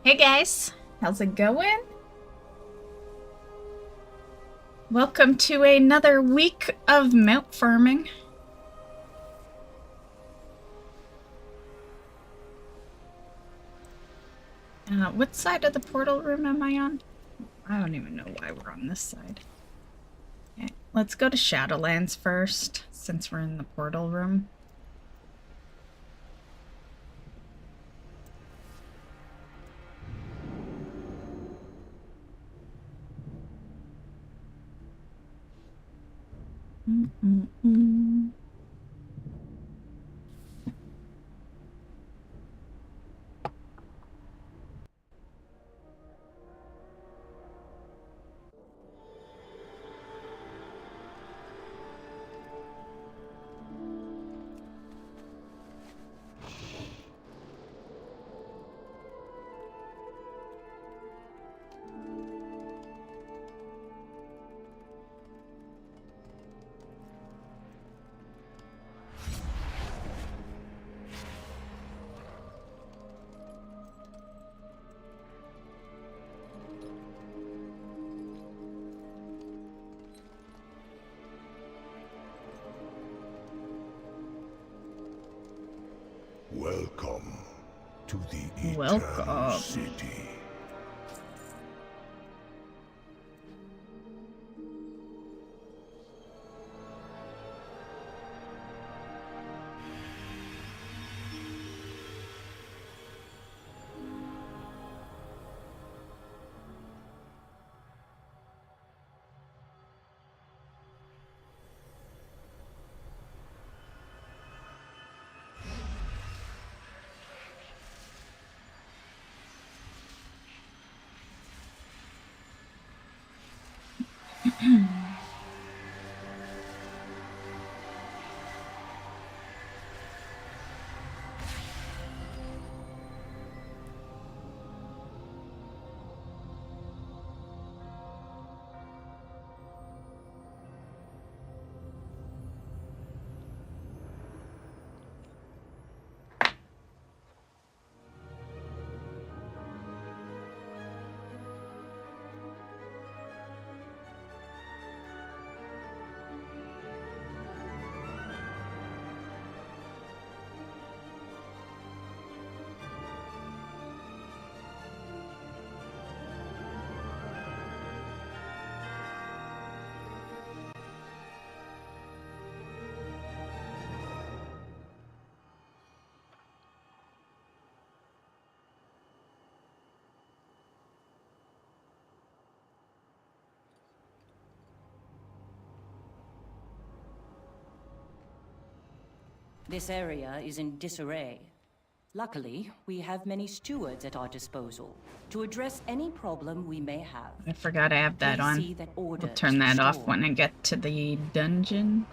Hey guys, how's it going? Welcome to another week of mount farming. What side of the portal room am I on? I don't even know why we're on this side. Okay, let's go to Shadowlands first, since we're in the portal room. Welcome to the Eternal City. This area is in disarray. Luckily, we have many stewards at our disposal to address any problem we may have. I forgot I have that on. We'll turn that off when I get to the dungeon.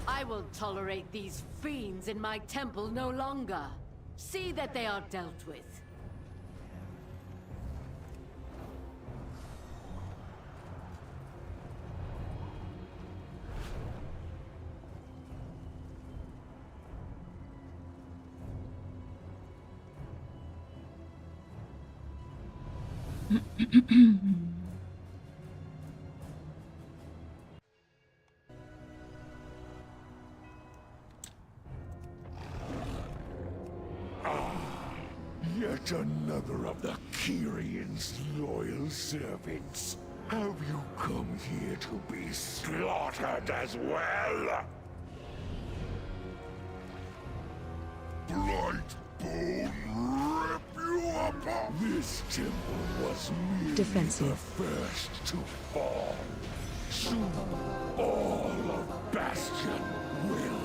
I will tolerate these fiends in my temple no longer. See that they are dealt with. Yet another of the Kyrian's loyal servants. Have you come here to be slaughtered as well? Blightbone rip you apart! This temple was merely defensive. The first to fall. Soon, all of Bastion will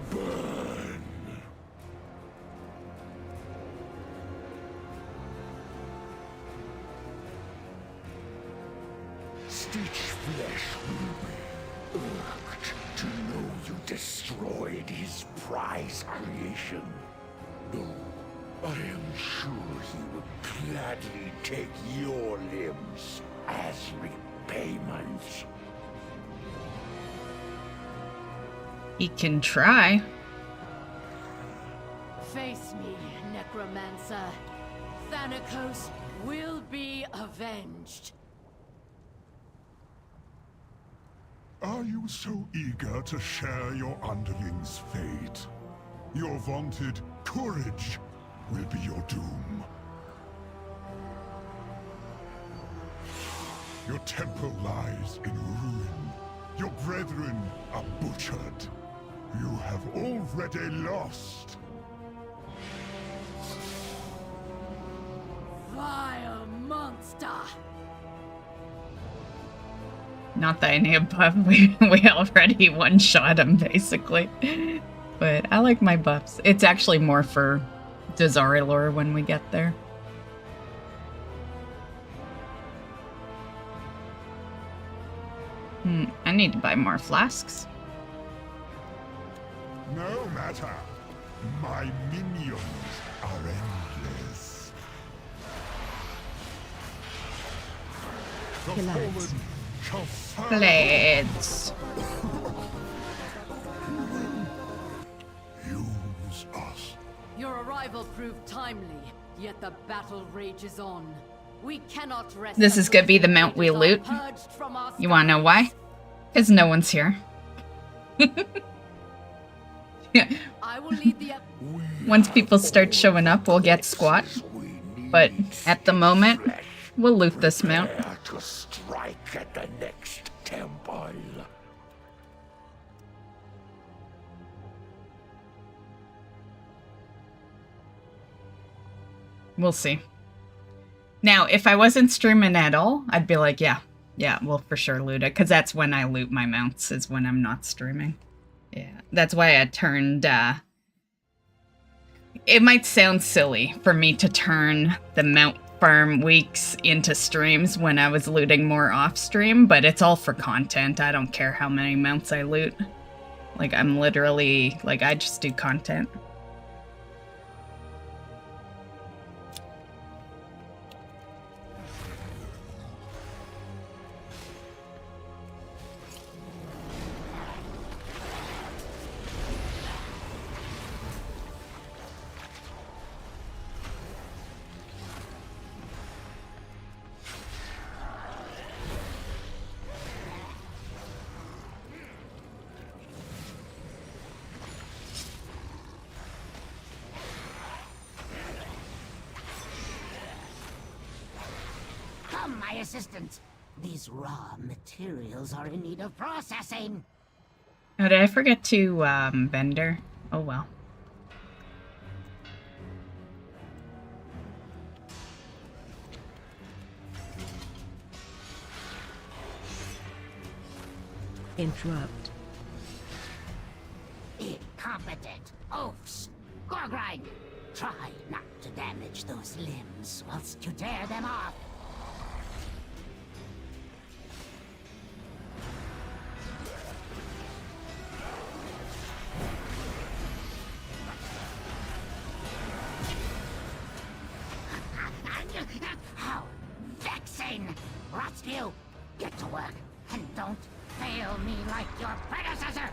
burn. Stitch flesh will be irked to know you destroyed his prize creation. Though I am sure he would gladly take your limbs as repayment. He can try. Face me, Necromancer. Thanatos will be avenged. Are you so eager to share your underlings' fate? Your vaunted courage will be your doom. Your temple lies in ruin. Your brethren are butchered. You have already lost. Vile monster! Not that any buff. We already one-shot him, basically. But I like my buffs. It's actually more for Dazari lore when we get there. I need to buy more flasks. No matter. My minions are endless. The fallen shall serve. Blades. Use us. Your arrival proved timely, yet the battle rages on. We cannot rest. This is gonna be the mount we loot. You wanna know why? Because no one's here. Yeah. I will lead the Once people start showing up, we'll get squat. But at the moment, we'll loot this mount. Prepare to strike at the next temple. We'll see. Now, if I wasn't streaming at all, I'd be like, yeah, we'll for sure loot it. Because that's when I loot my mounts, is when I'm not streaming. Yeah, that's why I turned, it might sound silly for me to turn the mount farm weeks into streams when I was looting more off-stream, but it's all for content. I don't care how many mounts I loot. Like, I'm literally, like, I just do content. Come, my assistant. These raw materials are in need of processing. Oh, did I forget to, vendor? Oh, well. Interrupt. Incompetent oafs. Gorgrine, try not to damage those limbs whilst you tear them off. How vexing! Rotspew, get to work, and don't fail me like your predecessor!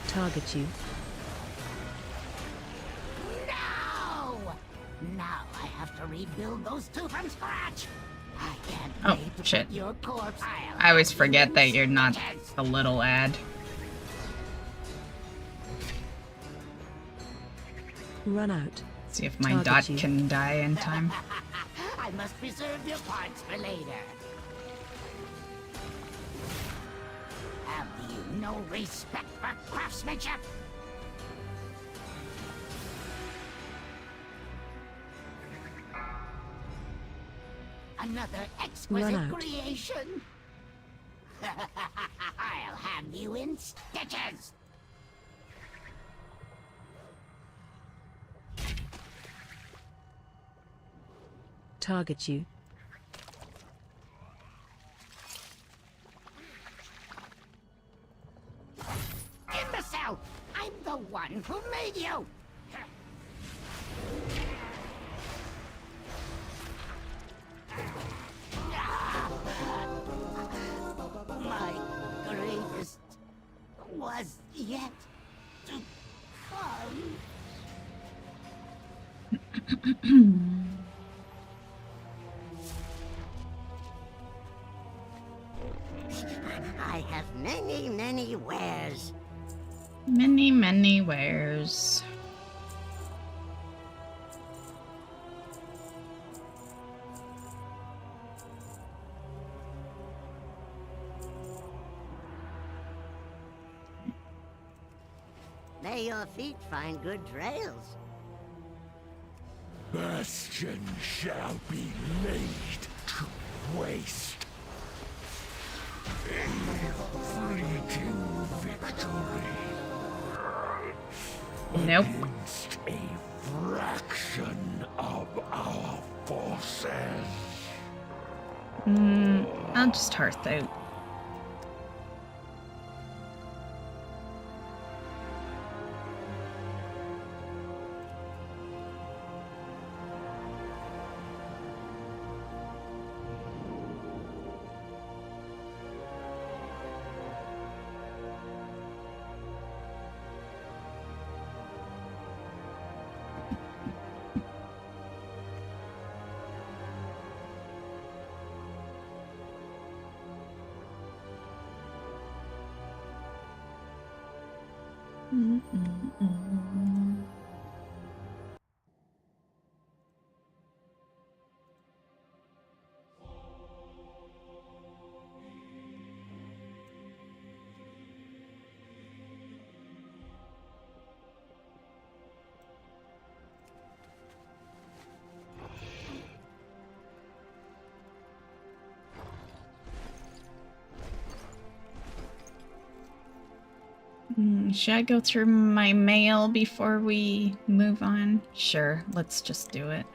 Target you. No! Now I have to rebuild those two from scratch! I can't Oh, wait to shit. put your corpse. I always forget that you're not a little ad. Run out. See if my Target dot you. can die in time. I must preserve your parts for later. Have you no respect for craftsmanship? Another exquisite Run out. creation. I'll have you in stitches. Target you. Imbecile! I'm the one who made you! I have many, many wares. Many, many wares. May your feet find good trails. Bastion shall be laid to waste. A fleeting victory. Nope. Against a fraction of our forces. I'll just hearth out. Should I go through my mail before we move on? Sure, let's just do it.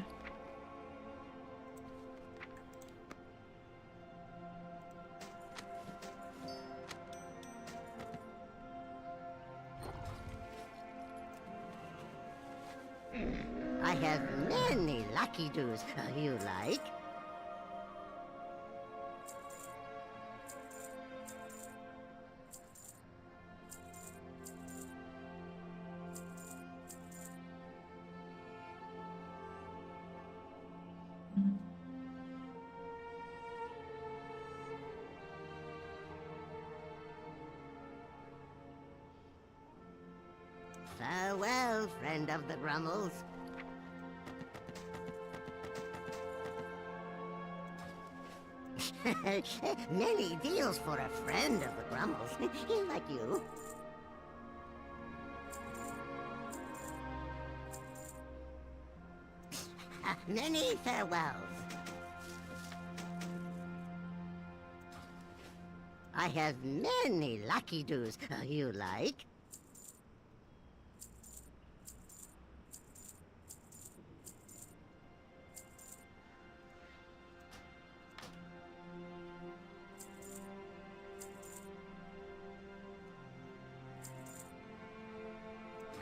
I have many lucky doos you like. Farewell, friend of the Grummles. Many deals for a friend of the Grummles, like you. Many farewells. I have many lucky doos you like.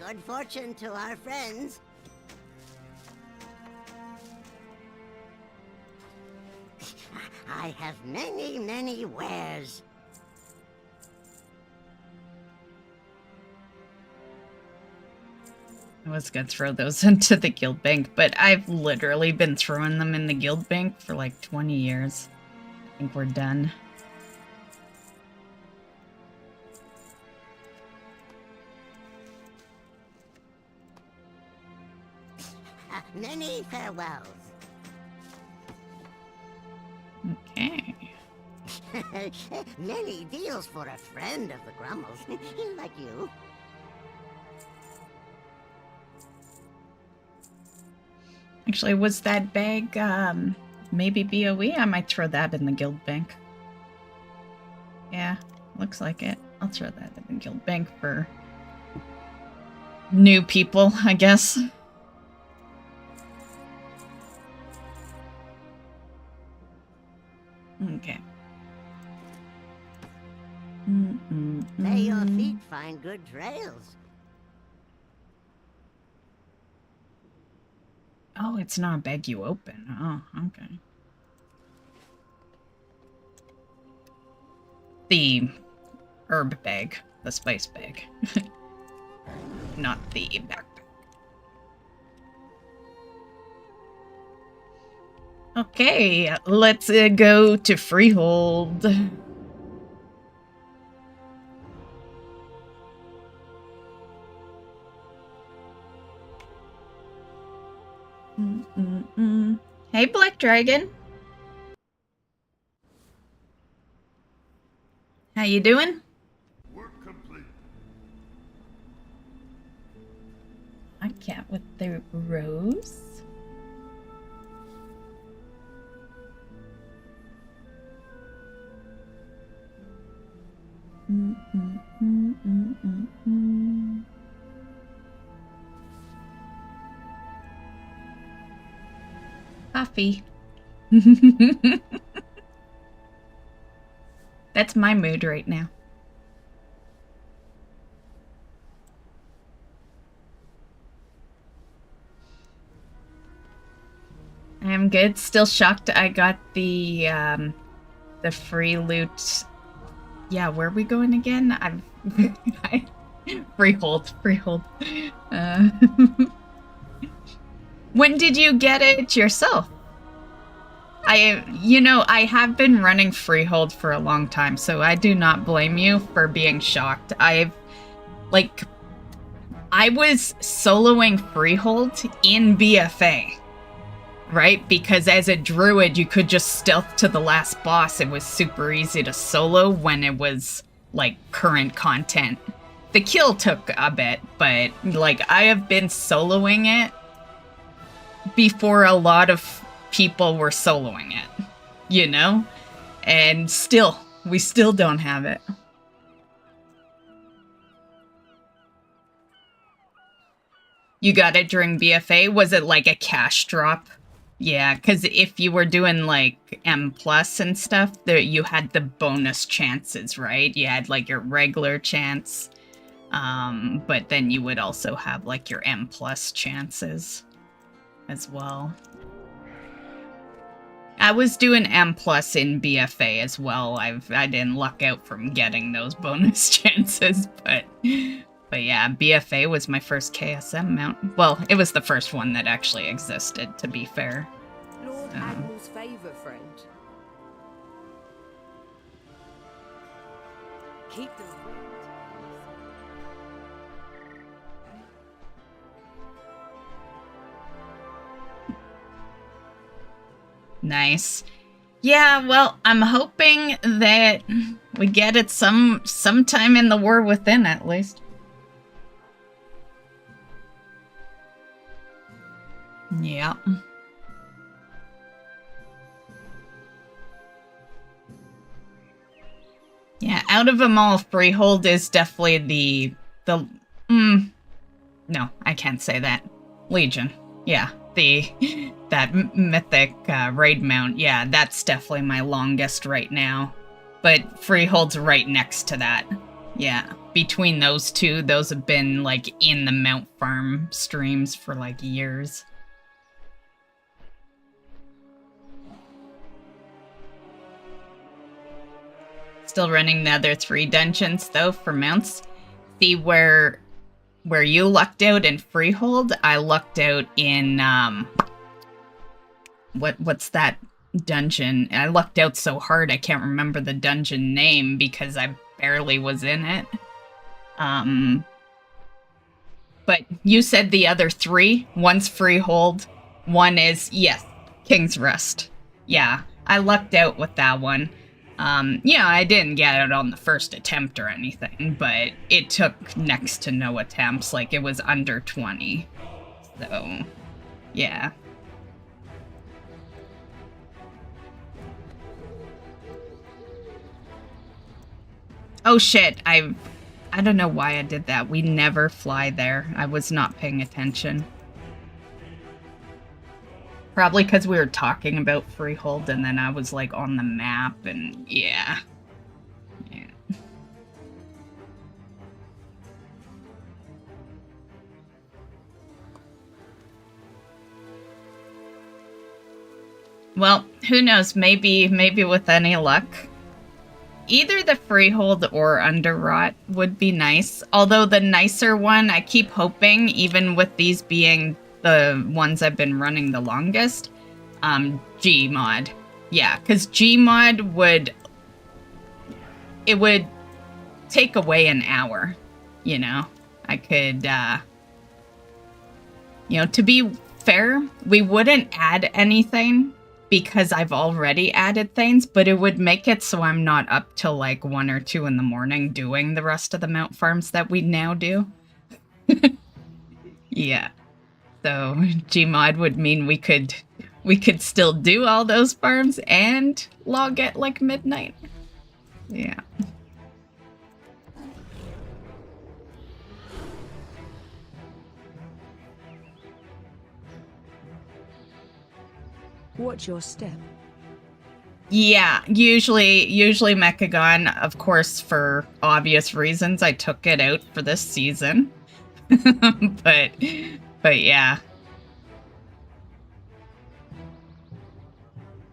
Good fortune to our friends. I have many, many wares. I was gonna throw those into the guild bank, but I've literally been throwing them in the guild bank for like 20 years. I think we're done. Many farewells. Okay. Many deals for a friend of the Grummles, like you. Actually, was that bag maybe BOE? I might throw that in the guild bank. Yeah, looks like it. I'll throw that in the guild bank for new people, I guess. Okay. May your feet find good trails. Oh, it's not a bag you open. Oh, okay. The herb bag. The spice bag. Not the backpack. Okay, let's go to Freehold. Hey, Black Dragon. How you doing? Work complete. A cat with the rose. Coffee. That's my mood right now. I'm good. Still shocked I got the free loot. Yeah, where are we going again? Freehold. When did you get it yourself? I have been running Freehold for a long time, so I do not blame you for being shocked. I was soloing Freehold in BFA, right? Because as a druid, you could just stealth to the last boss. It was super easy to solo when it was, like, current content. The kill took a bit, but, like, I have been soloing it before a lot of people were soloing it, you know? And we still don't have it. You got it during BFA? Was it like a cash drop? Yeah, because if you were doing like M+ and stuff, you had the bonus chances, right? You had like your regular chance, but then you would also have like your M+ chances as well. I was doing M+ in BFA as well. I didn't luck out from getting those bonus chances, but yeah, BFA was my first KSM mount. Well, it was the first one that actually existed, to be fair. Lord Admiral's favour, friend. Keep the Nice. Yeah, well, I'm hoping that we get it sometime in the War Within, at least. Yeah. Yeah, out of them all, Freehold is definitely no, I can't say that. Legion. Yeah, that mythic raid mount. Yeah, that's definitely my longest right now. But Freehold's right next to that. Yeah, between those two, those have been like in the mount farm streams for like years. Still running the other 3 dungeons though for mounts. See where you lucked out in Freehold, I lucked out in what's that dungeon? I lucked out so hard I can't remember the dungeon name because I barely was in it. But you said the other 3. One's Freehold, one is, yes, King's Rest. Yeah, I lucked out with that one. Yeah, I didn't get it on the first attempt or anything, but it took next to no attempts, like it was under 20. So, yeah. Oh shit, I don't know why I did that. We never fly there. I was not paying attention. Probably because we were talking about Freehold and then I was like on the map and yeah. Yeah. Well, who knows? Maybe with any luck. Either the Freehold or Underrot would be nice. Although the nicer one, I keep hoping, even with these being the ones I've been running the longest, Gmod. Yeah, because Gmod would take away an hour, you know? I could, to be fair, we wouldn't add anything because I've already added things, but it would make it so I'm not up till like 1 or 2 in the morning doing the rest of the mount farms that we now do. Yeah. So Gmod would mean we could still do all those farms and log at like midnight. Yeah. Watch your step. Yeah, usually Mechagon, of course, for obvious reasons, I took it out for this season. but yeah.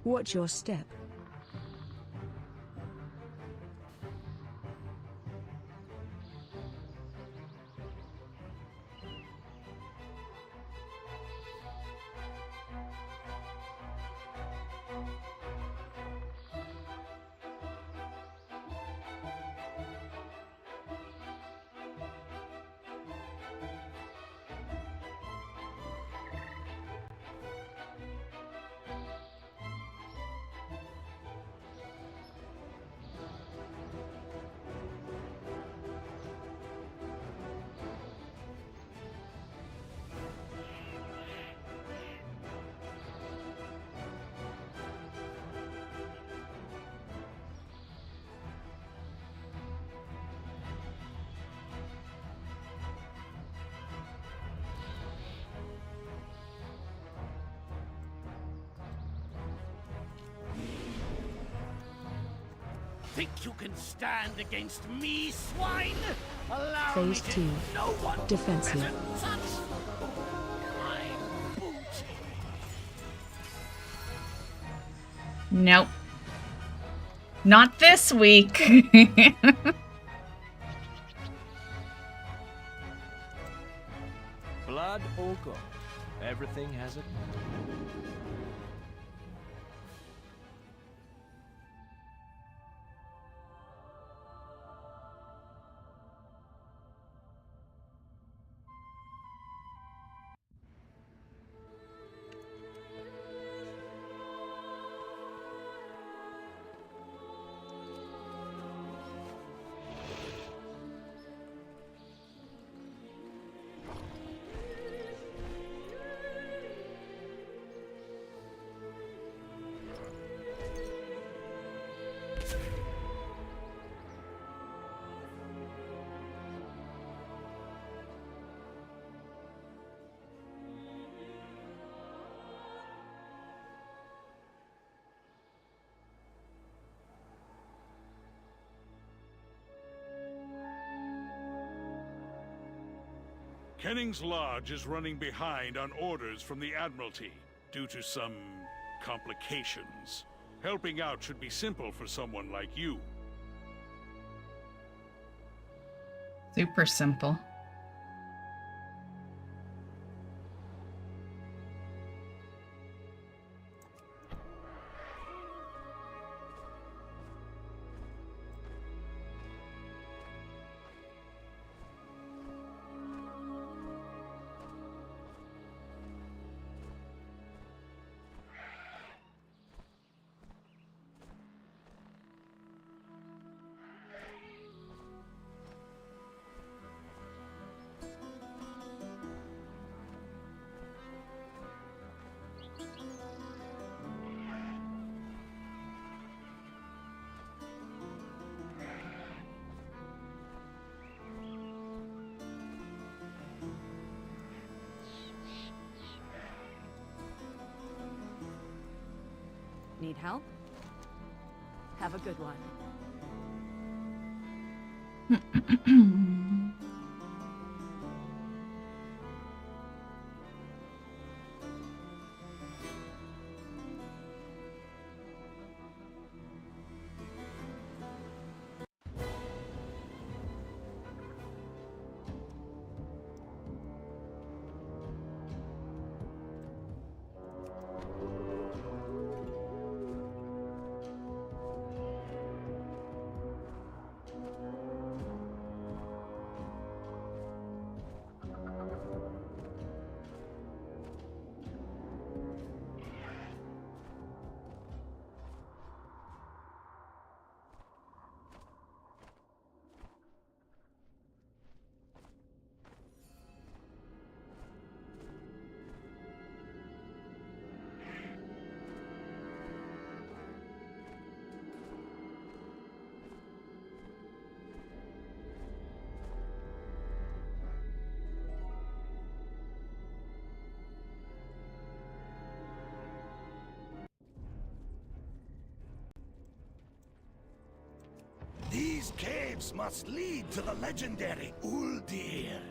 Watch your step. Think you can stand against me, swine? Allow Phase me 2. No one Defensive. touch my booty. Nope. Not this week. Blood or gold, everything has it. Kenning's Lodge is running behind on orders from the Admiralty due to some complications. Helping out should be simple for someone like you. Super simple. Need help? Have a good one. caves must lead to the legendary Uldir.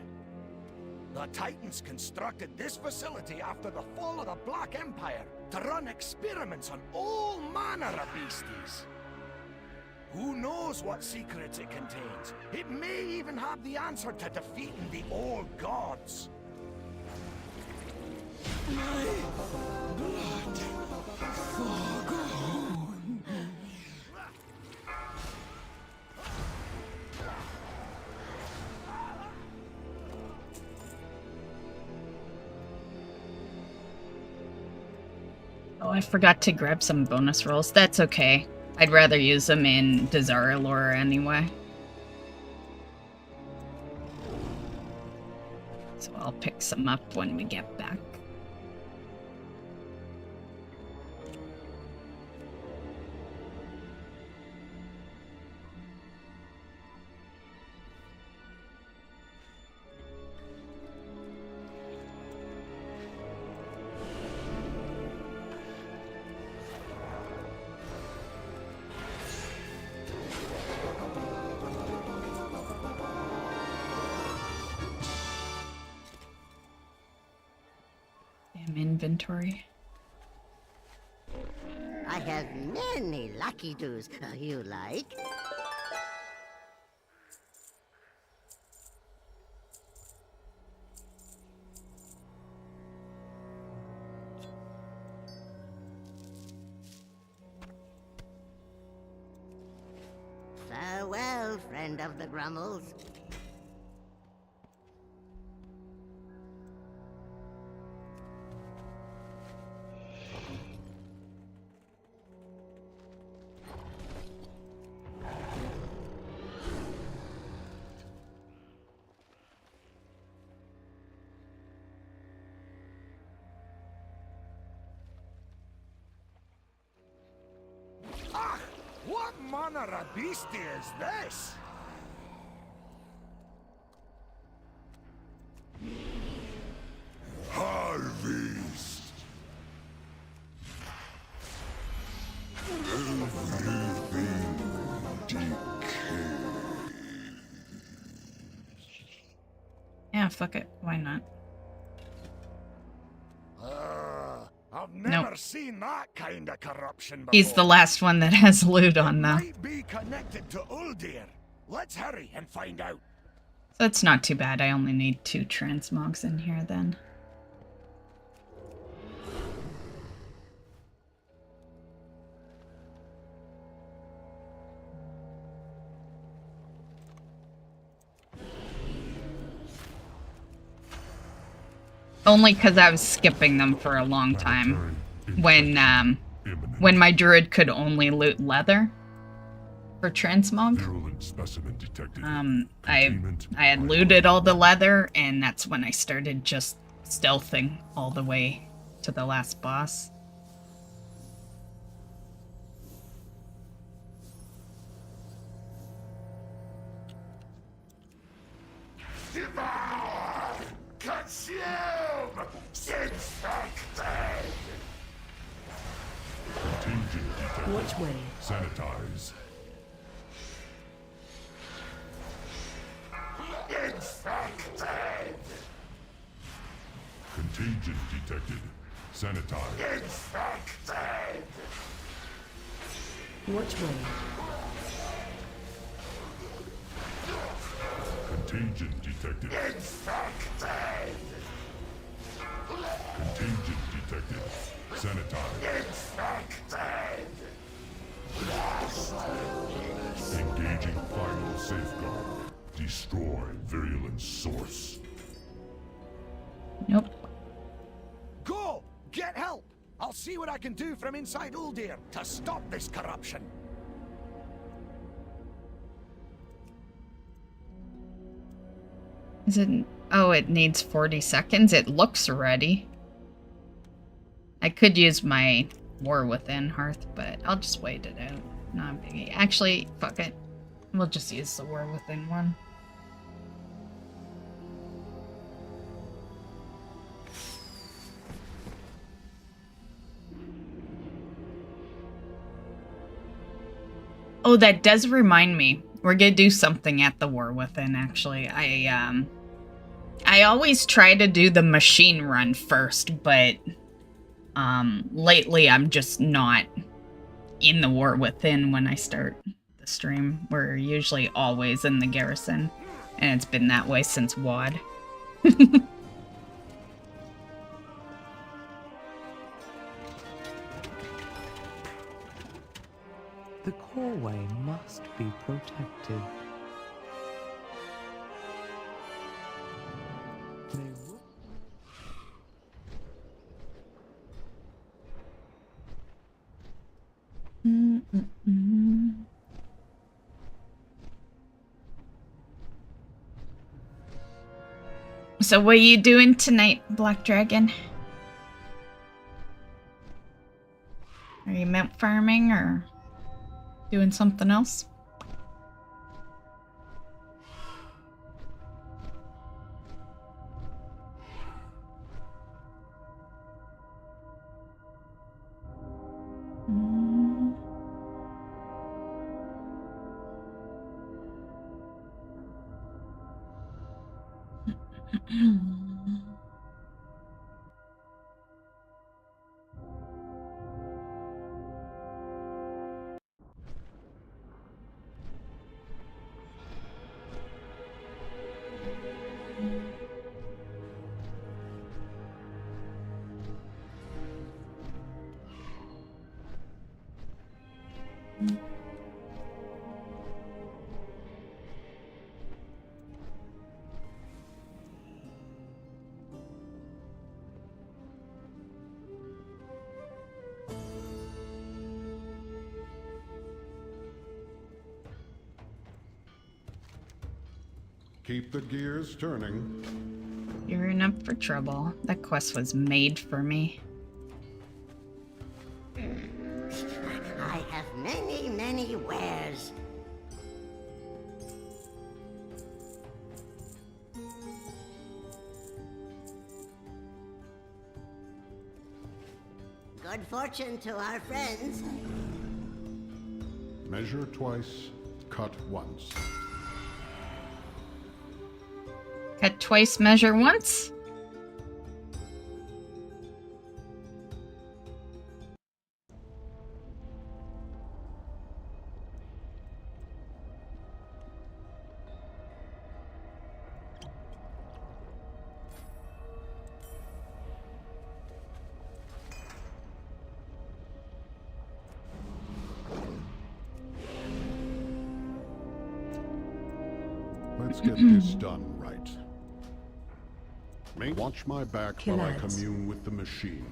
The Titans constructed this facility after the fall of the Black Empire to run experiments on all manner of beasties. Who knows what secrets it contains? It may even have the answer to defeating the old gods. My blood foregone. Oh, I forgot to grab some bonus rolls. That's okay. I'd rather use them in Desaralor anyway. So I'll pick some up when we get back. Inventory. I have many lucky doos you like. Farewell, friend of the Grummels. What manner of beastie is this? Harvest. Everything decays. Yeah, fuck it. Why not? I've never seen that kind of corruption before. He's the last one that has loot on, though. Might be connected to Uldir. Let's hurry and find out. That's not too bad. I only need 2 transmogs in here then. Only because I was skipping them for a long time. When my druid could only loot leather for transmog. I had looted all the leather, and that's when I started just stealthing all the way to the last boss. Consume! Infected! Which way? Sanitize. Infected! Contagion detected. Sanitize. Infected! Which way? Contagion detected. Infected! Contagion detected. Sanitize. Infected! Engaging final safeguard. Destroy virulent source. Nope. Go! Get help! I'll see what I can do from inside Uldir to stop this corruption. Is it? Oh, it needs 40 seconds. It looks ready. I could use my War Within Hearth, but I'll just wait it out. Not a biggie. Actually, fuck it. We'll just use the War Within one. Oh, that does remind me. We're gonna do something at the War Within, actually. I always try to do the machine run first, but lately I'm just not in the War Within when I start the stream. We're usually always in the garrison, and it's been that way since WoD. The coreway must be protected. So what are you doing tonight, Black Dragon? Are you mount farming or doing something else? Keep the gears turning. You're in up for trouble. That quest was made for me. I have many, many wares. Good fortune to our friends. Measure twice, cut once. Cut twice, measure once? Let's get this done right. Watch my back while I commune with the machine.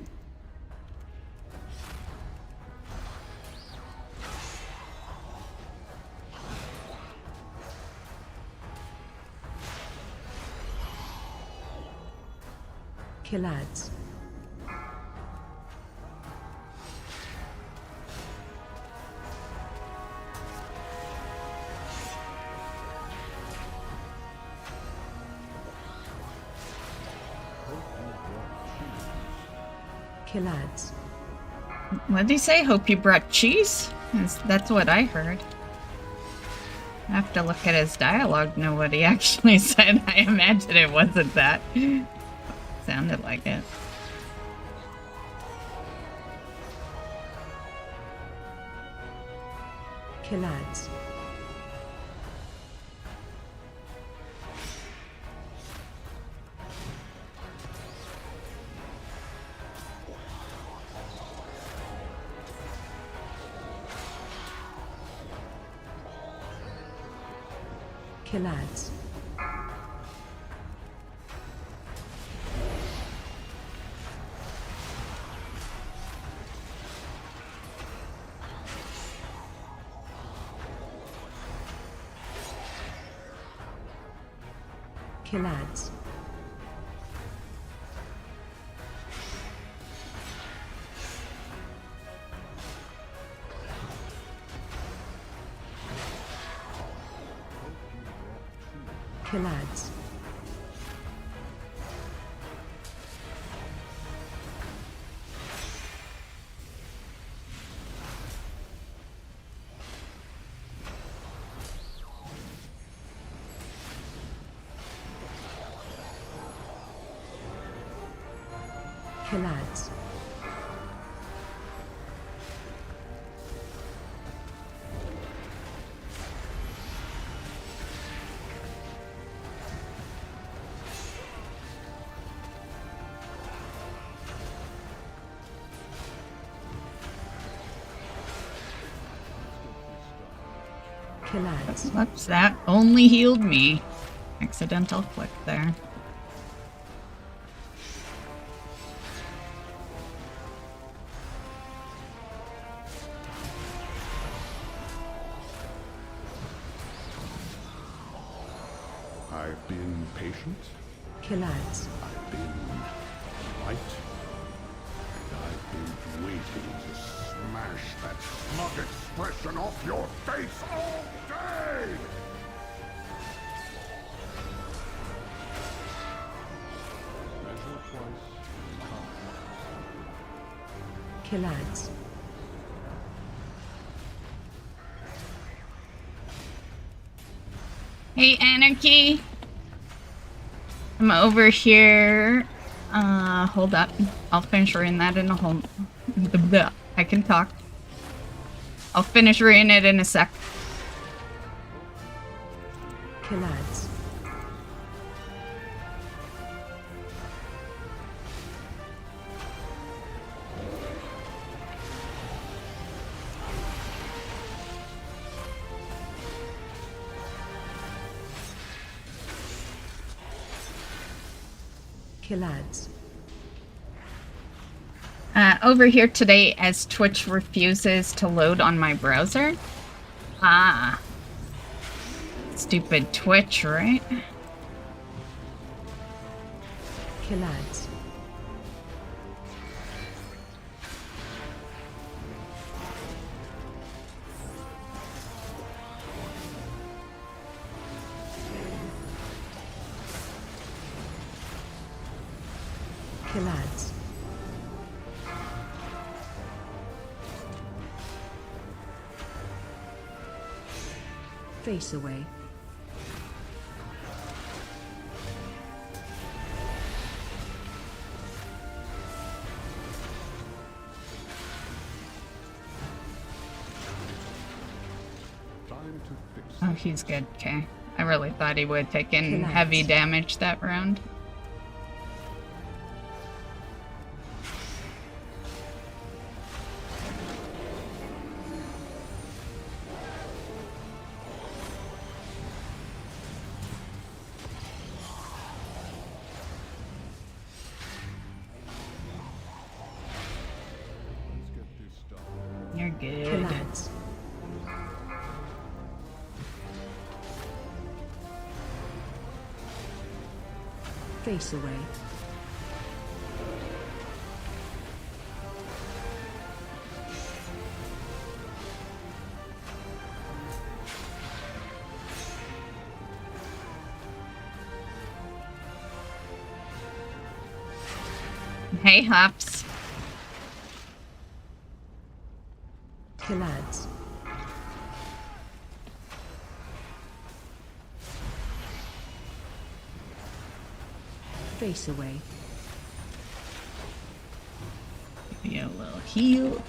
Killads. Killads. What did he say? Hope you brought cheese? That's what I heard. I have to look at his dialogue to know what he actually said. I imagine it wasn't that. Sounded like it. Killads. Killads. Killads. Killads. Killads. Killads. Whoops, that only healed me. Accidental click there. I've been patient. Killads. I've been light. And I've been waiting to smash that smug expression off your face all day! Measure twice. Killads. Hey, Anarchy! I'm over here. Hold up. I'll finish reading that in a whole... I can talk. I'll finish reading it in a sec. Killads. Killads. Over here today as Twitch refuses to load on my browser. Ah. Stupid Twitch, right? Killads. Killads. Face away. Time to fix Oh, he's good. Okay. I really thought he would take in Killads. heavy damage that round. Let's get this done. You're good. Killads. Face away. Hey, Hops. Killads. Face away. Give you a little heal.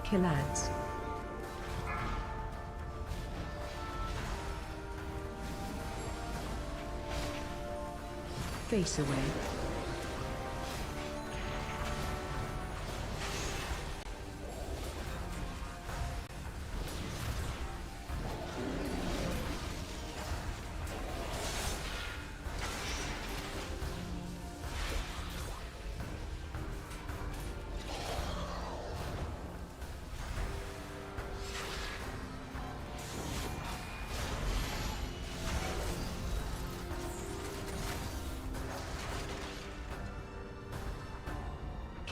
Killads. Face away.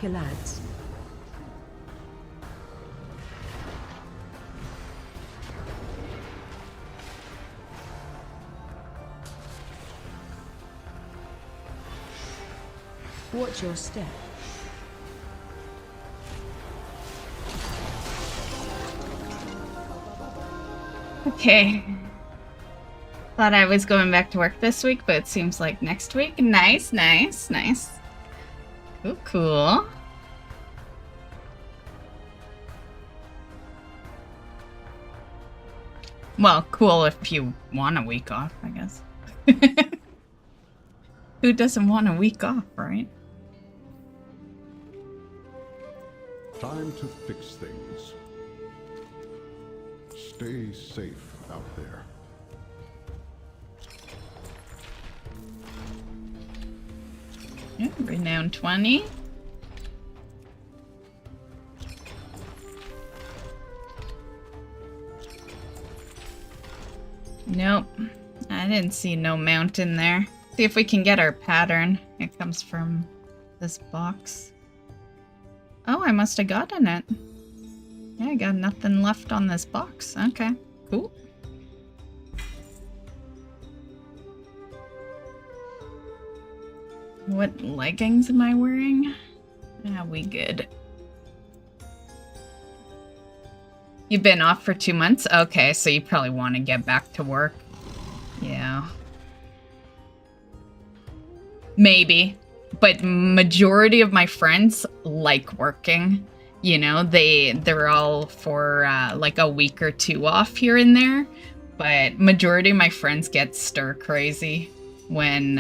Killads. Watch your step. Okay. Thought I was going back to work this week, but it seems like next week. Nice, nice, nice. Cool, cool. Well, cool if you want a week off, I guess. Who doesn't want a week off, right? Time to fix things. Stay safe out there. Yeah, renown 20. Nope. I didn't see no mountain there. See if we can get our pattern. It comes from this box. Oh, I must have gotten it. Yeah, I got nothing left on this box. Okay, cool. What leggings am I wearing? Yeah, we good. You've been off for 2 months? Okay, so you probably want to get back to work. Yeah. Maybe. But majority of my friends like working. You know, they're all for like a week or two off here and there. But majority of my friends get stir crazy when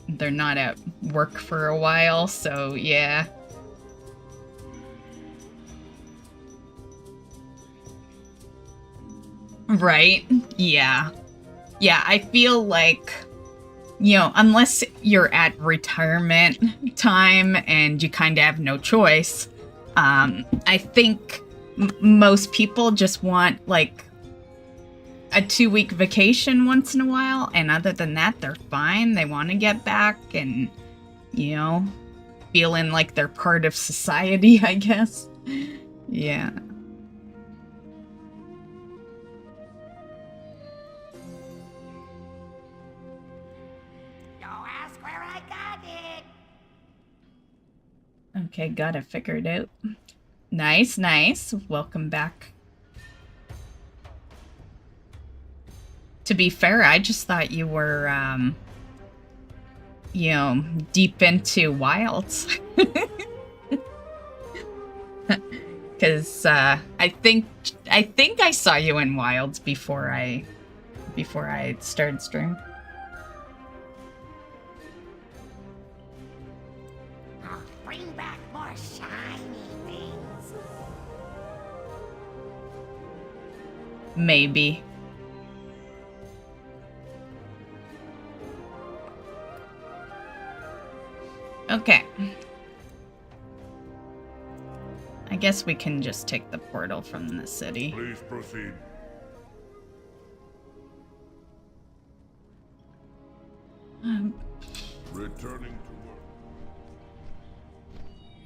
they're not at work for a while. So yeah. Right? Yeah. Yeah, I feel like, you know, unless you're at retirement time and you kind of have no choice, I think most people just want, like, a 2-week vacation once in a while, and other than that, they're fine. They want to get back and, you know, feeling like they're part of society, I guess. Yeah. Okay, got it figured out. Nice, nice. Welcome back. To be fair, I just thought you were, you know, deep into wilds. Because I think I saw you in wilds before I started stream. Bring back more shiny things. Maybe. Okay. I guess we can just take the portal from the city. Please proceed. Returning to work.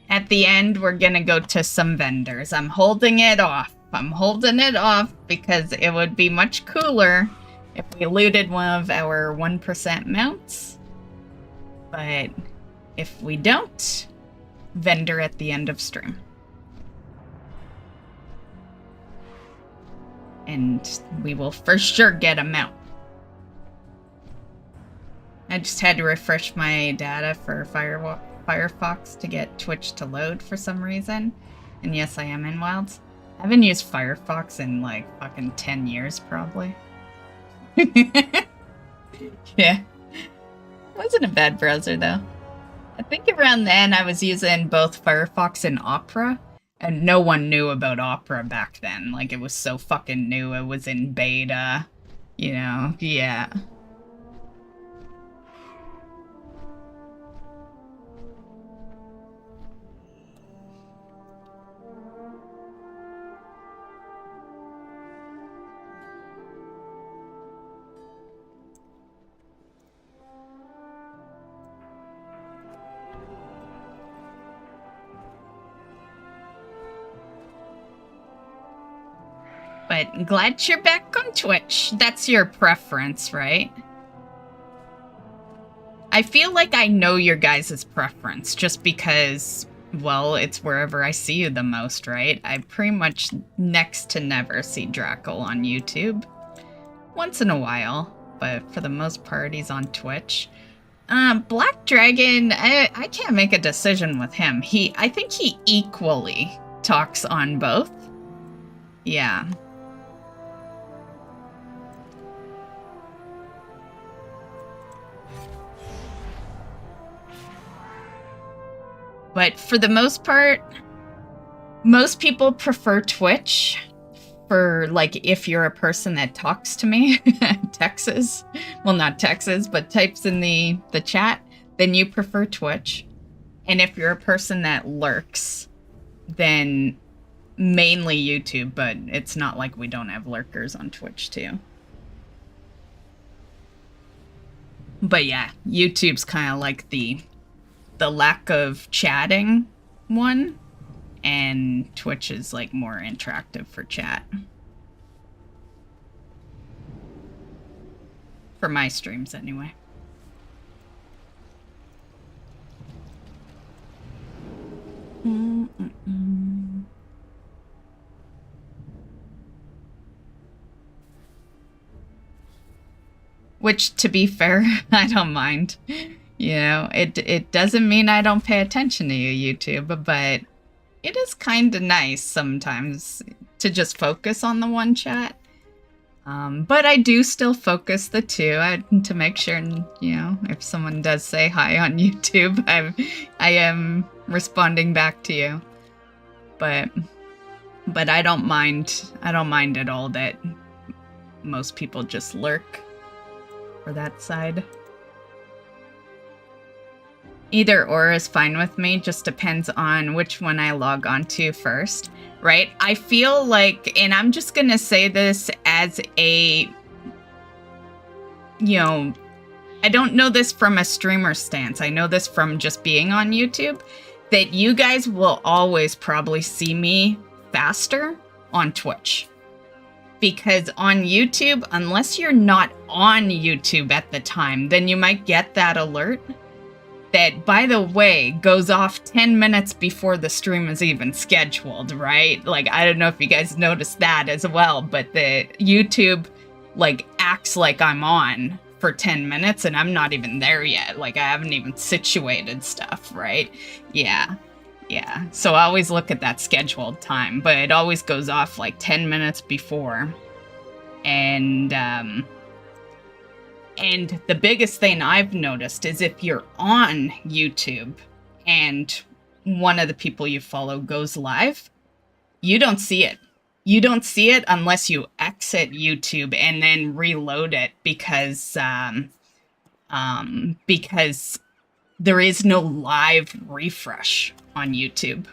At the end, we're gonna go to some vendors. I'm holding it off. I'm holding it off because it would be much cooler if we looted one of our 1% mounts. But if we don't, vendor at the end of stream. And we will for sure get a mount. I just had to refresh my data for Firefox to get Twitch to load for some reason. And yes, I am in Wilds. I haven't used Firefox in like fucking 10 years probably. Yeah. It wasn't a bad browser though. I think around then I was using both Firefox and Opera. And no one knew about Opera back then. Like, it was so fucking new. It was in beta. You know? Yeah. But glad you're back on Twitch. That's your preference, right? I feel like I know your guys' preference just because, well, it's wherever I see you the most, right? I pretty much next to never see Drackle on YouTube. Once in a while, but for the most part, he's on Twitch. Black Dragon, I can't make a decision with him. I think he equally talks on both. Yeah. But for the most part, most people prefer Twitch for, like, if you're a person that talks to me, texts, well, not texts, but types in the chat, then you prefer Twitch. And if you're a person that lurks, then mainly YouTube, but it's not like we don't have lurkers on Twitch too. But yeah, YouTube's kind of like the lack of chatting one, and Twitch is like more interactive for chat. For my streams anyway. Which, to be fair, I don't mind. You know, it doesn't mean I don't pay attention to you, YouTube, but it is kind of nice sometimes to just focus on the one chat. But I do still focus the two to make sure, you know, if someone does say hi on YouTube, I am responding back to you. But I don't mind at all that most people just lurk for that side. Either or is fine with me, just depends on which one I log on to first, right? I feel like, and I'm just gonna say this as a, you know, I don't know this from a streamer stance, I know this from just being on YouTube, that you guys will always probably see me faster on Twitch. Because on YouTube, unless you're not on YouTube at the time, then you might get that alert that, by the way, goes off 10 minutes before the stream is even scheduled, right? Like, I don't know if you guys noticed that as well, but the YouTube, like, acts like I'm on for 10 minutes and I'm not even there yet. Like, I haven't even situated stuff, right? Yeah. So I always look at that scheduled time, but it always goes off, like, 10 minutes before. And the biggest thing I've noticed is if you're on YouTube and one of the people you follow goes live, you don't see it. You don't see it unless you exit YouTube and then reload it because there is no live refresh on YouTube.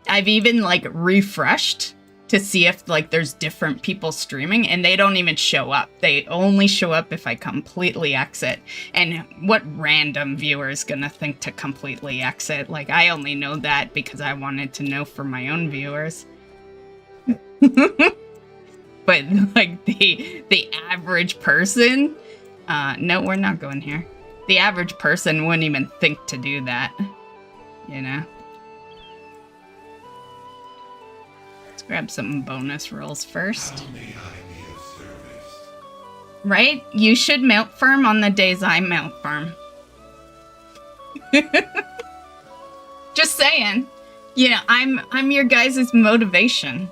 I've even, like, refreshed to see if, like, there's different people streaming, and they don't even show up. They only show up if I completely exit. And what random viewer is gonna think to completely exit? Like, I only know that because I wanted to know for my own viewers. But, like, the average person... no, we're not going here. The average person wouldn't even think to do that. You know? Grab some bonus rolls first. How may I be of service? Right? You should mount farm on the days I mount farm. Just saying. Yeah, I'm your guys' motivation.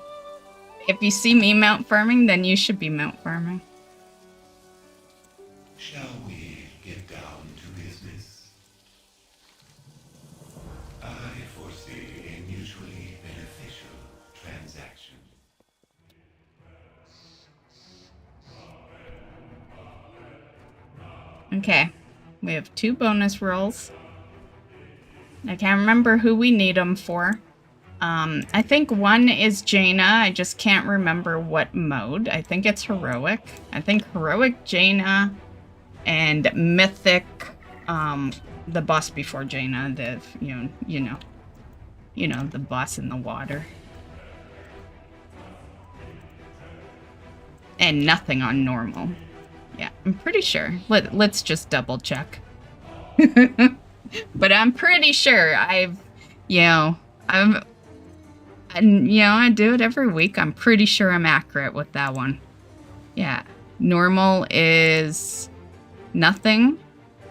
If you see me mount farming, then you should be mount farming. Shall we get down to business? I foresee a mutually beneficial transaction. Okay, we have 2 bonus rolls. I can't remember who we need them for. I think one is Jaina. I just can't remember what mode. I think it's heroic. I think heroic Jaina and mythic, the boss before Jaina, the you know, the boss in the water. And nothing on normal. Yeah. I'm pretty sure. Let's just double check. But I'm pretty sure I do it every week. I'm pretty sure I'm accurate with that one. Yeah. Normal is nothing.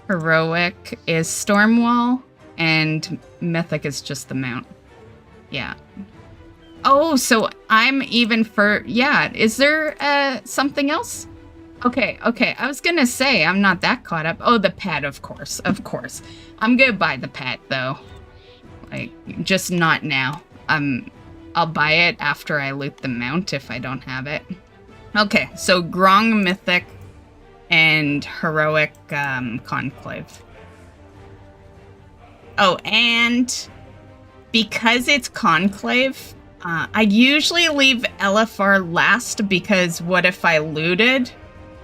Heroic is Stormwall. And Mythic is just the mount. Yeah. Oh, so I'm even for... Yeah, is there something else? Okay. I was gonna say, I'm not that caught up. Oh, the pet, of course. Of course. I'm gonna buy the pet, though. Like, just not now. I'll buy it after I loot the mount if I don't have it. Okay, so Grong, Mythic, and Heroic Conclave. Oh, and because it's Conclave, I usually leave LFR last because what if I looted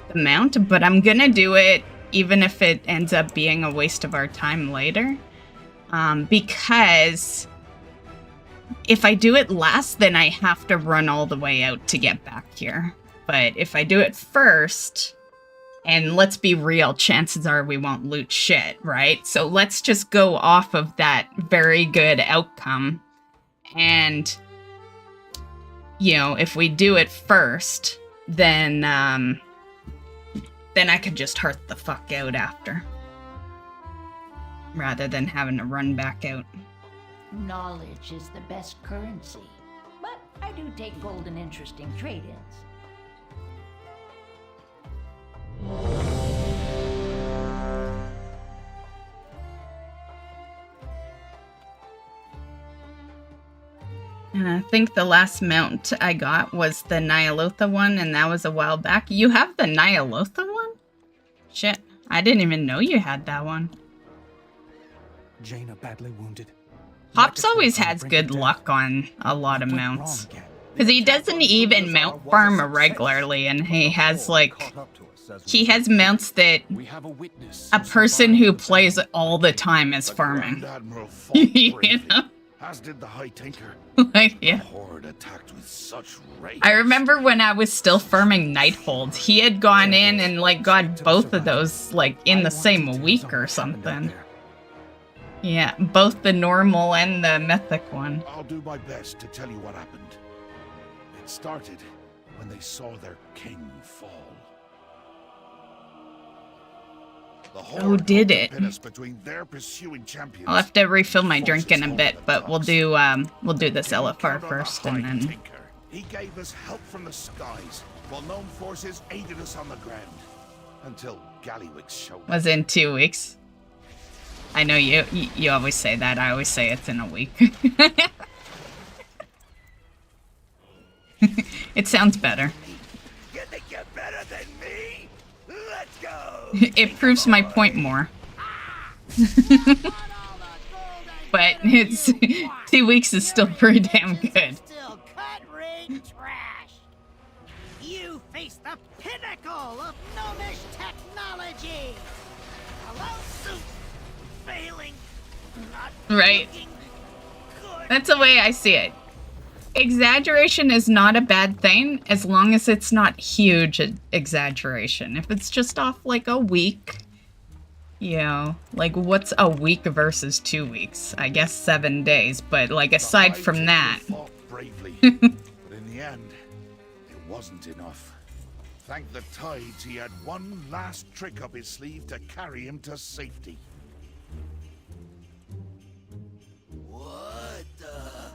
the mount? But I'm gonna do it even if it ends up being a waste of our time later. Because if I do it last, then I have to run all the way out to get back here. But if I do it first, and let's be real, chances are we won't loot shit, right? So let's just go off of that very good outcome. And, if we do it first, then I could just heart the fuck out after. Rather than having to run back out. Knowledge is the best currency, but I do take gold in interesting trade-ins. And I think the last mount I got was the Ny'alotha one, and that was a while back. You have the Ny'alotha one? Shit, I didn't even know you had that one. Jaina badly wounded. Hops always has good luck on a lot of mounts. Because he doesn't even mount farm regularly, and he has, he has mounts that a person who plays all the time is farming. You know? As did the High Tinker. Yeah. The Horde attacked with such rage. I remember when I was still farming Nighthold, he had gone in and, got both of those, in the same week or something. Yeah, both the normal and the mythic one. I'll do my best to tell you what happened. It started when they saw their king fall. Oh, did it? Between their pursuing champions. I'll have to refill my drink in a bit, but we'll do this LFR first, and then... He gave us help from the skies, while known forces aided us on the ground. Until Gallywix showed up. Was in 2 weeks. I know you always say that. I always say it's in a week. It sounds better. You think you're better than me? Let's go. It proves my point more. But it's 2 weeks is still pretty damn good. Still cut-rate trash. You face the pinnacle of gnomish technology. Hello, suit. Failing. Not right. That's the way I see it. Exaggeration is not a bad thing as long as it's not huge exaggeration. If it's just off a week, what's a week versus 2 weeks? I guess 7 days, but aside from that. Bravely, but in the end, it wasn't enough. Thank the tides, he had one last trick up his sleeve to carry him to safety. What the?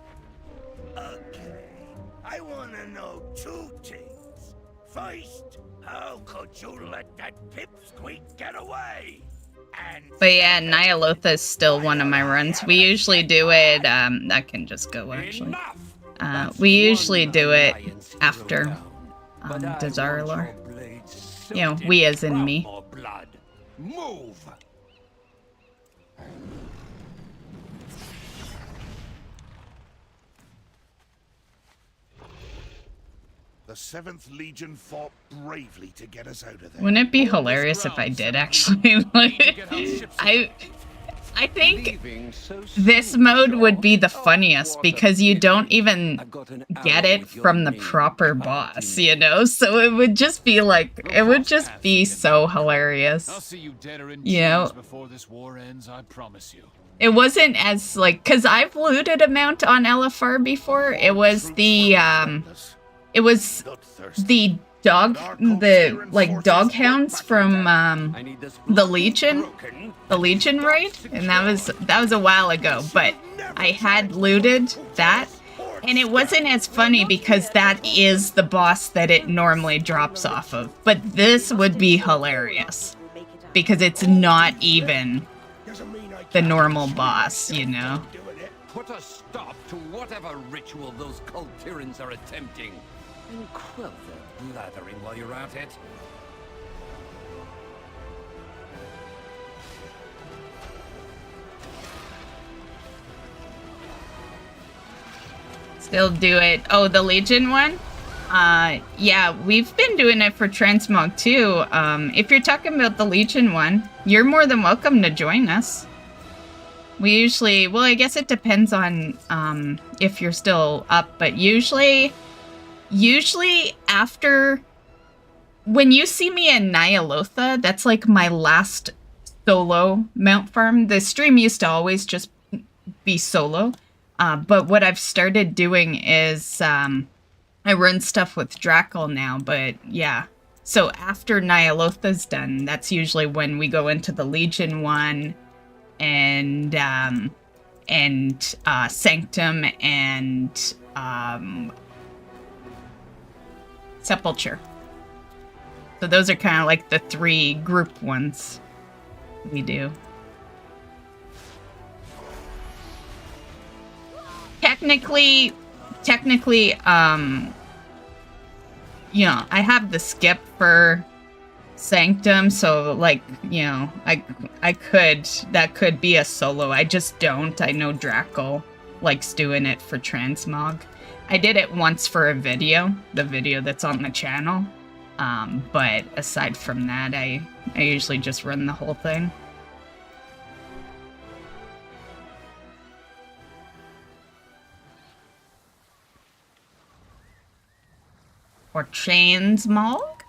Okay, I want to know two things. First, how could you let that pipsqueak get away? And but yeah, Ny'alotha is still one of my runs. We usually do it, that can just go actually. We usually do it after Desirelor. We as in me. Move! The 7th Legion fought bravely to get us out of there. Wouldn't it be hilarious if I did actually? I think this mode would be the funniest because you don't even get it from the proper boss, you know? So it would just be like, it would just be so hilarious. I'll see you deader in You know? tears before this war ends, I promise you. It wasn't as like, cause I've looted a mount on LFR before. It was the dog hounds from the Legion raid, and that was a while ago, but I had looted that, and it wasn't as funny because that is the boss that it normally drops off of, but this would be hilarious because it's not even the normal boss, you know. Put a stop to whatever ritual those cult tyrants are attempting, and quell their blathering while you're at it. Still do it. Oh, the Legion one? Yeah, we've been doing it for Transmog too. If you're talking about the Legion one, you're more than welcome to join us. We usually, well, I guess it depends on if you're still up, but usually after, when you see me in Ny'alotha, that's like my last solo mount farm. The stream used to always just be solo, but what I've started doing is I run stuff with Glacial now, but yeah. So after Ny'alotha's done, that's usually when we go into the Legion one, and Sanctum and Sepulcher. So those are kind of like the 3 group ones we do. Technically, you know, I have the skip for Sanctum, so like, you know, that could be a solo. I just don't. I know Glacial likes doing it for Transmog. I did it once for a video, the video that's on the channel. But aside from that, I usually just run the whole thing. Or Transmog?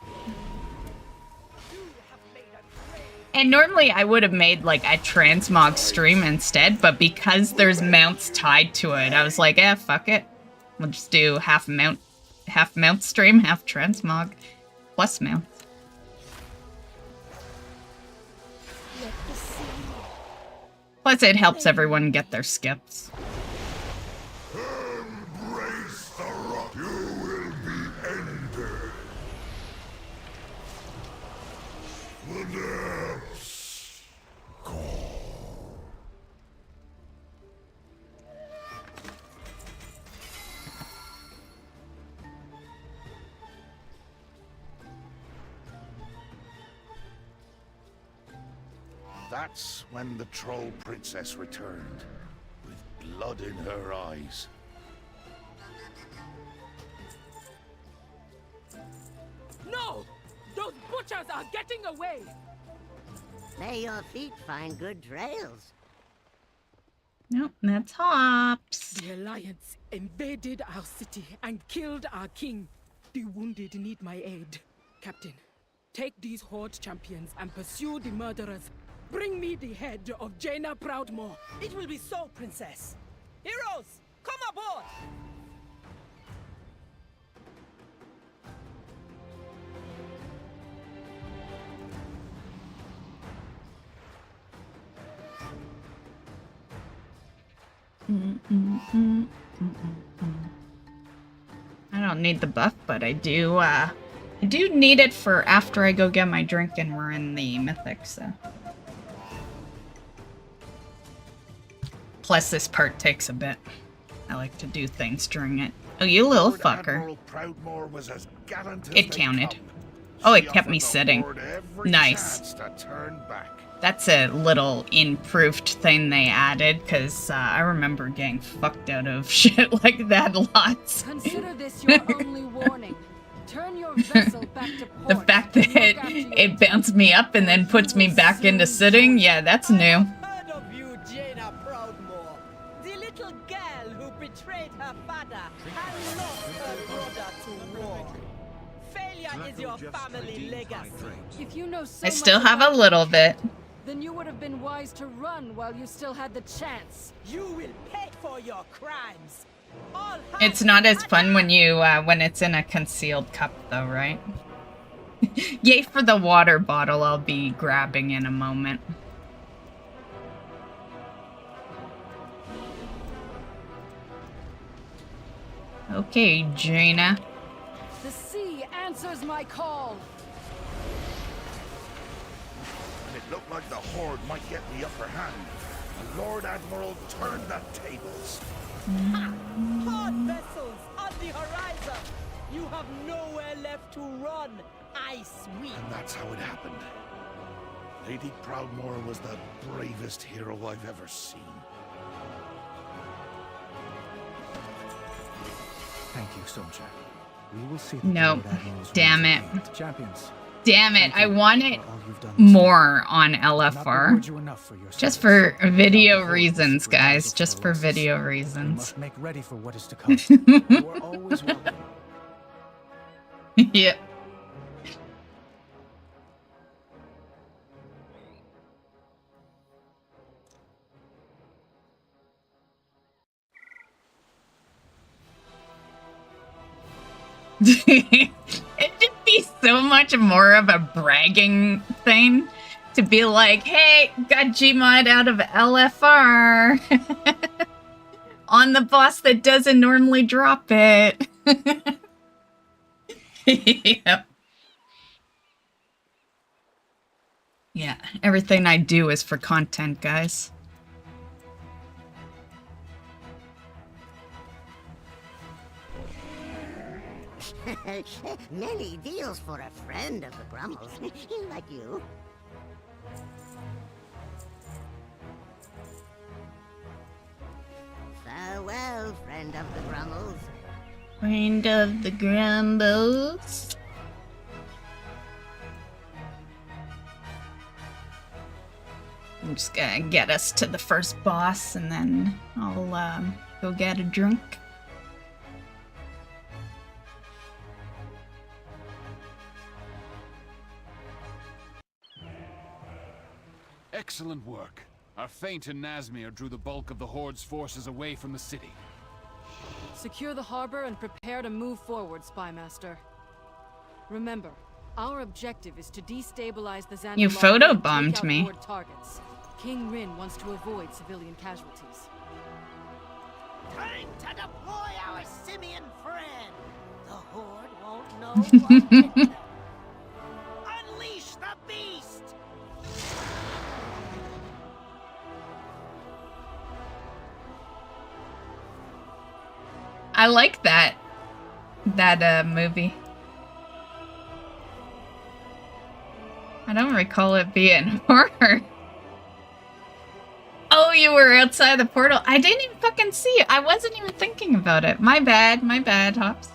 And normally I would have made like a Transmog stream instead, but because there's mounts tied to it, I was like, fuck it. We'll just do half mount stream, half Transmog, plus mounts. Plus it helps everyone get their skips. Embrace the rock. You will be ended. The depths call. That's when the troll princess returned, with blood in her eyes. No! Those butchers are getting away! May your feet find good trails. Nope, that's Hops. The Alliance invaded our city and killed our king. The wounded need my aid. Captain, take these horde champions and pursue the murderers. Bring me the head of Jaina Proudmoore. It will be so, Princess. Heroes, come aboard! I don't need the buff, but I do need it for after I go get my drink and we're in the Mythic, so. Plus this part takes a bit. I like to do things during it. Oh, you little fucker. It counted. Oh, it kept me sitting. Nice. That's a little improved thing they added, because I remember getting fucked out of shit like that lots. Consider this your only warning. Turn your vessel back to port. The fact that it bounced me up and then puts me back into sitting, yeah, that's new. is your family legacy. If you know so I still much have a about little bit. then you would have been wise to run while you still had the chance. You will pay for your crimes. All It's not as fun when you when it's in a concealed cup though, right? Yay for the water bottle I'll be grabbing in a moment. Okay, Jaina. The sea answers my call. And it looked like the Horde might get the upper hand. The Lord Admiral turned the tables. Horde vessels on the horizon. You have nowhere left to run. I sweep. And that's how it happened. Lady Proudmoore was the bravest hero I've ever seen. Thank you, soldier. We will see. No, damn it. Champions. Damn it, I want it more on LFR. Just for video reasons, guys. Just for video reasons. Make ready for what is to come. You are always welcome. Yeah. It'd just be so much more of a bragging thing to be like, hey, got Gmod out of LFR on the boss that doesn't normally drop it. Yep. Yeah, everything I do is for content, guys. Many deals for a friend of the Grummles, like you. Farewell, friend of the Grummles. Friend of the Grumbles. I'm just gonna get us to the first boss and then I'll go get a drink. Excellent work. Our feint in Nazmir drew the bulk of the Horde's forces away from the city. Secure the harbor and prepare to move forward, Spymaster. Remember, our objective is to destabilize the Xandar. You photobombed me. Horde targets. King Rin wants to avoid civilian casualties. Time to deploy our simian friend. The Horde won't know what hit them. Unleash the beast! I like that movie. I don't recall it being horror. Oh, you were outside the portal. I didn't even fucking see it. I wasn't even thinking about it. My bad, Hops.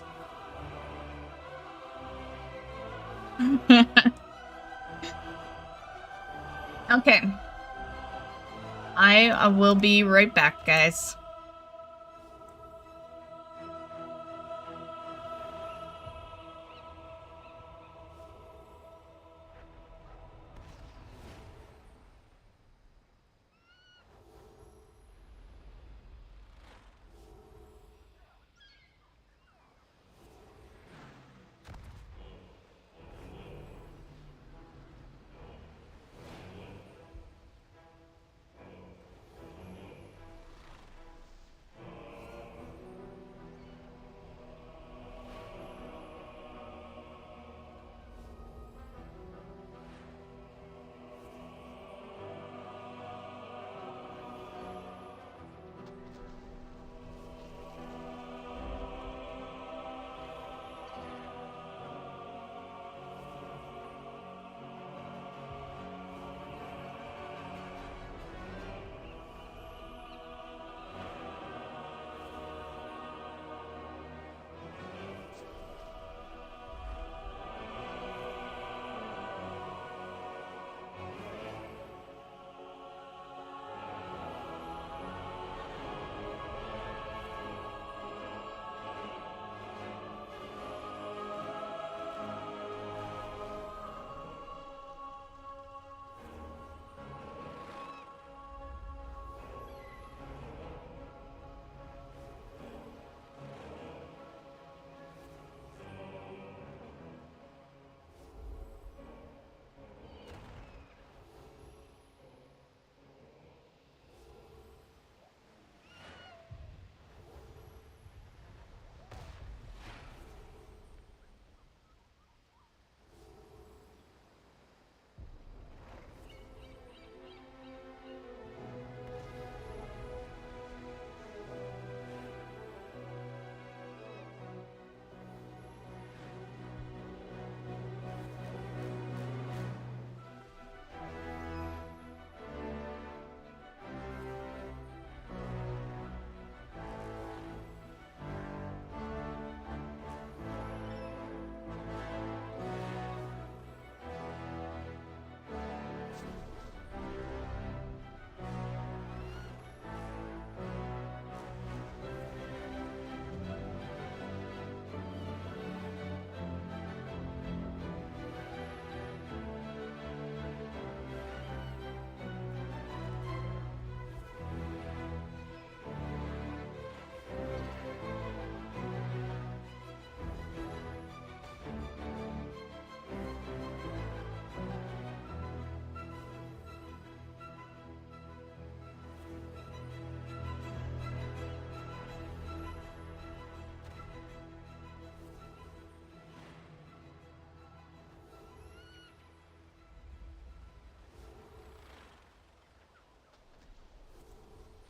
Okay. I will be right back, guys.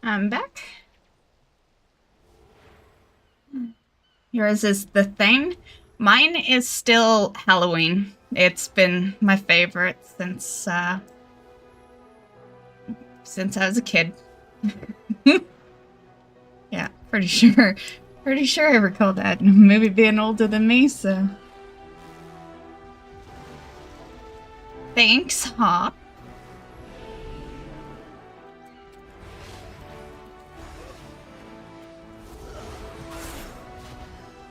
I'm back. Yours is the thing. Mine is still Halloween. It's been my favorite since I was a kid. Yeah, pretty sure I recall that. Maybe being older than me, so. Thanks, Hop.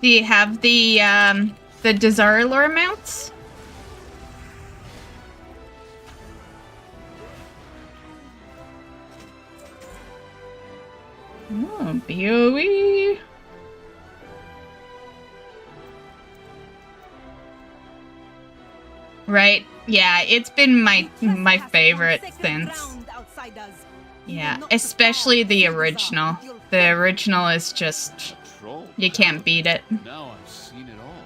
Do you have the Desarlor mounts? Oh, BOE. Right. Yeah, it's been my favorite since. Yeah, especially the original. The original is just, you can't beat it. Now I've seen it all.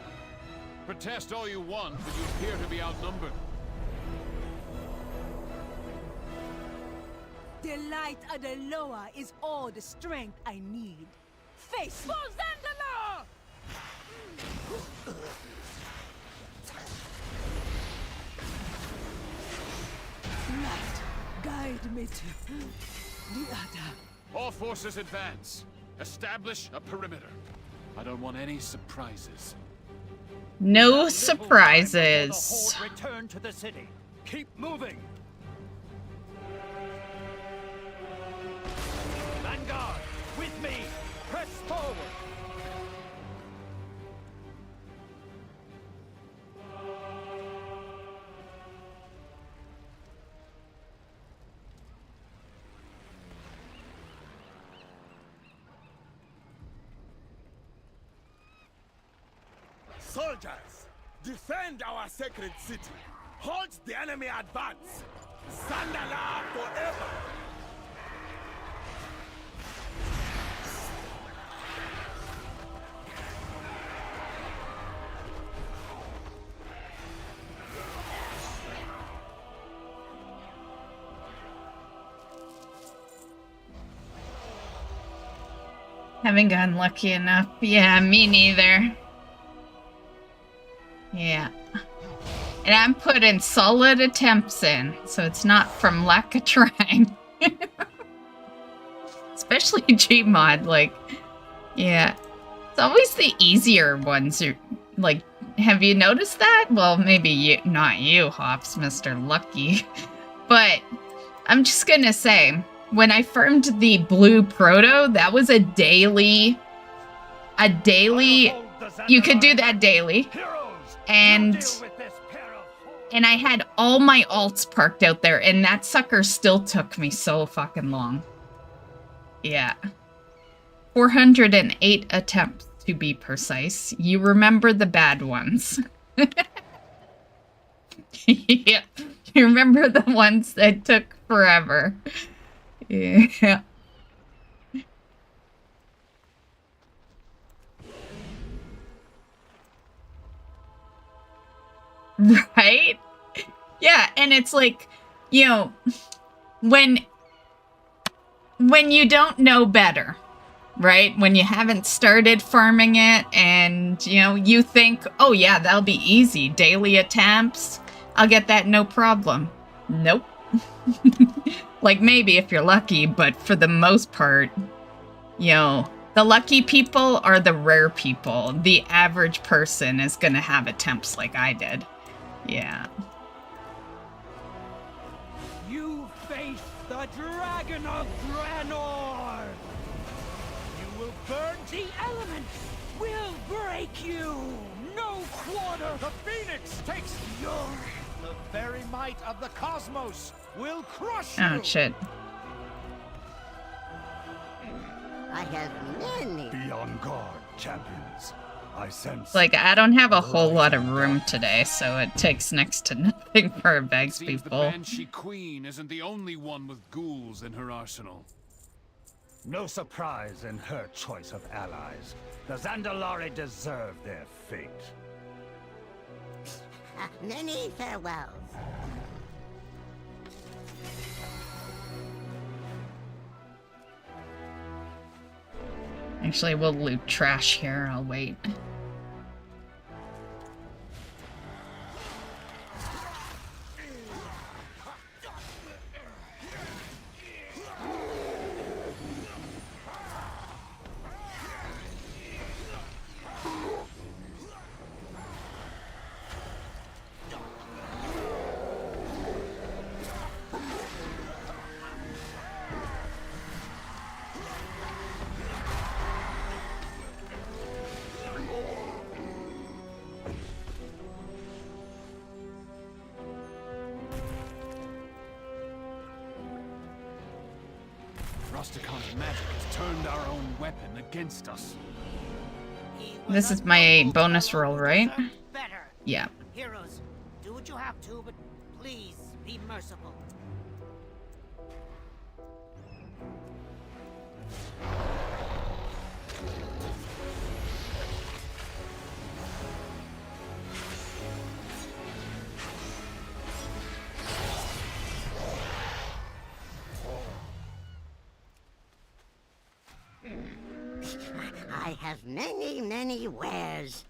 Protest all you want, but you appear to be outnumbered. The light of the lower is all the strength I need. Face me! Light, guide me to the other. All forces advance. Establish a perimeter. I don't want any surprises. No surprises. Return to the city. Keep moving. Vanguard, with me. Press forward. Soldiers, defend our sacred city. Halt the enemy advance. Sandala forever. Haven't gotten lucky enough. Yeah, me neither. Yeah. And I'm putting solid attempts in, so it's not from lack of trying. Especially Gmod, like, yeah. It's always the easier ones. Like, have you noticed that? Well, maybe you, not you, Hops, Mr. Lucky. But I'm just gonna say, when I farmed the blue proto, that was a daily, you could do that daily. And I had all my alts parked out there, and that sucker still took me so fucking long. Yeah. 408 attempts, to be precise. You remember the bad ones. Yeah. You remember the ones that took forever. Yeah. Right? Yeah, and it's like, you know, when you don't know better, right? When you haven't started farming it and, you know, you think, oh yeah, that'll be easy. Daily attempts, I'll get that no problem. Nope. Like maybe if you're lucky, but for the most part, you know, the lucky people are the rare people. The average person is gonna have attempts like I did. Yeah. You face the Dragon of Draenor! You will burn the elements! We'll break you! No quarter! The Phoenix takes your... The very might of the cosmos will crush you! Oh, shit. I have many. Be on guard, champions. I sense... Like, I don't have a whole lot of room today, so it takes next to nothing for Bags Seems people. the Banshee Queen isn't the only one with ghouls in her arsenal. No surprise in her choice of allies. The Zandalari deserve their fate. Many farewells. Actually, we'll loot trash here. I'll wait. Rosticon's magic has turned our own weapon against us. This is my bonus roll, right? Better. Yeah. Heroes, do what you have to, but please be merciful. I have many, many wares.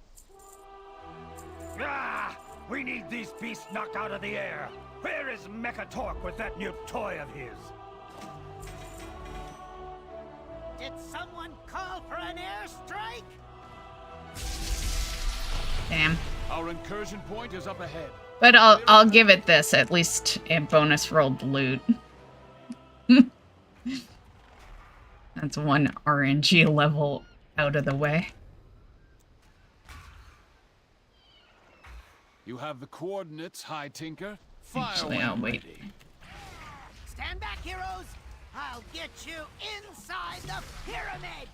Ah! We need these beasts knocked out of the air. Where is Mechatork with that new toy of his? Did someone call for an airstrike? Damn. Our incursion point is up ahead. But I'll give it this, at least a bonus rolled loot. That's one RNG level out of the way. You have the coordinates, High Tinker. Fire. Actually, I'll wait. Stand back, heroes! I'll get you inside the pyramid!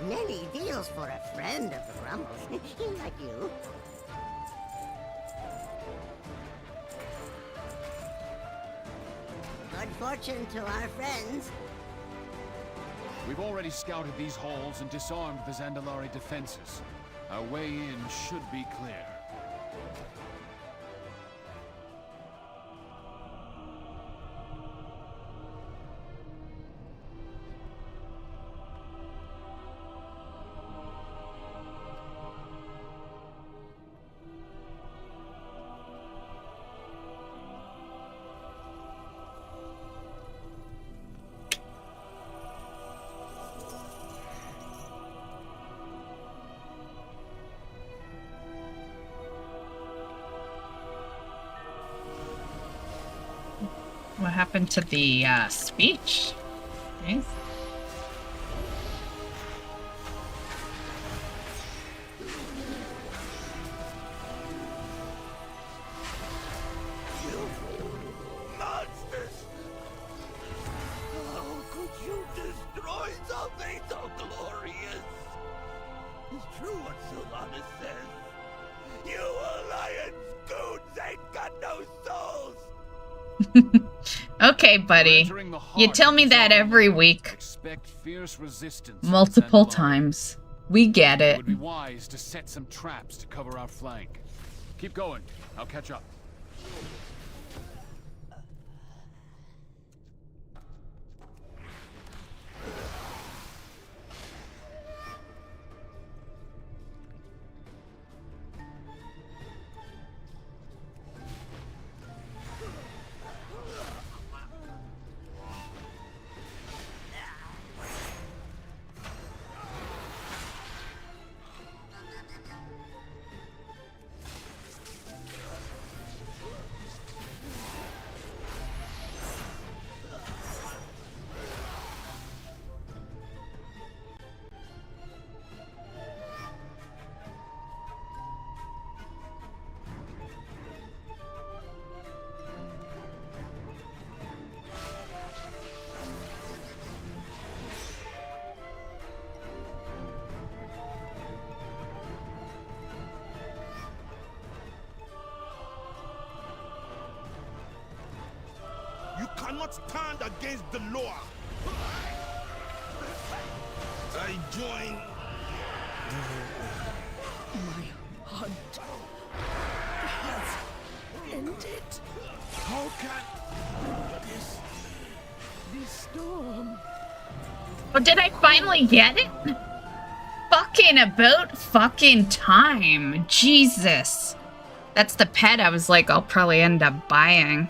Many deals for a friend of the Grumbles, like you. Good fortune to our friends. We've already scouted these halls and disarmed the Zandalari defenses. Our way in should be clear. What happened to the speech? Nice. Monsters! How could you destroy something so glorious? It's true what Sylvanas says. You Alliance goons ain't got no souls! Okay, buddy. You tell me that every week. Multiple times. We get it. It would be wise to set some traps to cover our flank. Keep going. I'll catch up. cannot stand against the law. I join. My hunt has ended. How can this storm? Oh, did I finally get it? Fucking about fucking time. Jesus. That's the pet I was like, I'll probably end up buying.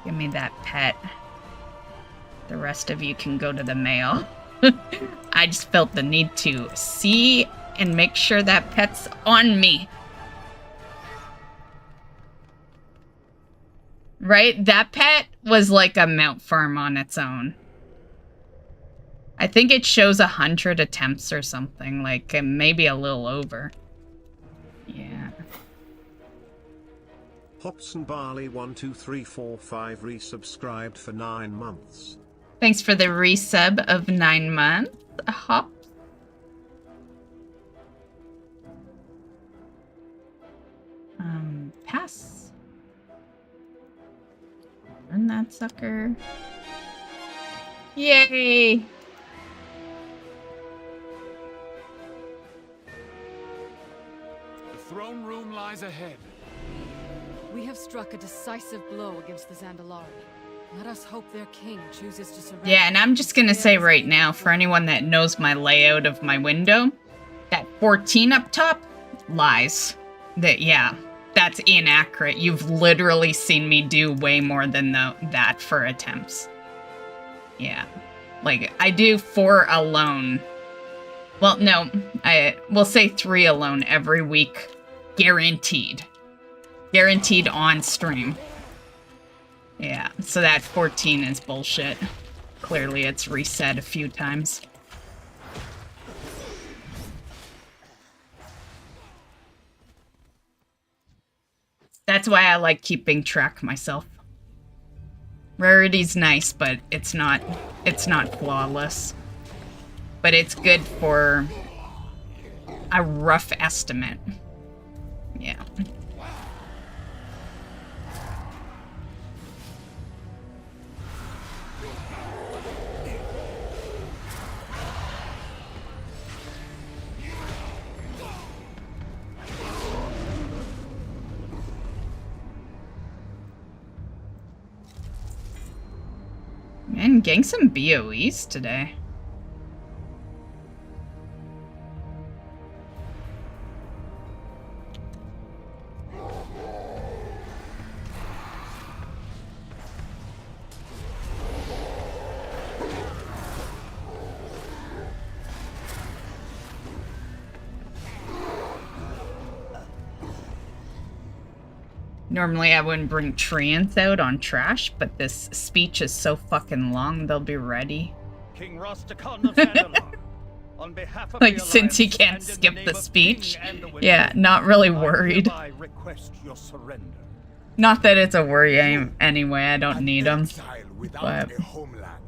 Give me that pet. The rest of you can go to the mail. I just felt the need to see and make sure that pet's on me. Right? That pet was like a mount farm on its own. I think it shows 100 attempts or something, like maybe a little over. Yeah. Hops and Barley 12345 resubscribed for 9 months. Thanks for the resub of 9 months, Hop. Pass. Run that sucker. Yay! The throne room lies ahead. We have struck a decisive blow against the Zandalari. Let us hope their king chooses to surrender. Yeah, and I'm just gonna say right now, for anyone that knows my layout of my window, that 14 up top, lies. Yeah, that's inaccurate. You've literally seen me do way more than that for attempts. Yeah. Like, I do 4 alone. Well, no, we'll say 3 alone every week. Guaranteed. Guaranteed on stream. Yeah, so that 14 is bullshit. Clearly it's reset a few times. That's why I like keeping track myself. Rarity's nice, but it's not flawless. But it's good for a rough estimate. Yeah. Man, getting some BOEs today. Normally I wouldn't bring treants out on trash, but this speech is so fucking long, they'll be ready. King Rostakon of Zandalar, on behalf of Like, since he can't skip the speech. Yeah, not really worried. I request your surrender. Not that it's a worry anyway, I don't need them. Without a homeland.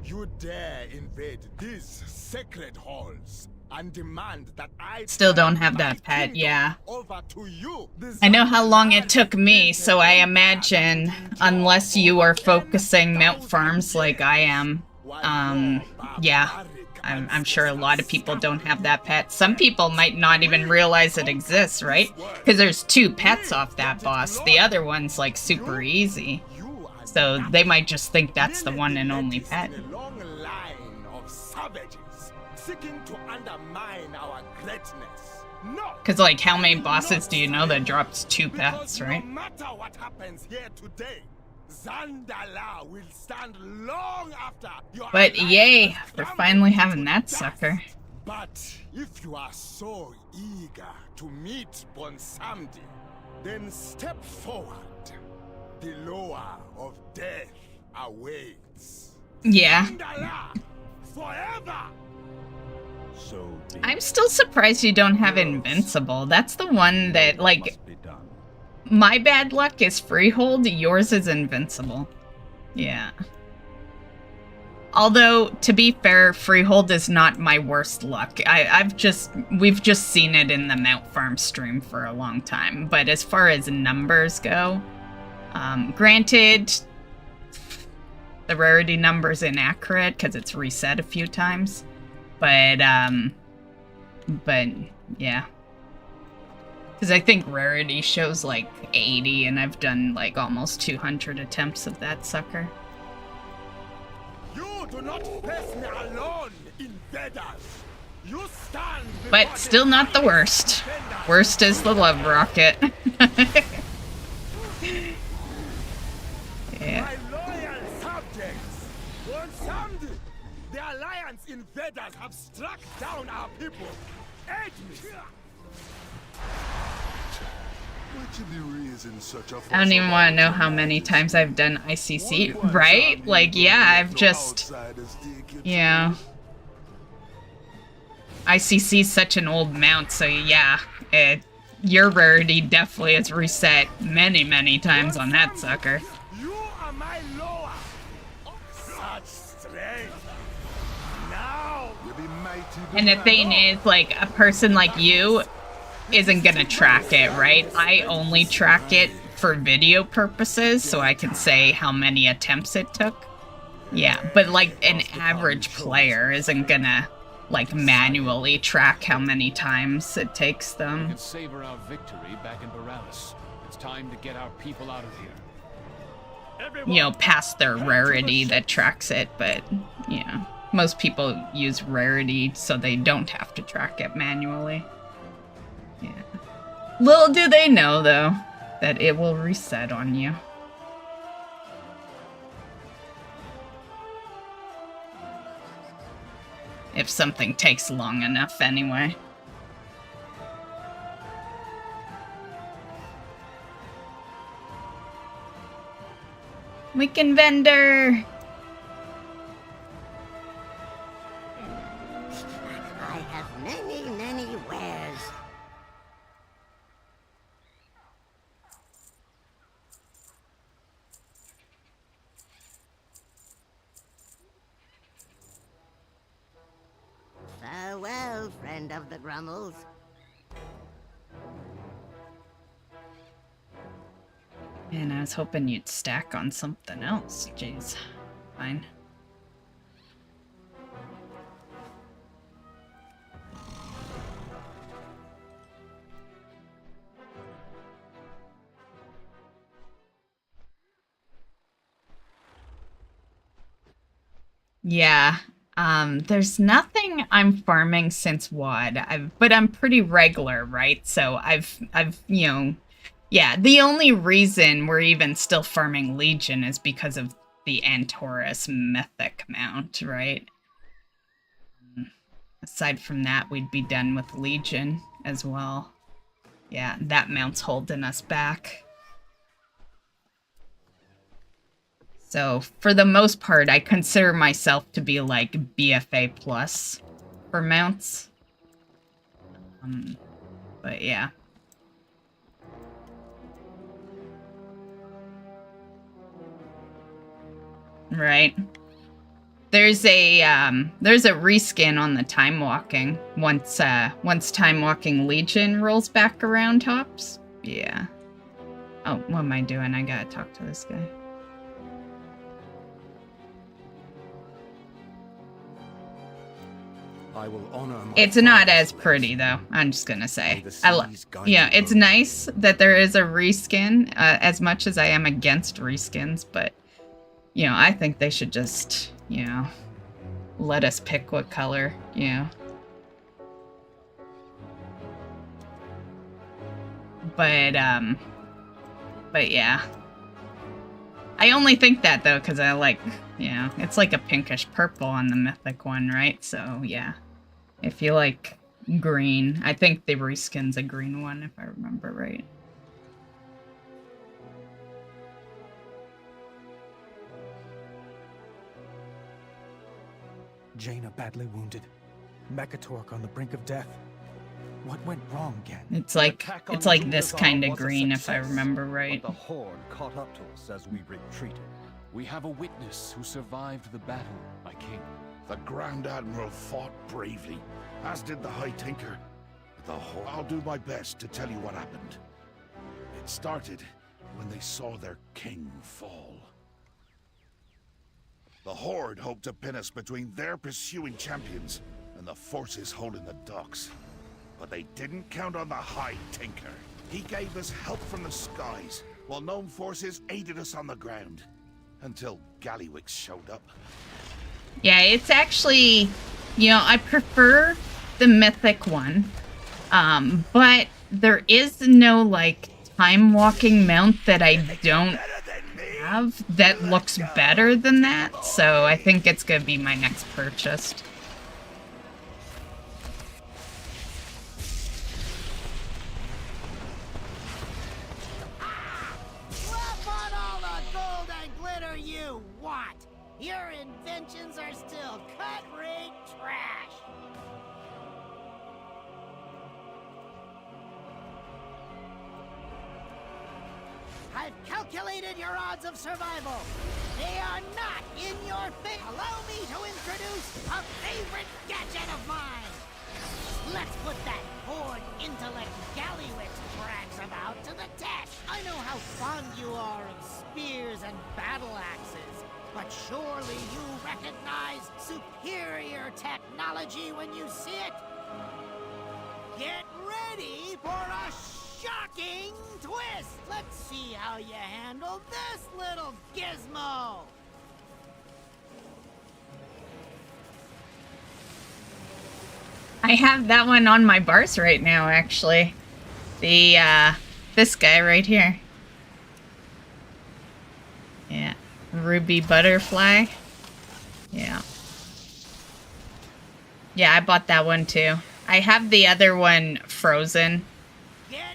You dare invade these sacred halls and demand that I still don't have that pet, yeah. Over to you. I know how long it took me, so I imagine, unless you are focusing mount farms like I am, yeah, I'm sure a lot of people don't have that pet. Some people might not even realize it exists, right? Because there's 2 pets off that boss. The other one's like super easy. So they might just think that's the one and only pet. Seeking to undermine our greatness. No. Because, like, how many bosses do you know that drops 2 pets, right? No matter what happens here today, Zandalar will stand long after your. But yay for finally having that sucker. But if you are so eager to meet Bonsamdi, then step forward. The lower of death awaits. Yeah. Zandalar, forever. So I'm still surprised you don't have Invincible. That's the one that, like, my bad luck is Freehold, yours is Invincible. Yeah. Although, to be fair, Freehold is not my worst luck. We've just seen it in the Mount Farm stream for a long time. But as far as numbers go, granted, the rarity number's inaccurate because it's reset a few times. But yeah. Because I think rarity shows like 80, and I've done like almost 200 attempts of that sucker. You do not face me alone, invaders. You stand. But still not the worst. Worst is the love rocket. Yeah. My loyal subjects. Bonsandi, the Alliance invaders have struck down our people. Aid me. I don't even want to know how many times I've done ICC, right? Like, yeah, I've just... Yeah. ICC's such an old mount, so yeah. Your rarity definitely is reset many, many times on that sucker. You are my lower. Such strength. Now. And the thing is, like, a person like you isn't gonna track it, right? I only track it for video purposes, so I can say how many attempts it took. Yeah, but like an average player isn't gonna like manually track how many times it takes We them. can savor our victory back in Borealis. It's time to get our people out of here. You know, past their rarity that tracks it, but you know, most people use rarity so they don't have to track it manually. Yeah. Little do they know, though, that it will reset on you. If something takes long enough, anyway. Weekend vendor! I have many, many wares. Farewell, friend of the Grummles. Man, I was hoping you'd stack on something else. Jeez. Fine. Yeah. There's nothing I'm farming since WoD. But I'm pretty regular, right? So I've, you know, yeah, the only reason we're even still farming Legion is because of the Antorus mythic mount, right? Aside from that, we'd be done with Legion as well. Yeah, that mount's holding us back. So, for the most part, I consider myself to be, like, BFA plus for mounts. But, yeah. Right. There's a reskin on the Time Walking once Time Walking Legion rolls back around tops. Yeah. Oh, what am I doing? I gotta talk to this guy. I will honor my It's not as pretty though, I'm just gonna say. Yeah, it's nice that there is a reskin, as much as I am against reskins, but you know, I think they should just, you know, let us pick what color, you know. But yeah. I only think that though, because I like, you know, it's like a pinkish purple on the mythic one, right? So yeah. If you like green, I think the reskin's a green one, if I remember right. Jaina badly wounded. Mekatork on the brink of death. What went wrong again? It's like this kind of green, if I remember right. The Horde caught up to us as we retreated. We have a witness who survived the battle, my king. The Grand Admiral fought bravely, as did the High Tinker. I'll do my best to tell you what happened. It started when they saw their king fall. The Horde hoped to pin us between their pursuing champions and the forces holding the docks. But they didn't count on the High Tinker. He gave us help from the skies, while gnome forces aided us on the ground. Until Gallywix showed up. Yeah, it's actually, you know, I prefer the mythic one. But there is no, like, time-walking mount that I don't have that looks better than that. So I think it's going to be my next purchase. Your inventions are still cut-rate trash. I've calculated your odds of survival. They are not in your favor. Allow me to introduce a favorite gadget of mine. Let's put that Horde intellect Gallywix brags about to the test. I know how fond you are of spears and battle axes. But surely you recognize superior technology when you see it? Get ready for a shocking twist! Let's see how you handle this little gizmo! I have that one on my bars right now, actually. The, this guy right here. Yeah. Ruby Butterfly. Yeah. Yeah, I bought that one too. I have the other one frozen.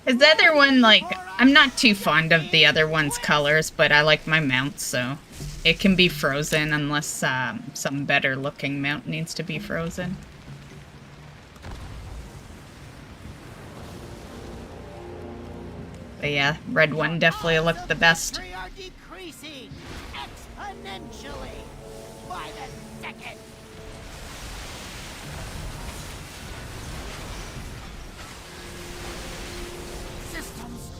Because the other one, like, I'm not too fond of the other one's colors, but I like my mount, so it can be frozen unless some better looking mount needs to be frozen. But yeah, red one definitely looked the best. Exponentially by the second. Systems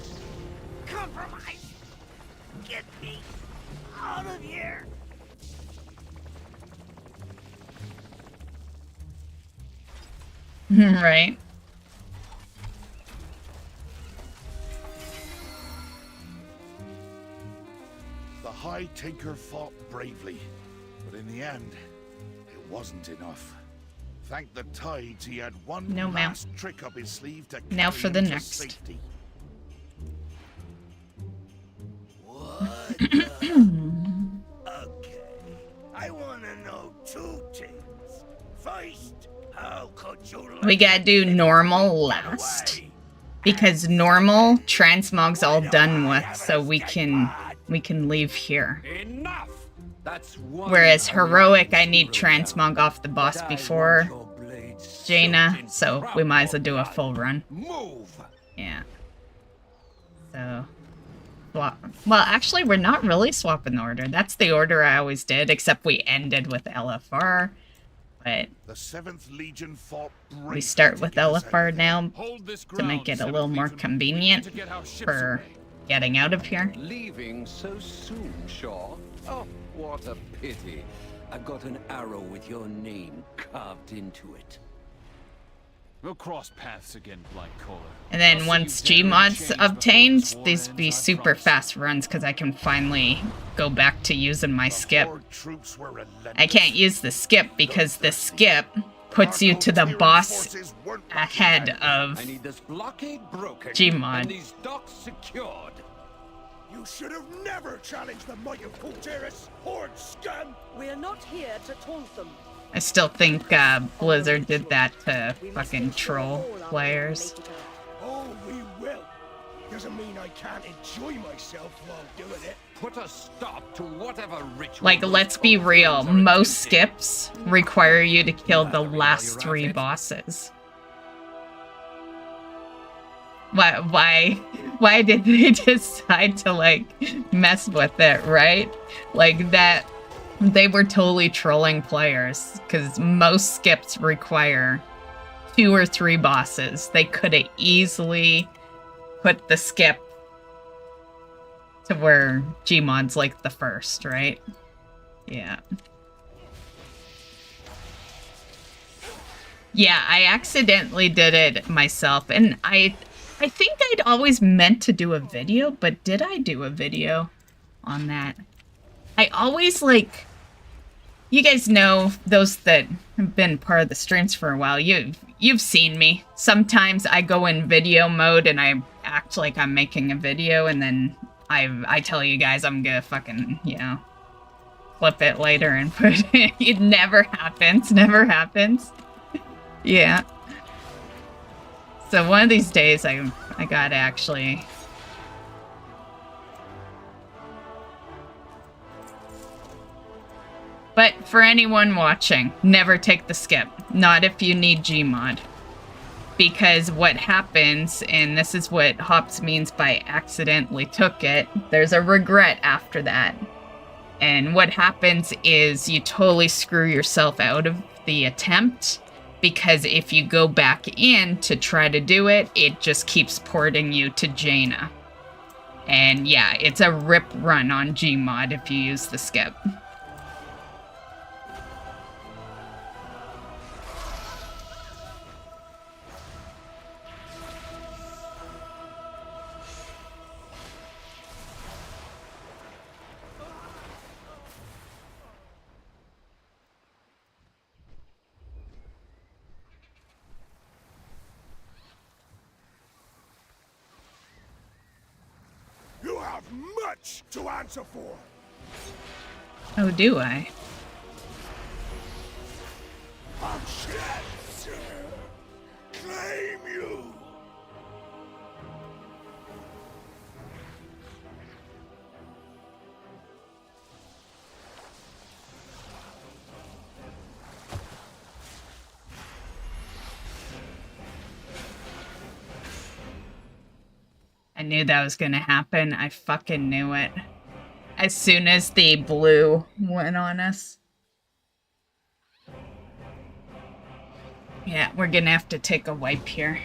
compromised. Get me out of here. Right. The High Tinker fought bravely, but in the end, it wasn't enough. Thank the Tides, he had one last trick up his sleeve to now for the next. Safety. What? Okay, I want to know two things. First, how could you we gotta do normal last. Because normal, transmog's all done with, so we can leave here. Enough! That's whereas heroic, I need transmog off the boss before Jaina, so we might as well do a full run. Yeah. So, well, actually, we're not really swapping the order. That's the order I always did, except we ended with LFR. But the 7th Legion fought we start with LFR now to make it a little more convenient for getting out of here. Leaving so soon, Shaw? Oh, what a pity. I've got an arrow with your name carved into it. We'll cross paths again, Blind Caller. And then once Gmod's obtained, these be super fast runs because I can finally go back to using my skip. I can't use the skip because the skip puts you to the boss ahead of Gmod. These docks secured. You should have never challenged the might of Antorus, Horde scum! We're not here to taunt them. I still think Blizzard did that to fucking troll players. Oh, we will. Doesn't mean I can't enjoy myself while doing it. Put a stop to whatever ritual. Like, let's be real. Most skips require you to kill the last 3 bosses. Why did they decide to, like, mess with it, right? Like, that, they were totally trolling players, because most skips require 2 or 3 bosses. They could have easily put the skip to where Gmod's, like, the first, right? Yeah. Yeah, I accidentally did it myself, and I think I'd always meant to do a video, but did I do a video on that? I always, like, you guys know, those that have been part of the streams for a while, you've seen me. Sometimes I go in video mode and I act like I'm making a video, and then I tell you guys I'm gonna fucking, you know, clip it later and put it. It never happens, never happens. Yeah. So one of these days, I gotta actually... But for anyone watching, never take the skip. Not if you need Gmod. Because what happens, and this is what Hops means by accidentally took it, there's a regret after that. And what happens is you totally screw yourself out of the attempt, because if you go back in to try to do it, it just keeps porting you to Jaina. And yeah, it's a rip run on Gmod if you use the skip. You have much to answer for. Oh, do I? Claim you. I knew that was gonna happen. I fucking knew it. As soon as the blue went on us. Yeah, we're gonna have to take a wipe here.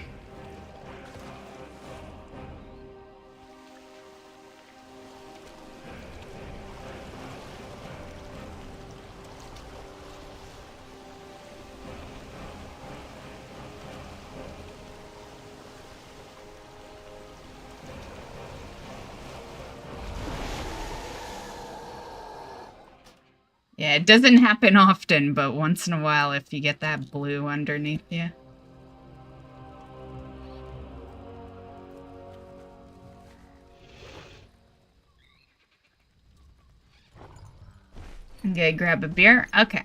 Yeah, it doesn't happen often, but once in a while if you get that blue underneath you. Okay, grab a beer. Okay.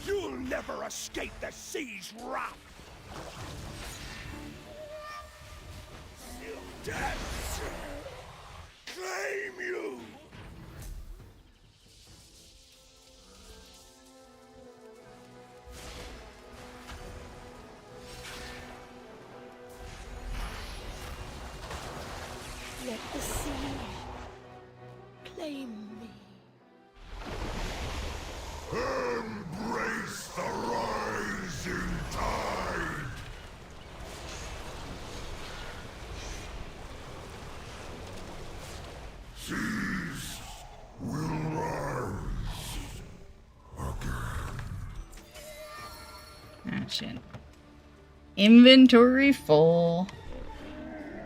You'll never escape the sea's wrath. Death. Claim you. Claim me. Embrace the rising tide! Seas will rise again. Oh shit. Inventory full.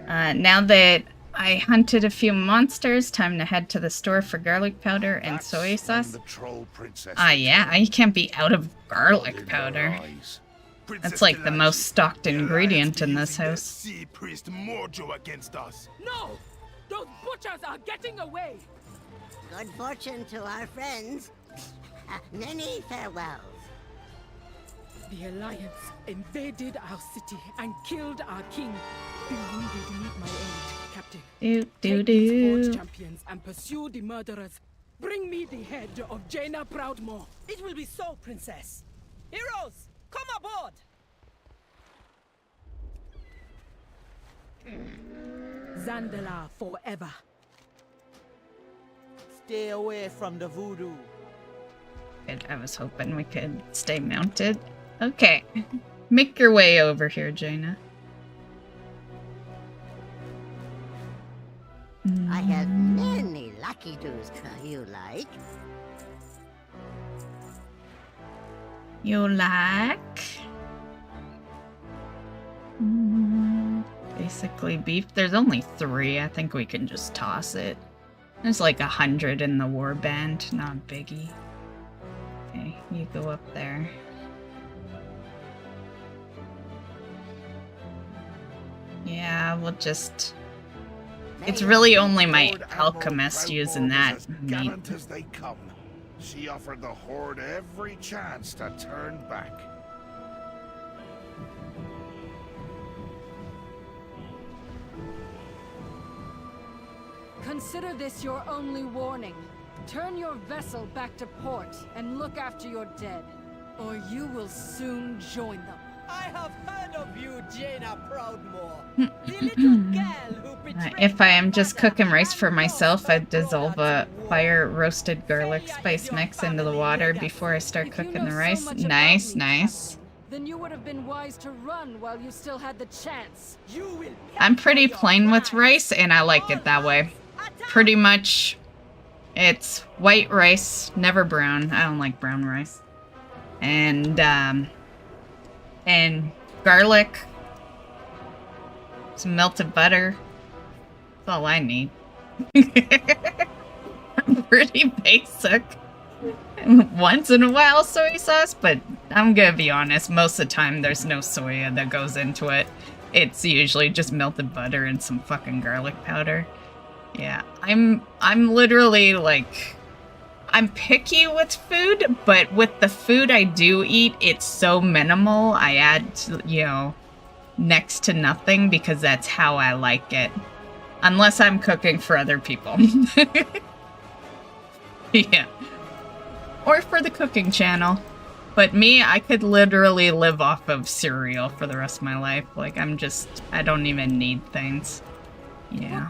Now that I hunted a few monsters, time to head to the store for garlic powder and soy sauce. Yeah, you can't be out of garlic powder. That's like the most stocked ingredient in this house. Sea priest Mojo against us. No! Those butchers are getting away! Good fortune to our friends. Many farewells. The Alliance invaded our city and killed our king. The wounded need my aid, Captain. Take these Horde champions and pursue the murderers. Bring me the head of Jaina Proudmoore. It will be so, Princess. Heroes, come aboard! Zandala forever. Stay away from the voodoo. Good, I was hoping we could stay mounted. Okay. Make your way over here, Jaina. I have many lucky doos you like. You like? Basically beef. There's only 3. I think we can just toss it. There's like 100 in the warband. Not a biggie. Okay, you go up there. Yeah, we'll just... It's really only my alchemist using that meat. As they come. She offered the Horde every chance to turn back. Consider this your only warning. Turn your vessel back to port and look after your dead, or you will soon join them. I have heard of you, Jaina Proudmoore. The little girl who betrayed If I am just cooking rice for myself, I dissolve a fire-roasted garlic spice mix into the water before I start cooking the rice. Nice, nice. Then you would have been wise to run while you still had the chance. I'm pretty plain with rice, and I like it that way. Pretty much, it's white rice, never brown. I don't like brown rice. And garlic, some melted butter. That's all I need. Pretty basic. Once in a while soy sauce, but I'm gonna be honest, most of the time there's no soya that goes into it. It's usually just melted butter and some fucking garlic powder. Yeah, I'm literally like, I'm picky with food, but with the food I do eat, it's so minimal. I add, you know, next to nothing because that's how I like it. Unless I'm cooking for other people. Yeah. Or for the cooking channel. But me, I could literally live off of cereal for the rest of my life. Like, I don't even need things. Yeah.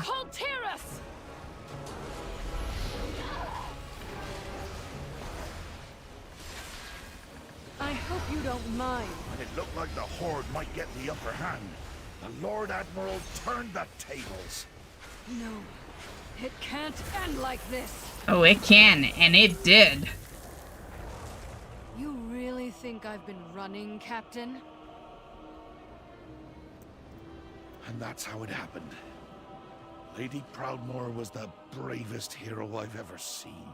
I hope you don't mind. When it looked like the Horde might get the upper hand, the Lord Admiral turned the tables. No, it can't end like this. Oh, it can, and it did. You really think I've been running, Captain? And that's how it happened. Lady Proudmoore was the bravest hero I've ever seen.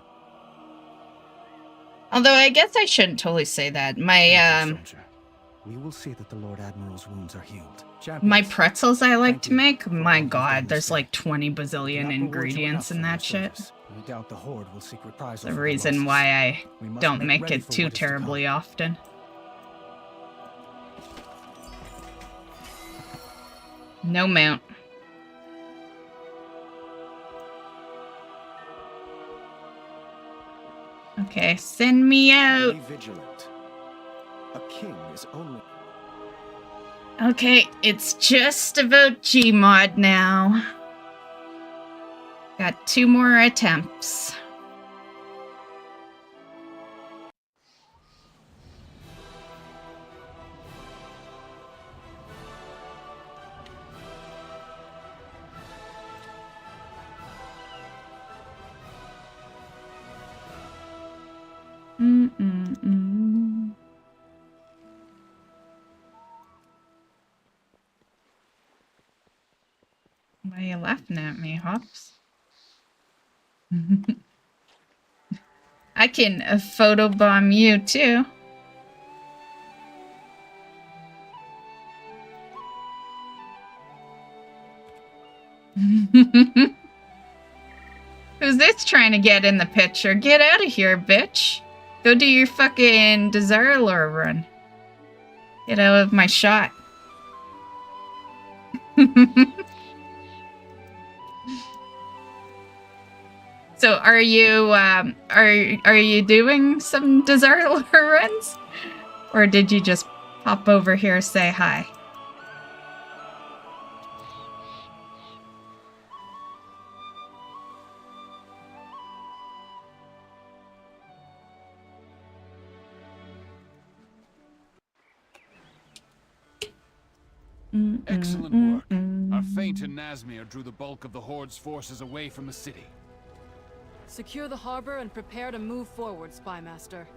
Although I guess I shouldn't totally say that. My We will see that the Lord Admiral's wounds are healed. my pretzels I like to make, my god, there's like 20 bazillion ingredients in that shit. I doubt the Horde will seek reprisal. The reason why I don't make it too terribly often. No mount. Okay, send me out. Be vigilant. A king is only... Okay, it's just about Gmod now. Got 2 more attempts. Why are you laughing at me, Hops? I can photobomb you too. Who's this trying to get in the picture? Get out of here, bitch. Go do your fucking Desirelore run. Get out of my shot. So are you doing some Desirelore runs? Or did you just pop over here say hi? Excellent work. Our feint in Nazmir drew the bulk of the Horde's forces away from the city. Secure the harbor and prepare to move forward, Spymaster.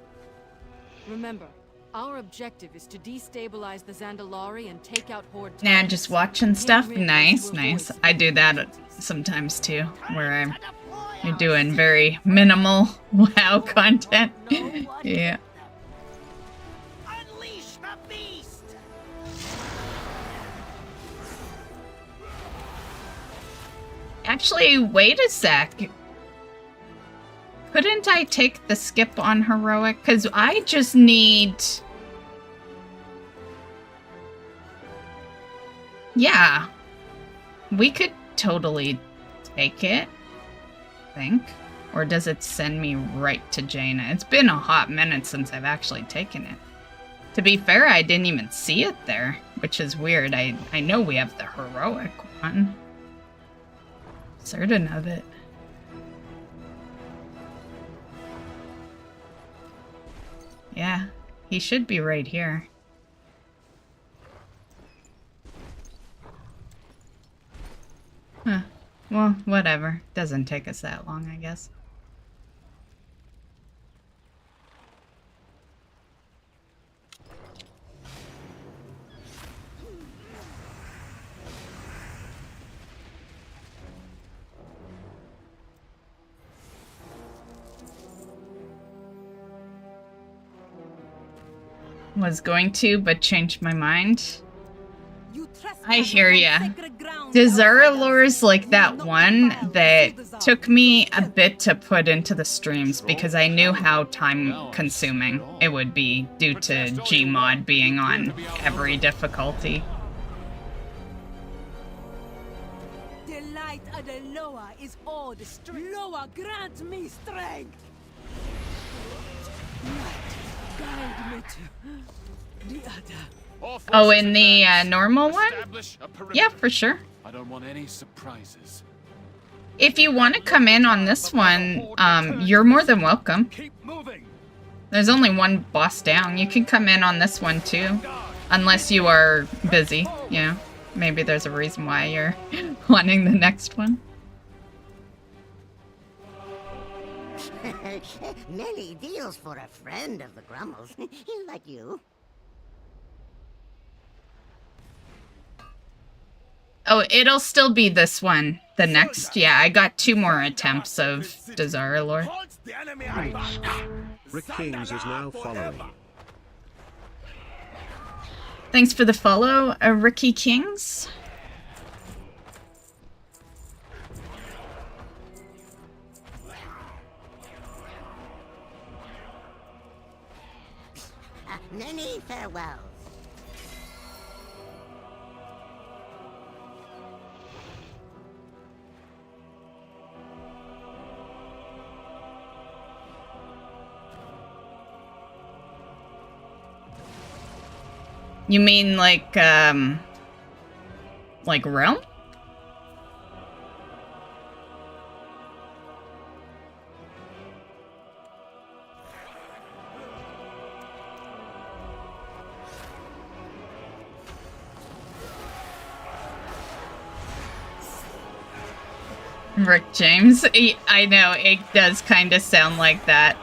Remember, our objective is to destabilize the Zandalari and take out Horde. Nah, just watching stuff? Nice, nice. I do that sometimes too, where you're doing very minimal WoW content. Yeah. Unleash the beast! Actually, wait a sec. Couldn't I take the skip on heroic? Because I just need... Yeah. We could totally take it, I think. Or does it send me right to Jaina? It's been a hot minute since I've actually taken it. To be fair, I didn't even see it there, which is weird. I know we have the heroic one. Certain of it. Yeah, he should be right here. Huh. Well, whatever. Doesn't take us that long, I guess. Was going to, but changed my mind. I hear ya. Desiralore's like that one that took me a bit to put into the streams because I knew how time-consuming it would be due to Gmod being on every difficulty. The light of the Loa is all the strength. Loa grant me strength. Guide me to the other. Oh, in the normal one? Yeah, for sure. I don't want any surprises. If you want to come in on this one, you're more than welcome. There's only one boss down. You can come in on this one too. Unless you are busy, you know. Maybe there's a reason why you're wanting the next one. Many deals for a friend of the Grummles, like you. Oh, it'll still be this one. The next, yeah, I got 2 more attempts of Desirelore. Rick Kings is now following. Thanks for the follow, Ricky Kings. Many farewells. You mean like Realm? Rick James. I know, it does kind of sound like that.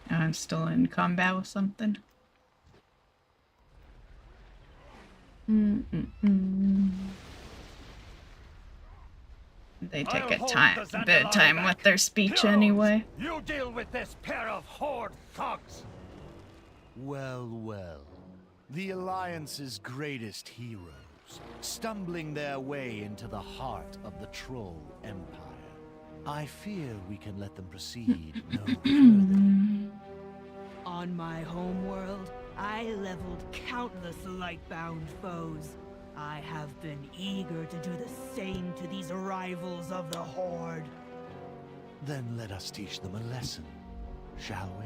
I'm still in combat with something. They take a bit of time with their speech anyway. You deal with this pair of horde thugs. Well, well. The Alliance's greatest heroes, stumbling their way into the heart of the Troll Empire. I fear we can let them proceed no further. On my homeworld, I leveled countless light-bound foes. I have been eager to do the same to these rivals of the Horde. Then let us teach them a lesson, shall we?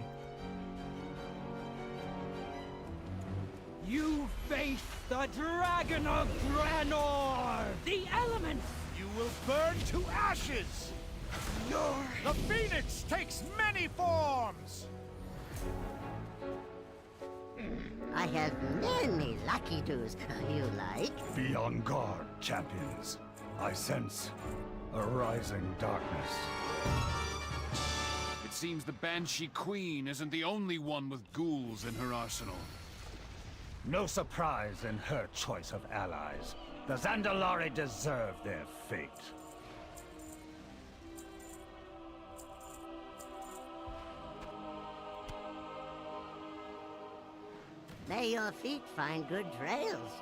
You face the Dragon of Draenor! The elements! You will burn to ashes! The Phoenix takes many forms! I have many lucky do's. You like? Be on guard, champions. I sense a rising darkness. It seems the Banshee Queen isn't the only one with ghouls in her arsenal. No surprise in her choice of allies. The Zandalari deserve their fate. May your feet find good trails.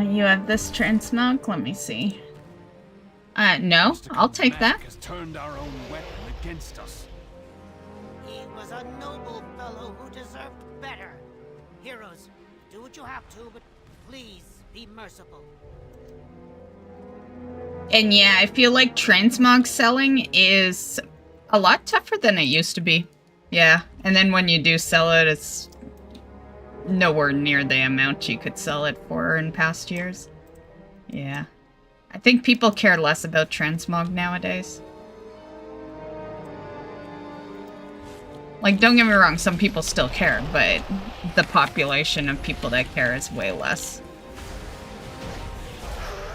You have this transmog? Let me see. No, I'll take that. Has turned our own weapon against us. He was a noble fellow who deserved better. Heroes, do what you have to, but please be merciful. And yeah, I feel like transmog selling is a lot tougher than it used to be. Yeah, and then when you do sell it, it's nowhere near the amount you could sell it for in past years. Yeah. I think people care less about transmog nowadays. Like, don't get me wrong, some people still care, but the population of people that care is way less.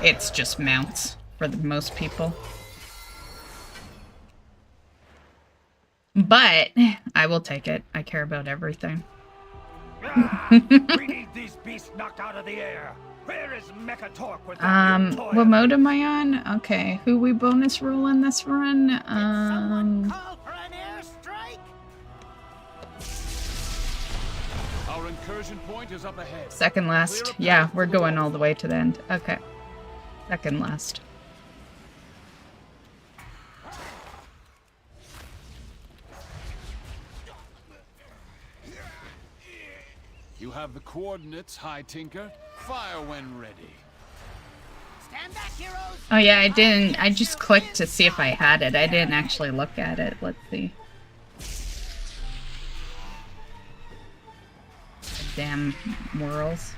It's just mounts for the most people. But I will take it. I care about everything. We need these beasts knocked out of the air. Where is Mechatork with that new toy? What mode am I on? Okay, who we bonus rolling this run? Our incursion point is up ahead. Second last. Yeah, we're going all the way to the end. Okay. Second last. You have the coordinates, High Tinker. Fire when ready. Stand back, heroes! Oh yeah, I didn't. I just clicked to see if I had it. I didn't actually look at it. Let's see. Damn whirls.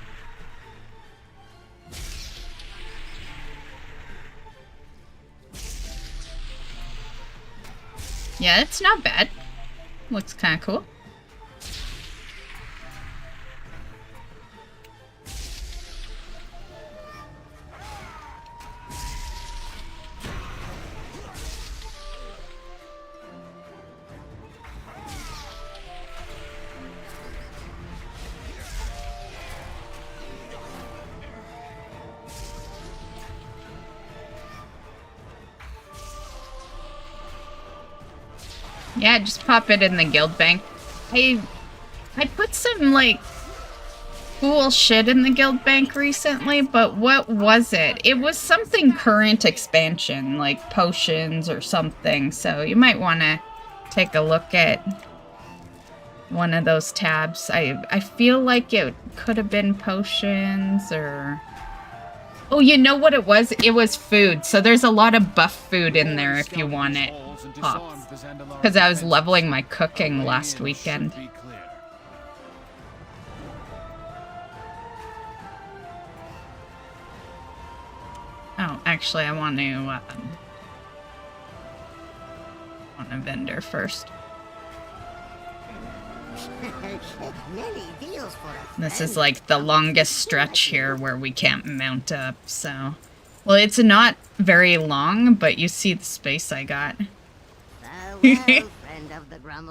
Yeah, it's not bad. Looks kind of cool. Yeah, just pop it in the guild bank. I put some, like, cool shit in the guild bank recently, but what was it? It was something current expansion, like potions or something, so you might want to take a look at one of those tabs. I feel like it could have been potions or... Oh, you know what it was? It was food, so there's a lot of buff food in there if you want it. Pops. Because I was leveling my cooking last weekend. Oh, actually, I want a vendor first. This is like the longest stretch here where we can't mount up, so... Well, it's not very long, but you see the space I got.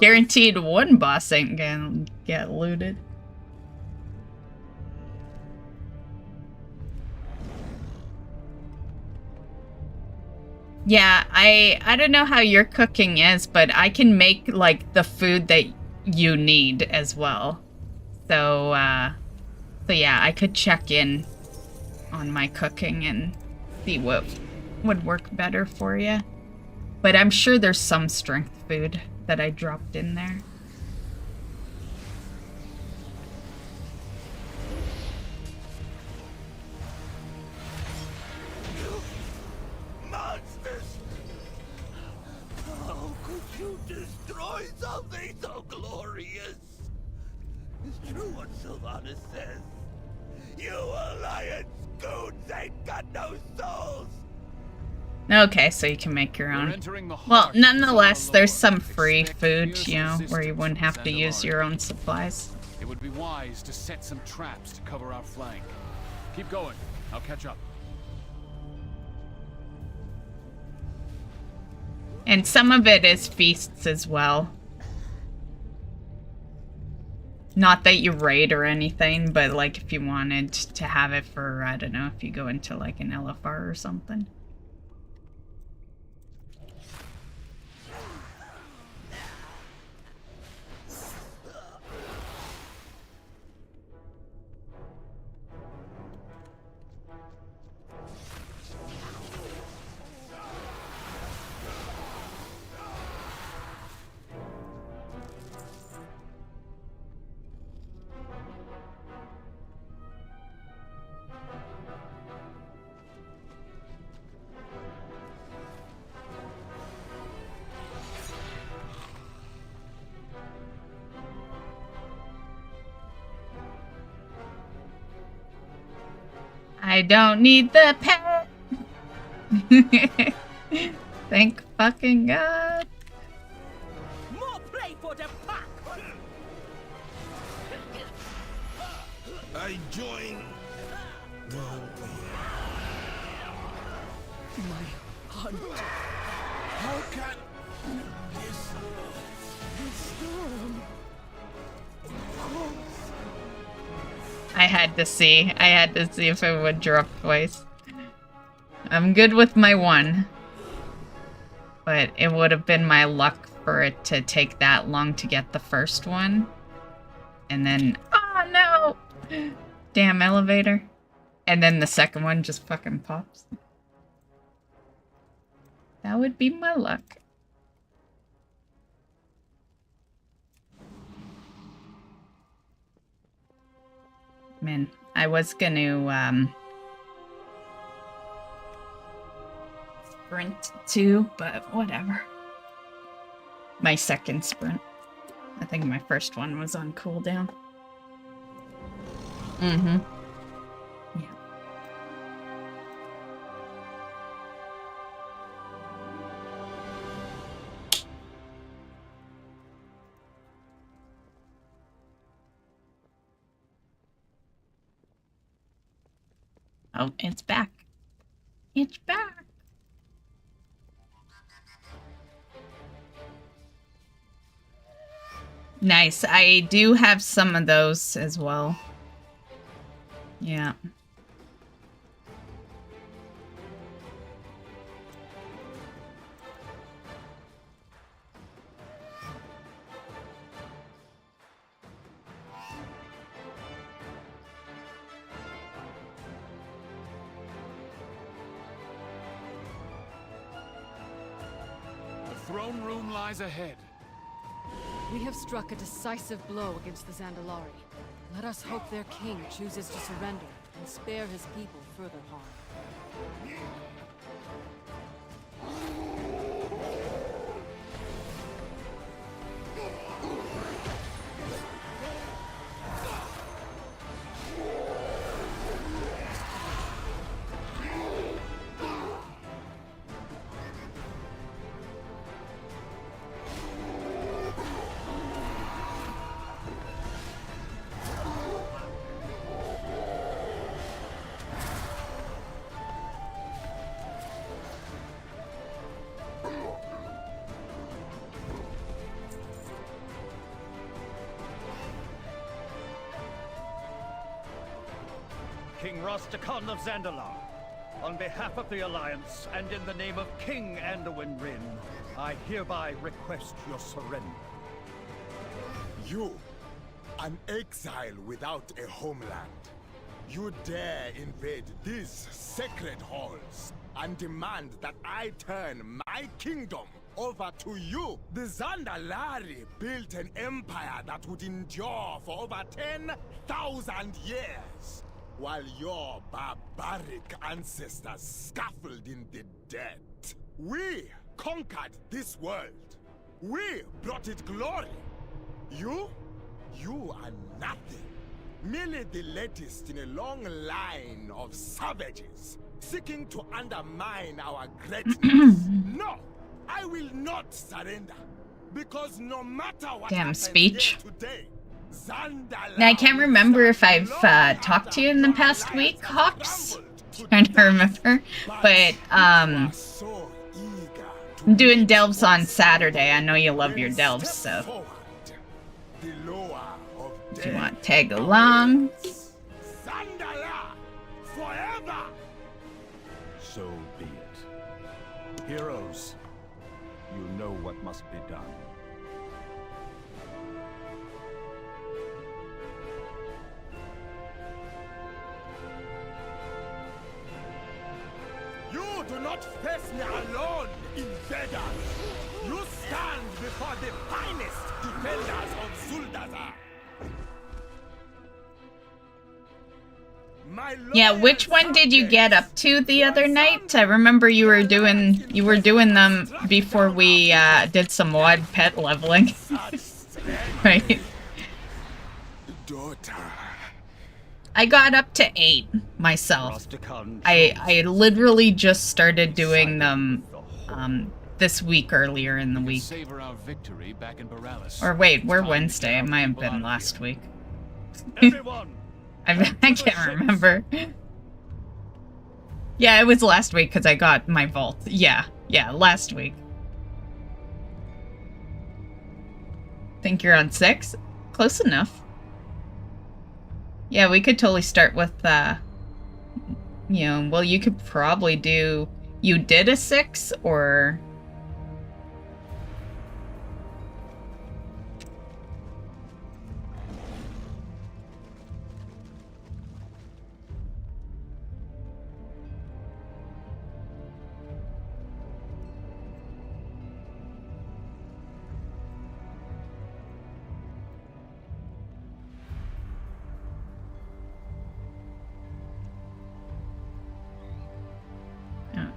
Guaranteed one boss ain't gonna get looted. Yeah, I don't know how your cooking is, but I can make, like, the food that you need as well. So yeah, I could check in on my cooking and see what would work better for you. But I'm sure there's some strength food that I dropped in there. Something so glorious. It's true what Sylvanas says. You Alliance goons ain't got no souls. Okay, so you can make your own. Well, nonetheless, there's some free food, you know, where you wouldn't have to use your own supplies. It would be wise to set some traps to cover our flank. Keep going. I'll catch up. And some of it is feasts as well. Not that you raid or anything, but like if you wanted to have it for, I don't know, if you go into like an LFR or something. I don't need the pet. Thank fucking God. More play for the pack. I join. My hunt. How can this storm? I had to see if it would drop twice. I'm good with my one. But it would have been my luck for it to take that long to get the first one. And then, oh no! Damn elevator. And then the second one just fucking pops. That would be my luck. Man, I was gonna, sprint too, but whatever. My second sprint. I think my first one was on cooldown. Mm-hmm. Yeah. Oh, it's back. It's back. Nice. I do have some of those as well. Yeah. throne room lies ahead. We have struck a decisive blow against the Zandalari. Let us hope their king chooses to surrender and spare his people further harm. King Rostakon of Zandalar, on behalf of the Alliance and in the name of King Anduin Rin, I hereby request your surrender. You, an exile without a homeland, you dare invade these sacred halls and demand that I turn my kingdom over to you. The Zandalari built an empire that would endure for over 10,000 years, while your barbaric ancestors scuffled in the dead. We conquered this world. We brought it glory. You are nothing. Merely the latest in a long line of savages seeking to undermine our greatness. No, I will not surrender. Because no matter what happens here today, Now, I can't remember if I've talked to you in the past week, Hops. Trying to remember. But, I'm doing delves on Saturday. I know you love your delves, so if you want to tag along. So be it. Heroes, you know what must be done. You do not face me alone, invaders! You stand before the finest defenders of Zuldazar! Yeah, which one did you get up to the other night? I remember you were doing them before we did some WoD pet leveling. Right. I got up to 8 myself. I literally just started doing them this week, earlier in the week. Or wait, we're Wednesday. It might have been last week. I can't remember. Yeah, it was last week because I got my vault. Yeah, last week. Think you're on 6? Close enough. Yeah, we could totally start with, you know, well, you could probably do... You did a 6, or...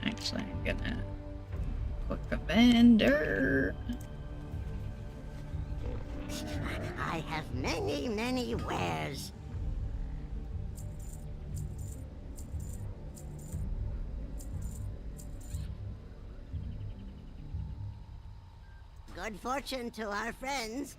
Actually, I'm gonna book a vendor. I have many, many wares. Good fortune to our friends.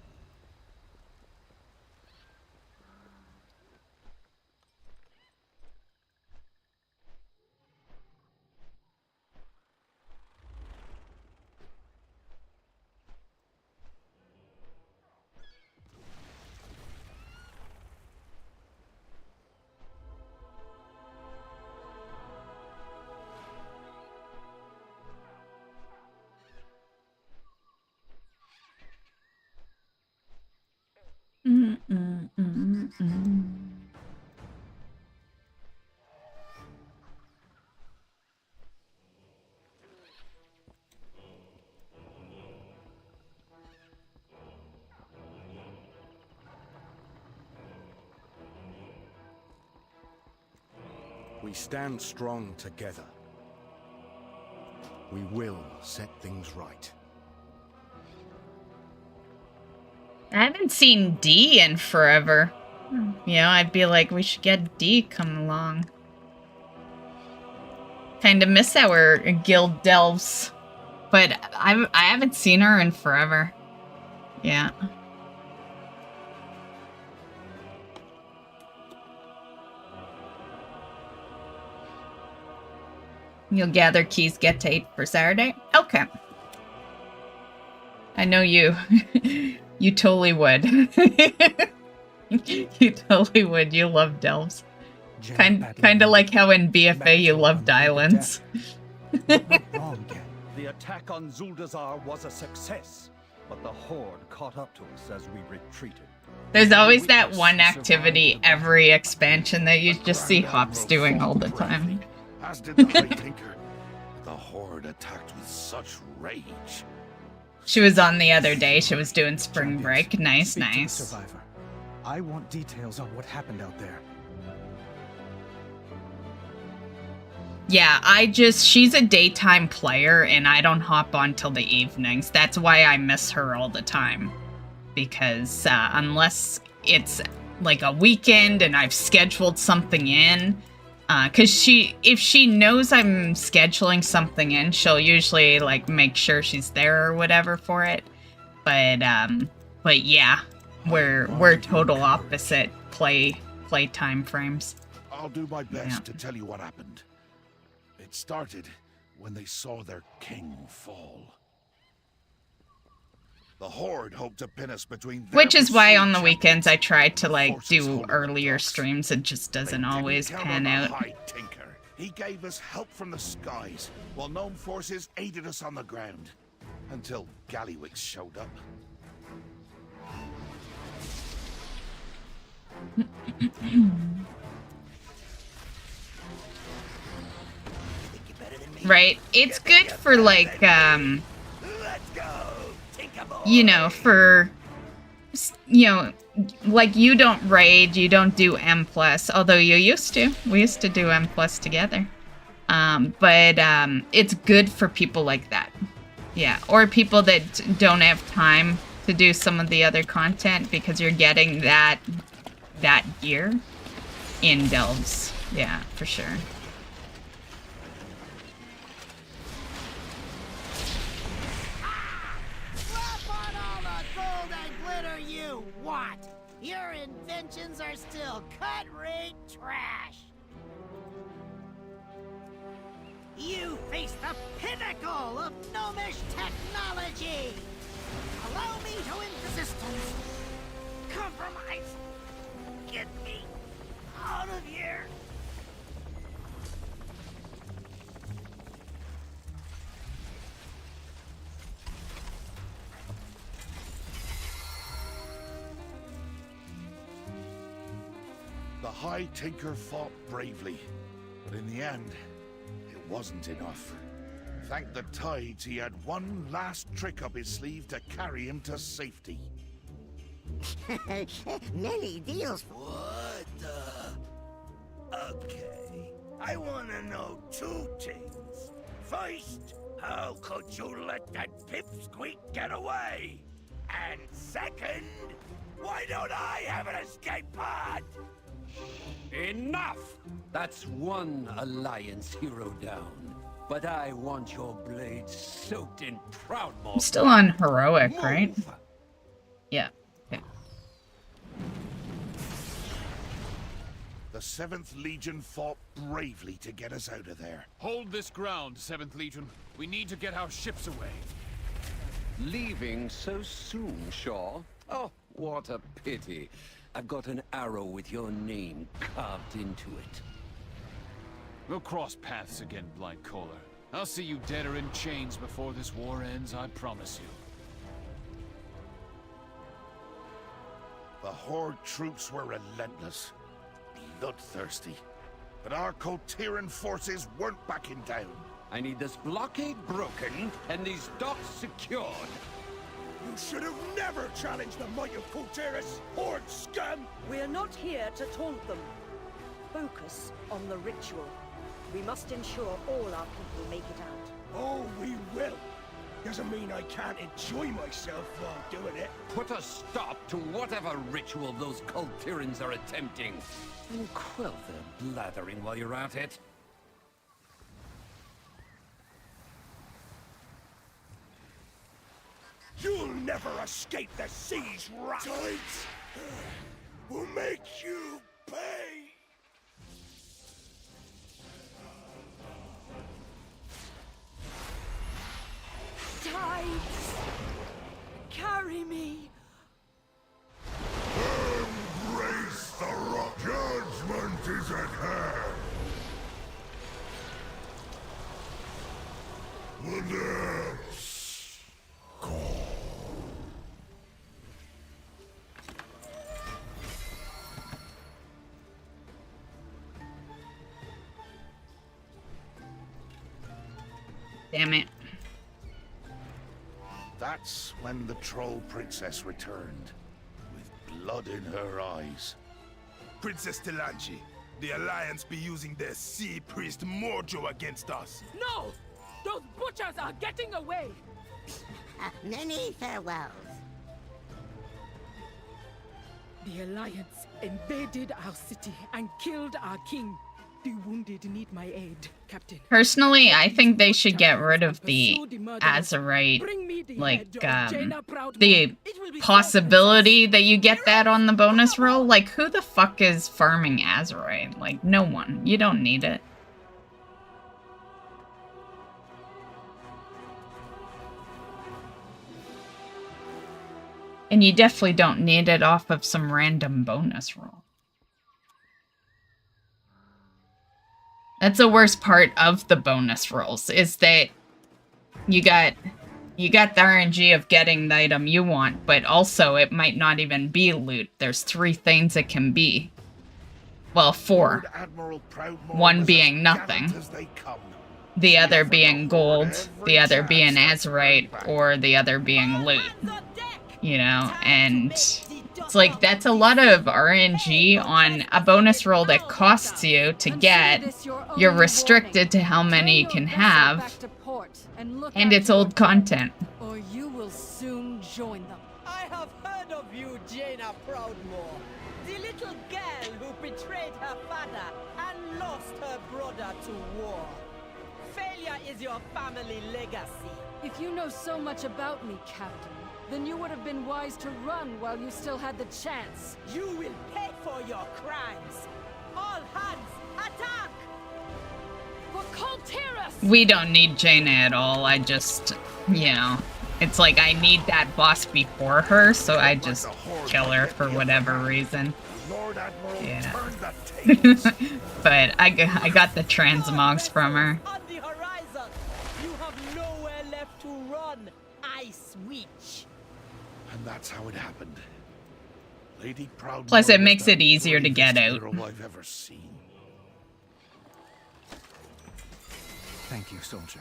we stand strong together, we will set things right. I haven't seen D in forever. Yeah, I'd be like, we should get D coming along. Kind of miss our guild delves, but I haven't seen her in forever. Yeah. You'll gather keys, get to 8 for Saturday? Okay. I know you. You totally would. You totally would. You love delves. Kind of like how in BFA you loved islands. The attack on Zuldazar was a success, but the Horde caught up to us as we retreated. There's always that one activity every expansion that you just see Hops doing all the time. As did the High Tinker. The Horde attacked with such rage. She was on the other day. She was doing spring break. Nice, nice. Survivor. I want details on what happened out there. Yeah, she's a daytime player and I don't hop on till the evenings. That's why I miss her all the time. Because unless it's like a weekend and I've scheduled something in, because if she knows I'm scheduling something in, she'll usually like make sure she's there or whatever for it. But yeah, we're total opposite play time frames. I'll do my best to tell you what happened. It started when they saw their king fall. The Horde hoped to pin us between their Which is why on the weekends I try to like do earlier streams. It just doesn't always pan out. High Tinker. He gave us help from the skies, while gnome forces aided us on the ground. Until Gallywix showed up. Right? It's good for like you know, for like you don't raid, you don't do M+, although you used to. We used to do M+ together. But it's good for people like that. Yeah, or people that don't have time to do some of the other content because you're getting that gear in delves. Yeah, for sure. Your inventions are still cut-rate trash. You face the pinnacle of gnomish technology. Allow me to end resistance. Compromise. Get me out of here. The High Tinker fought bravely, but in the end, it wasn't enough. Thank the Tides he had one last trick up his sleeve to carry him to safety. Many deals. What the? Okay. I want to know two things. First, how could you let that pipsqueak get away? And second, why don't I have an escape pod? Enough! That's one Alliance hero down. But I want your blades soaked in Proudmoore. I'm still on heroic, right? Yeah. Okay. The 7th Legion fought bravely to get us out of there. Hold this ground, 7th Legion. We need to get our ships away. Leaving so soon, Shaw? Oh, what a pity. I've got an arrow with your name carved into it. We'll cross paths again, Blind Caller. I'll see you dead or in chains before this war ends, I promise you. The Horde troops were relentless, bloodthirsty. But our Kotiran forces weren't backing down. I need this blockade broken and these docks secured. You should have never challenged the might of Kotiris, Horde scum! We're not here to taunt them. Focus on the ritual. We must ensure all our people make it out. Oh, we will. Doesn't mean I can't enjoy myself while doing it. Put a stop to whatever ritual those Kultirans are attempting. And quell their blathering while you're at it. You'll never escape the sea's wrath. Tides will make you pay. Tides! Carry me! Embrace the rock. Judgment is at hand. The depths call. Damn it. That's when the troll princess returned, with blood in her eyes. Princess Telanchi, the Alliance be using their sea priest mojo against us. No! Those butchers are getting away! Many farewells. The Alliance invaded our city and killed our king. The wounded need my aid, Captain. Personally, I think they should get rid of the Azerite, like, the possibility that you get that on the bonus roll. Like, who the fuck is farming Azerite? Like, no one. You don't need it. And you definitely don't need it off of some random bonus roll. That's the worst part of the bonus rolls, is that you got the RNG of getting the item you want, but also it might not even be loot. There's 3 things it can be. Well, 4. One being nothing. The other being gold, the other being Azerite, or the other being loot. You know, and it's like, that's a lot of RNG on a bonus roll that costs you to get. You're restricted to how many you can have, and it's old content. Or you will soon join them. I have heard of you, Jaina Proudmoore. The little girl who betrayed her father and lost her brother to war. Failure is your family legacy. If you know so much about me, Captain, then you would have been wise to run while you still had the chance. You will pay for your crimes. All hands, attack! For Kultirans! We don't need Jaina at all. I just, you know, it's like I need that boss before her, so I just kill her for whatever reason. Yeah. But I got the transmogs from her. On the horizon, you have nowhere left to run, Ice Witch. And that's how it happened. Lady Proudmoore. Plus, it makes it easier to get out. I've ever seen. Thank you, soldier.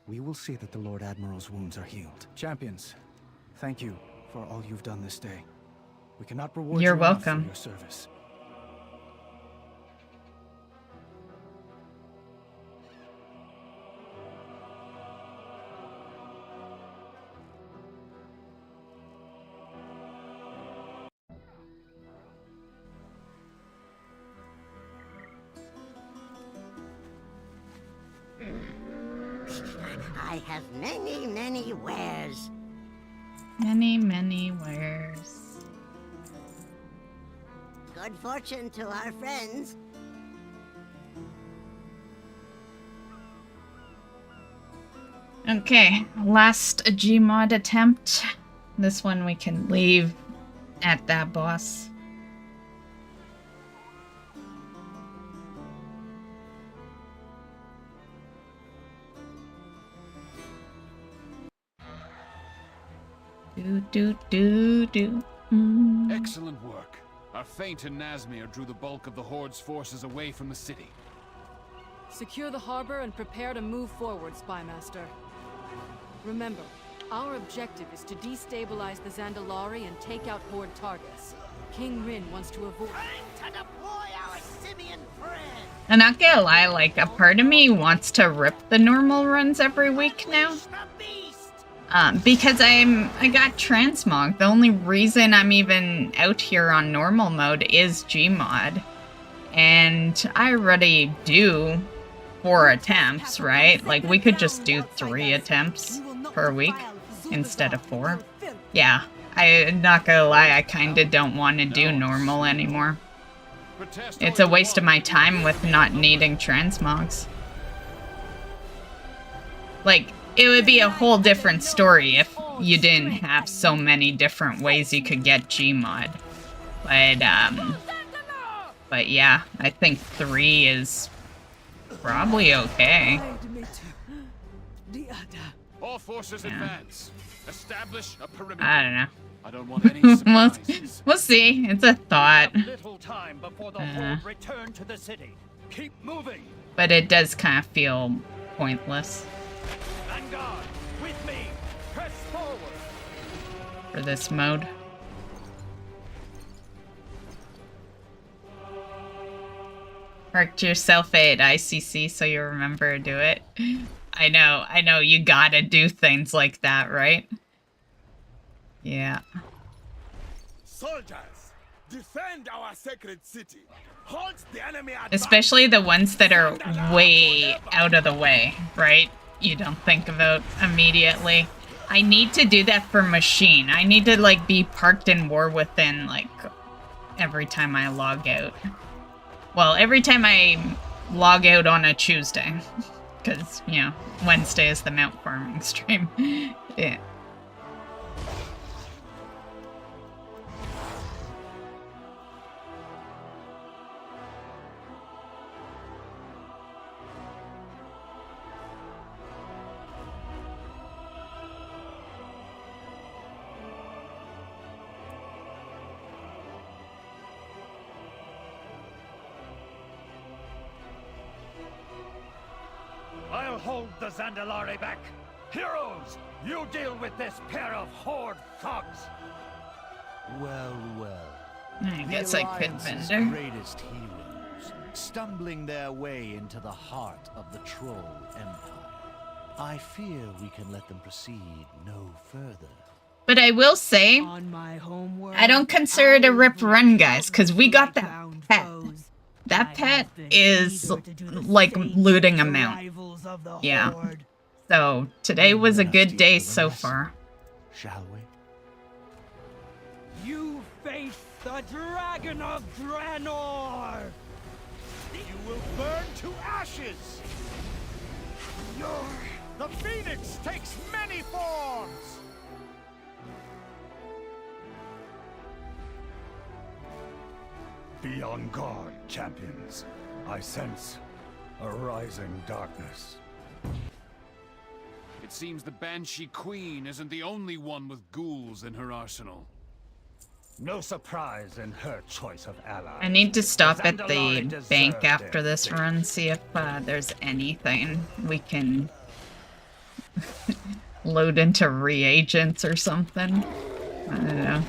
We will see that the Lord Admiral's wounds are healed. Champions, thank you for all you've done this day. We cannot reward You're you enough welcome. for your service. I have many, many wares. Many, many wares. Good fortune to our friends. Okay, last Gmod attempt. This one we can leave at that boss. Do. Excellent work. Our feint in Nazmir drew the bulk of the Horde's forces away from the city. Secure the harbor and prepare to move forward, Spymaster. Remember, our objective is to destabilize the Zandalari and take out Horde targets. King Rin wants to avoid... Time to deploy our simian friend. I'm not gonna lie, like, a part of me wants to rip the normal runs every week now. Because I got Transmog. The only reason I'm even out here on normal mode is Gmod. And I already do 4 attempts, right? Like, we could just do 3 attempts per week instead of 4. Yeah, I'm not gonna lie, I kinda don't want to do normal anymore. It's a waste of my time with not needing transmogs. Like, it would be a whole different story if you didn't have so many different ways you could get Gmod. But yeah, I think 3 is probably okay. All forces advance. Establish a perimeter. I don't know. I don't want any surprises. We'll see. It's a thought. Little time before the horde return to the city. Keep moving. But it does kind of feel pointless. Vanguard, with me. Press forward. For this mode. Mark yourself at ICC so you remember to do it. I know, you gotta do things like that, right? Yeah. Soldiers, defend our sacred city. Halt the enemy at Especially the ones that are way out of the way, right? You don't think about immediately. I need to do that for Machine. I need to, like, be parked in War Within, like, every time I log out. Well, every time I log out on a Tuesday. Because, you know, Wednesday is the mount farming stream. Yeah. I'll hold the Zandalari back. Heroes, you deal with this pair of horde thugs. Well, well. I guess I could Alliance's vendor. greatest heroes, stumbling their way into the heart of the Troll Empire. I fear we can let them proceed no further. But I will say, I don't consider it a rip run, guys, because we got that pet. That pet is like looting a mount. Yeah. So today was a good day so far. Shall we? You face the Dragon of Draenor! You will burn to ashes! The Phoenix takes many forms! Be on guard, champions. I sense a rising darkness. It seems the Banshee Queen isn't the only one with ghouls in her arsenal. No surprise in her choice of allies. I need to stop at the bank after this run, see if there's anything we can load into reagents or something. I don't know.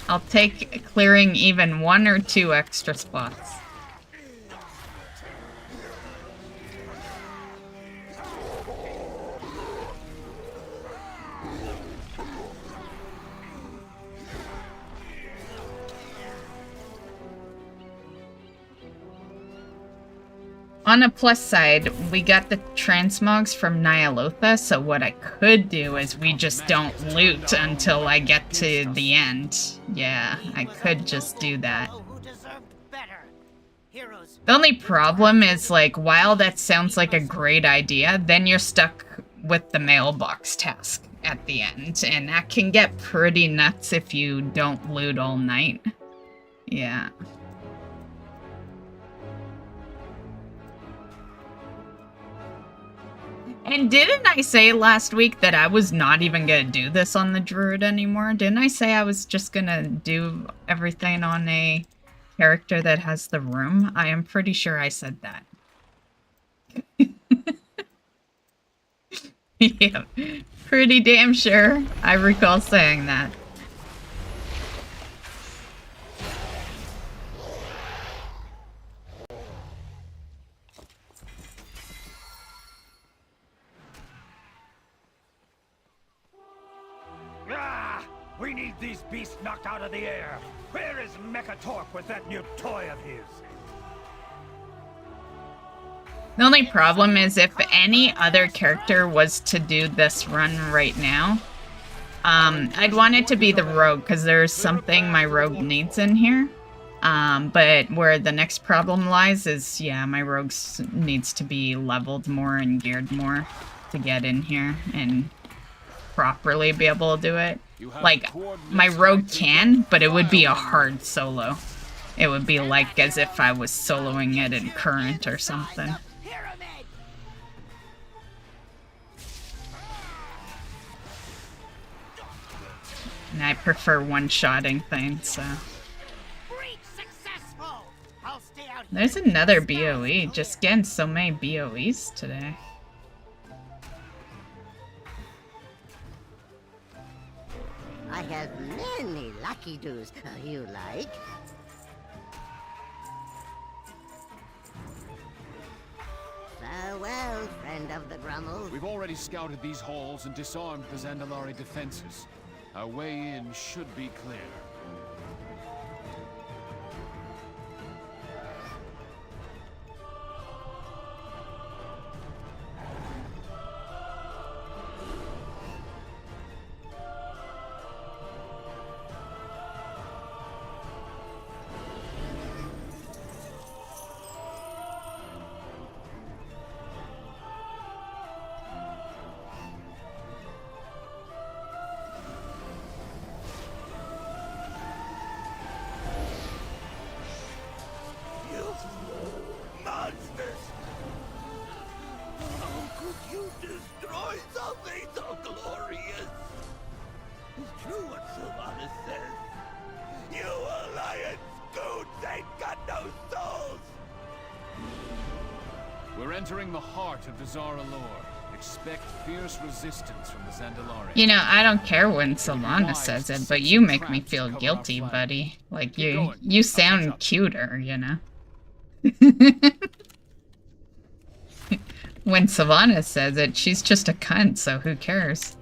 I'll take clearing even 1 or 2 extra spots. On a plus side, we got the transmogs from Ny'alotha, so what I could do is we just don't loot until I get to the end. Yeah, I could just do that. The only problem is, like, while that sounds like a great idea, then you're stuck with the mailbox task at the end, and that can get pretty nuts if you don't loot all night. Yeah. And didn't I say last week that I was not even gonna do this on the Druid anymore? Didn't I say I was just gonna do everything on a character that has the room? I am pretty sure I said that. Yeah, pretty damn sure I recall saying that. We need these beasts knocked out of the air. Where is Mechatorp with that new toy of his? The only problem is if any other character was to do this run right now, I'd want it to be the rogue, because there's something my rogue needs in here. But where the next problem lies is, yeah, my rogue needs to be leveled more and geared more to get in here and properly be able to do it. Like, my rogue can, but it would be a hard solo. It would be like as if I was soloing it in current or something. And I prefer one-shotting things, so... There's another BOE. Just getting so many BOEs today. I have many lucky doos. You like? Farewell, friend of the Grummel. We've already scouted these halls and disarmed the Zandalari defenses. Our way in should be clear. Entering the heart of Dazara lore. Expect fierce resistance from the Zandalari. You know, I don't care when Sylvana says it, but you make me feel guilty, buddy. Like, you sound cuter, you know? When Sylvana says it, she's just a cunt, so who cares?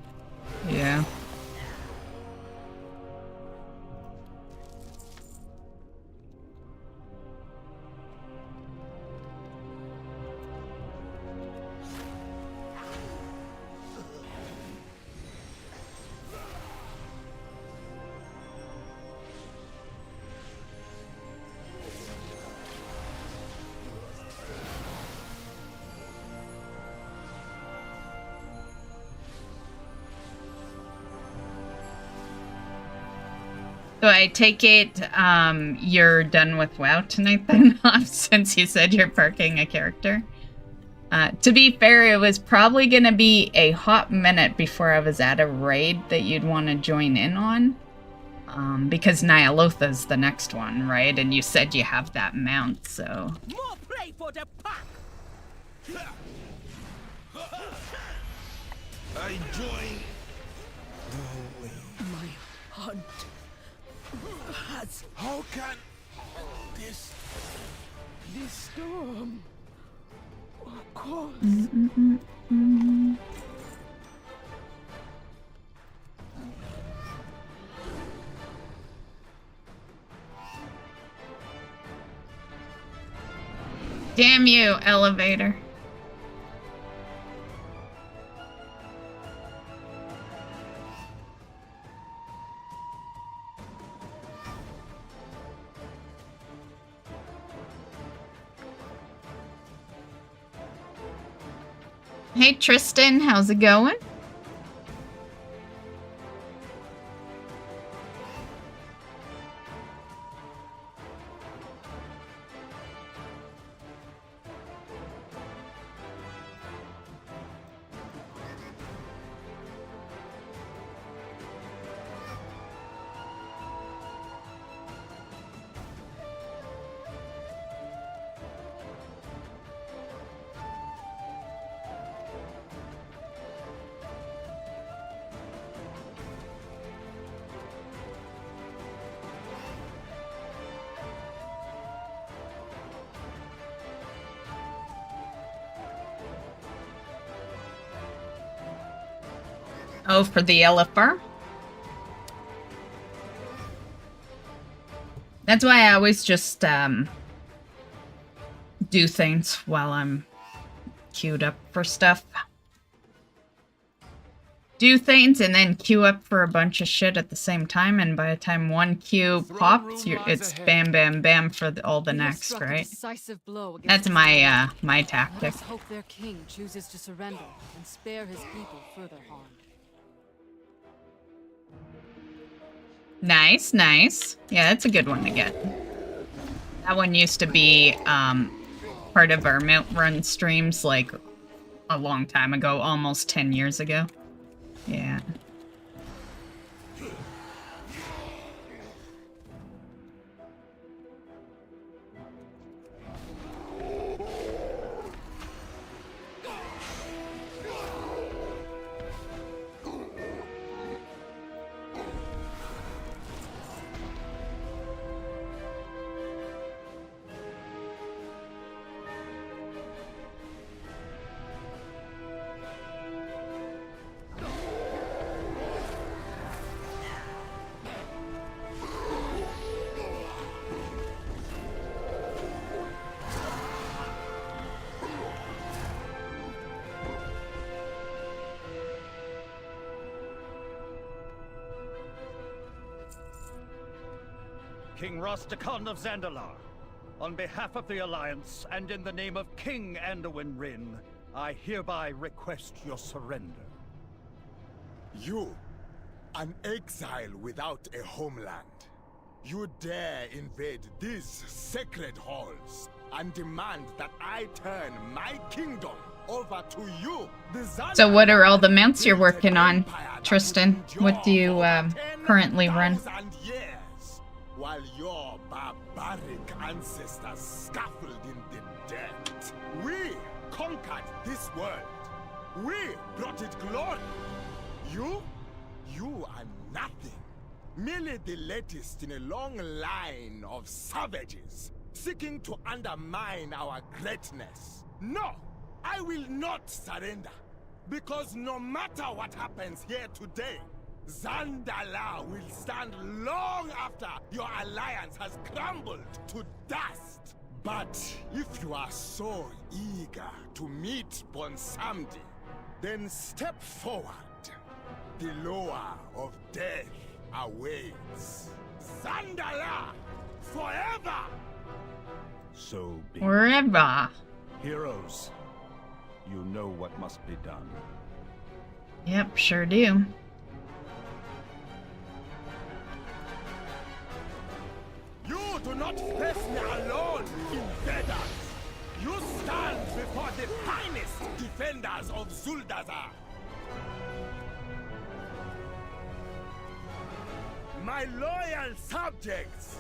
Yeah. So I take it you're done with WoW tonight then, since you said you're parking a character? To be fair, it was probably going to be a hot minute before I was at a raid that you'd want to join in on. Because Ny'alotha's the next one, right? And you said you have that mount, so... More play for the pack! I join... My hunt has... How can... this... The storm... Of course... Damn you, elevator. Hey Tristan, how's it going? Oh, for the LFR? That's why I always just do things while I'm queued up for stuff. Do things and then queue up for a bunch of shit at the same time, and by the time one queue pops, it's bam, bam, bam for all the next, right? That's my my tactic. Let us hope their king chooses to surrender and spare his people further harm. Nice, nice. Yeah, that's a good one to get. That one used to be part of our Mount Run streams like a long time ago, almost 10 years ago. Yeah. King Rostakon of Zandalar, on behalf of the Alliance and in the name of King Anduin Rin, I hereby request your surrender. You, an exile without a homeland, you dare invade these sacred halls and demand that I turn my kingdom over to you. So what are all the mounts you're working on, Tristan? What do you currently run? While your barbaric ancestors scuffled in the dirt, we conquered this world. We brought it glory. You are nothing. Merely the latest in a long line of savages seeking to undermine our greatness. No, I will not surrender. Because no matter what happens here today, Zandalar will stand long after your alliance has crumbled to dust. But if you are so eager to meet Bonsamdi, then step forward. The lower of death awaits. Zandalar, forever! So be it. Forever. Heroes, you know what must be done. Yep, sure do. You do not face me alone, invaders! You stand before the finest defenders of Zuldazar! My loyal subjects,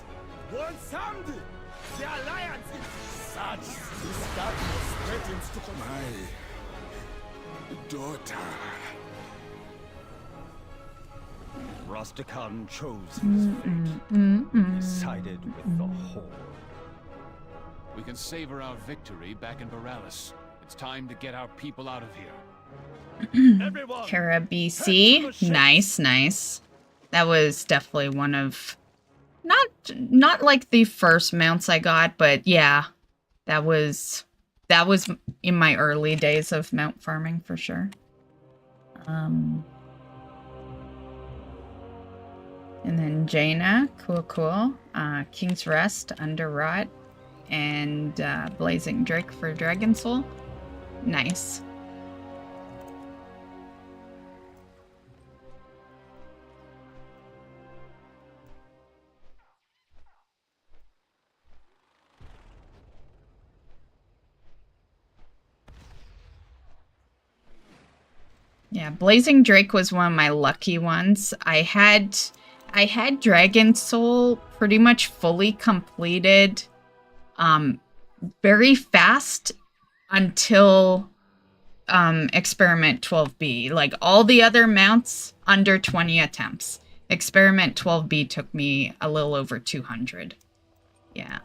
Bonsamdi, the Alliance is such. This darkness threatens to come. My daughter. Rostakon chose his fate. Sided with the Horde. We can savor our victory back in Borealis. It's time to get our people out of here. Kara BC. Nice, nice. That was definitely one of not like the first mounts I got, but yeah. That was in my early days of mount farming for sure. And then Jaina, cool. King's Rest, Underrot, and Blazing Drake for Dragon Soul. Nice. Yeah, Blazing Drake was one of my lucky ones. I had Dragon Soul pretty much fully completed very fast until Experiment 12B. Like all the other mounts under 20 attempts. Experiment 12B took me a little over 200. Yeah.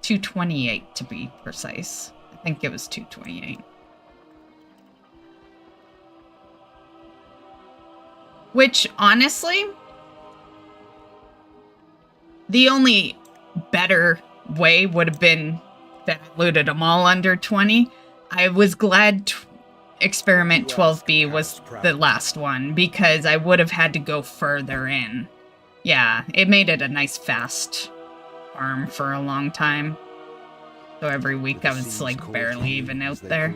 228 to be precise. I think it was 228. Which, honestly, the only better way would have been that I looted them all under 20. I was glad Experiment 12B was the last one, because I would have had to go further in. Yeah, it made it a nice fast farm for a long time. So every week I was like barely even out there.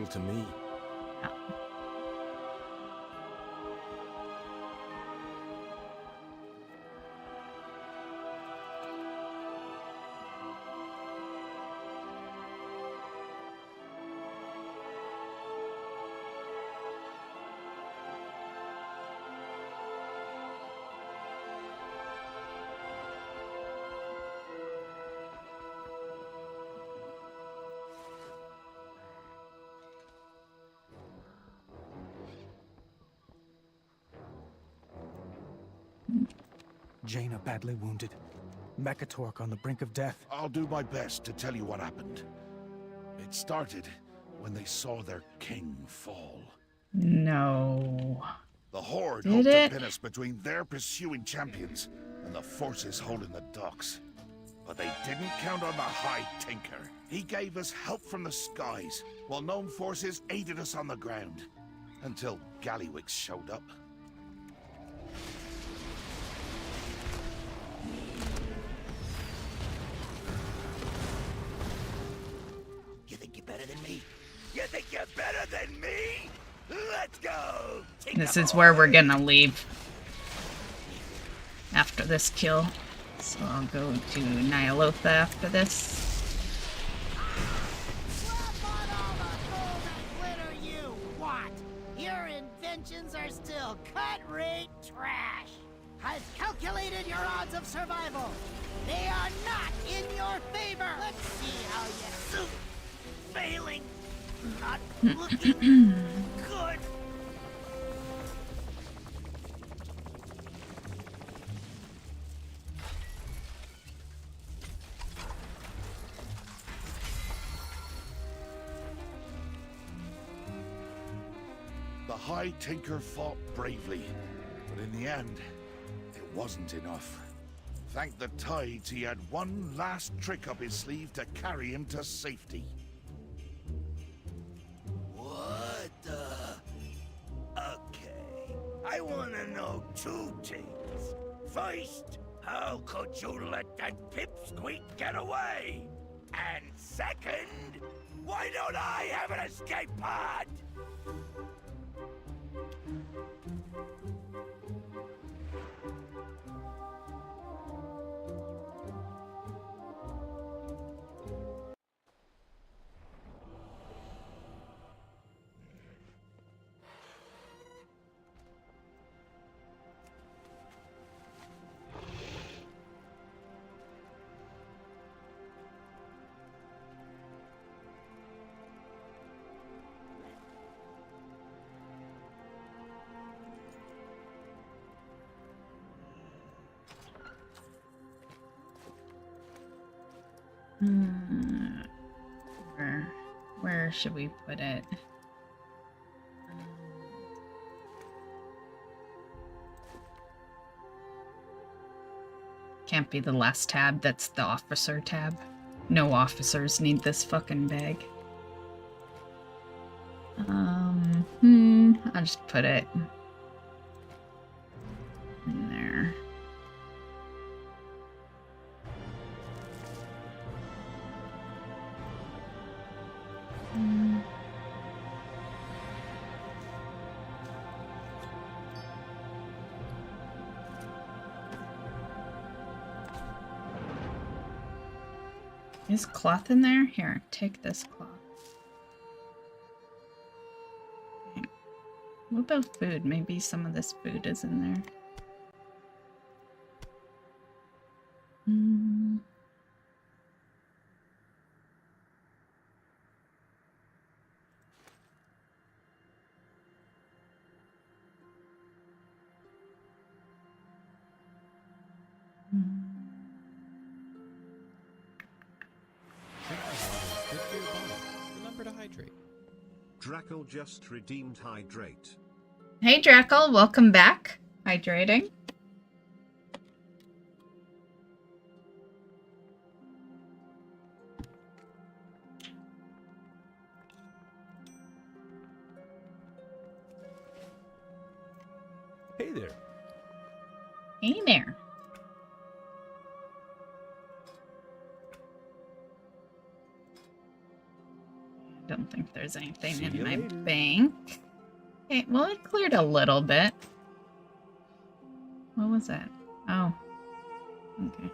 Jaina badly wounded. Mechatork on the brink of death. I'll do my best to tell you what happened. It started when they saw their king fall. No. The Horde Did hoped it? to pin us between their pursuing champions and the forces holding the docks. But they didn't count on the High Tinker. He gave us help from the skies, while known forces aided us on the ground. Until Gallywix showed up. You think you're better than me? You think you're better than me? Let's go! This is where we're gonna leave after this kill. So I'll go to Ny'alotha after this. Your inventions are still cut-rate trash. I've calculated your odds of survival. They are not in your favor. Let's see how you do. Failing. Not looking good. The High Tinker fought bravely, but in the end, it wasn't enough. Thank the Tides he had one last trick up his sleeve to carry him to safety. What the? Okay. I want to know two things. First, how could you let that pipsqueak get away? And second, why don't I have an escape pod? Where should we put it? Can't be the last tab, that's the officer tab. No officers need this fucking bag. I'll just put it in there. Is cloth in there? Here, take this cloth. Okay. What about food? Maybe some of this food is in there. Remember to hydrate. Drackle just redeemed hydrate. Hey Drackle, welcome back. Hydrating. there. Hey there. Don't think there's anything See in you my later. bank. Okay, well, it cleared a little bit. What was that? Oh. Okay.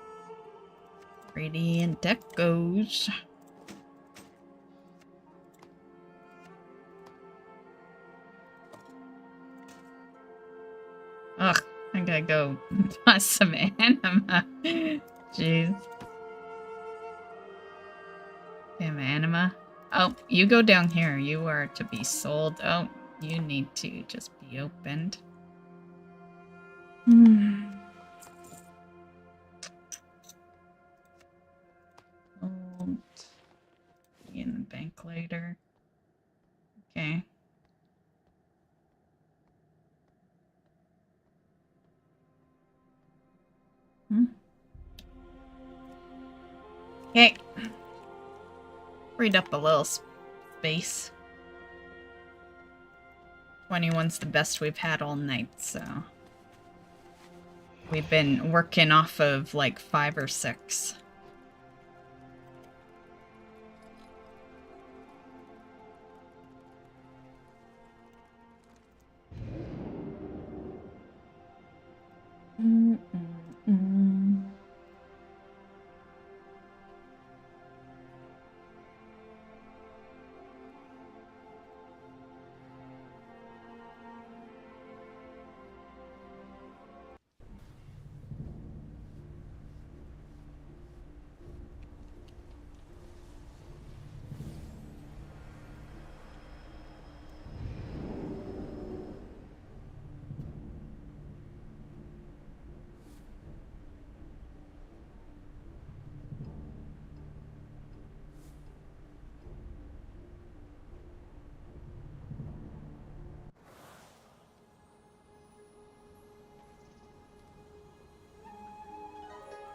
Radiant Echoes. Ugh, I gotta go toss some anima. Jeez. Damn anima. Oh, you go down here. You are to be sold. Oh, you need to just be opened. Hold. Be in the bank later. Okay. Okay. Freed up a little space. 21's the best we've had all night, so... We've been working off of like 5 or 6.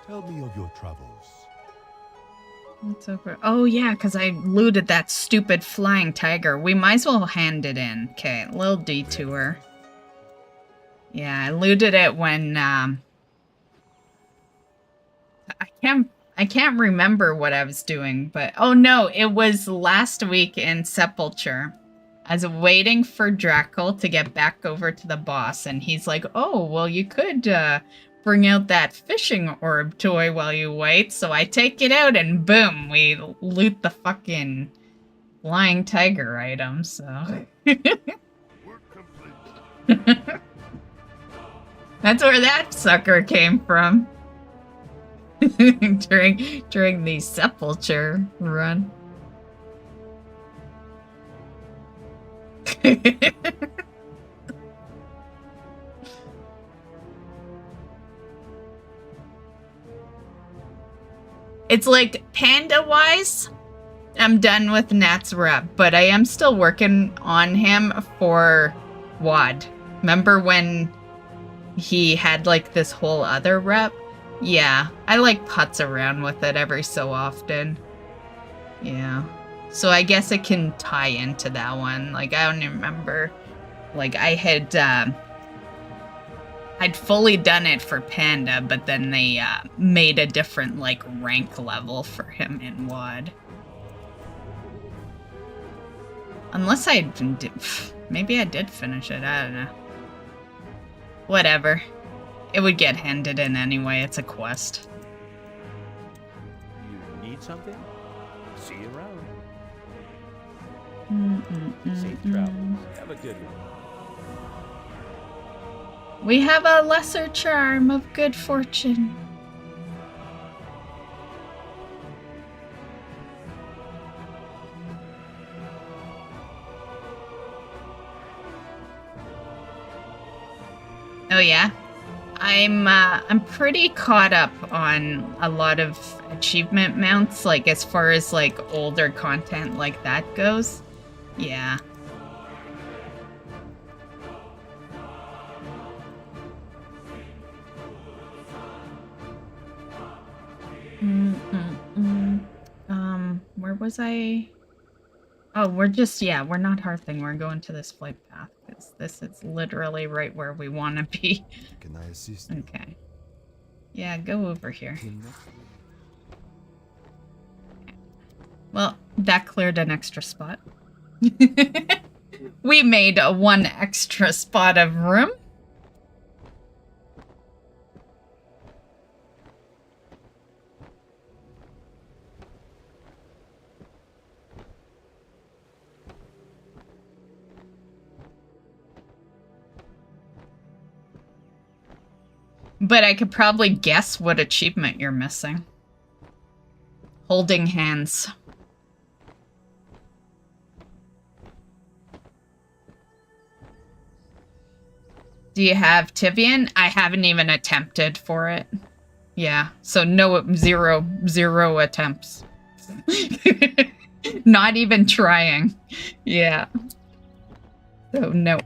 Tell me of your travels. What's over? Oh yeah, because I looted that stupid flying tiger. We might as well hand it in. Okay, little detour. Yeah, I looted it when I can't remember what I was doing, but oh no, it was last week in Sepulcher. I was waiting for Drackle to get back over to the boss, and he's like, "Oh, well, you could bring out that fishing orb toy while you wait." So I take it out, and boom, we loot the fucking flying tiger item. So that's where that sucker came from during the Sepulcher run. It's like, panda-wise, I'm done with Nat's rep, but I am still working on him for WAD. Remember when he had, like, this whole other rep? Yeah, I, like, putz around with it every so often. Yeah. So I guess it can tie into that one. Like, I don't even remember. Like, I had, I'd fully done it for Panda, but then they made a different, like, rank level for him in WAD. Unless I did, maybe I did finish it, I don't know. Whatever. It would get handed in anyway, it's a quest. You need something? See you around. Safe Mm-mm-mm-mm. travels. Have a good one. We have a lesser charm of good fortune. Oh yeah? I'm pretty caught up on a lot of achievement mounts, like as far as like older content like that goes. Yeah. Where was I? Oh, we're just, yeah, we're not hearthing. We're going to this flight path. Because this is literally right where we want to be. Can I assist you? Okay. Yeah, go over here. Well, that cleared an extra spot. We made one extra spot of room. But I could probably guess what achievement you're missing. Holding hands. Do you have Tivian? I haven't even attempted for it. Yeah, so no, zero attempts. Not even trying. Yeah. So no.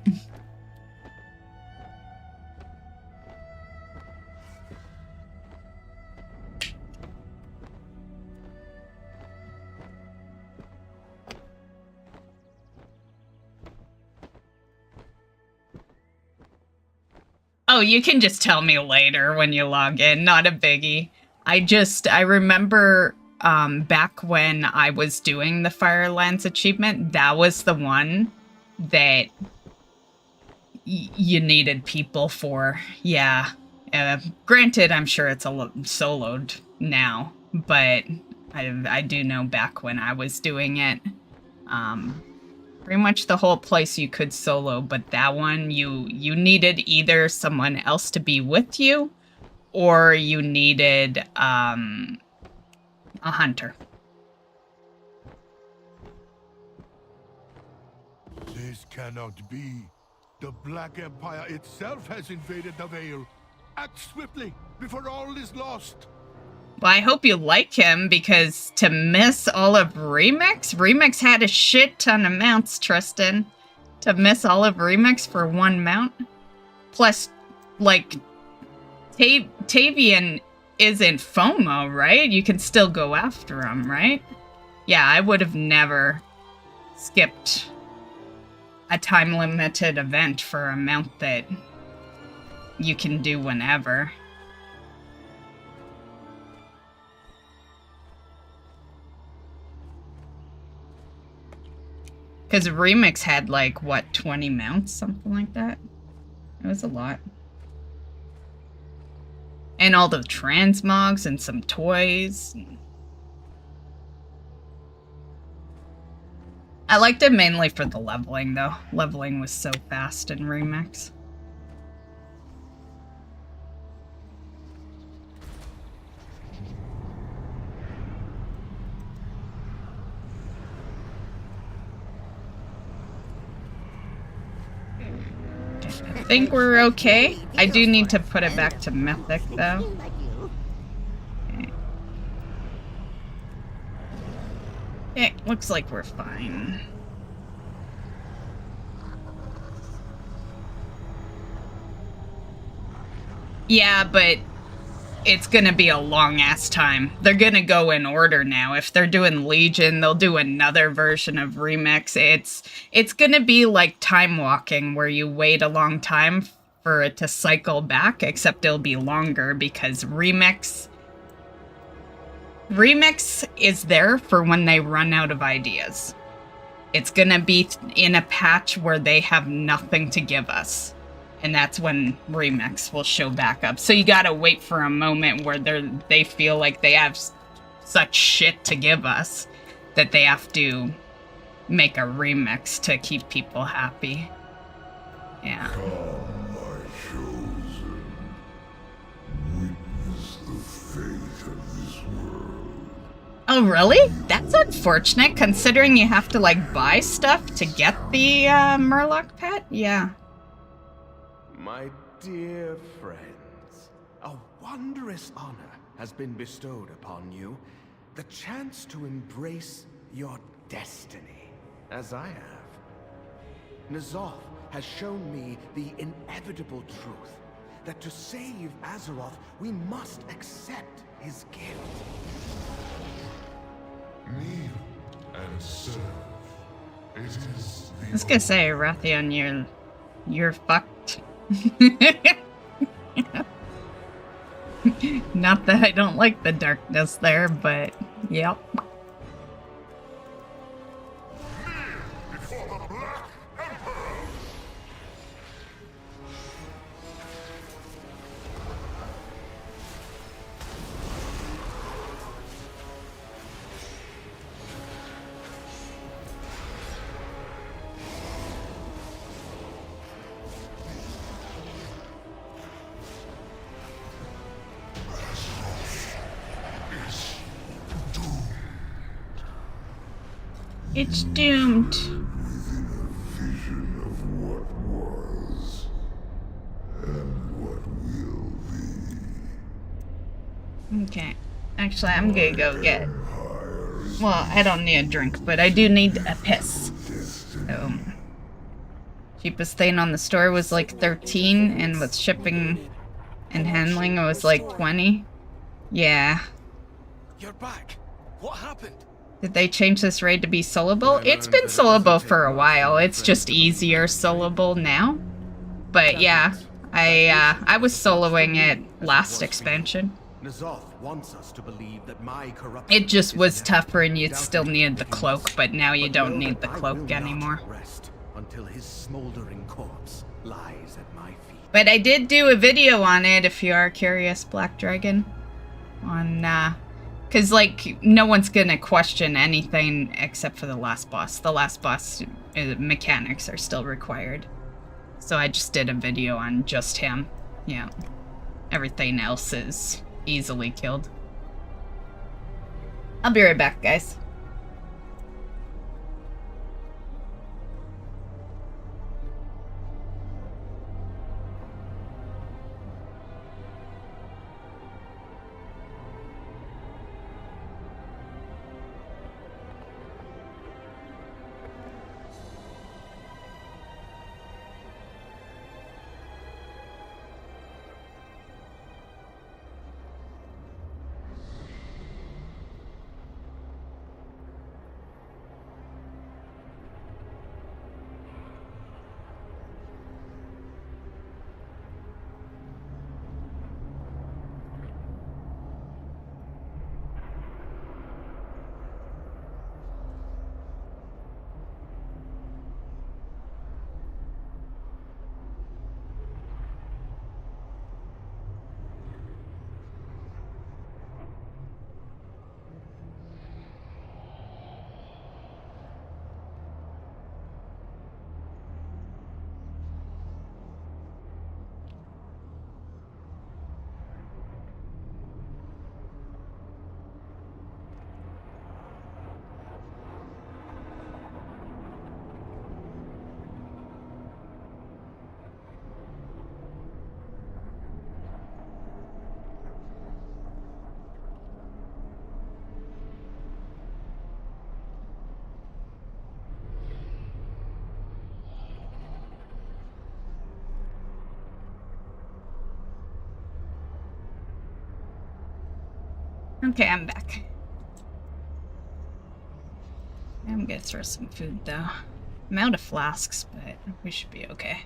Oh, you can just tell me later when you log in. Not a biggie. I remember back when I was doing the Firelands achievement, that was the one that you needed people for. Yeah. Granted, I'm sure it's soloed now, but I do know back when I was doing it, pretty much the whole place you could solo, but that one you needed either someone else to be with you, or you needed a hunter. This cannot be. The Black Empire itself has invaded the Vale. Act swiftly before all is lost. Well, I hope you like him, because to miss all of Remix had a shit ton of mounts, Tristan. To miss all of Remix for one mount. Plus, like, Tavian isn't FOMO, right? You can still go after him, right? Yeah, I would have never skipped a time-limited event for a mount that you can do whenever. Because Remix had, like, what, 20 mounts? Something like that? It was a lot. And all the transmogs and some toys. I liked it mainly for the leveling, though. Leveling was so fast in Remix. I think we're okay. I do need to put it back to Mythic, though. Okay. Yeah, looks like we're fine. Yeah, but it's gonna be a long-ass time. They're gonna go in order now. If they're doing Legion, they'll do another version of Remix. It's gonna be like time walking, where you wait a long time for it to cycle back, except it'll be longer because Remix is there for when they run out of ideas. It's gonna be in a patch where they have nothing to give us. And that's when Remix will show back up. So you gotta wait for a moment where they feel like they have such shit to give us that they have to make a remix to keep people happy. Yeah. Come, my chosen. Witness the fate of this world. Oh, really? That's unfortunate, considering you have to, like, buy stuff to get the Murloc pet? Yeah. My dear friends, a wondrous honor has been bestowed upon you. The chance to embrace your destiny, as I have. N'Zoth has shown me the inevitable truth that to save Azeroth, we must accept his gift. Kneel and serve. It is I was gonna say, Rathian, you're you're fucked. Not that I don't like the darkness there, but yep. It's doomed. Vision of what was and what will be. Okay. Actually, I'm gonna go get... Well, I don't need a drink, but I do need a piss. So... cheapest thing on the store was like 13, and with shipping and handling it was like 20. Yeah. You're back. What happened? Did they change this raid to be soloable? It's been soloable for a while. It's just easier soloable now. But yeah, I was soloing it last expansion. Ny'alotha wants us to believe that my corruption It just was tougher and you'd still need the cloak, but now you don't need the cloak anymore. rest until his smoldering corpse lies at my feet. But I did do a video on it if you are curious, Black Dragon. On, because, like, no one's gonna question anything except for the last boss. The last boss mechanics are still required. So I just did a video on just him. Yeah. Everything else is easily killed. I'll be right back, guys. Okay, I'm back. I'm gonna throw some food though. I'm out of flasks, but we should be okay.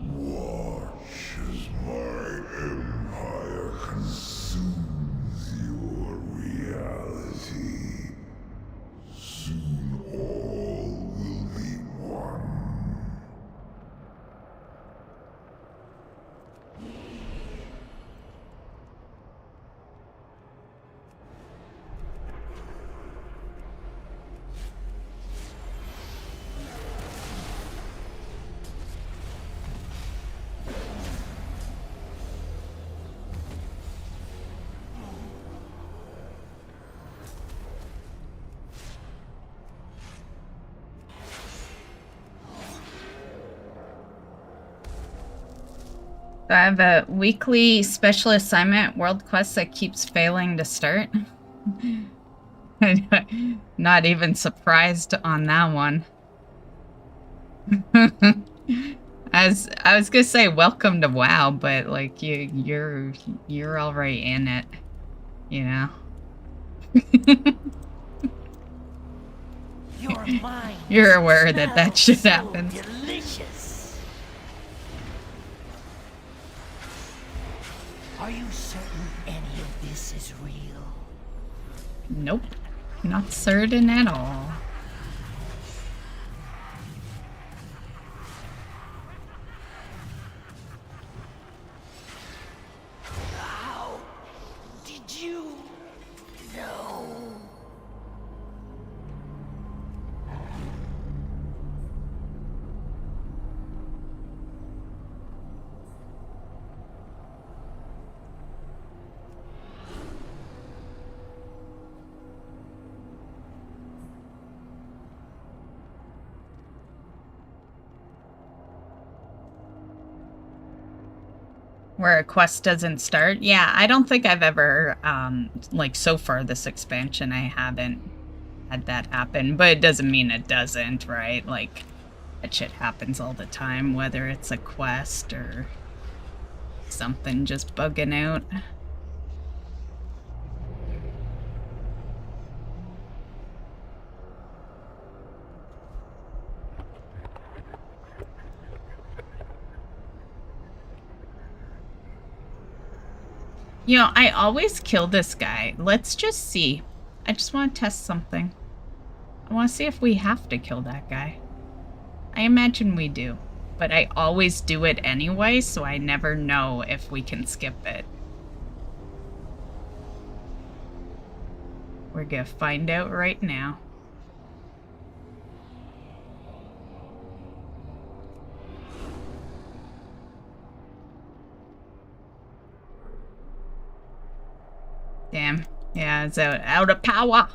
Watch as my empire consumes So I have a weekly special assignment world quest that keeps failing to start. Not even surprised on that one. As I was gonna say, welcome to WoW, but like you're already in it, you know. You're aware that that shit happens. Delicious. Are you certain any of this is real? Nope, not certain at all. How did you know? Where a quest doesn't start? Yeah, I don't think I've ever, like so far this expansion, I haven't had that happen, but it doesn't mean it doesn't, right? Like, that shit happens all the time, whether it's a quest or something just bugging out. You know, I always kill this guy. Let's just see. I just want to test something. I want to see if we have to kill that guy. I imagine we do. But I always do it anyway, so I never know if we can skip it. We're gonna find out right now. Damn. Yeah, it's out of power.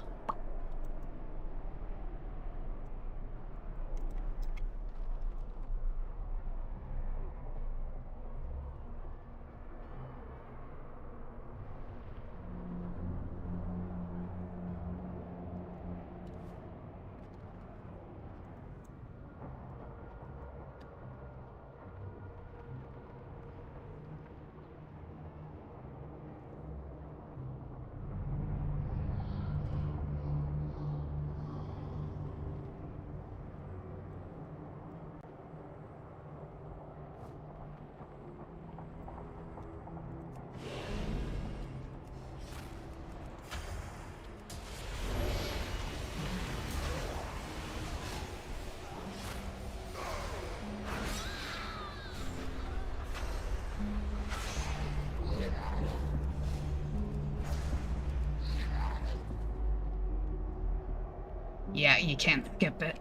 Yeah, you can't skip it.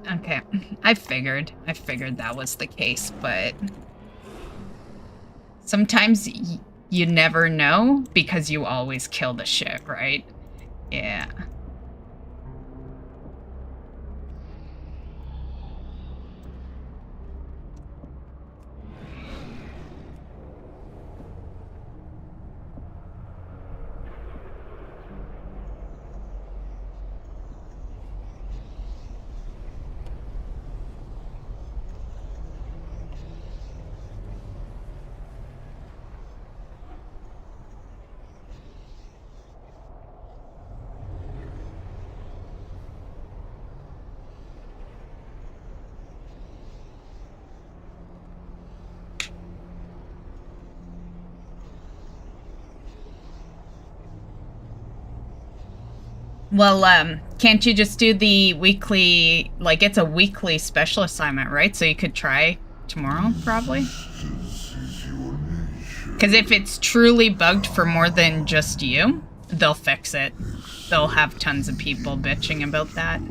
Okay. I figured that was the case, but sometimes you never know because you always kill the shit, right? Yeah. Well, can't you just do the weekly, like, it's a weekly special assignment, right? So you could try tomorrow, probably? Because if it's truly bugged for more than just you, they'll fix it. They'll have tons of people bitching about that.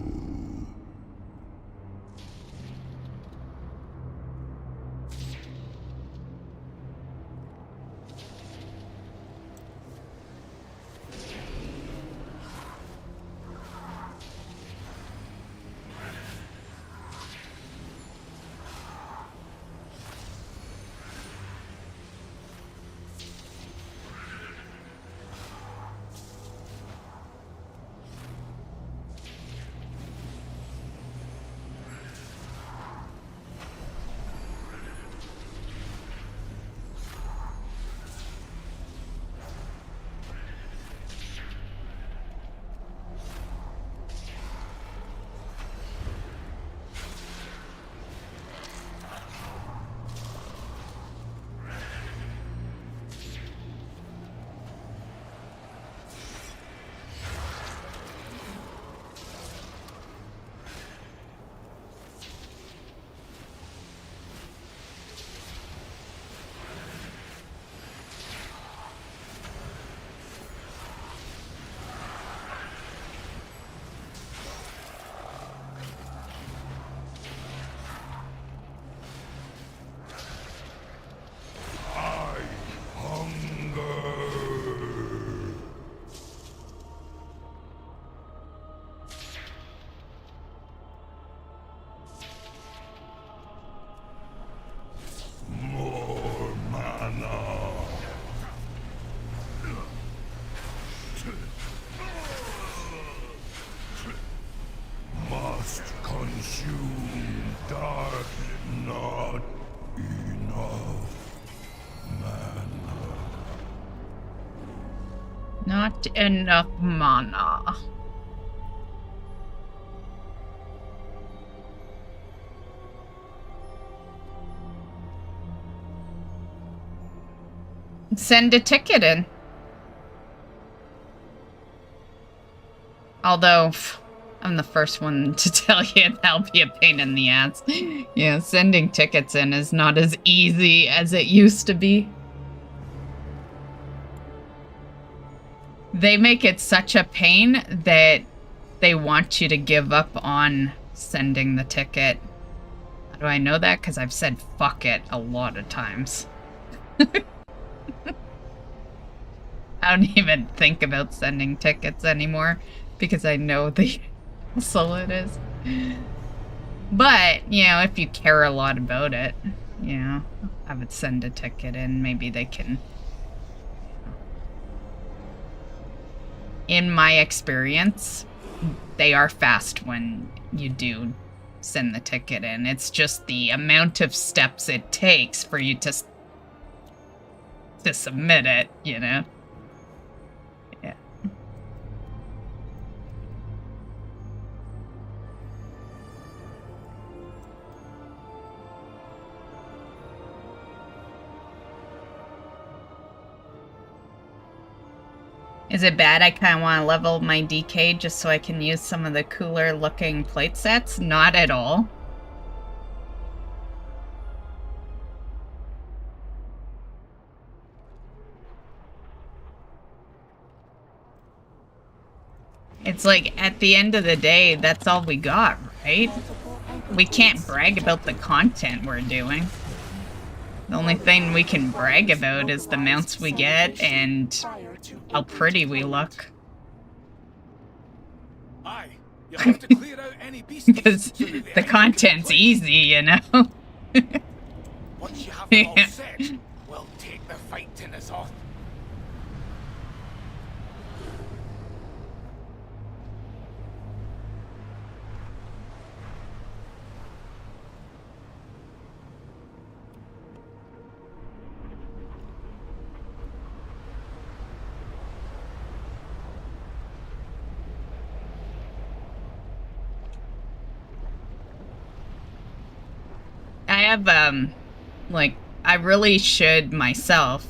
not enough mana. Send a ticket in. Although, I'm the first one to tell you that'll be a pain in the ass. Yeah, sending tickets in is not as easy as it used to be. They make it such a pain that they want you to give up on sending the ticket. How do I know that? Because I've said fuck it a lot of times. I don't even think about sending tickets anymore because I know the hassle it is. But, you know, if you care a lot about it, you know, I would send a ticket in. Maybe they can... In my experience, they are fast when you do send the ticket in. It's just the amount of steps it takes for you to submit it, you know? Yeah. Is it bad? I kind of want to level my DK just so I can use some of the cooler looking plate sets? Not at all. It's like, at the end of the day, that's all we got, right? We can't brag about the content we're doing. The only thing we can brag about is the mounts we get and how pretty we look. Because the content's easy, you know? Once you have it all set, we'll take the fight to Ny'alotha. I have, like, I really should myself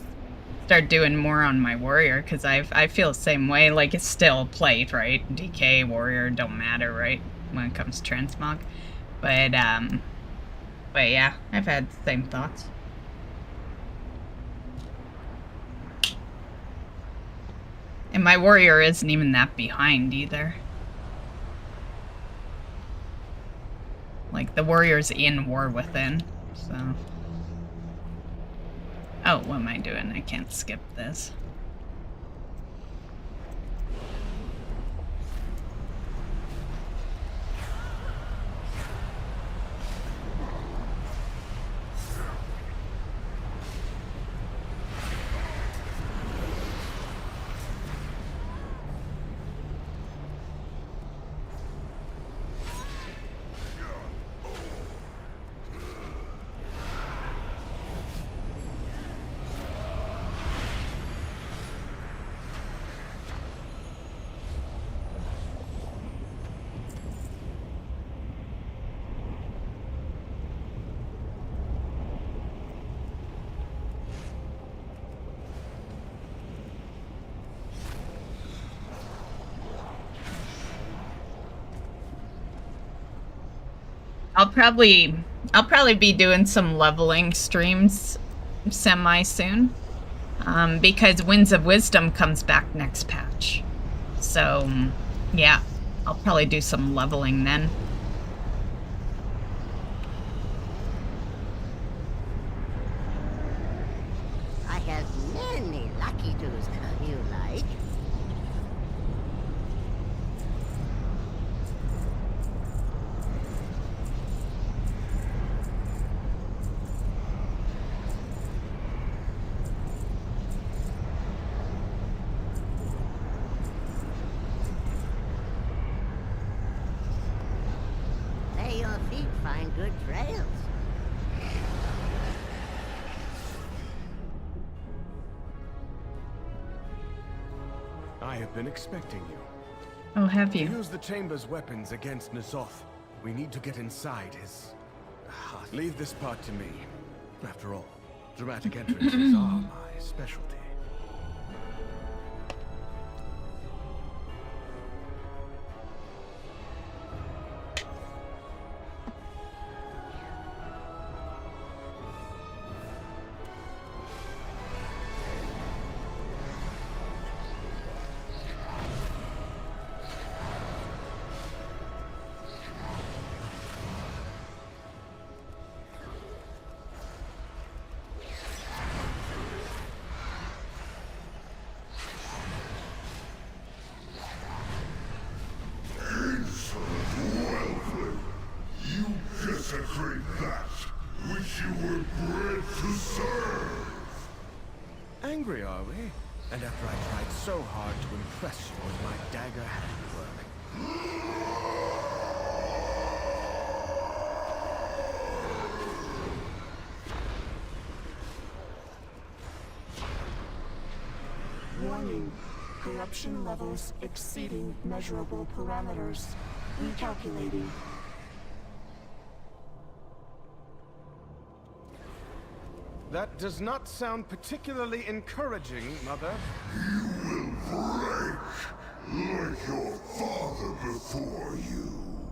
start doing more on my warrior, because I feel the same way. Like, it's still plate, right? DK, warrior, don't matter, right? When it comes to transmog. But yeah, I've had the same thoughts. And my warrior isn't even that behind either. Like, the warrior's in War Within, so... Oh, what am I doing? I can't skip this. I'll probably be doing some leveling streams semi soon, because Winds of Wisdom comes back next patch. So yeah, I'll probably do some leveling then. I have many lucky tools you like. May your feet find good trails. I have been expecting you. Oh, have To you? use the chamber's weapons against Ny'alotha, we need to get inside his hut. Leave this part to me. After all, dramatic entrances are my specialty. Desecrate that which you were bred to serve. Angry, are we? And after I tried so hard to impress you with my dagger handwork. Warning. Corruption levels exceeding measurable parameters. Recalculating. That does not sound particularly encouraging, Mother. You will break like your father before you.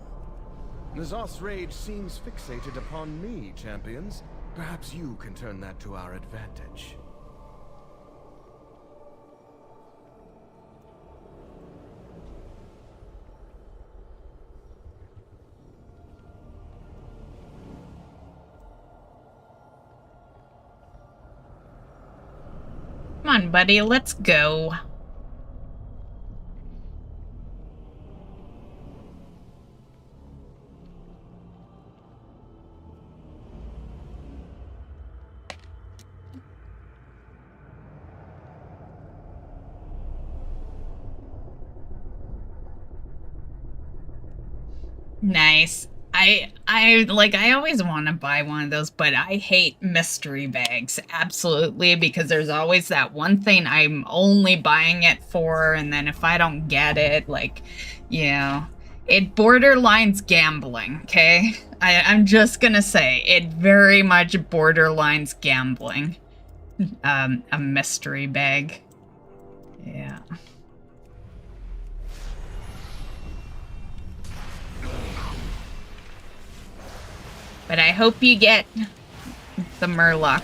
N'Zoth's rage seems fixated upon me, champions. Perhaps you can turn that to our advantage. Come on, buddy, let's go. Nice. I always want to buy one of those, but I hate mystery bags, absolutely, because there's always that one thing I'm only buying it for, and then if I don't get it, like, you know, it borderlines gambling, okay? I'm just gonna say, it very much borderlines gambling. A mystery bag. Yeah. But I hope you get the Murloc.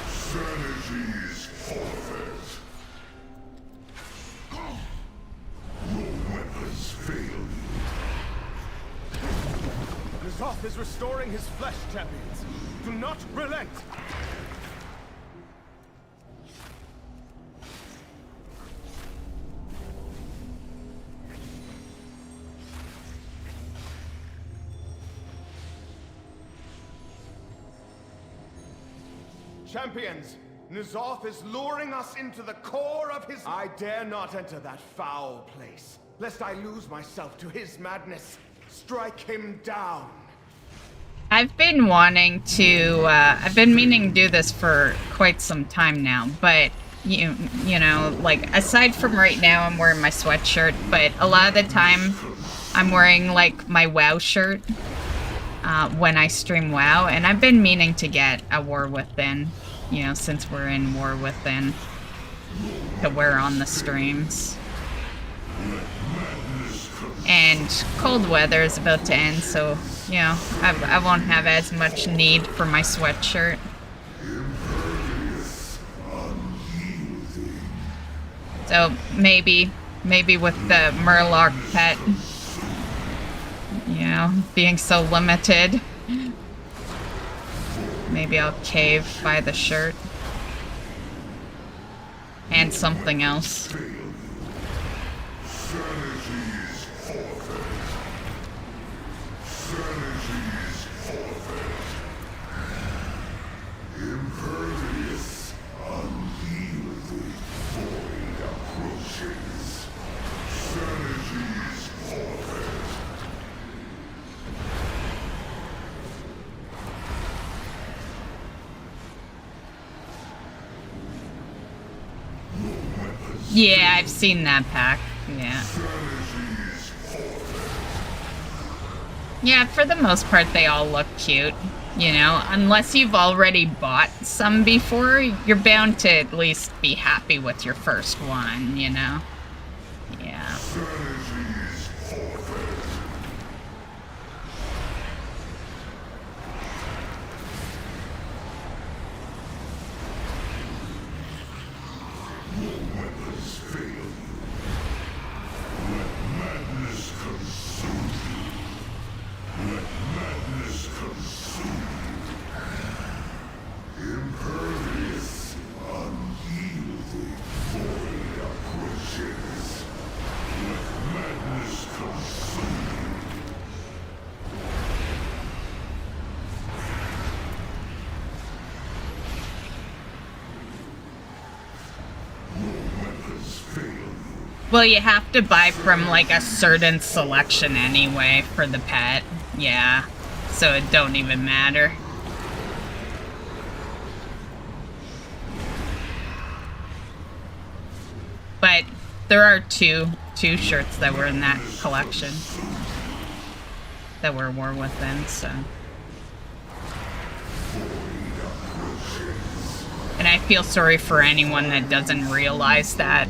Sanity's forfeit. Your weapons fail you. N'Zoth is restoring his flesh, champions. Do not relent! Champions, N'Zoth is luring us into the core of his... I dare not enter that foul place, lest I lose myself to his madness. Strike him down. I've been wanting to, I've been meaning to do this for quite some time now, but, you know, like, aside from right now I'm wearing my sweatshirt, but a lot of the time I'm wearing, like, my WoW shirt. When I stream WoW, and I've been meaning to get a War Within, you know, since we're in War Within, to wear on the streams. And cold weather is about to end, so, you know, I won't have as much need for my sweatshirt. So maybe with the Murloc pet, you know, being so limited, maybe I'll cave by the shirt. And something else. Impervious, unyielding, void approaches. Sanity's forfeit. Yeah, I've seen that pack. Yeah. Yeah, for the most part, they all look cute. You know, unless you've already bought some before, you're bound to at least be happy with your first one, you know? Yeah. Well, you have to buy from, like, a certain selection anyway for the pet. Yeah. So it don't even matter. But there are two shirts that were in that collection that were War Within, so. And I feel sorry for anyone that doesn't realize that.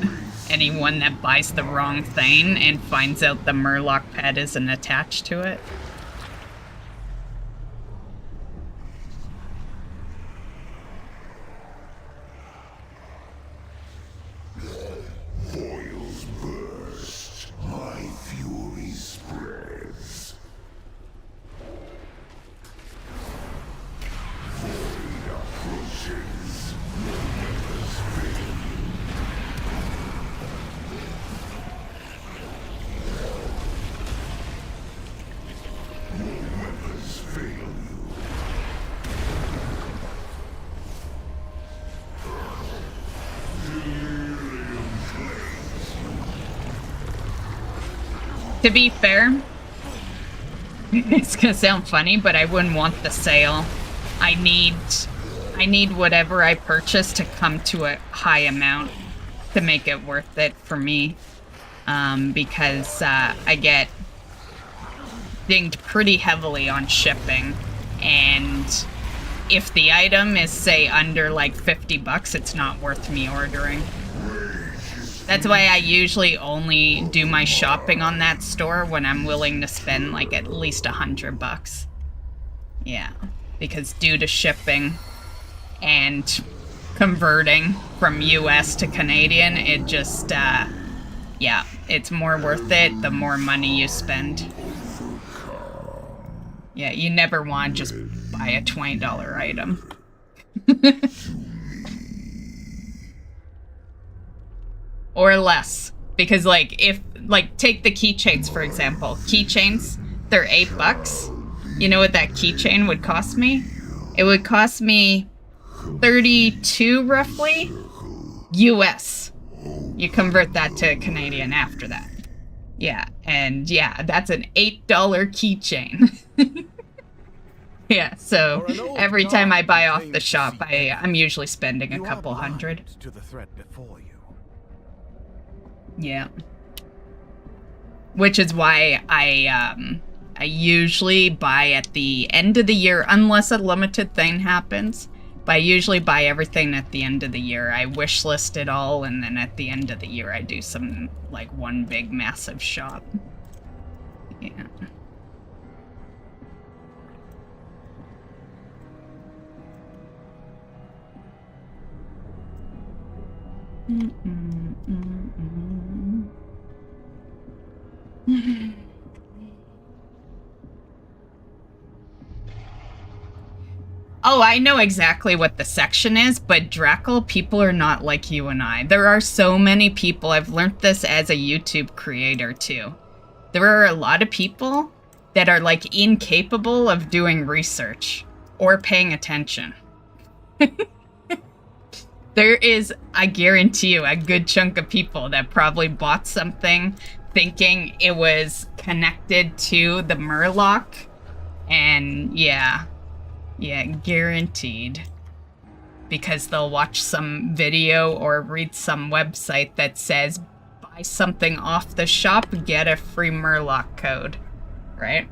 Anyone that buys the wrong thing and finds out the Murloc pet isn't attached to it. Boils burst, my fury spreads. Void approaches, no weapons fail. To be fair, it's gonna sound funny, but I wouldn't want the sale. I need whatever I purchase to come to a high amount to make it worth it for me. Because I get dinged pretty heavily on shipping, and if the item is, say, under like 50 bucks, it's not worth me ordering. That's why I usually only do my shopping on that store when I'm willing to spend like at least 100 bucks. Yeah, because due to shipping and converting from US to Canadian, it just, yeah, it's more worth it the more money you spend. Yeah, you never want to just buy a $20 item. Or less. Because, like, if, like, take the keychains, for example. Keychains, they're $8. You know what that keychain would cost me? It would cost me 32 roughly US. You convert that to Canadian after that. Yeah, and yeah, that's an $8 keychain. Yeah, so every time I buy off the shop, I'm usually spending a couple hundred. To the threat before you. Yeah. Which is why I usually buy at the end of the year, unless a limited thing happens. But I usually buy everything at the end of the year. I wish list it all, and then at the end of the year I do some, like, one big massive shop. Yeah. Oh, I know exactly what the section is, but Drackle, people are not like you and I. There are so many people, I've learned this as a YouTube creator too. There are a lot of people that are like incapable of doing research or paying attention. There is, I guarantee you, a good chunk of people that probably bought something thinking it was connected to the Murloc, and yeah, guaranteed. because they'll watch some video or read some website that says, buy something off the shop, get a free Murloc code, right?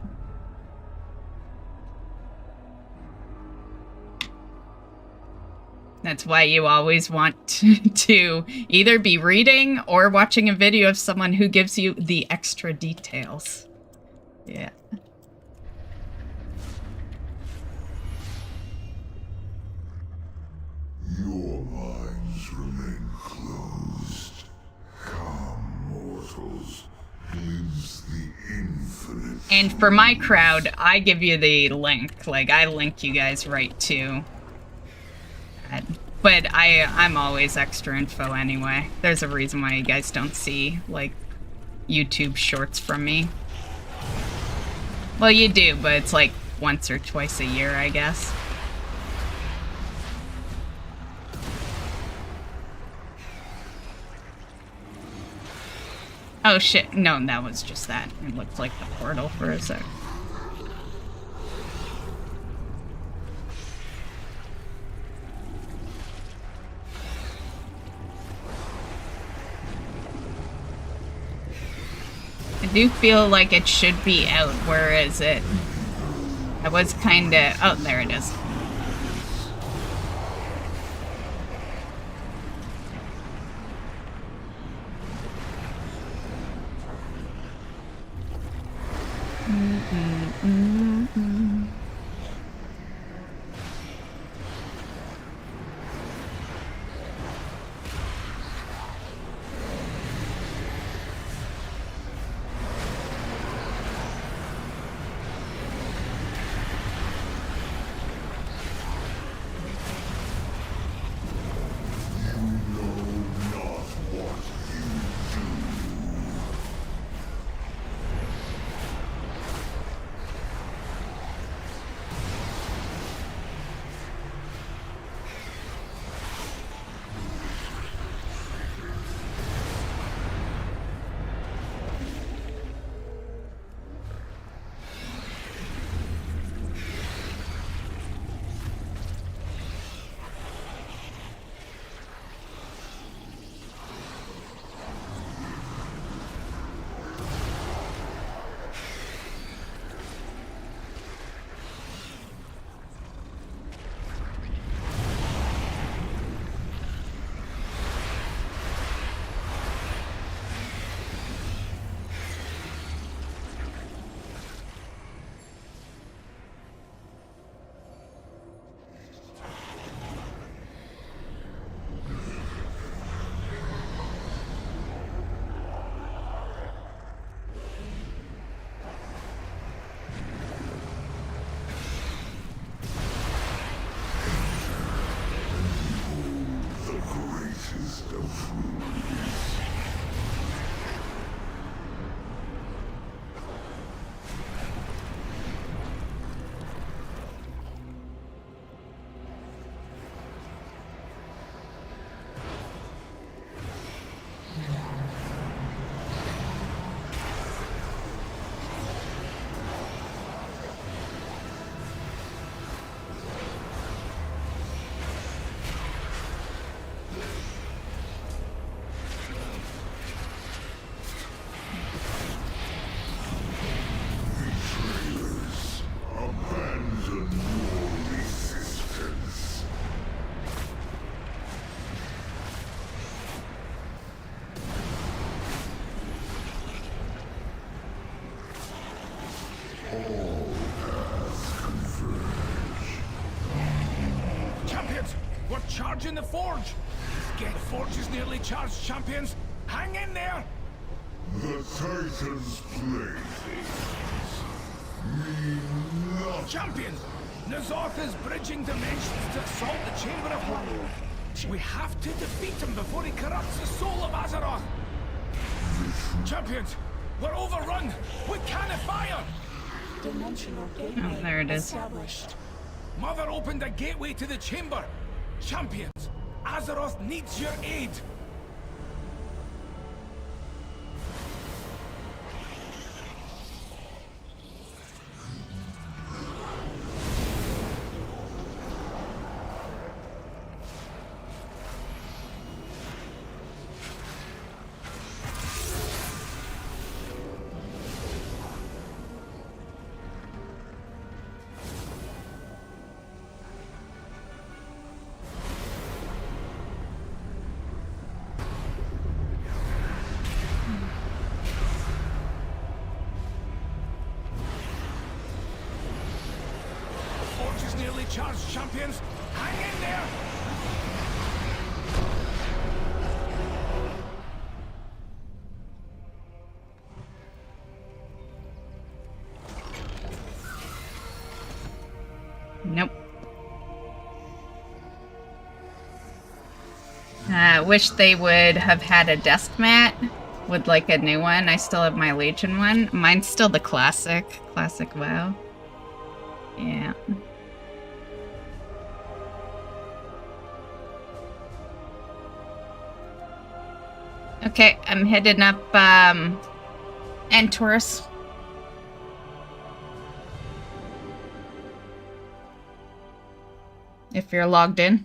That's why you always want to either be reading or watching a video of someone who gives you the extra details. Yeah. Your minds remain closed. Come, mortals. Glimpse the infinite. And for my crowd, I give you the link. Like, I link you guys right to that. But I'm always extra info anyway. There's a reason why you guys don't see, like, YouTube shorts from me. Well, you do, but it's like once or twice a year, I guess. Oh shit, no, that was just that. It looked like the portal for a sec. I do feel like it should be out. Where is it? I was kinda... Oh, there it is. Charging the forge! Get the forge is nearly charged, champions! Hang in there! The Titans play things. Mean nothing. Champions! Ny'alotha is bridging dimensions to assault the Chamber of Horror. We have to defeat him before he corrupts the soul of Azeroth! Champions! We're overrun! We can't fire! Dimensional gateway there it is. Established. Mother opened a gateway to the chamber! Champions, Azeroth needs your aid! charge, champions! Hang in there! Nope. Wish they would have had a desk mat with like a new one. I still have my Legion one. Mine's still the classic WoW. Yeah. Okay, I'm heading up Antorus. If you're logged in.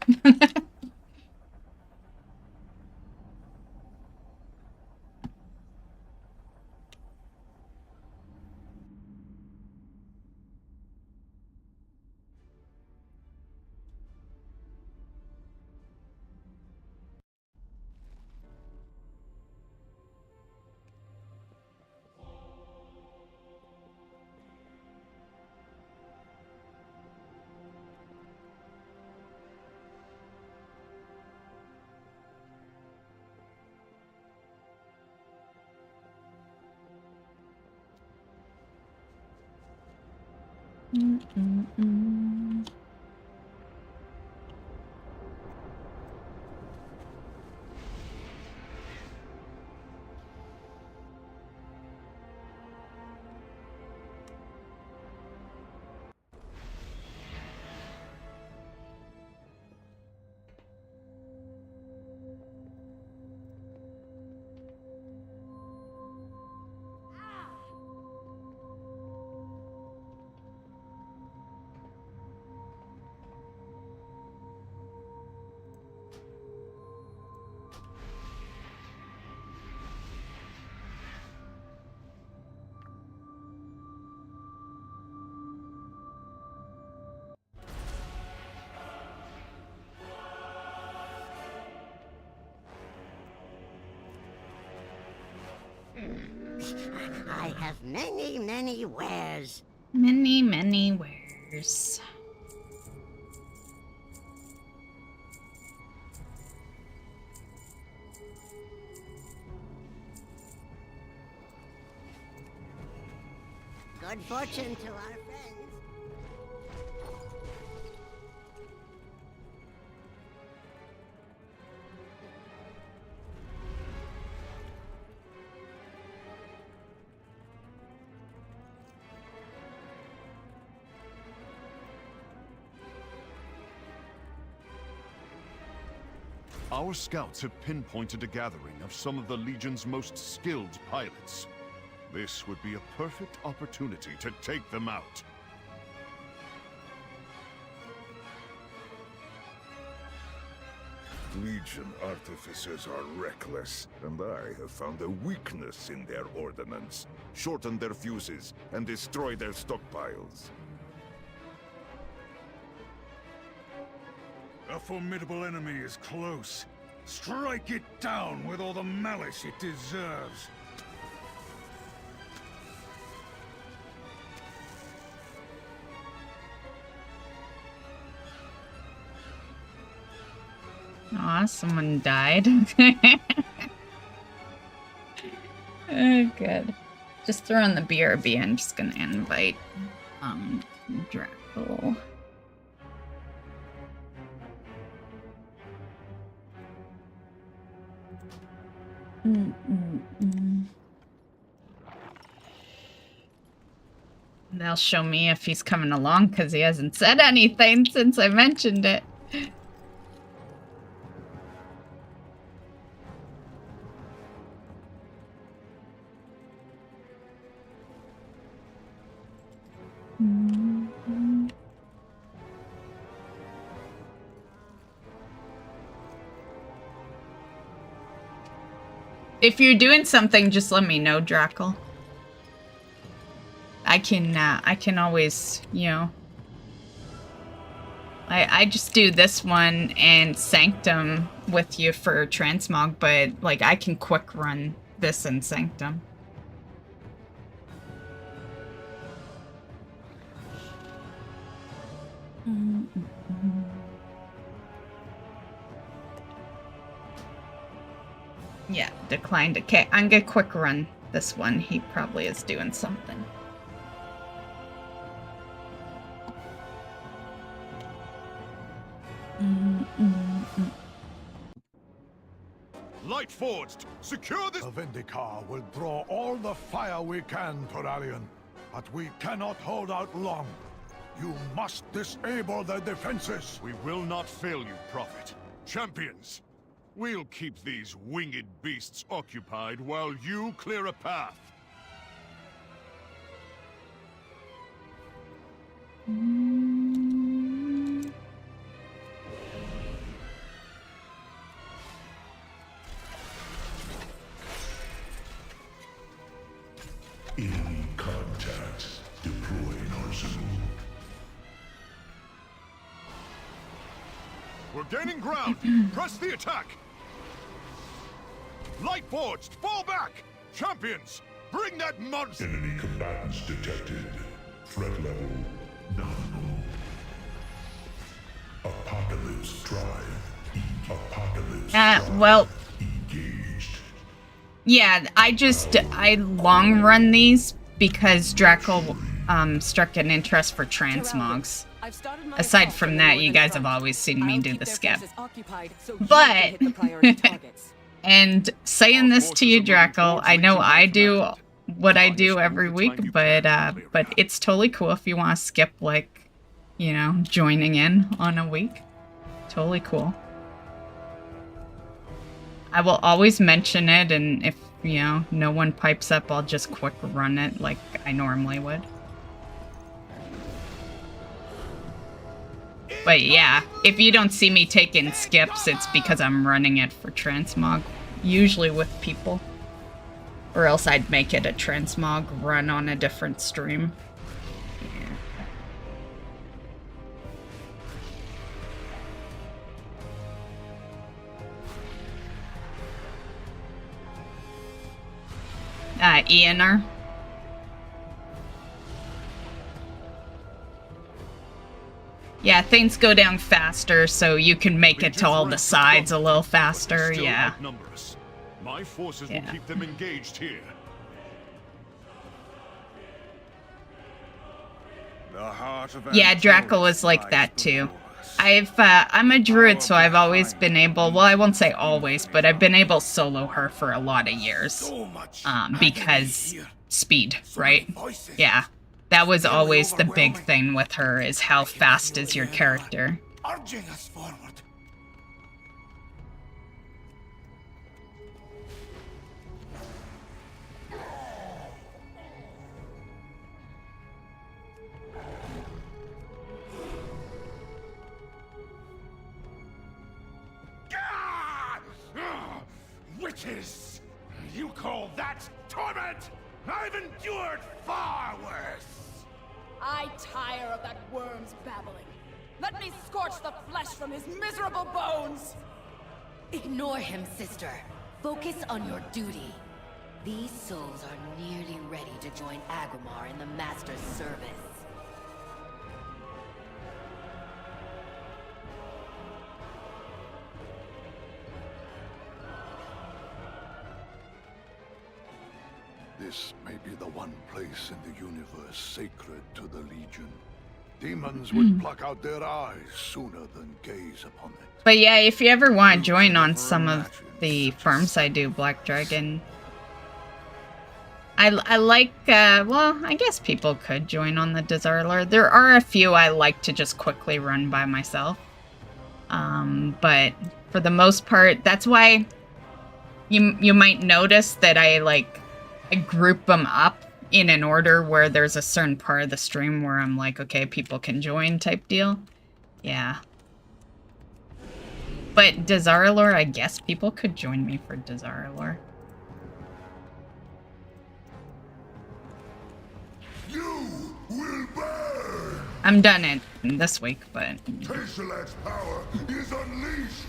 I have many, many wares. Many, many wares. Good fortune to our friends. Our scouts have pinpointed a gathering of some of the Legion's most skilled pilots. This would be a perfect opportunity to take them out. Legion artificers are reckless, and I have found a weakness in their ordnance. Shorten their fuses and destroy their stockpiles. A formidable enemy is close. Strike it down with all the malice it deserves. Aw, someone died. Oh, good. Just throw in the BRB. I'm just gonna invite Drackle. They'll show me if he's coming along because he hasn't said anything since I mentioned it. If you're doing something, just let me know, Drackle. I can always, you know. I just do this one and Sanctum with you for Transmog, but like I can quick run this and Sanctum. Mm. Yeah, declined. Okay, I'm gonna quick run this one. He probably is doing something. Light forged! Secure this! The Vindicar will draw all the fire we can, Torarion. But we cannot hold out long. You must disable their defenses. We will not fail you, Prophet. Champions, we'll keep these winged beasts occupied while you clear a path. Enemy contact. Deploying Urzul. We're gaining ground. Press the attack. Light forged, fall back. Champions, bring that monster. Enemy combatants detected. Threat level nominal. Apocalypse drive. Apocalypse drive. Well. Engaged. Yeah, I long run these because Draco struck an interest for transmogs. Aside from that, you guys have always seen me do the skip. But, and saying this to you, Draco, I know I do what I do every week, but it's totally cool if you want to skip, like, you know, joining in on a week. Totally cool. I will always mention it, and if, you know, no one pipes up, I'll just quick run it like I normally would. But yeah, if you don't see me taking skips, it's because I'm running it for Transmog, usually with people. Or else I'd make it a Transmog run on a different stream. Ianer. Yeah, things go down faster, so you can make it to all the sides a little faster, yeah. My forces will keep them engaged here. Yeah, Draco is like that too. I'm a druid, so I've always been able, well, I won't say always, but I've been able to solo her for a lot of years. Because speed, right? Yeah. That was always the big thing with her, is how fast is your character. Urging us forward. Witches! You call that torment? I've endured far worse! I tire of that worm's babbling. Let me scorch the flesh from his miserable bones! Ignore him, sister. Focus on your duty. These souls are nearly ready to join Agrimar in the Master's service. This may be the one place in the universe sacred to the Legion. Demons would pluck out their eyes sooner than gaze upon it. But yeah, if you ever want to join on some of the farms I do, Black Dragon, I like, well, I guess people could join on the Desarler. There are a few I like to just quickly run by myself. But for the most part, that's why you might notice that I group them up in an order where there's a certain part of the stream where I'm like, okay, people can join type deal. Yeah. But Desarler, I guess people could join me for Desarler. You will burn! I'm done it this week, but... Tesselac's power is unleashed!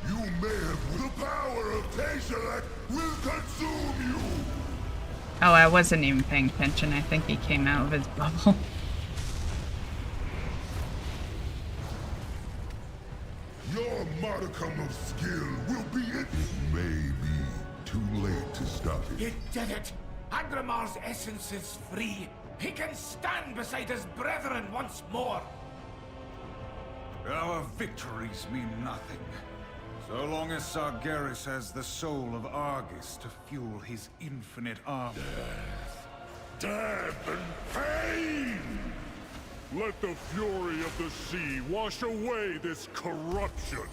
You may have the Oh, I wasn't even paying attention. I think he came out of his bubble. Your modicum of skill will be it. It may be too late to stop it. You did it! Agramar's essence is free. He can stand beside his brethren once more. Our victories mean nothing. So long as Sargeras has the soul of Argus to fuel his infinite armor. Death and pain! Let the fury of the sea wash away this corruption.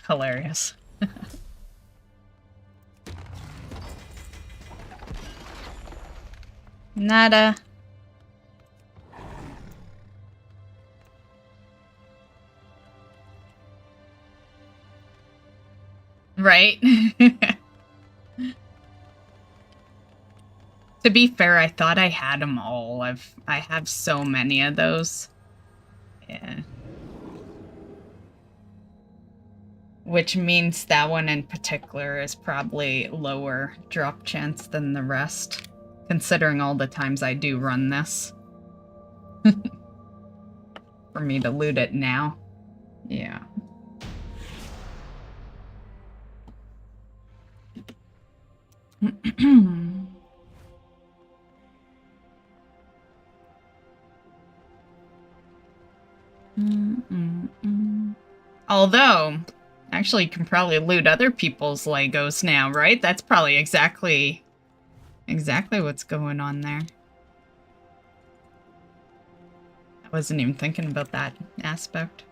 Hilarious. Nada. Right? To be fair, I thought I had them all. I have so many of those. Yeah. Which means that one in particular is probably lower drop chance than the rest, considering all the times I do run this. For me to loot it now. Yeah. Although, actually, you can probably loot other people's Legos now, right? That's probably exactly what's going on there. I wasn't even thinking about that aspect.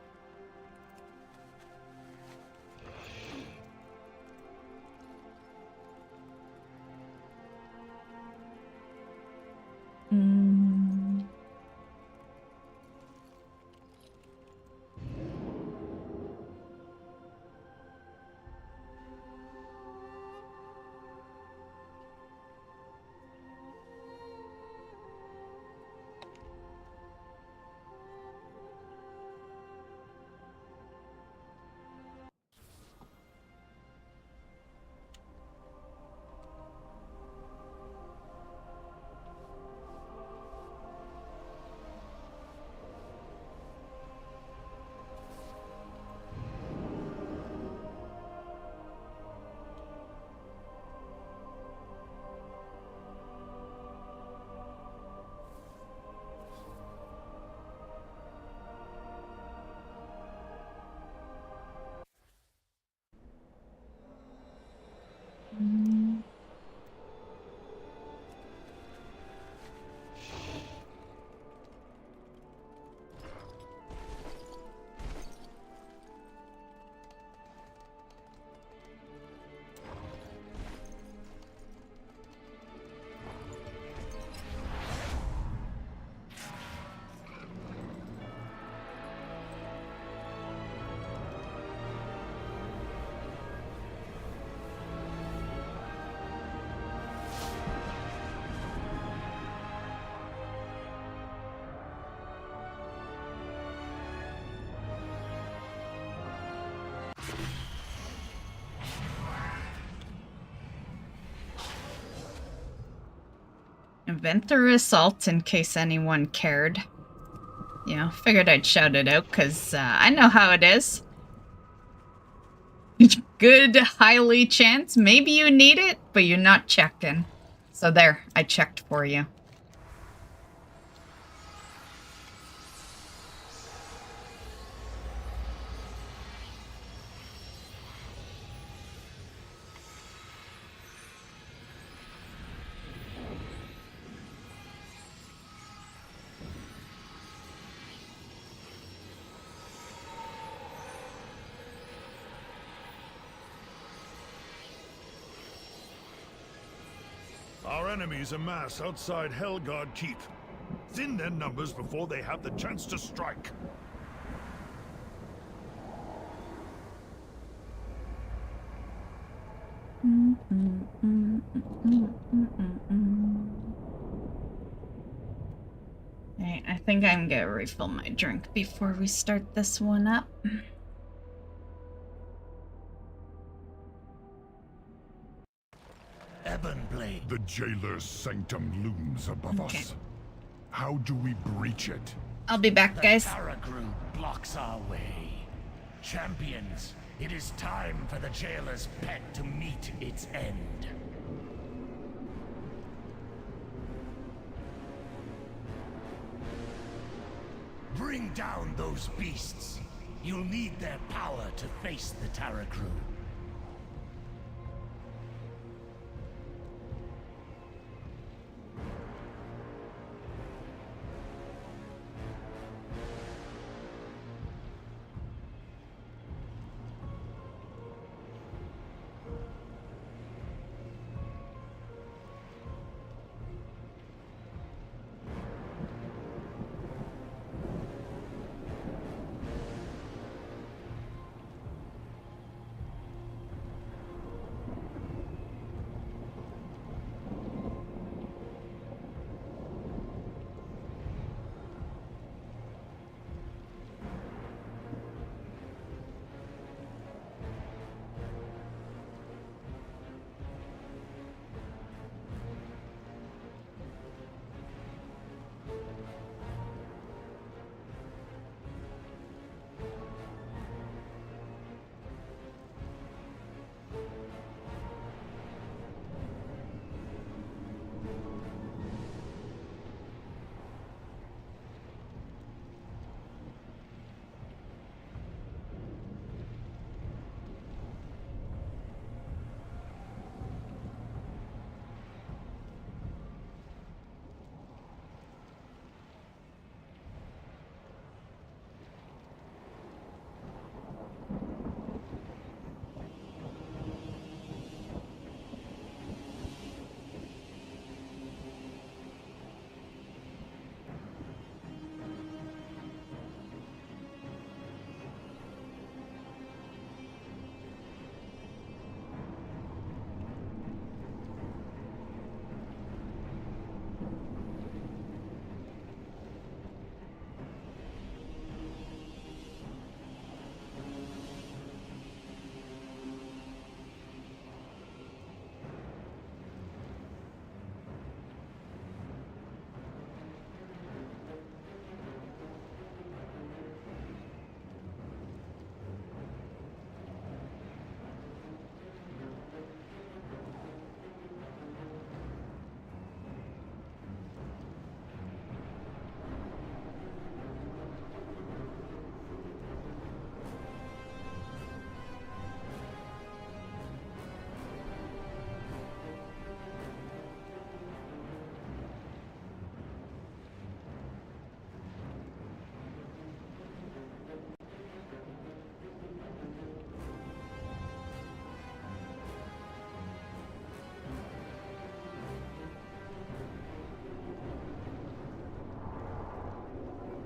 Inventor Assault, in case anyone cared. You know, figured I'd shout it out, because I know how it is. Good, highly chance. Maybe you need it, but you're not checking. So there, I checked for you. Our enemies amass outside Helgard Keep. Thin their numbers before they have the chance to strike. Alright, I think I'm gonna refill my drink before we start this one up. Ebonblade. The jailer's sanctum looms above us. How do we breach it? I'll be back, guys. The Tarragrue blocks our way. Champions, it is time for the jailer's pet to meet its end. Bring down those beasts. You'll need their power to face the Tarragrue.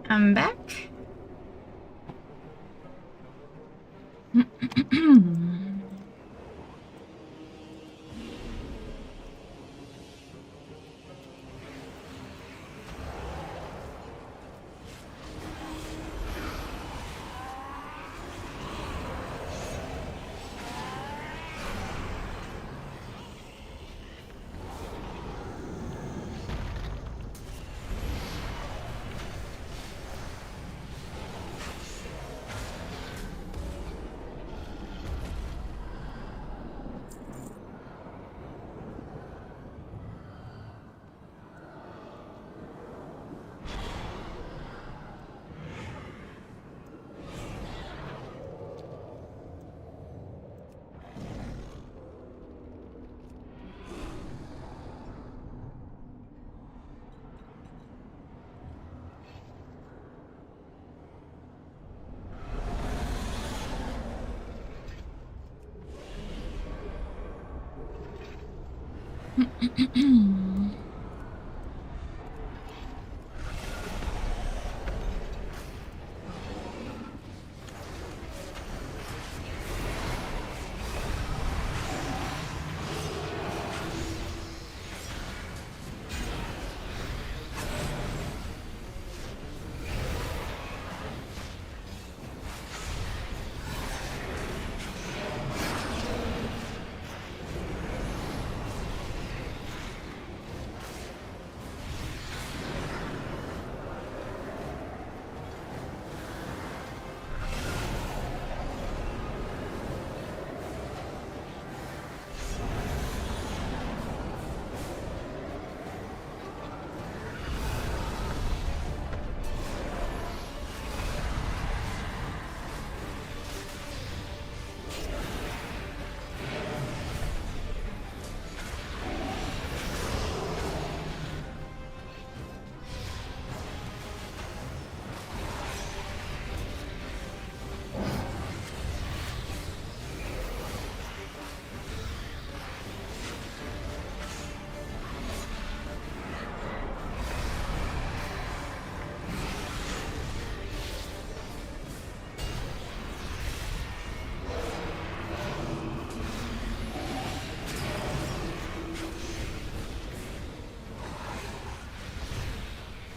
I'm back.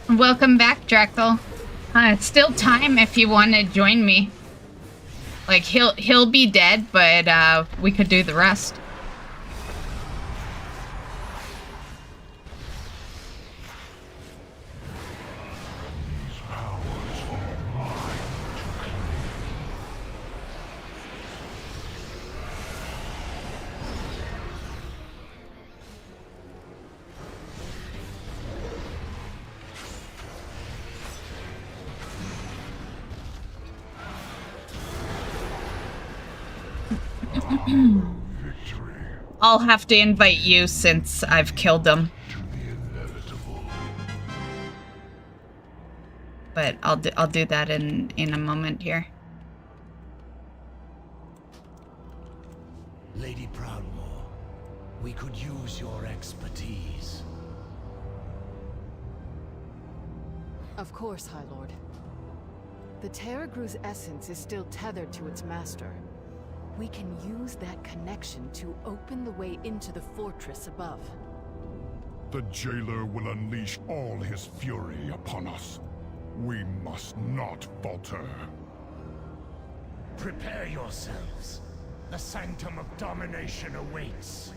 Welcome back, Draco. It's still time if you want to join me. Like, he'll be dead, but we could do the rest. I'll have to invite you since I've killed him. But I'll do that in a moment here. Lady Proudmoore, we could use your expertise. Of course, High Lord. The Terragru's essence is still tethered to its master. We can use that connection to open the way into the fortress above. The jailer will unleash all his fury upon us. We must not falter. Prepare yourselves. The Sanctum of Domination awaits.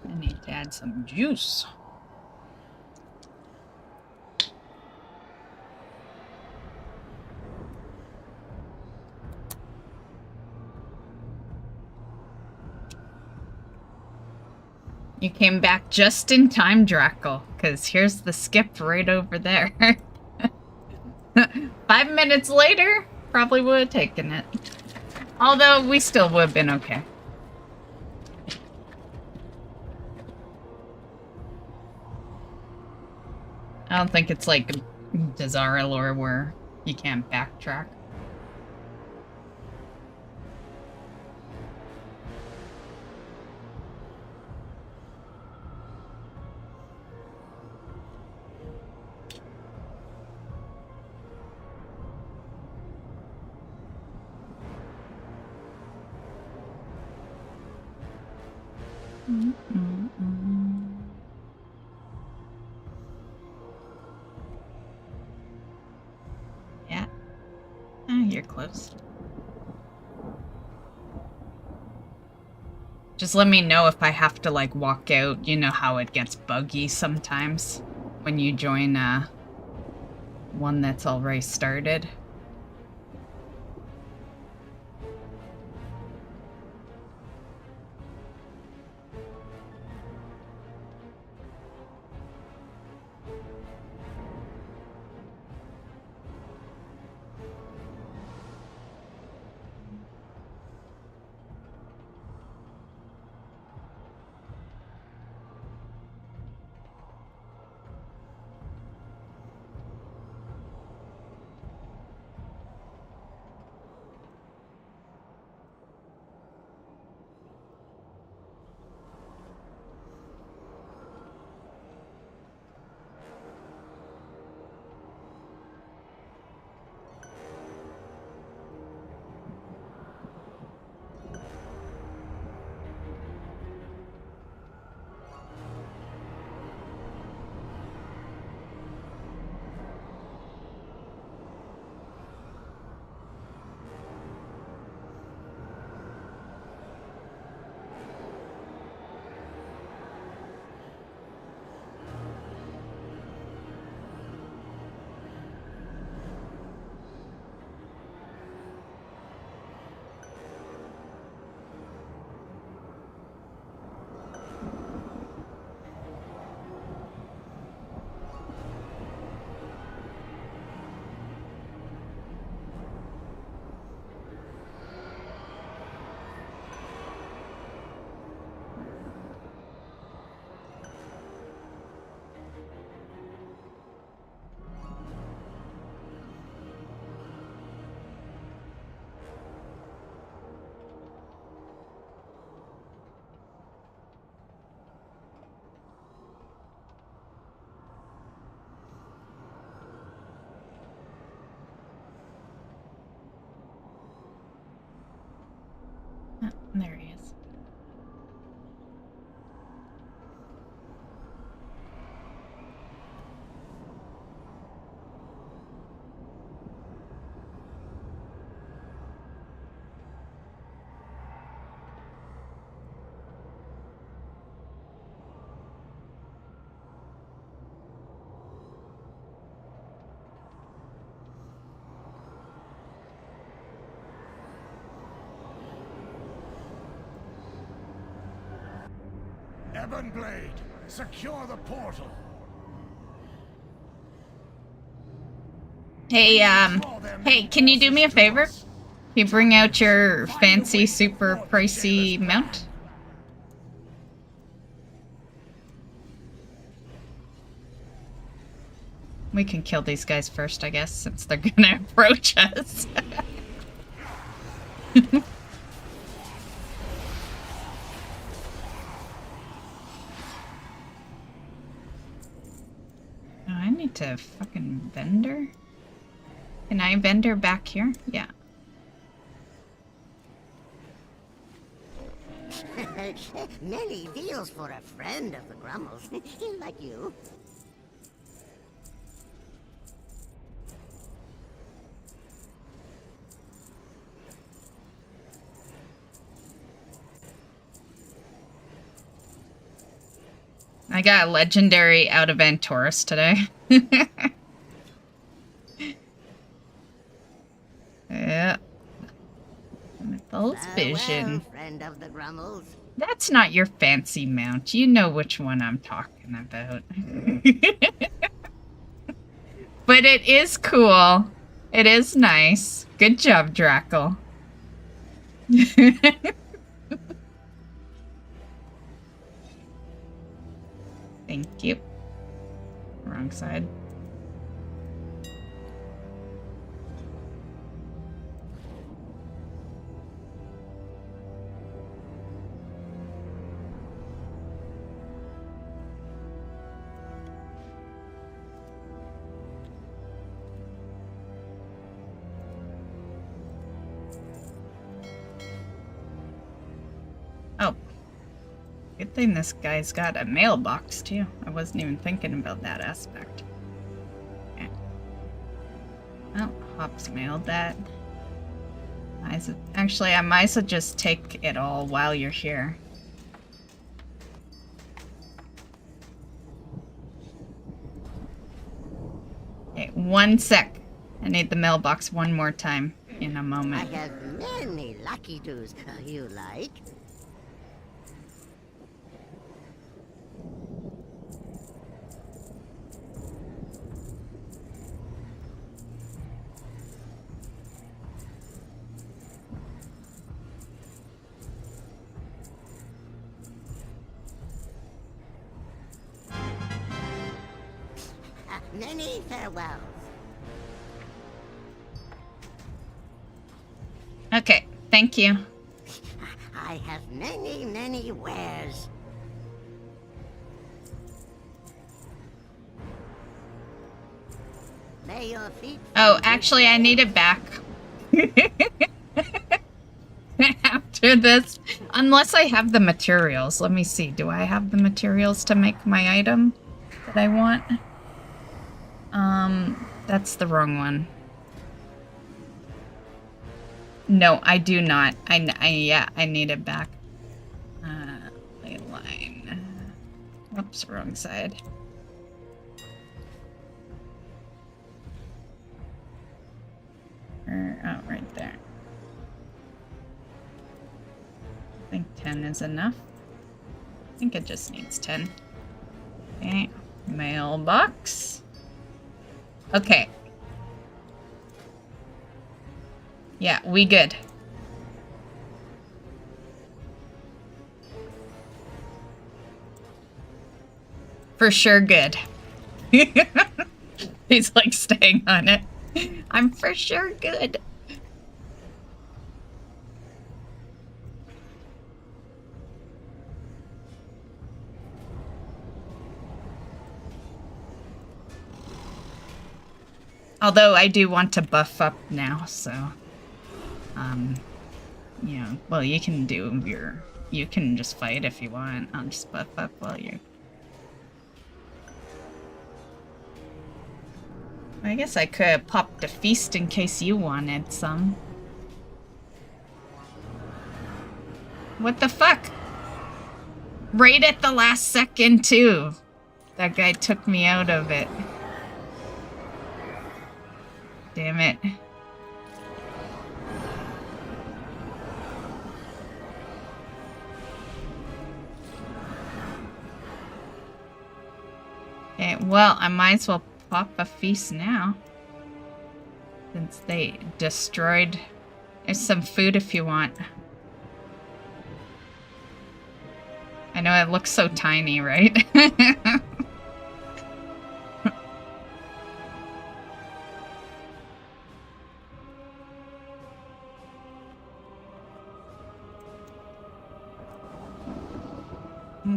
I need to add some juice. You came back just in time, Draco, because here's the skip right over there. 5 minutes later, probably would have taken it. Although, we still would have been okay. I don't think it's like Desara lore where you can't backtrack. Yeah. Oh, you're close. Just let me know if I have to, like, walk out. You know how it gets buggy sometimes when you join one that's already started. There he is. Ebonblade, secure the portal. Hey, hey, can you do me a favor? Can you bring out your fancy, super pricey mount? We can kill these guys first, I guess, since they're gonna approach us. Oh, I need to fucking vendor? Can I vendor back here? Yeah. Many deals for a friend of the Grummles, like you. I got a legendary out of Antorus today. Yeah. Mythos Vision. Friend of the Grummles. That's not your fancy mount. You know which one I'm talking about. But it is cool. It is nice. Good job, Drackle. Thank you. Wrong side. Oh. Good thing this guy's got a mailbox, too. I wasn't even thinking about that aspect. Okay. Well, Hop's mailed that. Actually, I might as well just take it all while you're here. Okay, 1 sec. I need the mailbox one more time in a moment. I have many lucky doos you like. Many farewells. Okay, thank you. I have many, many wares. May your feet. Oh, actually, I need it back. After this, unless I have the materials. Let me see. Do I have the materials to make my item that I want? That's the wrong one. No, I do not. Yeah, I need it back. Ley line. Whoops, wrong side. Oh, right there. I think 10 is enough. I think it just needs 10. Okay, mailbox. Okay. Yeah, we good. For sure good. He's like staying on it. I'm for sure good. Although I do want to buff up now, so Yeah, well, you can do your... You can just fight if you want. I'll just buff up while you... I guess I could have popped a feast in case you wanted some. What the fuck? Right at the last second, too. That guy took me out of it. Damn it. Okay, well, I might as well pop a feast now. Since they destroyed... There's some food if you want. I know it looks so tiny, right?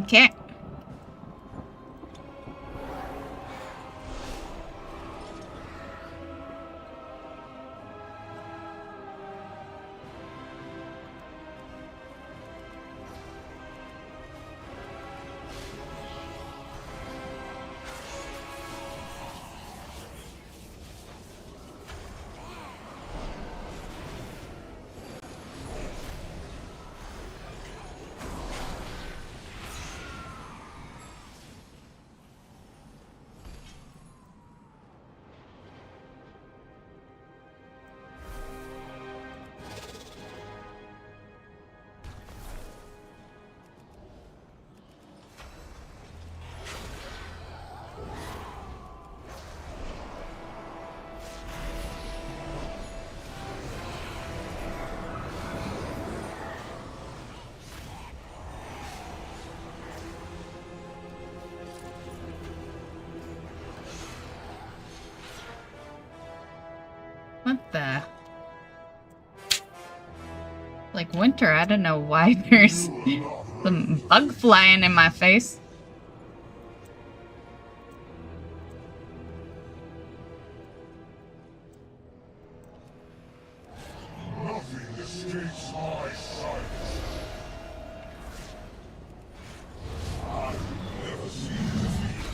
Okay. What the? Like winter, I don't know why there's some bug flying in my face. Nothing escapes my sight. I've never seen defeat.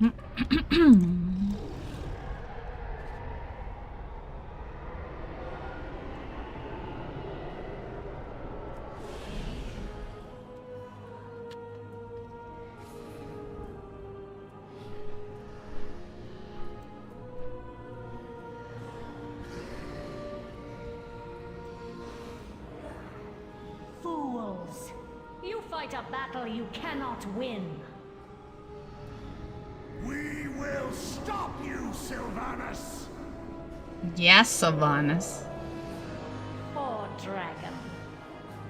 Fools! You fight a battle you cannot win. We will stop you, Sylvanas! Yes, Sylvanas. Poor dragon.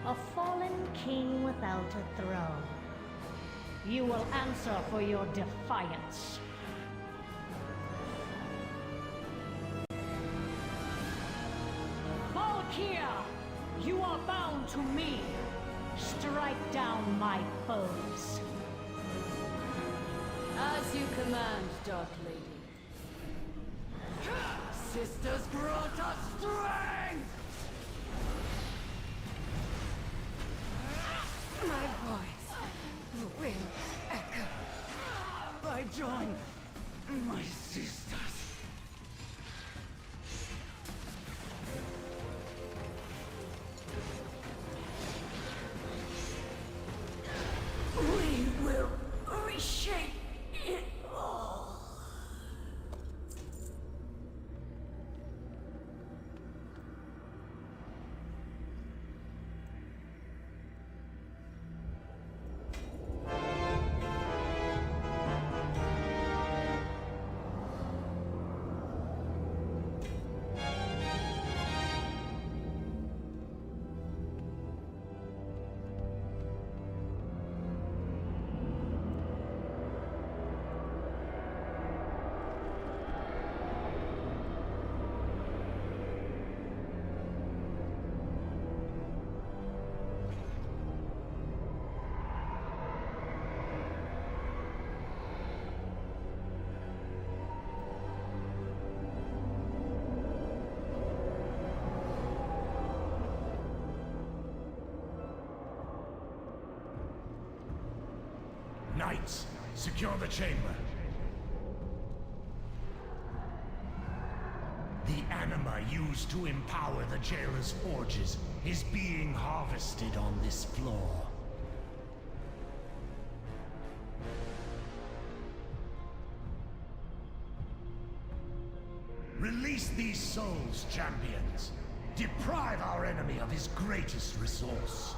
A fallen king without a throne. You will answer for your defiance. Valkyria! You are bound to me. Strike down my foes. As you command, Dark Lady. Sisters grant us strength! My voice will echo. I join my sisters. We will reshape it all. Knights, secure the chamber. The anima used to empower the jailer's forges is being harvested on this floor. Release these souls, champions. Deprive our enemy of his greatest resource.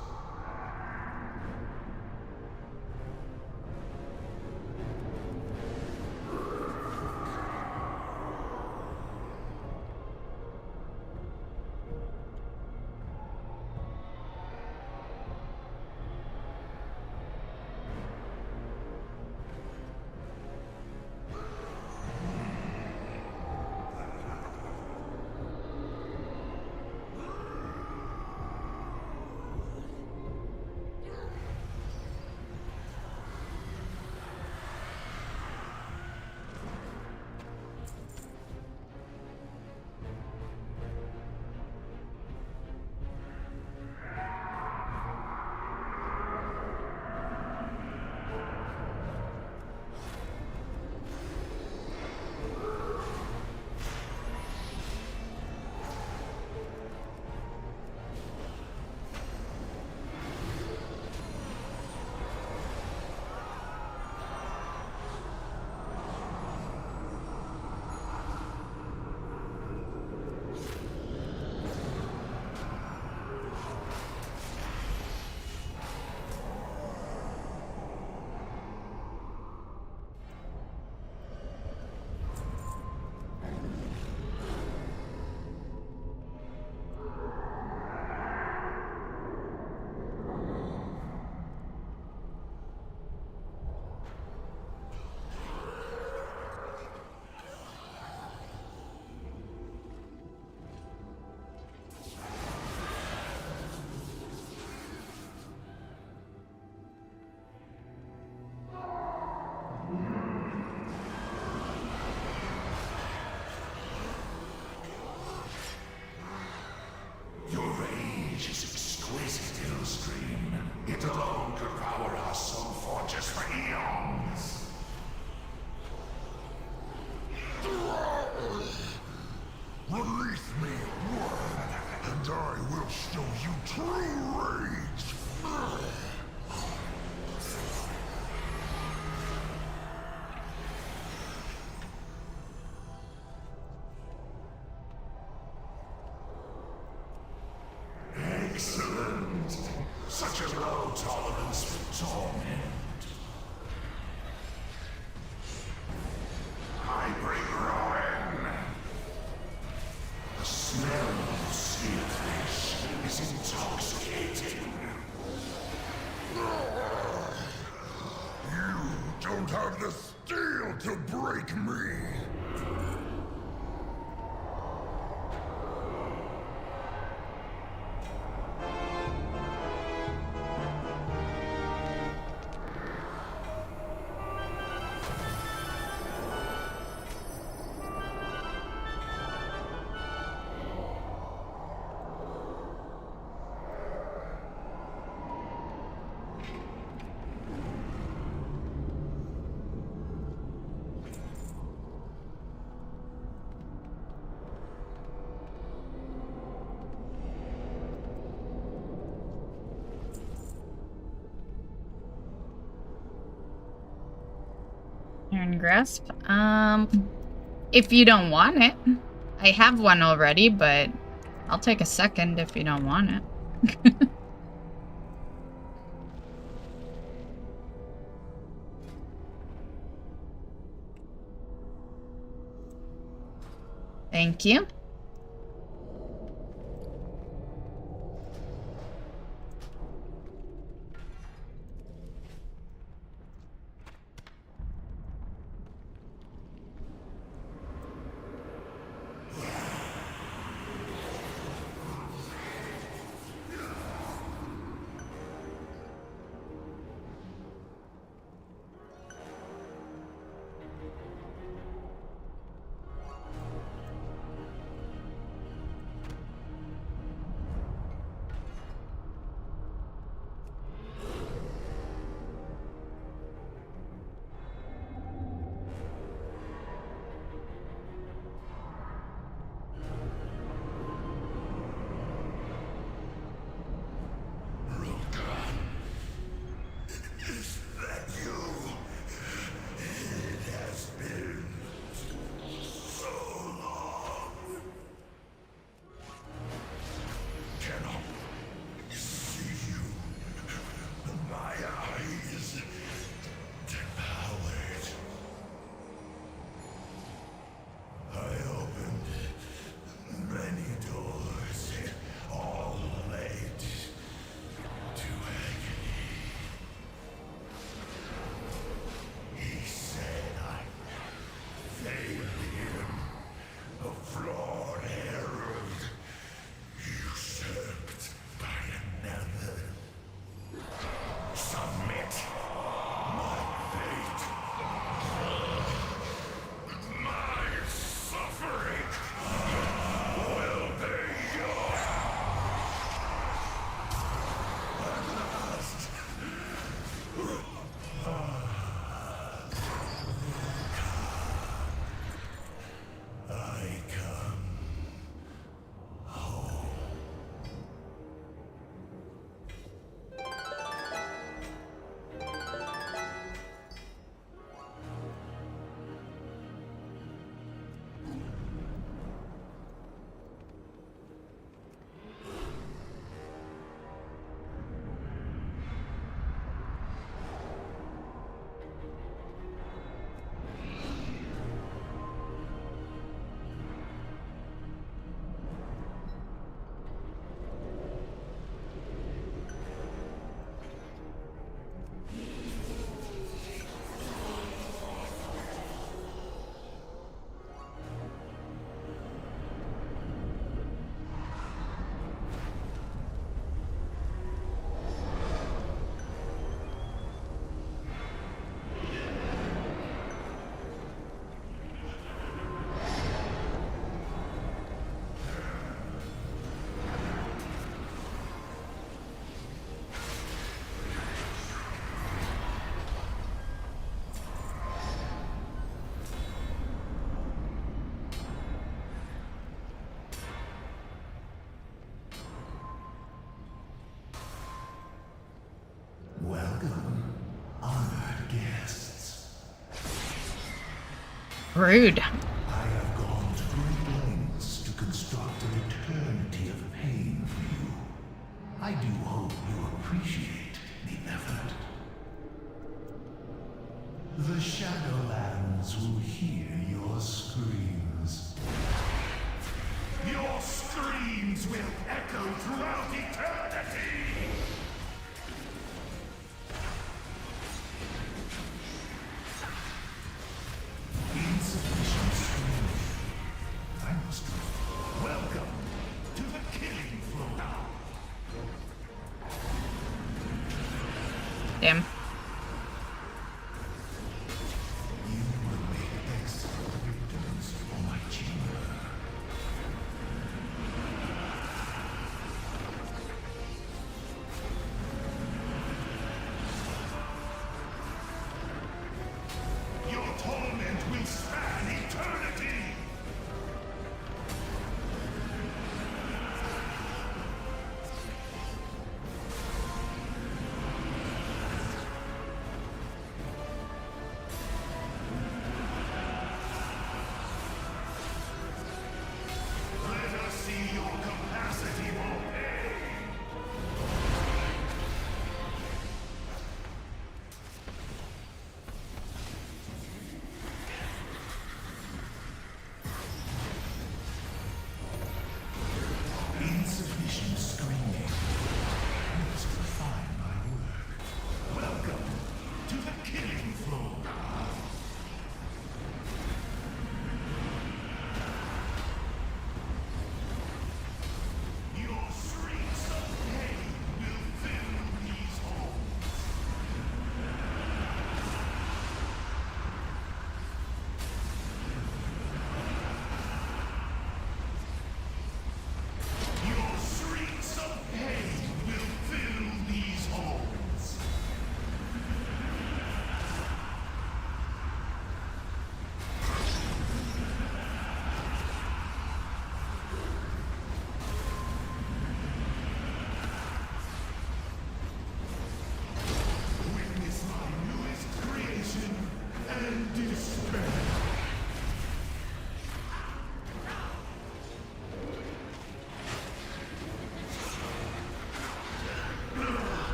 don't have the steel to break me! Iron Grasp. If you don't want it. I have one already, but I'll take a second if you don't want it. Thank you. Rude. I have gone to great lengths to construct an eternity of pain for you. I do hope you appreciate the effort. The Shadowlands will hear your screams. Your screams will echo throughout eternity!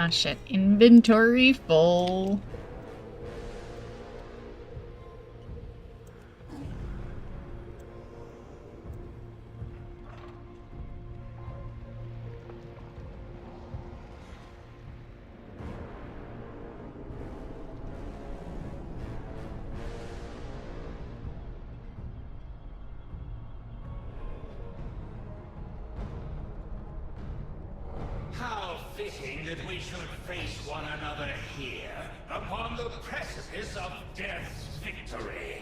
Ah, shit. Inventory full. How fitting that we should face one another here, upon the precipice of death's victory.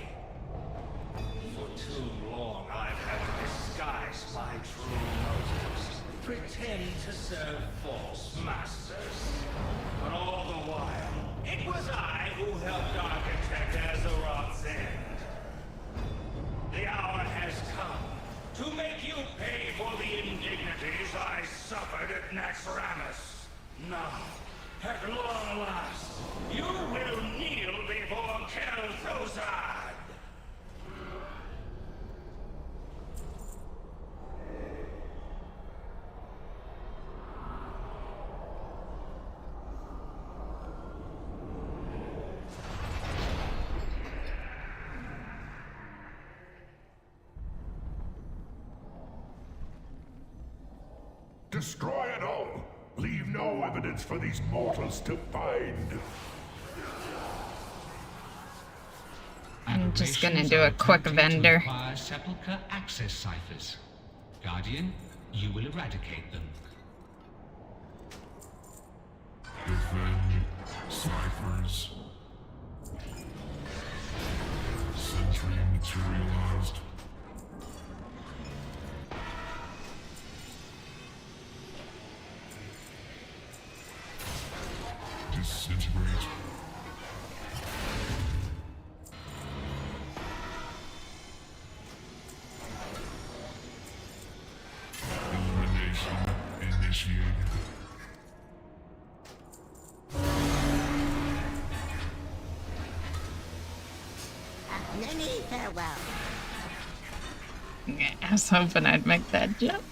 For too long I've had to disguise my true motives, pretend to serve false masters. But all the while, it was I who helped architect Azeroth's end. The hour has come to make you pay for the indignities I suffered at Naxxramas. Now, at long last, you will kneel before Kel'Thuzad. Destroy it all! Leave no evidence for these mortals to find! I'm just gonna do a quick vendor. Sepulcher access ciphers. Guardian, you will eradicate them. Defend ciphers. Sentry materialized. Disintegrate. Elimination initiated. Many farewell. Yeah, I was hoping I'd make that jump.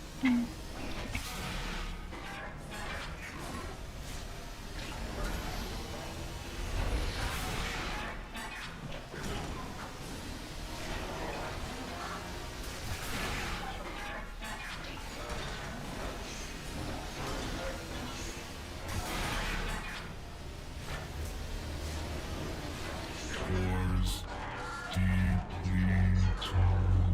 Doors deeply torn.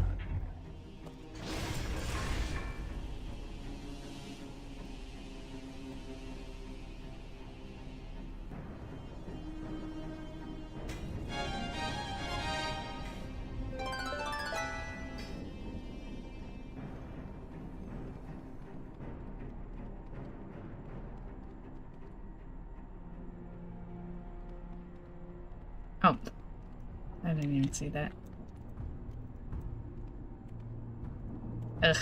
Oh, I didn't even see that. Ugh.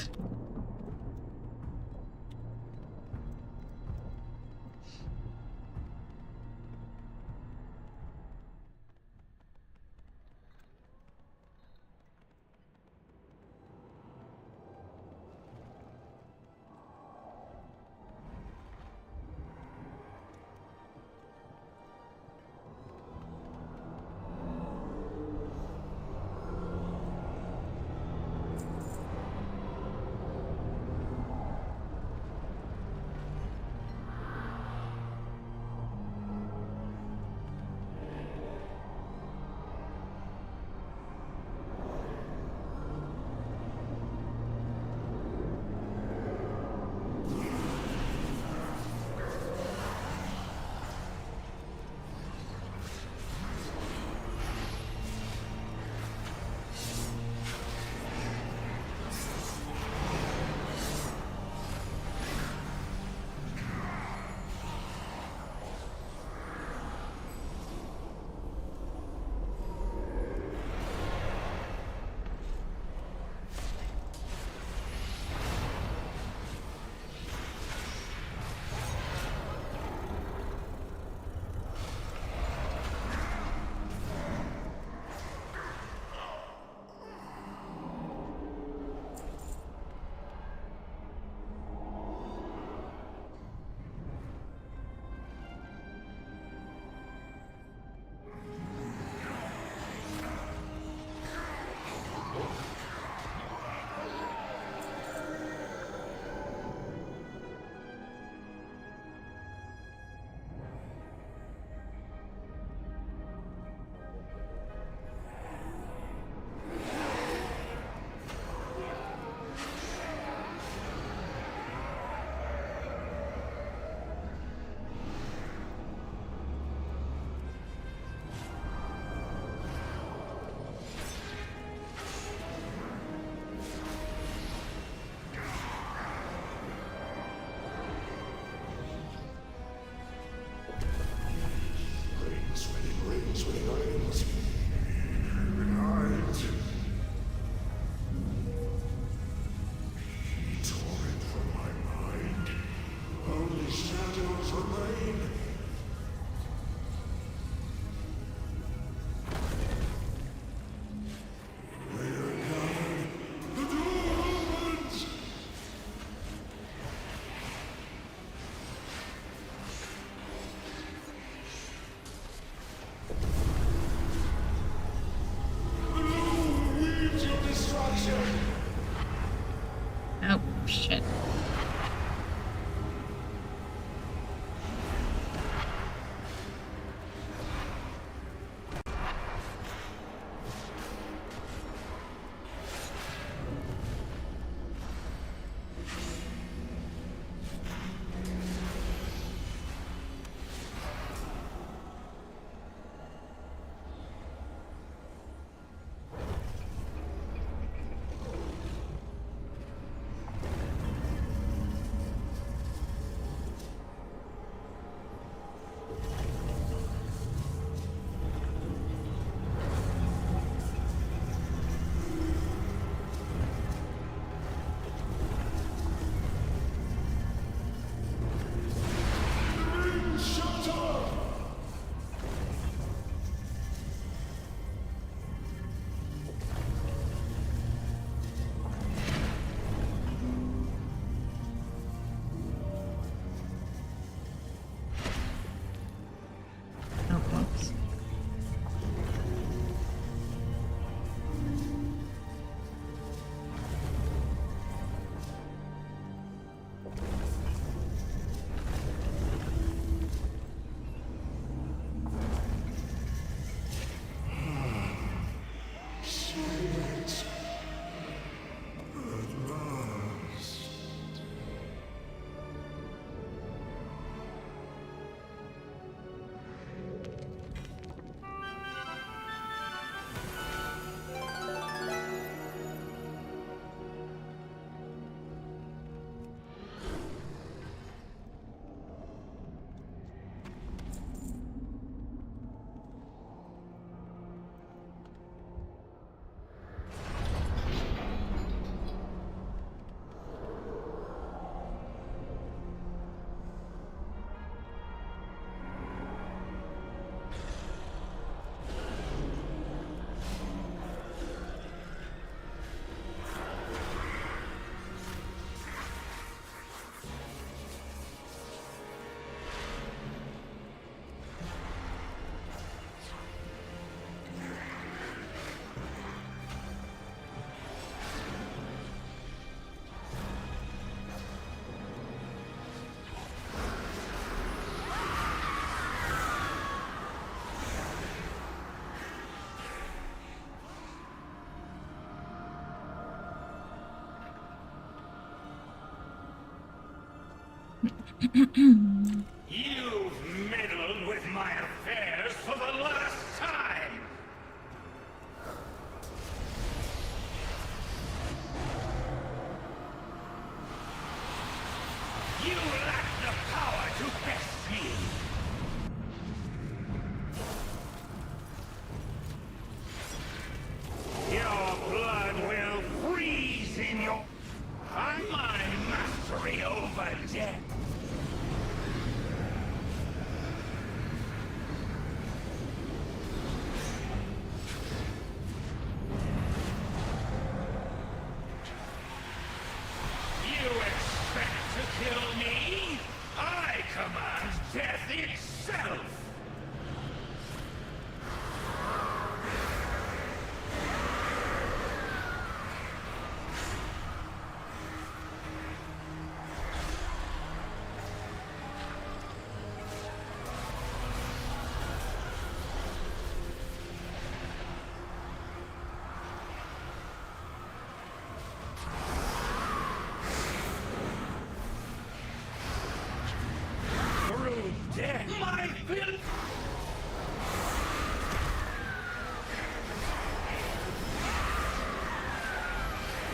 You've meddled with my affairs for the last time! You lack the power to best me! Your blood will freeze in your... On my mastery over death! You expect to kill me? I command death itself! Through death, my will...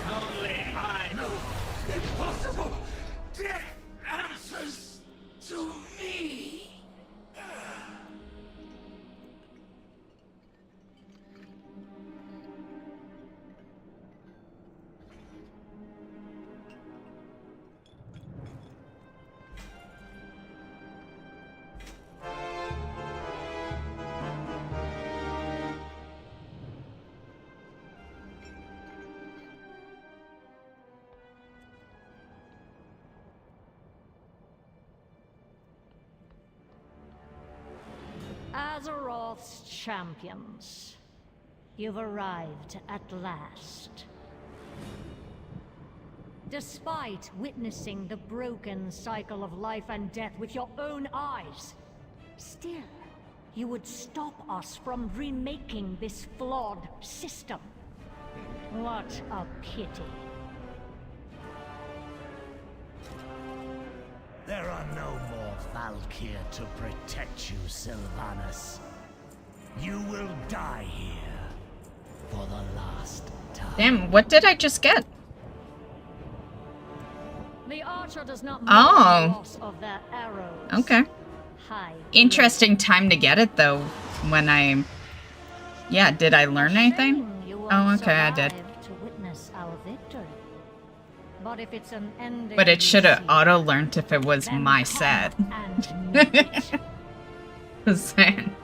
Only I know impossible. Death answers to me. Azeroth's champions. You've arrived at last. Despite witnessing the broken cycle of life and death with your own eyes, still, you would stop us from remaking this flawed system. What a pity. There are no more Valkyr to protect you, Sylvanas. You will die here for the last time. Damn, what did I just get? The archer does not Oh. mind the loss of their arrows. Okay. High. Interesting time to get it, though, when I... Yeah, did I learn anything? Oh, okay, I did. To witness our victory. But if it's an ending, But it should have auto-learned if it was my set. Just saying.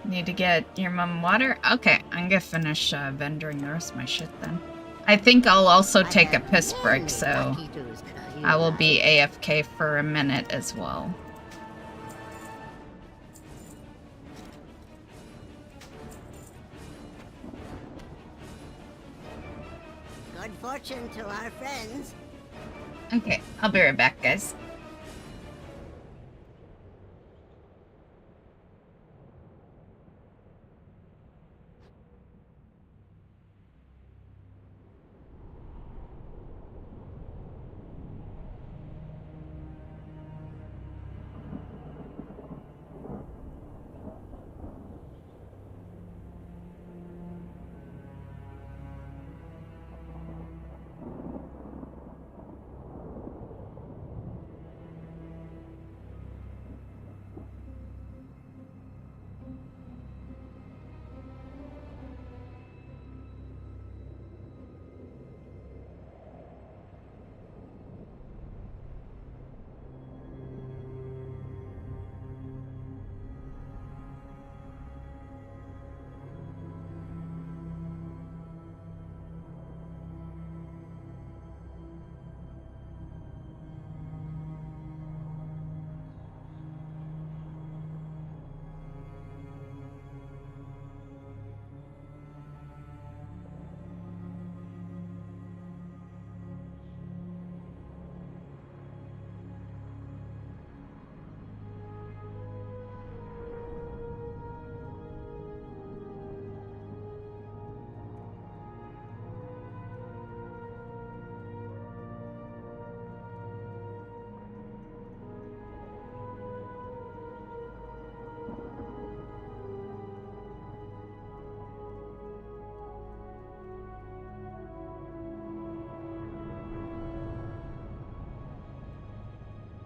Need to get your mum water? Okay, I'm gonna finish vendoring the rest of my shit then. I think I'll also take a piss break, so I will be AFK for a minute as well. Good fortune to our friends. Okay, I'll be right back, guys.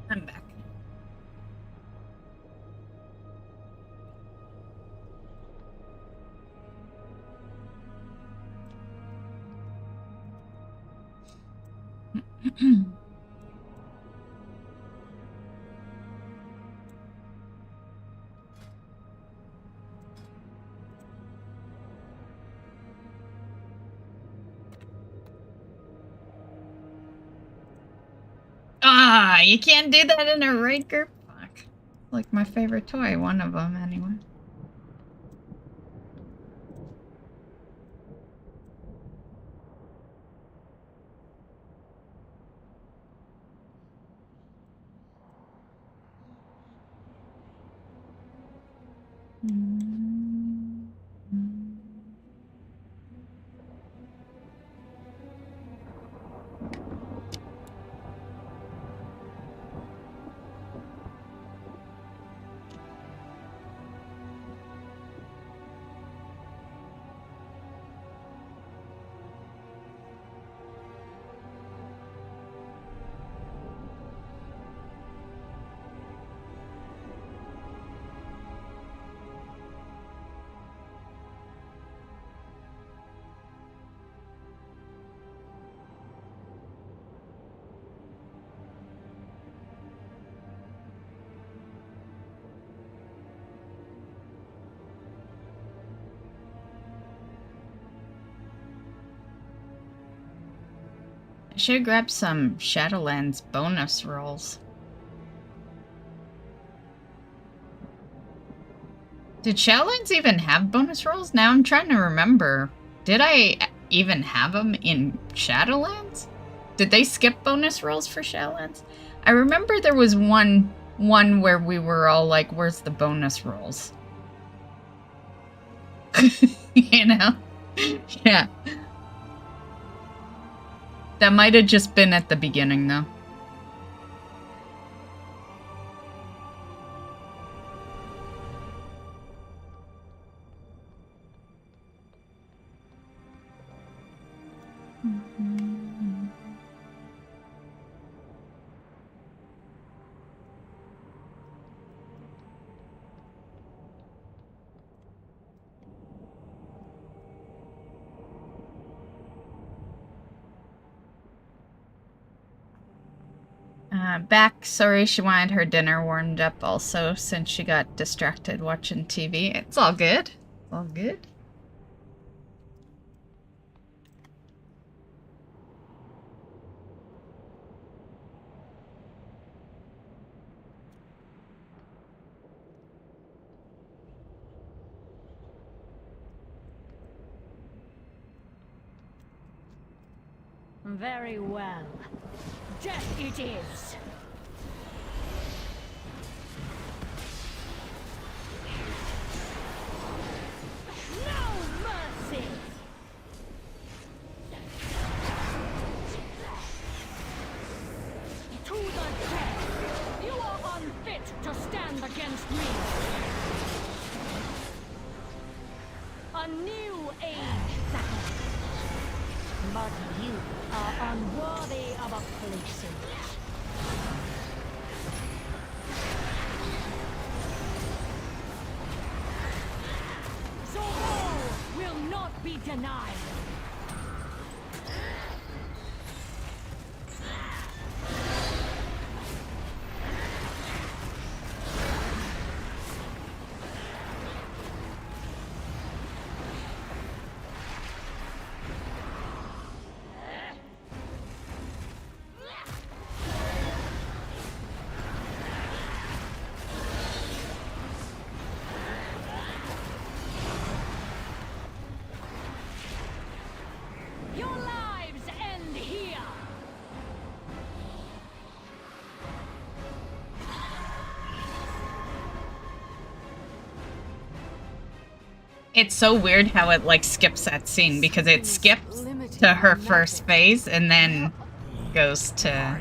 I'm back. Ah, you can't do that in a raid group? Fuck. Like my favorite toy, one of them anyway. I should grab some Shadowlands bonus rolls. Did Shadowlands even have bonus rolls? Now I'm trying to remember. Did I even have them in Shadowlands? Did they skip bonus rolls for Shadowlands? I remember there was one where we were all like, where's the bonus rolls? You know? Yeah. That might have just been at the beginning, though. Back. Sorry, she wanted her dinner warmed up also since she got distracted watching TV. It's all good. All good. Very well. Death it is! No mercy! To the death! You are unfit to stand against me! A new age, Shackled. But you are unworthy of a place in it. So all will not be denied. It's so weird how it like skips that scene because it skips to her first phase and then goes to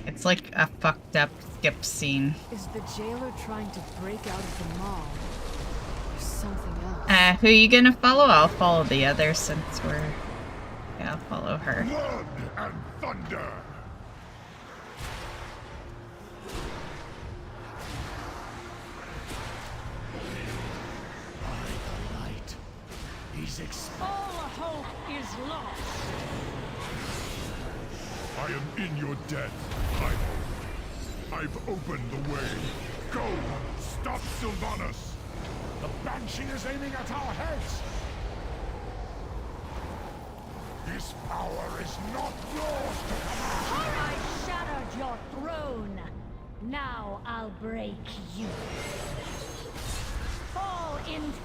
It's like a fucked up skip scene. Is the jailer trying to break out of the mall? Or something else? Who are you gonna follow? I'll follow the others since we're I'll follow her. Blood and thunder. By the light, he's All hope is lost. I am in your debt, High Lord. I've opened the way. Go! Stop Sylvanas! The Banshee is aiming at our heads! This power is not yours to command! I shattered your throne. Now I'll break you. Fall into...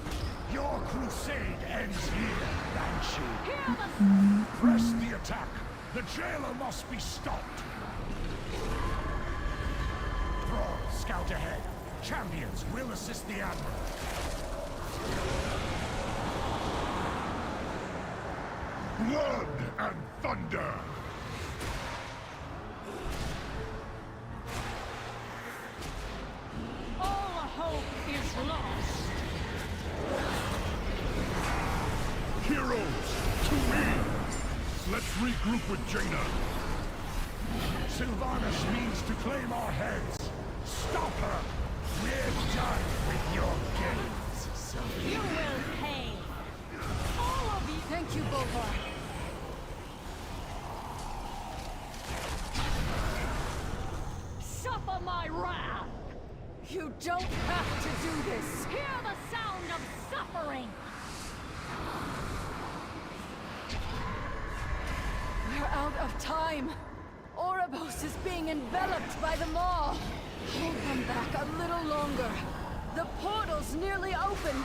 Your crusade ends here, Banshee. Hear the... Press the attack. The jailer must be stopped. Crawg, scout ahead. Champions will assist the Admiral. Blood and thunder! All hope is lost. Heroes, to me! Let's regroup with Jaina. Sylvanas means to claim our heads. Stop her! We're done with your games, Sylvia. You will pay. All of you. Thank you, Bolvar. Suffer my wrath. You don't have to do this. Hear the sound of suffering. We're out of time. Oribos is being enveloped by the maw. Hold them back a little longer. The portal's nearly open.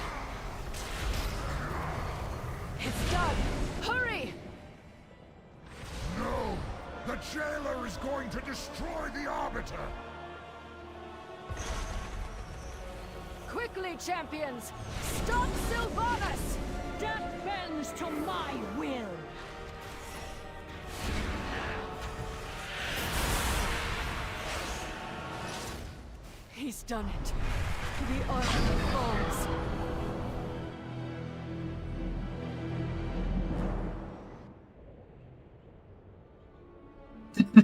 It's done. Hurry! No! The jailer is going to destroy the Arbiter! Quickly, champions! Stop Sylvanas! Death bends to my will. He's done it. The Arbiter falls.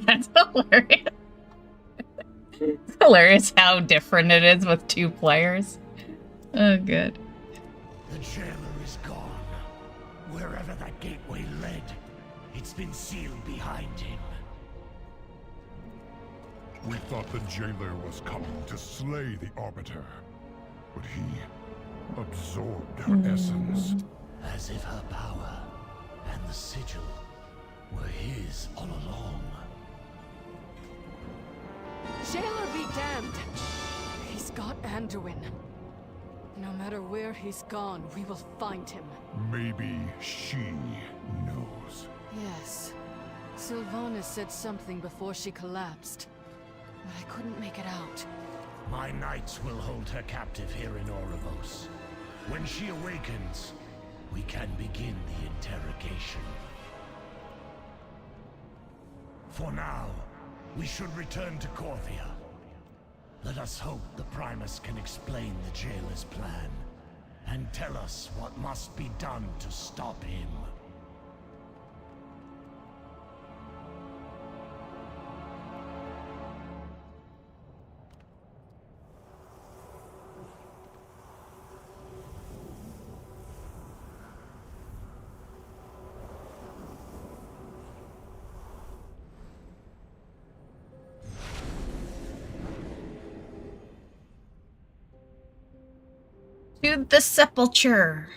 That's hilarious. It's hilarious how different it is with two players. Oh, good. The jailer is gone. Wherever that gateway led, it's been sealed behind him. We thought the jailer was coming to slay the Arbiter, but he absorbed her essence. As if her power and the sigil were his all along. Jailer be damned! He's got Anduin. No matter where he's gone, we will find him. Maybe she knows. Yes. Sylvanas said something before she collapsed, but I couldn't make it out. My knights will hold her captive here in Oribos. When she awakens, we can begin the interrogation. For now, we should return to Korthia. Let us hope the Primus can explain the jailer's plan, and tell us what must be done to stop him. To the Sepulcher.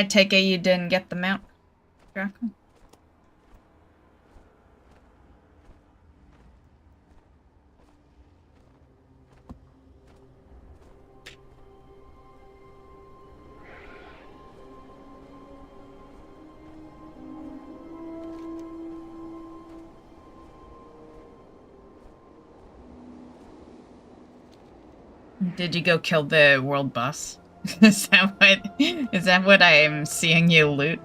I take it you didn't get the mount, Draco? Did you go kill the world boss? Is that what I am seeing you loot?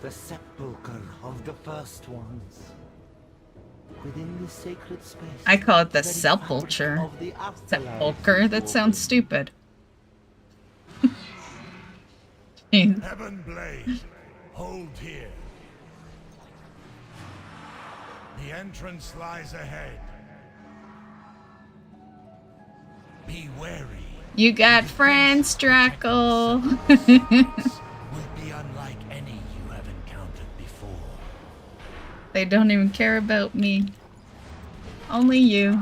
The sepulcher of the first ones. Within this sacred space. I call it the Sepulcher. Sepulcher? That sounds stupid. Heaven Blade, hold here. The entrance lies ahead. Be wary. You got friends, Drackle. Will be unlike any you have encountered before. They don't even care about me. Only you.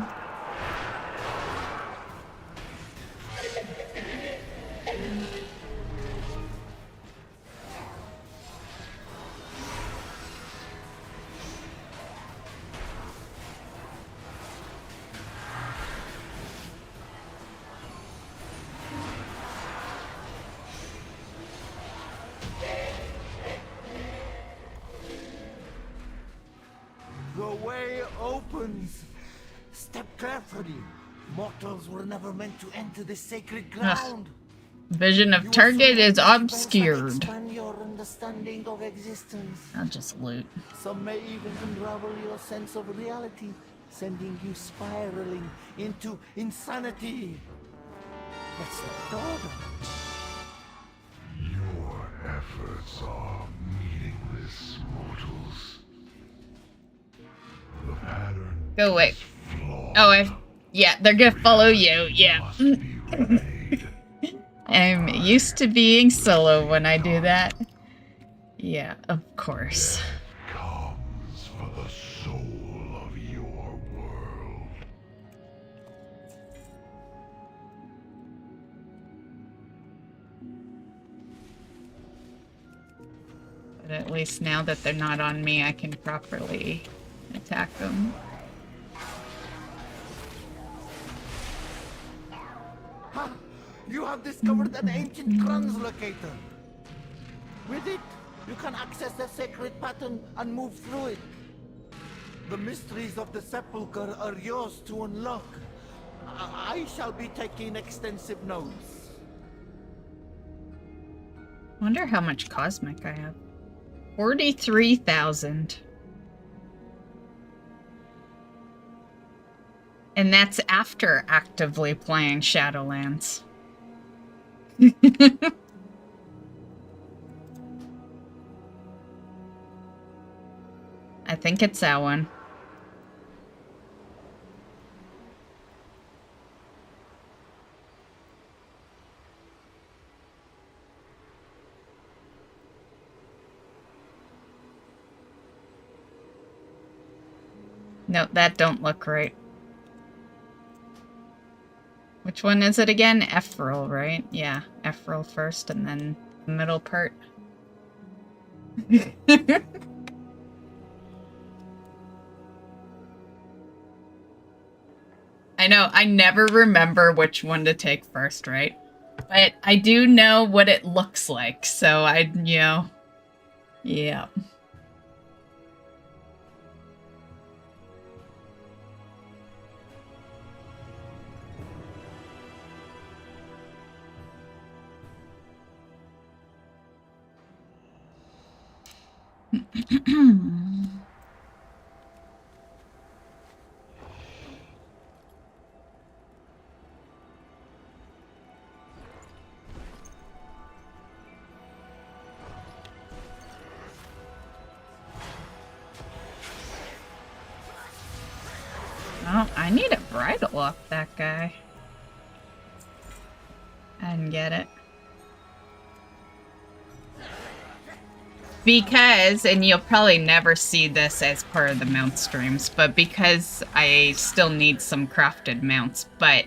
The way opens. Step carefully. Mortals were never meant to enter this sacred ground. Vision of target is obscured. Expand your understanding of existence. I'll just loot. Some may even unravel your sense of reality, sending you spiraling into insanity. That's the order. Your efforts are meaningless, mortals. The pattern. Go away. Oh, yeah, they're gonna follow you. Yeah. I'm used to being solo when I do that. Yeah, of course. Comes for the soul of your world. But at least now that they're not on me, I can properly attack them. You have discovered an ancient translocator. With it, you can access the sacred pattern and move through it. The mysteries of the sepulcher are yours to unlock. I shall be taking extensive notes. Wonder how much cosmic I have. 43,000. And that's after actively playing Shadowlands. I think it's that one. No, that don't look right. Which one is it again? Ephral, right? Yeah, Ephral first and then the middle part. I know, I never remember which one to take first, right? But I do know what it looks like, so you know, yeah. Oh, I need a bridle off that guy. I didn't get it. Because, and you'll probably never see this as part of the mount streams, but because I still need some crafted mounts, but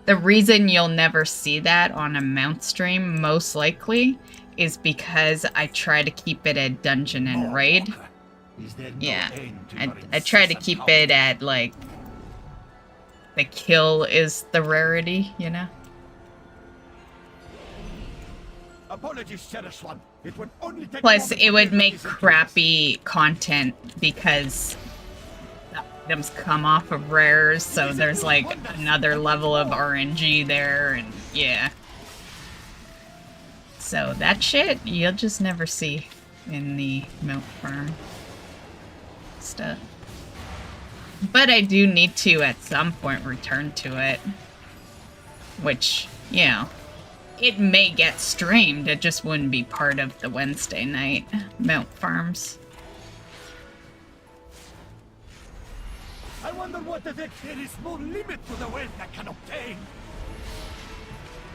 the reason you'll never see that on a mount stream, most likely, is because I try to keep it at dungeon and raid. Yeah, I try to keep it at, like, the kill is the rarity, you know? Apologies, Sheriff One. It would only take Plus, it would make crappy content because the items come off of rares, so there's like another level of RNG there, and yeah. So that shit, you'll just never see in the mount farm stuff. But I do need to, at some point, return to it. Which, you know, it may get streamed, it just wouldn't be part of the Wednesday night mount farms. I wonder what if there is no limit to the wealth I can obtain.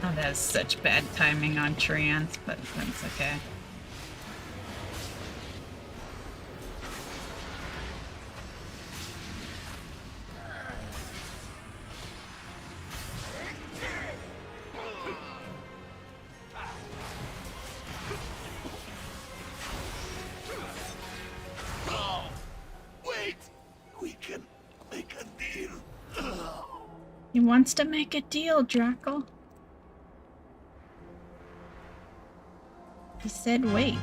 Oh, that is such bad timing on Trians, but that's okay. He wants to make a deal, Drackle. He said wait.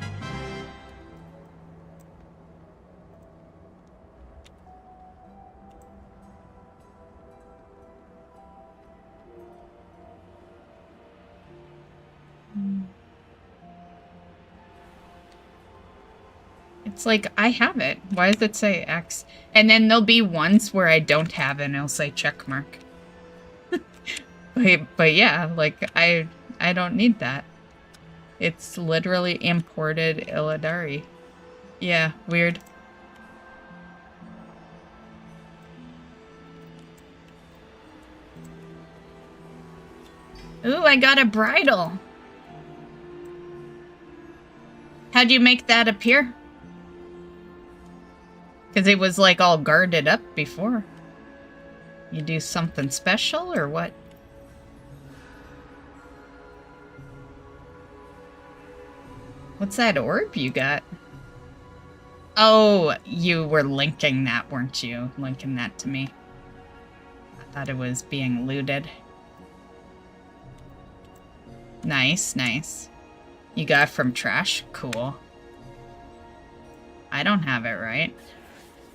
It's like, I have it. Why does it say X? And then there'll be ones where I don't have it and it'll say check mark. But yeah, like, I don't need that. It's literally imported Illidari. Yeah, weird. Ooh, I got a bridle. How'd you make that appear? Because it was like all guarded up before. You do something special or what? What's that orb you got? Oh, you were linking that, weren't you? Linking that to me. I thought it was being looted. Nice, nice. You got it from trash? Cool. I don't have it, right?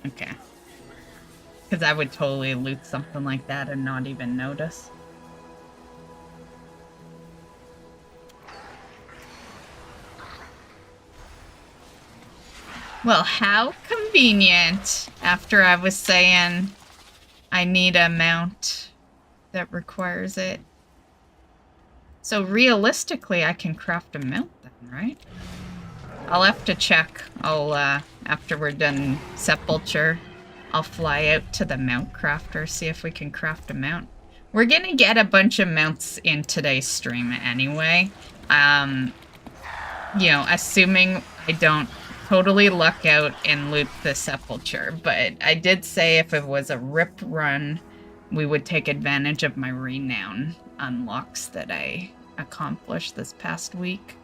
Okay. Because I would totally loot something like that and not even notice. Well, how convenient, after I was saying I need a mount that requires it. So realistically, I can craft a mount then, right? I'll have to check. I'll, after we're done Sepulcher, I'll fly out to the mount crafter, see if we can craft a mount. We're gonna get a bunch of mounts in today's stream anyway. You know, assuming I don't totally luck out and loot the Sepulcher, but I did say if it was a rip run, we would take advantage of my renown unlocks that I accomplished this past week.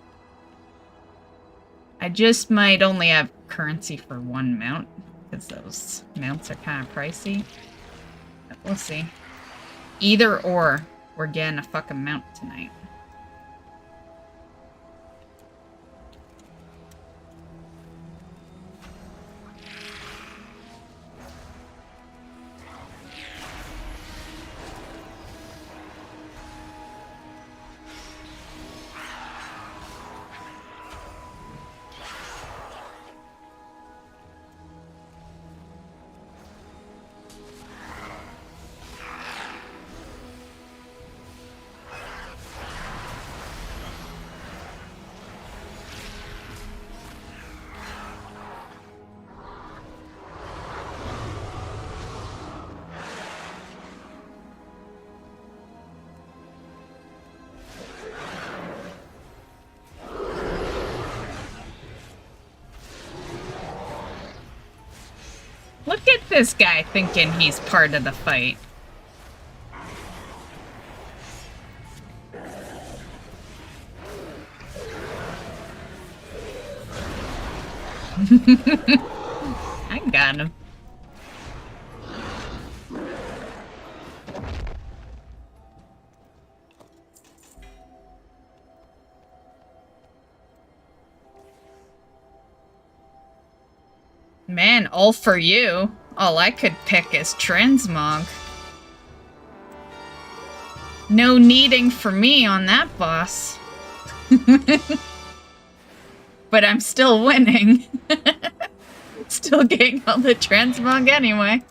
I just might only have currency for one mount, because those mounts are kind of pricey. But we'll see. Either or, we're getting a fucking mount tonight. Look at this guy thinking he's part of the fight. I got him. Man, all for you. All I could pick is Transmog. No needing for me on that boss. But I'm still winning. Still getting all the transmog anyway.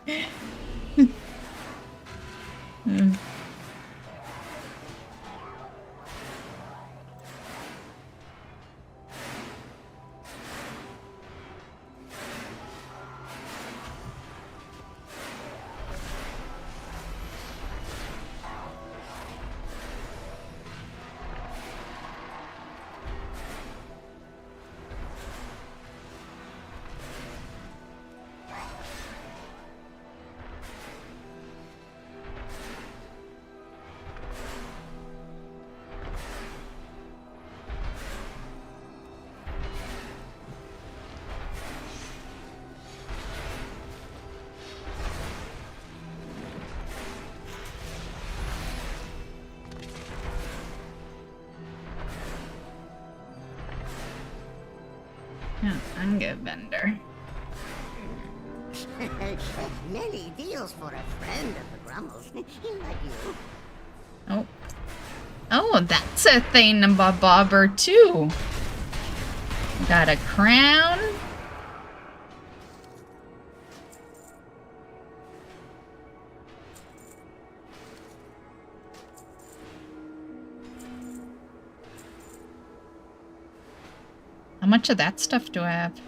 Yeah, I'm good, vendor. Many deals for a friend of the Grummles. Like you. Oh. Oh, that's a thingamabobber too. Got a crown. How much of that stuff do I have?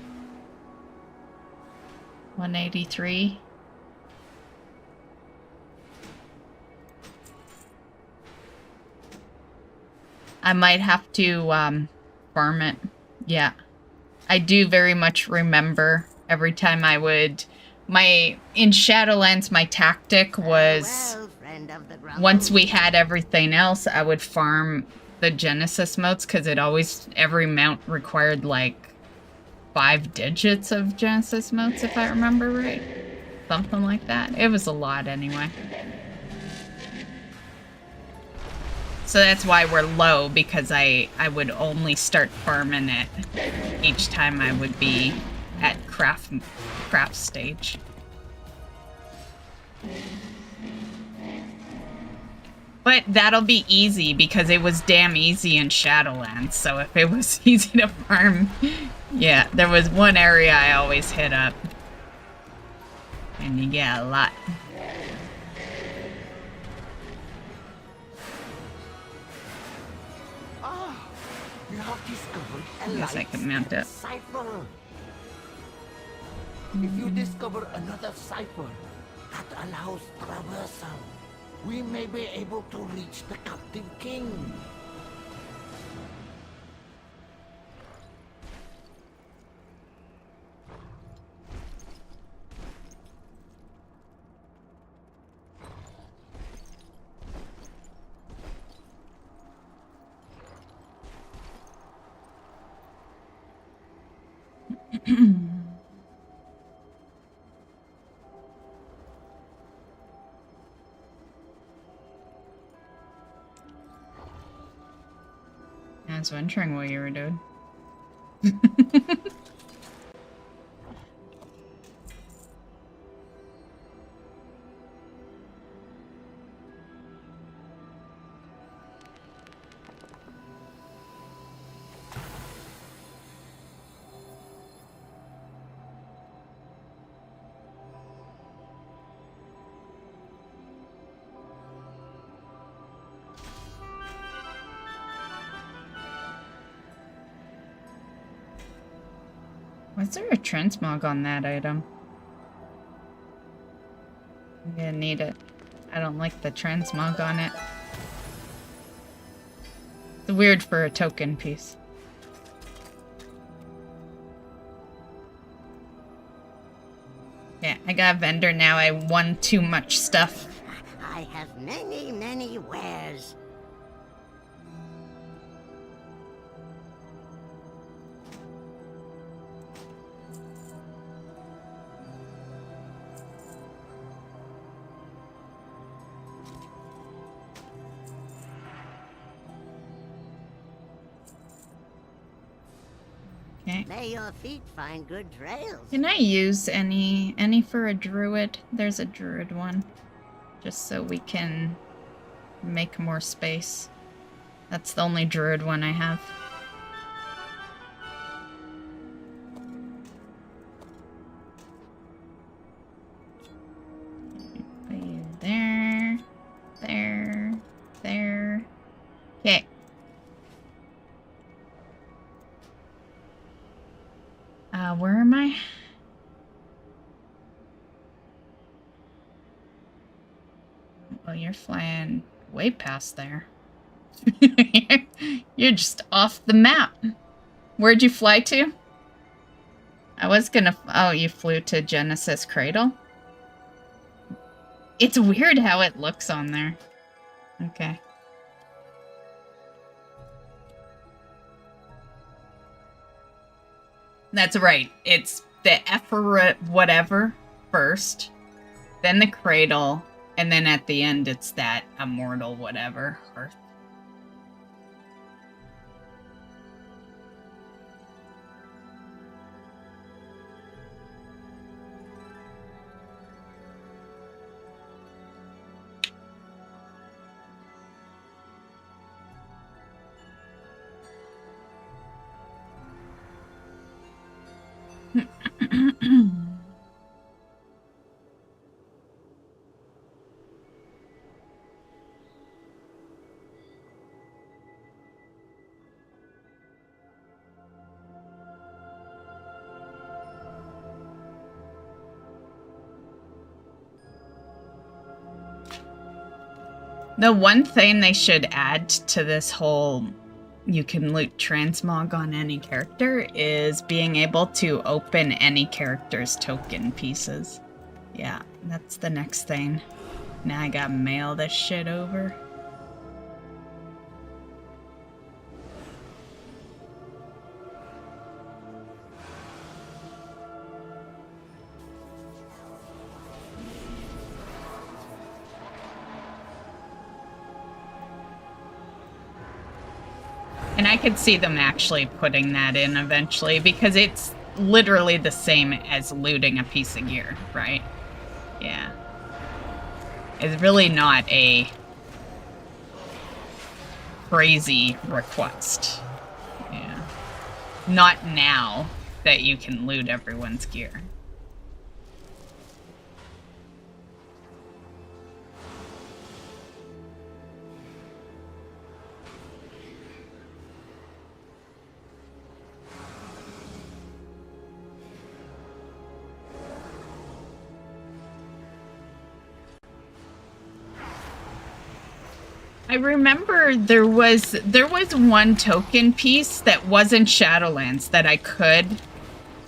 183. I might have to farm it. Yeah. I do very much remember every time I would... in Shadowlands, my tactic was... once we had everything else, I would farm the Genesis motes, because every mount required like 5 digits of Genesis motes, if I remember right. Something like that. It was a lot anyway. So that's why we're low, because I would only start farming it each time I would be at craft stage. But that'll be easy, because it was damn easy in Shadowlands, so if it was easy to farm... Yeah, there was one area I always hit up. And you get a lot. You have discovered a I guess I can mount it. cipher. If you discover another cipher that allows traversal, we may be able to reach the captive king. I was wondering what you were doing. Was there a transmog on that item? I'm gonna need it. I don't like the transmog on it. It's weird for a token piece. Yeah, I got a vendor now. I won too much stuff. I have many, many wares. Okay. May your feet find good trails. Can I use any for a druid? There's a druid one. Just so we can make more space. That's the only druid one I have. Put you there. There. There. Okay. Where am I? Well, you're flying way past there. You're just off the map. Where'd you fly to? I was gonna... Oh, you flew to Genesis Cradle? It's weird how it looks on there. Okay. That's right. It's the Ephyra whatever first, then the Cradle, and then at the end it's that Immortal whatever. Hearth. The one thing they should add to this whole you can loot transmog on any character is being able to open any character's token pieces. Yeah, that's the next thing. Now I gotta mail this shit over. And I could see them actually putting that in eventually because it's literally the same as looting a piece of gear, right? Yeah. It's really not a crazy request. Yeah. Not now that you can loot everyone's gear. I remember there was one token piece that wasn't Shadowlands that I could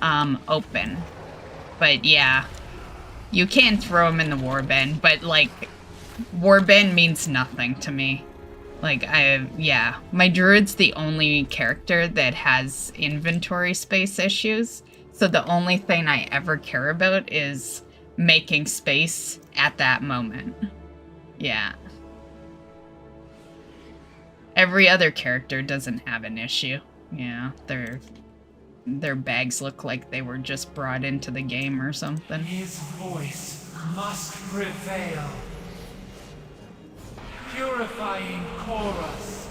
open. But yeah, you can throw them in the warbin, but like warbin means nothing to me. Like yeah, my druid's the only character that has inventory space issues. So the only thing I ever care about is making space at that moment. Yeah. Every other character doesn't have an issue. Yeah, their bags look like they were just brought into the game or something. His voice must prevail. Purifying chorus.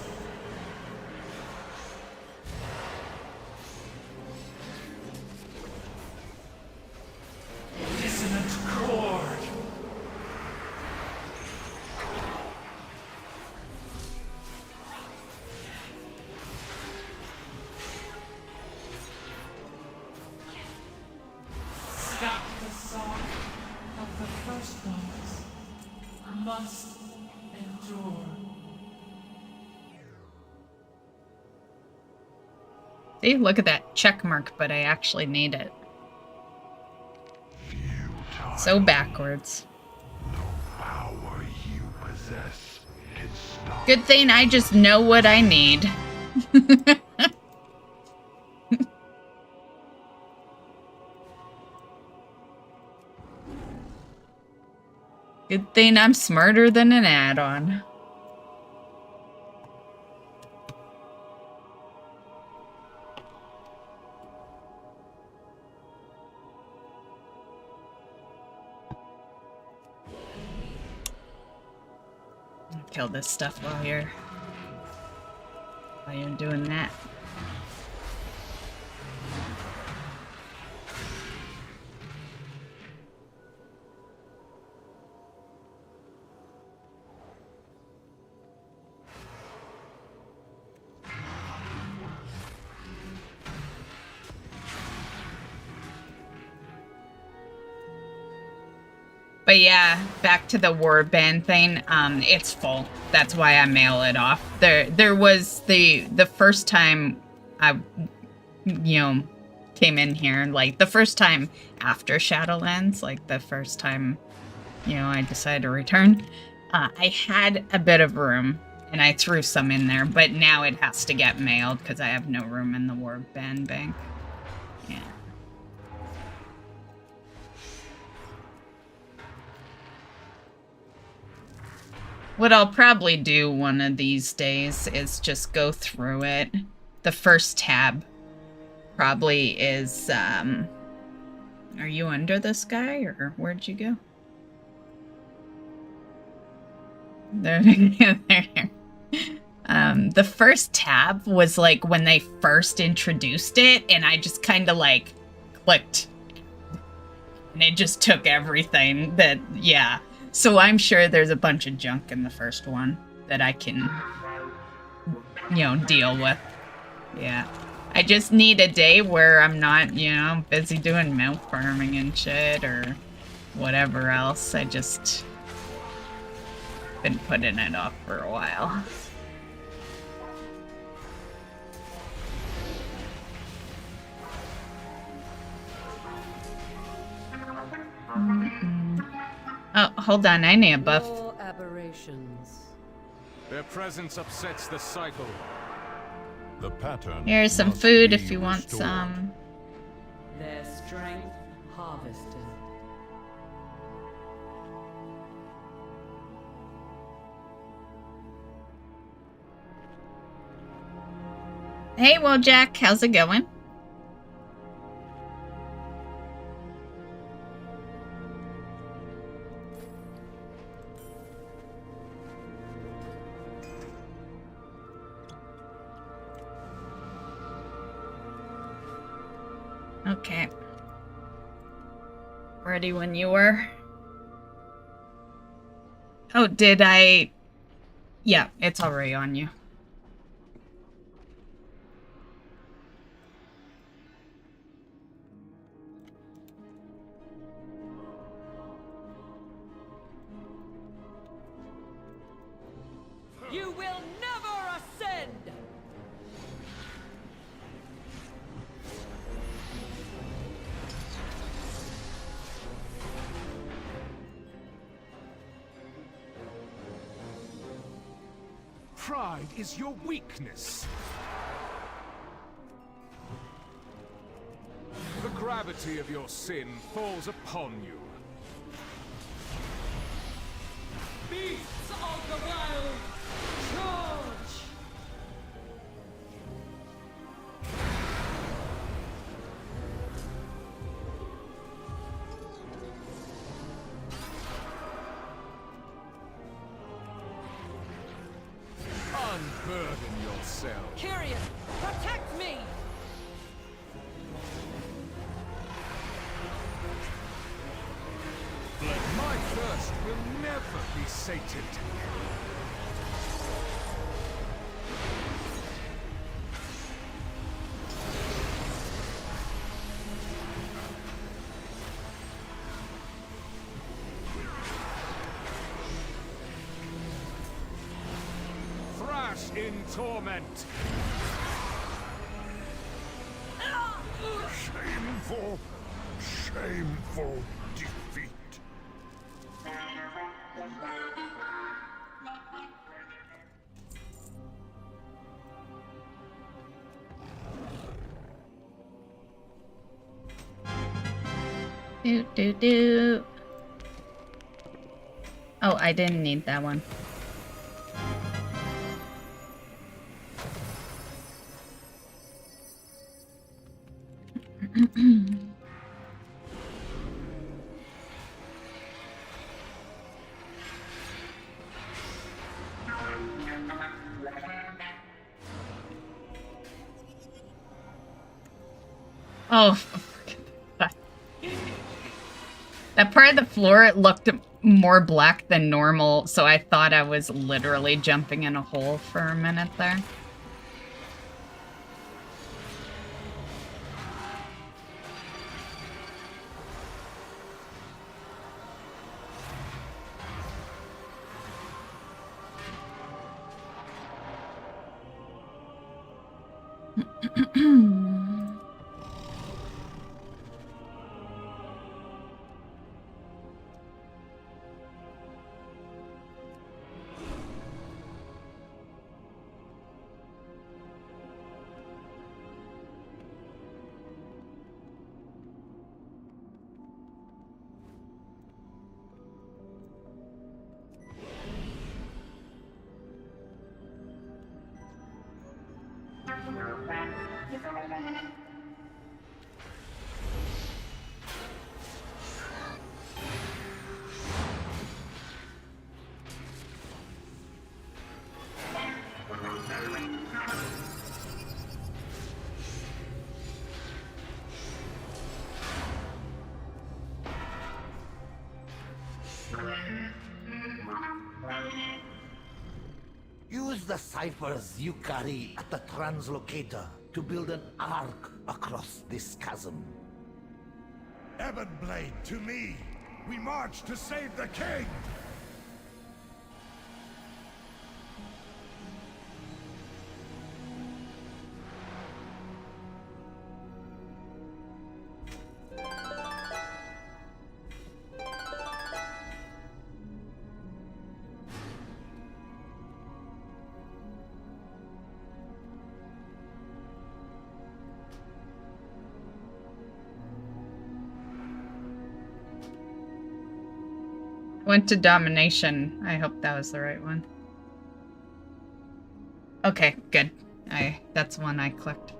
Dissonant chord. Stop the song of the first notes. Must endure. See, look at that check mark, but I actually need it. So backwards. Power you possess can stop. Good thing I just know what I need. Good thing I'm smarter than an add-on. Kill this stuff while you're doing that. But yeah, back to the warband thing. It's full. That's why I mail it off. There was the first time I, came in here, like the first time after Shadowlands, like the first time, I decided to return. I had a bit of room, and I threw some in there, but now it has to get mailed because I have no room in the warband bank. Yeah. What I'll probably do one of these days is just go through it. The first tab probably is, are you under this guy, or where'd you go? There. The first tab was like when they first introduced it, and I just kind of like clicked. And it just took everything that, yeah. So I'm sure there's a bunch of junk in the first one that I can, deal with. Yeah. I just need a day where I'm not, busy doing mount farming and shit or whatever else. I just been putting it off for a while. Oh, hold on, I need a buff. More aberrations. Their presence upsets the cycle. The pattern. Here's some food if you want some. Their strength harvested. Hey, well, Jack, how's it going? Okay. Ready when you were? Oh, did I? Yeah, it's already on you. You will never ascend! Pride is your weakness. The gravity of your sin falls upon you. Beasts of the wild, charge! Unburden yourself. Kyrian, protect me! My thirst will never be sated. Thrash in torment. Shameful, shameful defeat. Do. Oh, I didn't need that one. Oh, that part of the floor looked more black than normal, so I thought I was literally jumping in a hole for a minute there. Use the ciphers you carry at the translocator to build an arc across this chasm. Ebonblade, to me! We march to save the king! Went to Domination. I hope that was the right one. Okay, good. That's one I clicked.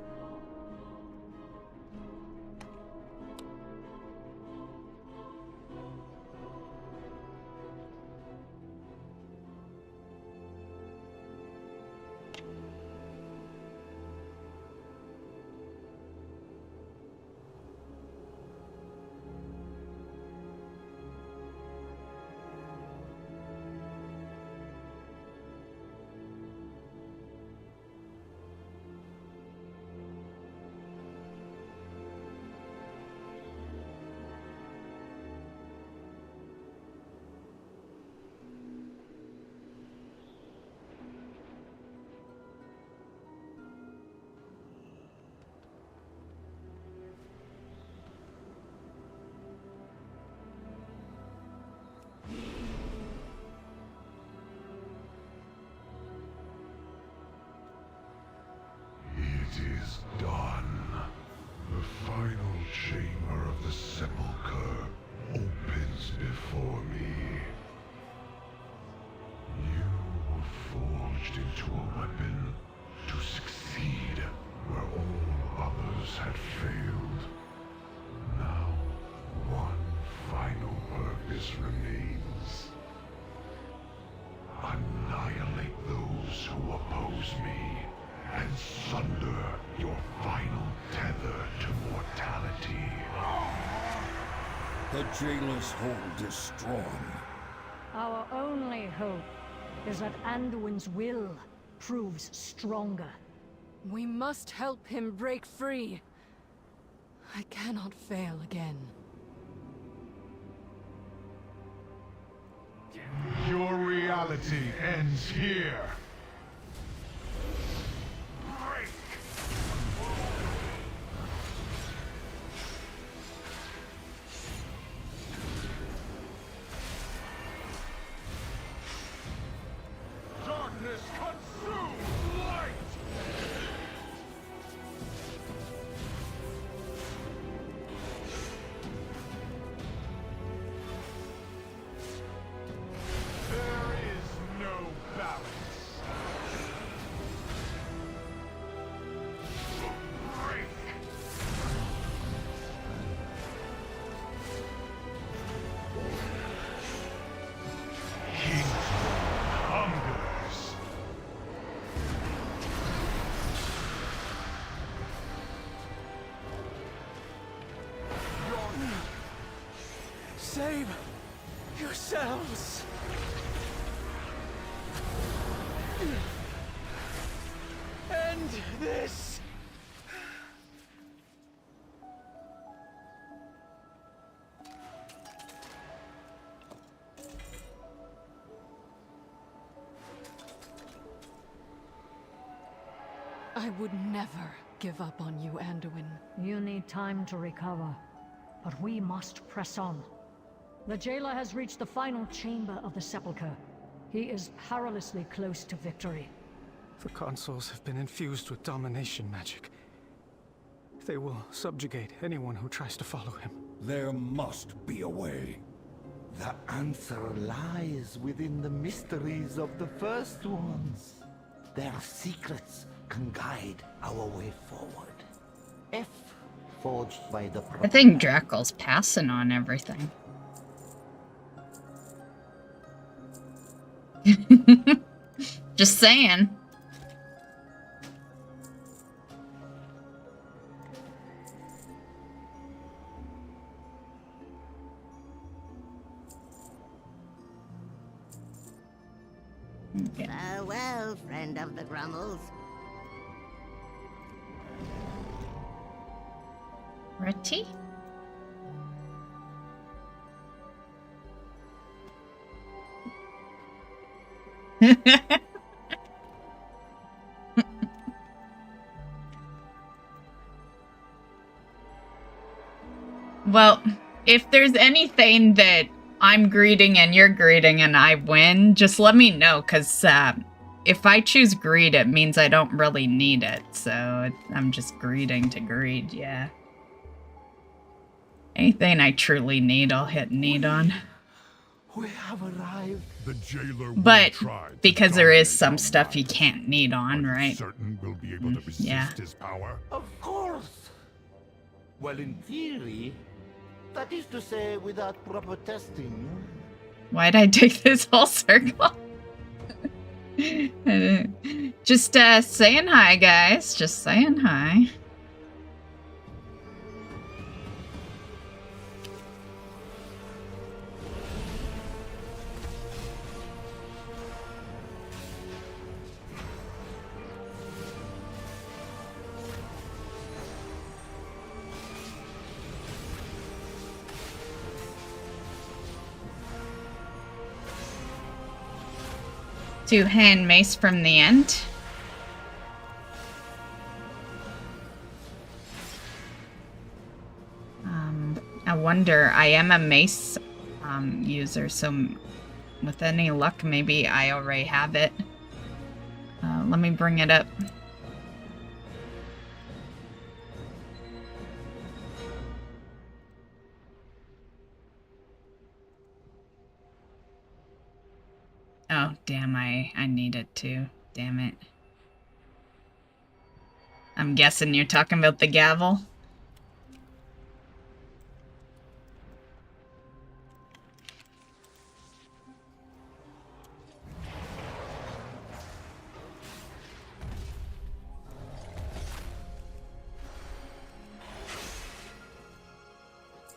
It is done. The final chamber of the Sepulcher opens before me. You were forged into a weapon to succeed where all others had failed. Now, one final purpose remains. Annihilate those who oppose me, and sunder your final tether to mortality. The jailer's hold is strong. Our only hope is that Anduin's will proves stronger. We must help him break free. I cannot fail again. Your reality ends here. Save yourselves. End this. I would never give up on you, Anduin. You need time to recover, but we must press on. The jailer has reached the final chamber of the Sepulcher. He is perilously close to victory. The consoles have been infused with domination magic. They will subjugate anyone who tries to follow him. There must be a way. The answer lies within the mysteries of the first ones. Their secrets can guide our way forward. If forged by the I think Drakel's passing on everything. Just saying. Farewell, friend of the Grummles. Ready? Well, if there's anything that I'm greeting and you're greeting and I win, just let me know, because if I choose greed, it means I don't really need it. So I'm just greeting to greed, yeah. Anything I truly need, I'll hit need on. We have arrived. The jailer But try because there is some stuff he can't need on, right? certain we'll be able to resist Yeah. his power. Of course. Well, in theory, that is to say, without proper testing. Why'd I take this whole circle? Just saying hi, guys. Just saying hi. Two-hand mace from the end. I wonder, I am a mace user, so with any luck, maybe I already have it. Let me bring it up. Oh, damn, I need it too. Damn it. I'm guessing you're talking about the gavel?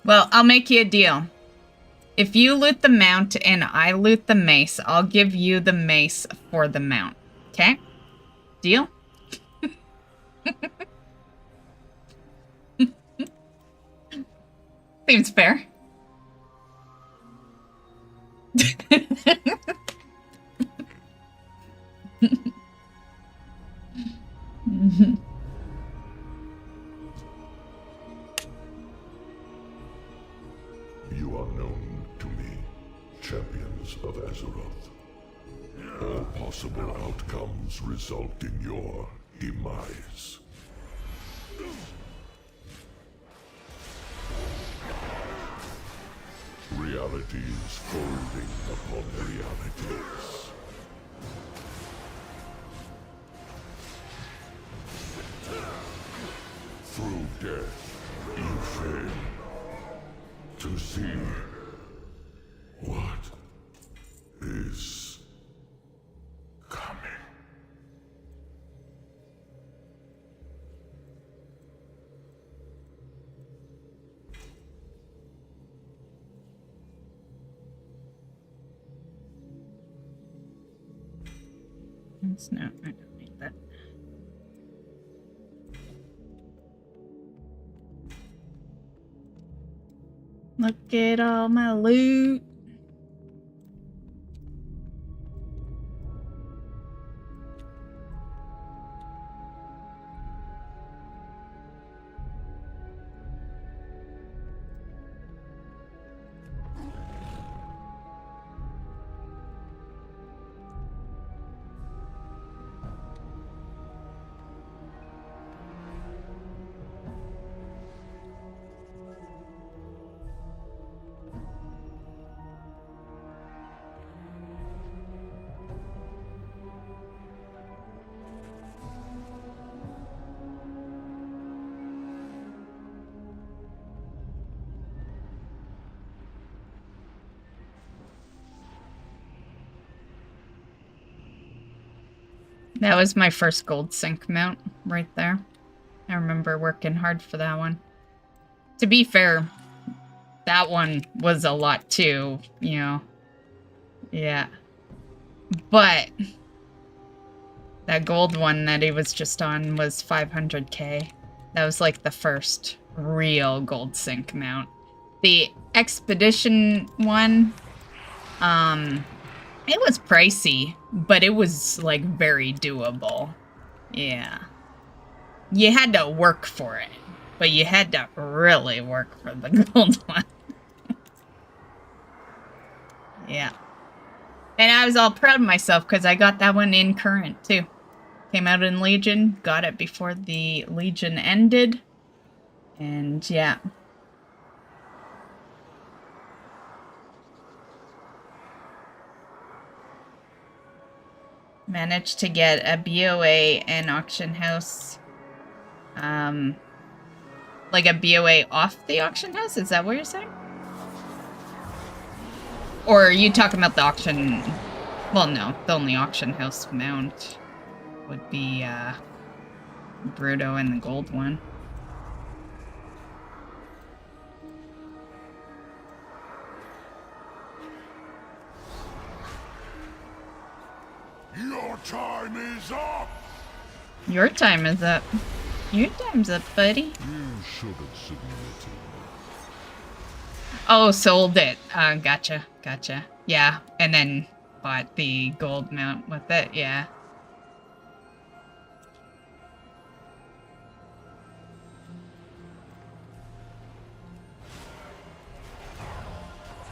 Well, I'll make you a deal. If you loot the mount and I loot the mace, I'll give you the mace for the mount. Okay? Deal? Seems fair. You are known to me, champions of Azeroth. All possible outcomes result in your demise. Realities folding upon realities. Through death, you fail to see what is coming. potions? No, I don't need that. Look at all my loot. That was my first gold sync mount right there. I remember working hard for that one. To be fair, that one was a lot too, you know. Yeah. But that gold one that he was just on was 500k. That was like the first real gold sync mount. The expedition one, it was pricey, but it was, like, very doable. Yeah. You had to work for it, but you had to really work for the gold one. Yeah. And I was all proud of myself, because I got that one in current, too. Came out in Legion, got it before the Legion ended, and yeah. Managed to get a BOA and auction house. Like a BOA off the auction house? Is that what you're saying? Or are you talking about the auction? Well, no. The only auction house mount would be Bruto and the gold one. Your time is up! Your time is up. Your time's up, buddy. You should have submitted. Oh, sold it. Gotcha. Gotcha. Yeah, and then bought the gold mount with it, yeah.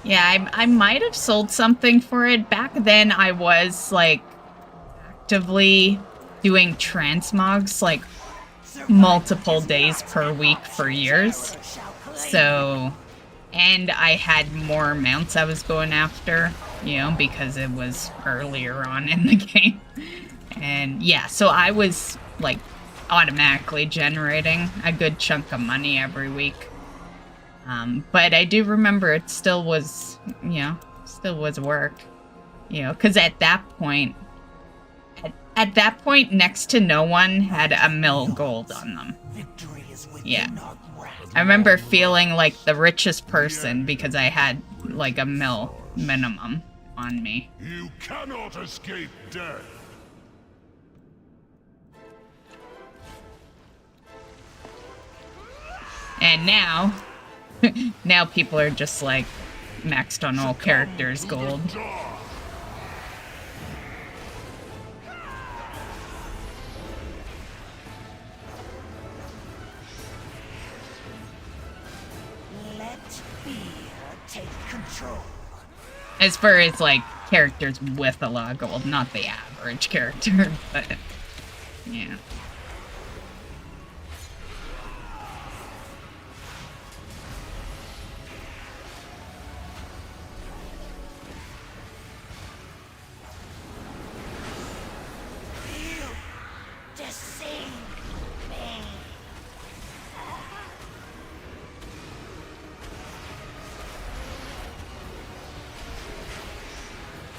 Yeah, I might have sold something for it. Back then, I was, like, actively doing transmogs, like, multiple days per week for years. So, and I had more mounts I was going after, you know, because it was earlier on in the game. And, yeah, so I was, like, automatically generating a good chunk of money every week. But I do remember it still was, you know, still was work, you know, because at that point, next to no one had a mil gold on them. Yeah. I remember feeling like the richest person because I had like a mil minimum on me. You cannot escape death. And now, now people are just like maxed on all characters gold. Let fear take control. As far as like characters with a lot of gold, not the average character, but yeah.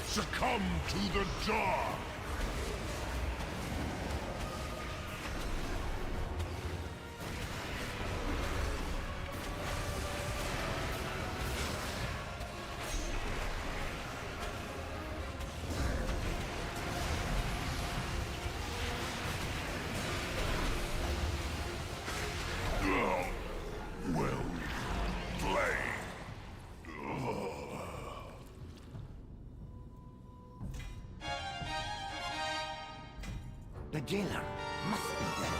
Succumb to the dark! The jailer must be there.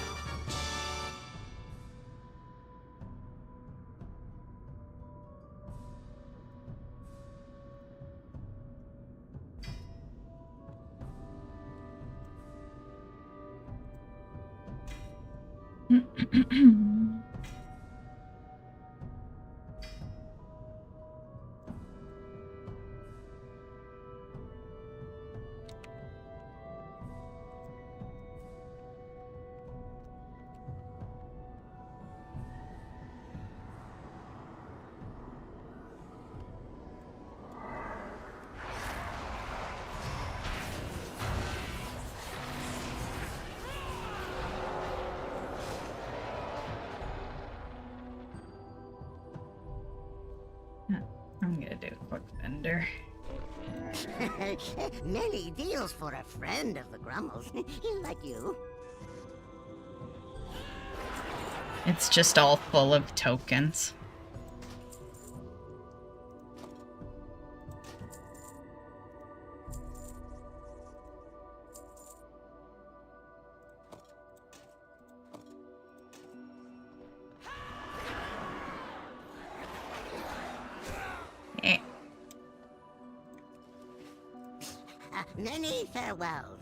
I'm gonna do a quick vendor. Many deals for a friend of the Grummles, like you. It's just all full of tokens. Many farewells.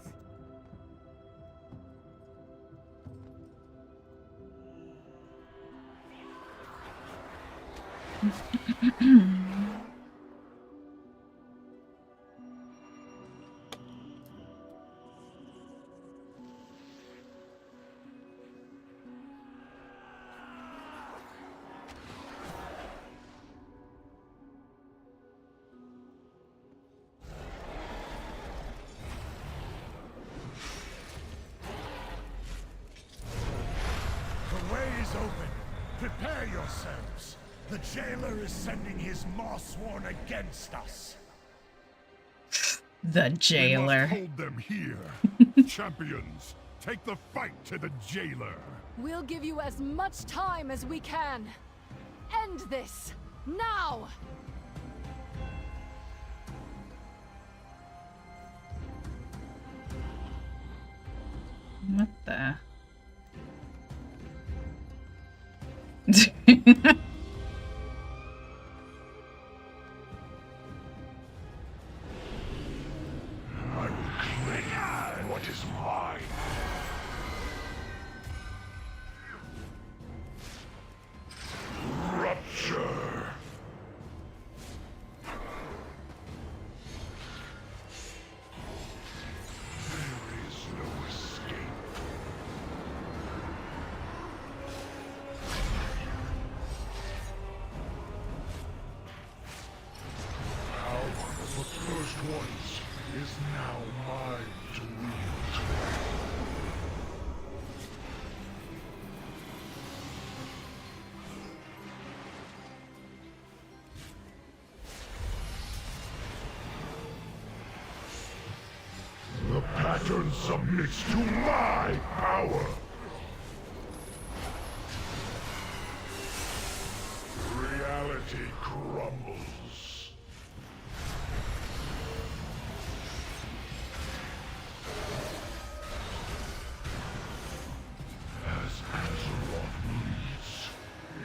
Prepare yourselves. The jailer is sending his Maw-sworn against us. The jailer. We must hold them here. Champions, take the fight to the jailer. We'll give you as much time as we can. End this, now! What the? I will claim what is mine. Rupture. There is no escape. The first ones is now mine to wield. The pattern submits to my power. Reality crumbles.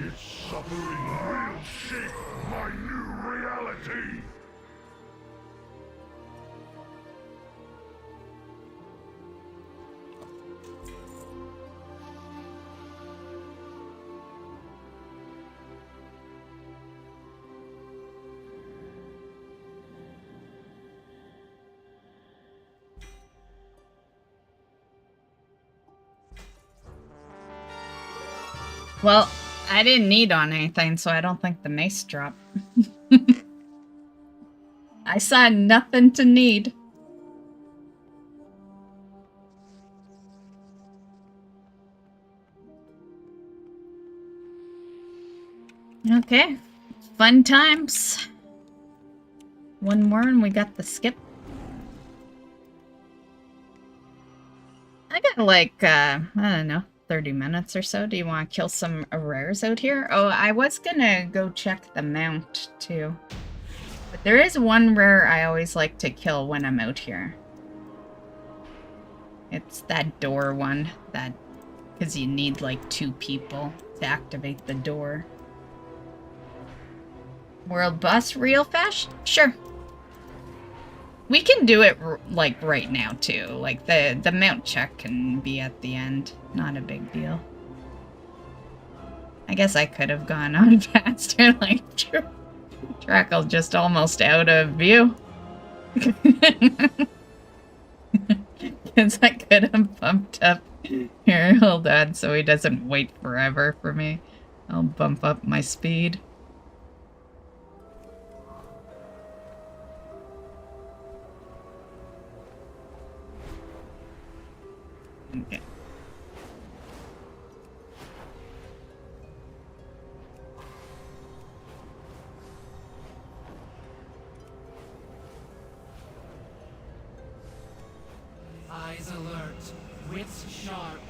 Its suffering will shape my new reality! Well, I didn't need on anything, so I don't think the mace dropped. I saw nothing to need. Okay, fun times. One more and we got the skip. I got like, I don't know, 30 minutes or so. Do you want to kill some rares out here? Oh, I was gonna go check the mount too. But there is one rare I always like to kill when I'm out here. It's that door one, that because you need like 2 people to activate the door. World bus real fast? Sure. We can do it like right now too. Like the mount check can be at the end. Not a big deal. I guess I could have gone on faster. Like Shackled just almost out of view. Because I could have bumped up. Here, hold on, so he doesn't wait forever for me. I'll bump up my speed. Okay. Eyes alert, wits sharp.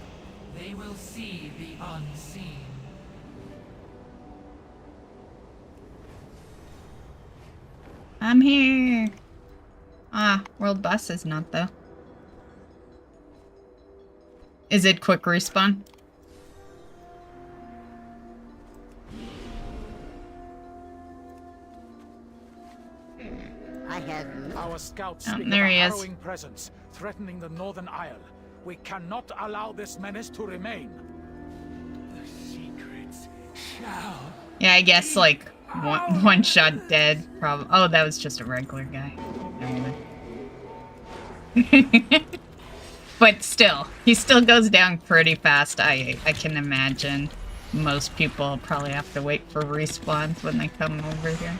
They will see the unseen. I'm here. Ah, world bus is not though. Is it quick respawn? I have Our scouts Oh, speak there of a he is. harrowing presence threatening the Northern Isle. We cannot allow this menace to remain. The secrets shall. Yeah, I guess like one shot dead. Probably. Oh, that was just a regular guy. Never mind. But still, he still goes down pretty fast. I can imagine most people probably have to wait for respawns when they come over here.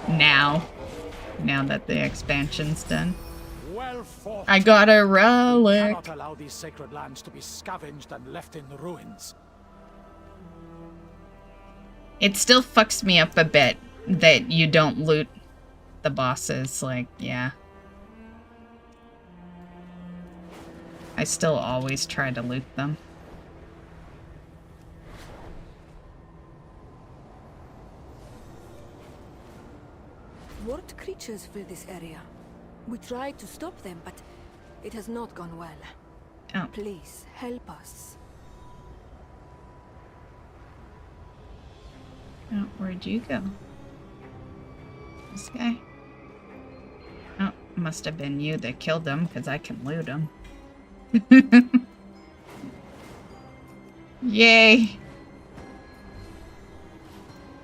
Now that the expansion's done. Well fought. I got a We relic. cannot allow these sacred lands to be scavenged and left in ruins. It still fucks me up a bit that you don't loot the bosses. Like, yeah. I still always try to loot them. Warped creatures fill this area. We tried to stop them, but it has not gone well. Oh. Please, help us. Oh, where'd you go? This guy? Oh, must have been you that killed him, because I can loot him. Yay!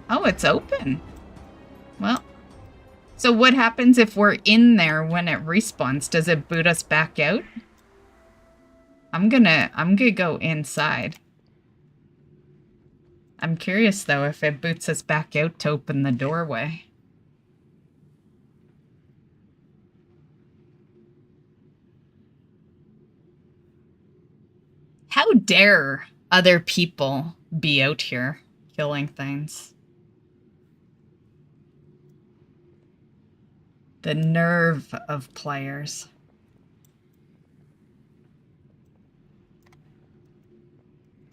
Oh, it's open. Well, so what happens if we're in there when it respawns? Does it boot us back out? I'm gonna go inside. I'm curious though if it boots us back out to open the doorway. How dare other people be out here killing things? The nerve of players.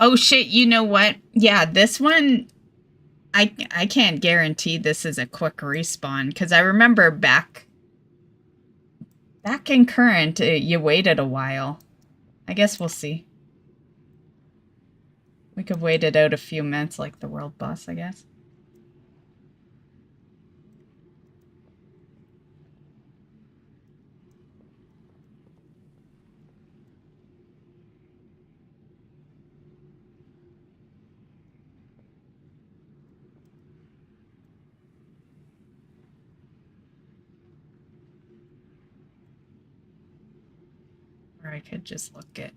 Oh shit, you know what? Yeah, this one, I can't guarantee this is a quick respawn, because I remember back in current, you waited a while. I guess we'll see. We could wait it out a few minutes like the world boss, I guess. Or I could just look at,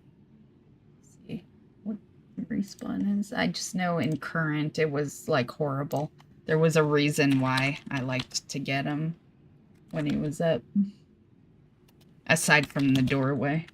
see what the respawn is. I just know in current it was like horrible. There was a reason why I liked to get him when he was up. Aside from the doorway.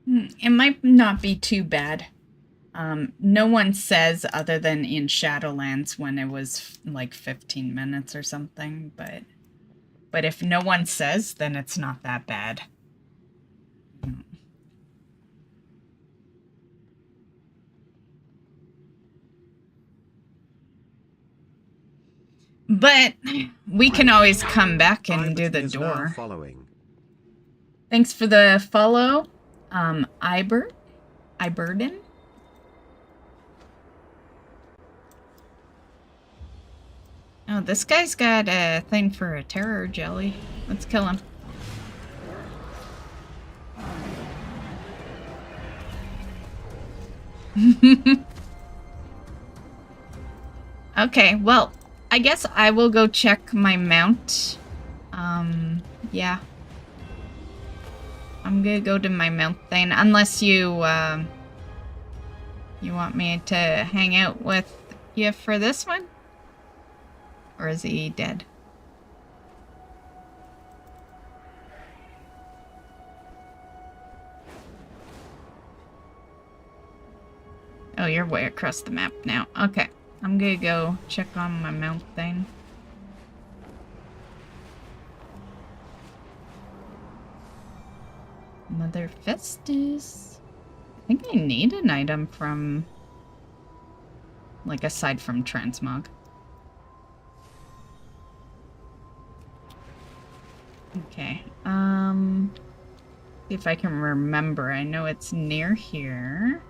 It might not be too bad. No one says other than in Shadowlands when it was like 15 minutes or something, but if no one says, then it's not that bad. But we can always come back and do the door. Thanks for the follow, Iberden. Oh, this guy's got a thing for a terror jelly. Let's kill him. Okay, well, I guess I will go check my mount. Yeah. I'm gonna go to my mount thing, unless you want me to hang out with you for this one? Or is he dead? Oh, you're way across the map now. Okay. I'm gonna go check on my mount thing. Mother Festus. I think I need an item from... like, aside from Transmog. Okay, see if I can remember. I know it's near here.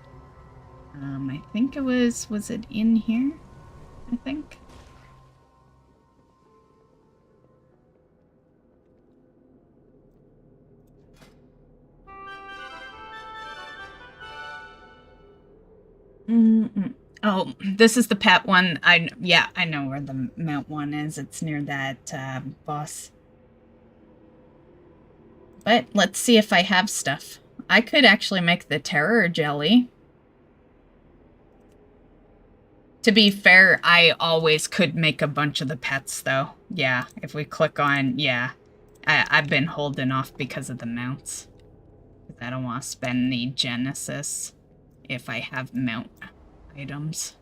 I think it was it in here? I think. Oh, this is the pet one. Yeah, I know where the mount one is. It's near that boss. But let's see if I have stuff. I could actually make the terror jelly. To be fair, I always could make a bunch of the pets, though. Yeah, if we click on... yeah. I've been holding off because of the mounts. I don't want to spend the Genesis if I have mount items.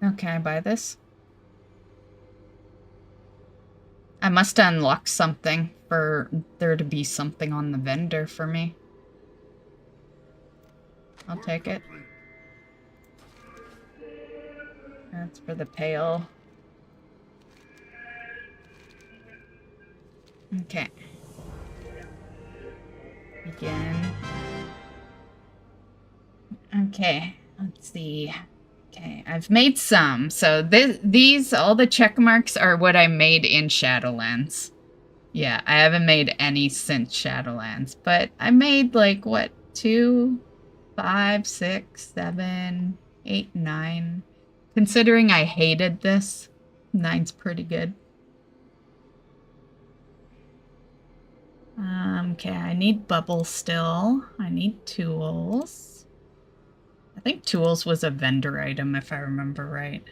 Oh, can I buy this? I must unlock something for there to be something on the vendor for me. I'll take it. That's for the pail. Okay. Again. Okay, let's see. Okay, I've made some. So these, all the check marks are what I made in Shadowlands. Yeah, I haven't made any since Shadowlands. But I made like, what, 2, 5, 6, 7, 8, 9. Considering I hated this, 9's pretty good. Okay, I need bubbles still. I need tools. I think tools was a vendor item, if I remember right.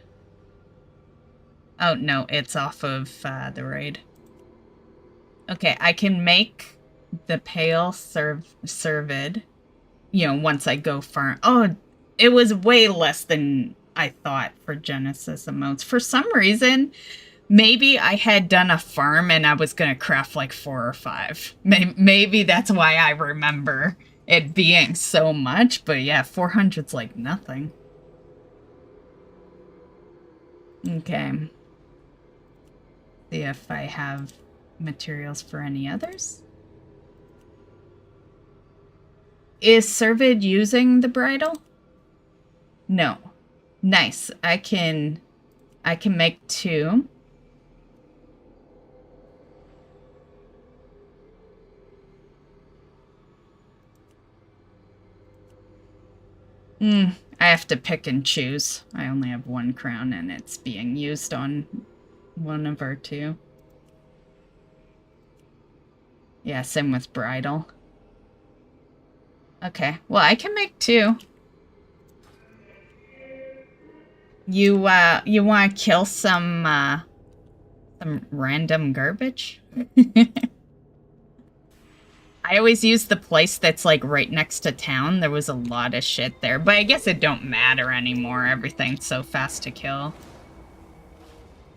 Oh, no, it's off of the raid. Okay, I can make the pail servid, you know, once I go farm. Oh, it was way less than I thought for Genesis amounts. For some reason, maybe I had done a farm and I was going to craft like 4 or 5. Maybe that's why I remember it being so much, but yeah, 400's like nothing. Okay. See if I have materials for any others. Is Servid using the bridle? No. Nice. I can make 2. I have to pick and choose. I only have one crown and it's being used on one of our two. Yeah, same with bridal. Okay, well I can make two. You want to kill some random garbage? I always use the place that's like right next to town. There was a lot of shit there, but I guess it don't matter anymore. Everything's so fast to kill.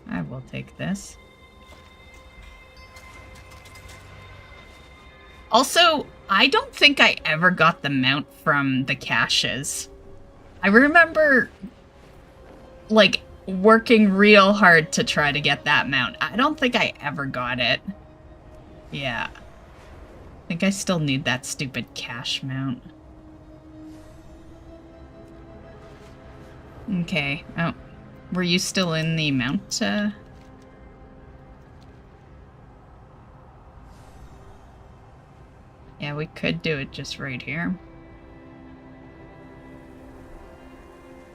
I will take this. Also, I don't think I ever got the mount from the caches. I remember, like, working real hard to try to get that mount. I don't think I ever got it. Yeah. I think I still need that stupid cache mount. Okay. Oh, were you still in the mount? Yeah, we could do it just right here.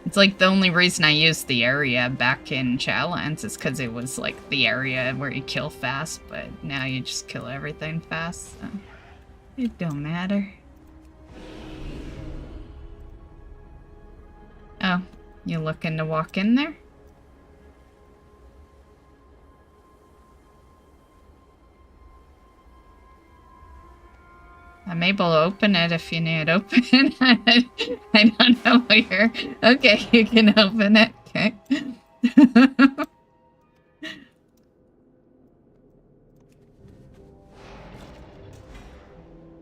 It's like the only reason I used the area back in Shadowlands is because it was like the area where you kill fast, but now you just kill everything fast, so it don't matter. Oh, you looking to walk in there? I'm able to open it if you need it open. I don't know where. Okay, you can open it. Okay.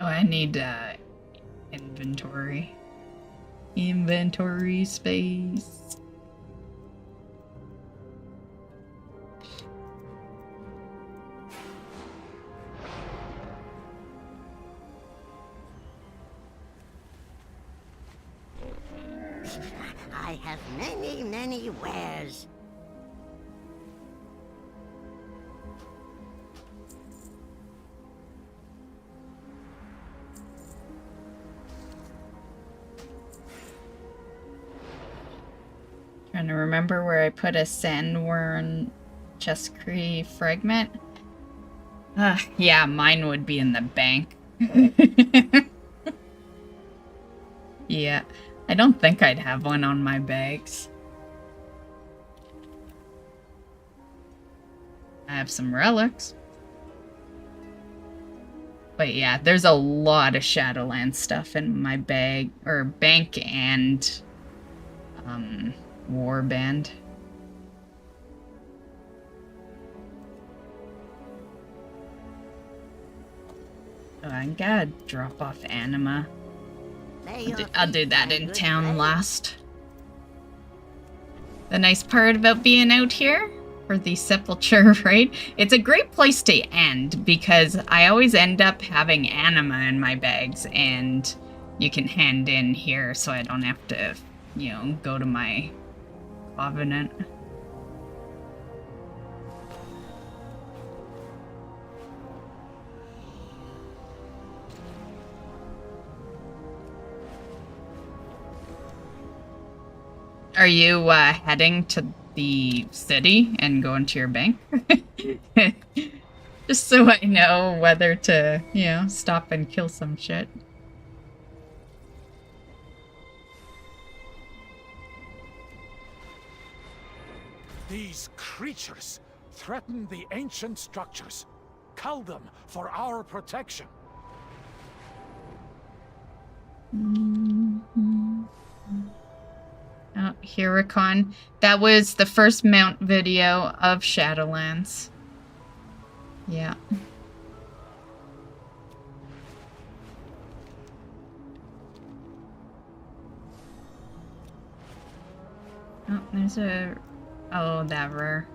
Oh, I need inventory. Inventory space. I have many, many wares. Trying to remember where I put a sandworm chestcree fragment. Yeah, mine would be in the bank. Yeah, I don't think I'd have one on my bags. I have some relics. But yeah, there's a lot of Shadowlands stuff in my bag, or bank and warband. Oh, I gotta drop off anima. I'll do that in town last. The nice part about being out here for the Sepulcher raid, it's a great place to end because I always end up having anima in my bags and you can hand in here so I don't have to, you know, go to my covenant. Are you heading to the city and going to your bank? Just so I know whether to, you know, stop and kill some shit. These creatures threaten the ancient structures. Cull them for our protection. Oh, Hurricane. That was the first mount video of Shadowlands. Yeah. Oh, there's a... Oh, that rare.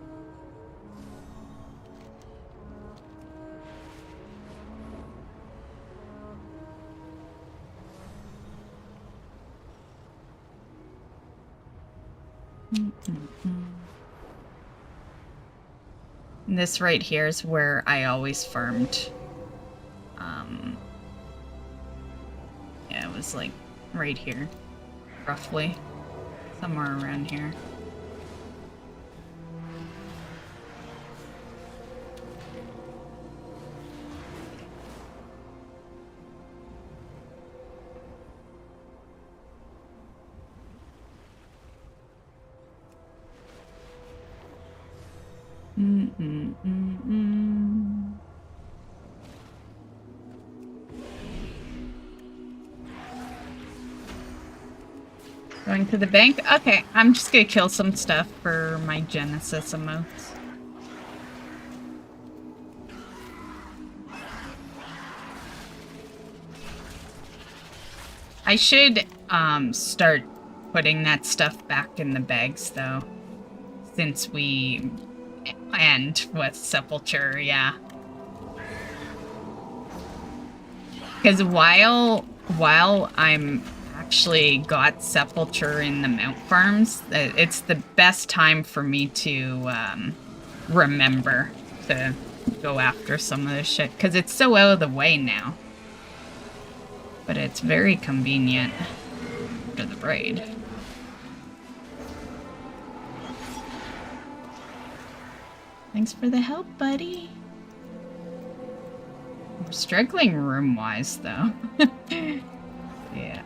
And this right here is where I always farmed. Yeah, it was like right here. roughly. Somewhere around here. Going to the bank? Okay, I'm just gonna kill some stuff for my Genesis emotes. I should start putting that stuff back in the bags though, since we end with Sepulcher, yeah. Because while I'm actually got Sepulcher in the mount farms, it's the best time for me to remember to go after some of this shit, because it's so out of the way now. But it's very convenient for the raid. Thanks for the help, buddy. We're struggling room-wise, though. Yeah.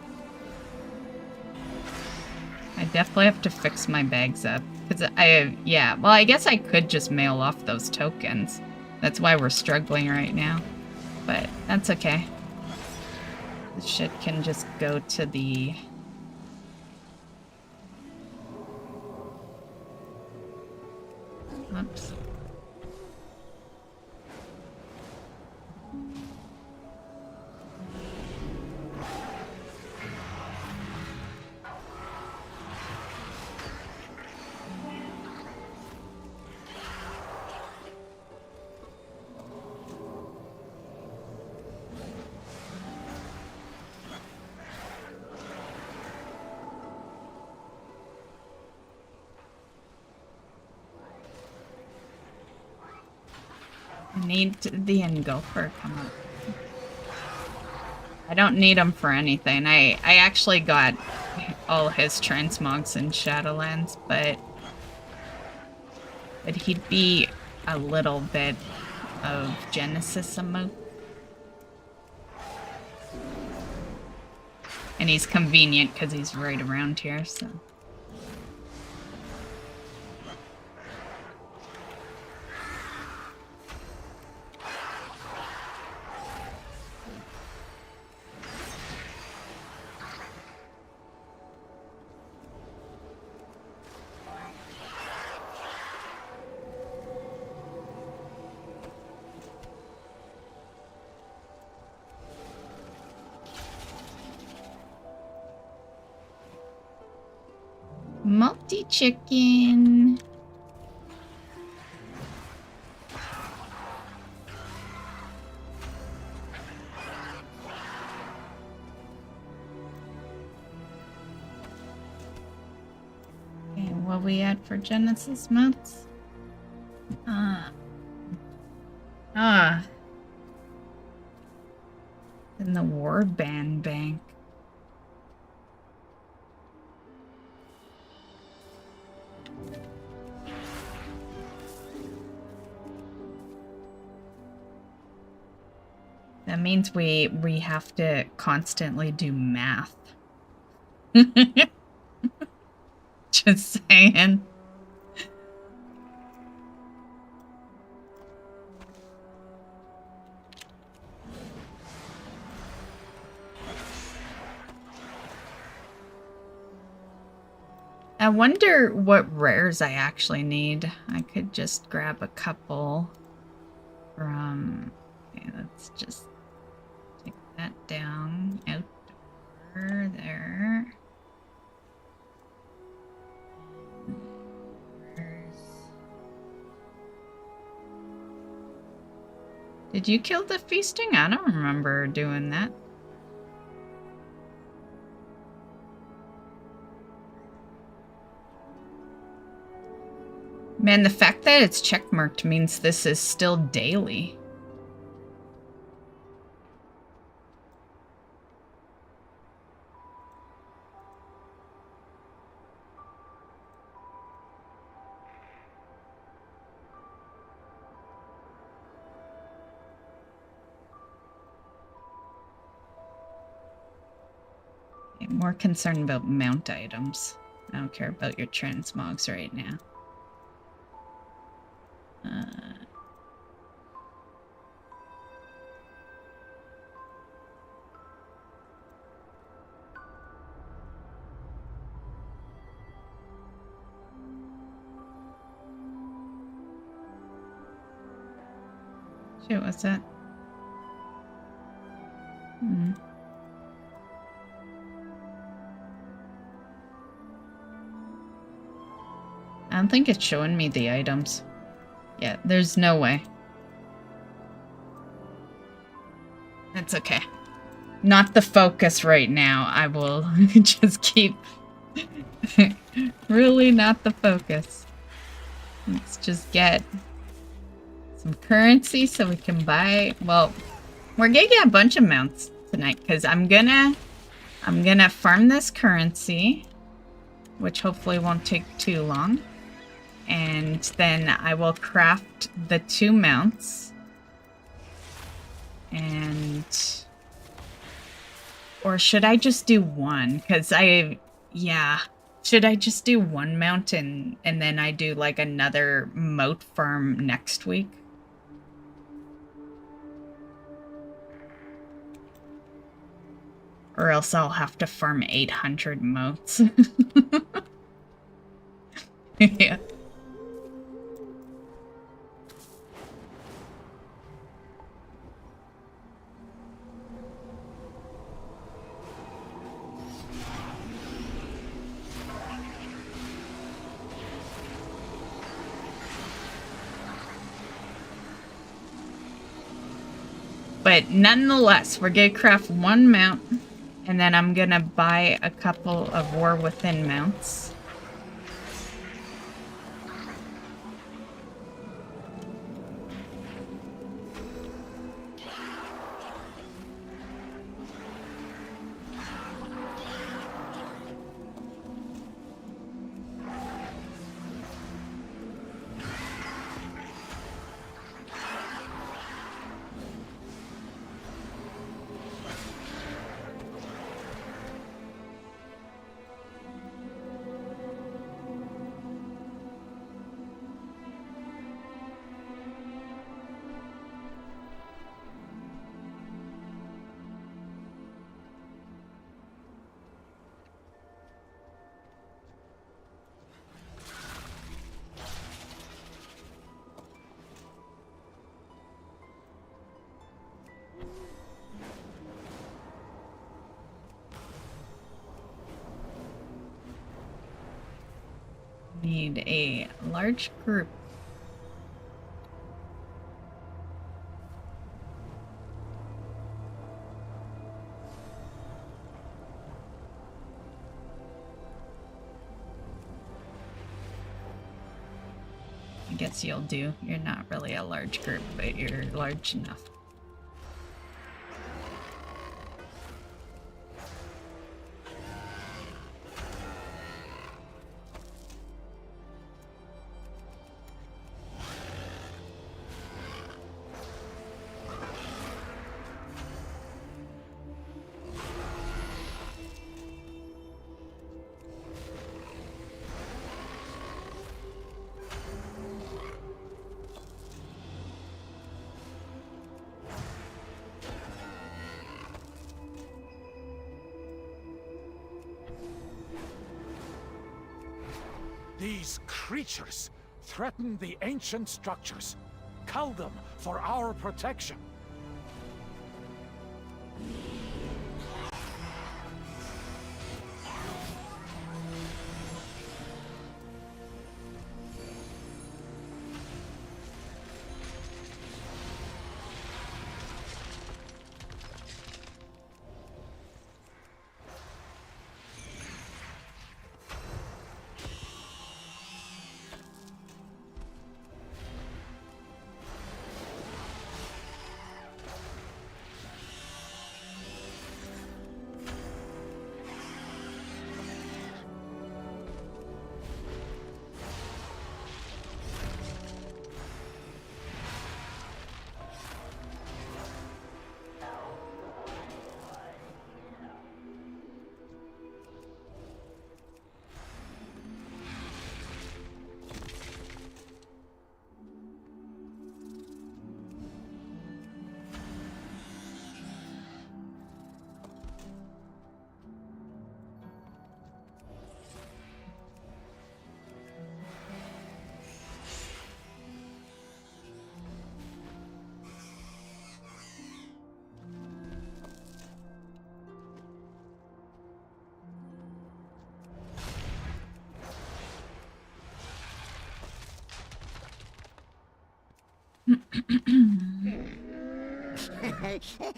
I definitely have to fix my bags up. Because yeah, well, I guess I could just mail off those tokens. That's why we're struggling right now. But that's okay. This shit can just go to the... Oops. I need the engulfer come up. I don't need him for anything. I actually got all his transmogs in Shadowlands, but he'd be a little bit of Genesis emote. And he's convenient because he's right around here, so... Multi-chicken. Okay, what we at for Genesis modes? In the Warband Bank. That means we have to constantly do math. Just saying. I wonder what rares I actually need. I could just grab a couple from... Okay, let's just take that down. Outdoor there. Did you kill the feasting? I don't remember doing that. Man, the fact that it's checkmarked means this is still daily. I'm more concerned about mount items. I don't care about your transmogs right now. Shit, what's that? I don't think it's showing me the items. Yeah, there's no way. It's okay. Not the focus right now. I will just keep... really not the focus. Let's just get some currency so we can buy... Well, we're gonna get a bunch of mounts tonight because I'm gonna farm this currency, which hopefully won't take too long. And then I will craft the 2 mounts. And... Or should I just do 1? Because yeah. Should I just do 1 mount and then I do like another moat farm next week? Or else I'll have to farm 800 moats. Yeah. But nonetheless, we're gonna craft 1 mount, and then I'm gonna buy a couple of War Within mounts. Need a large group. I guess you'll do. You're not really a large group, but you're large enough. These creatures threaten the ancient structures. Cull them for our protection.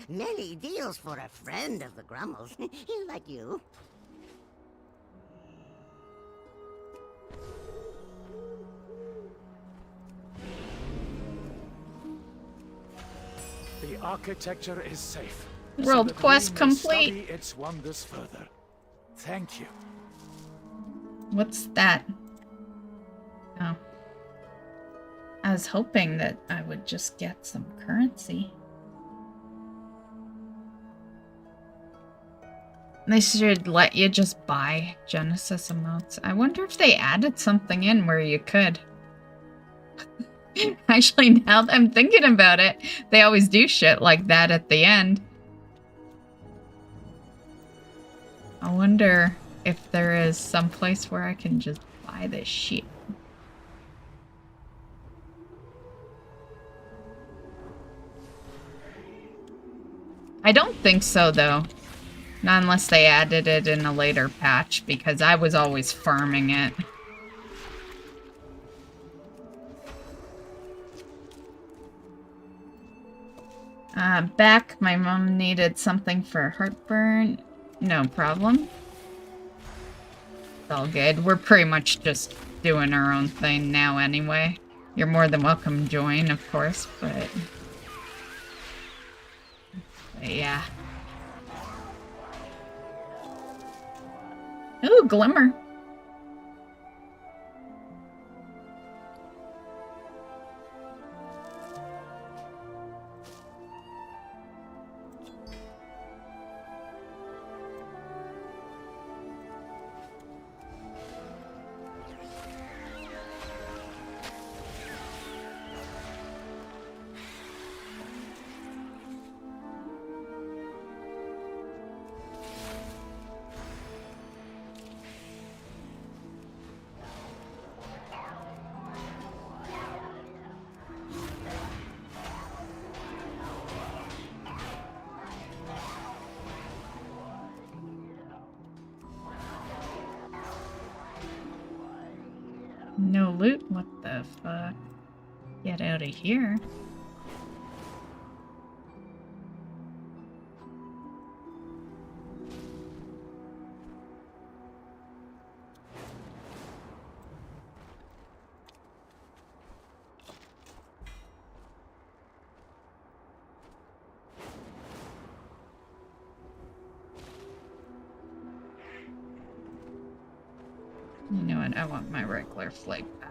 Many deals for a friend of the Grummles, like you. The architecture is safe. World quest complete. Study its wonders further. Thank you. What's that? Oh. I was hoping that I would just get some currency. They should let you just buy Genesis emotes. I wonder if they added something in where you could. Actually, now that I'm thinking about it, they always do shit like that at the end. I wonder if there is some place where I can just buy this shit. I don't think so, though. Not unless they added it in a later patch, because I was always farming it. Back. My mom needed something for heartburn. No problem. It's all good. We're pretty much just doing our own thing now anyway. You're more than welcome to join, of course, but yeah. Ooh, Glimmer. No loot? What the fuck? Get out of here. You know what? I want my regular flag back.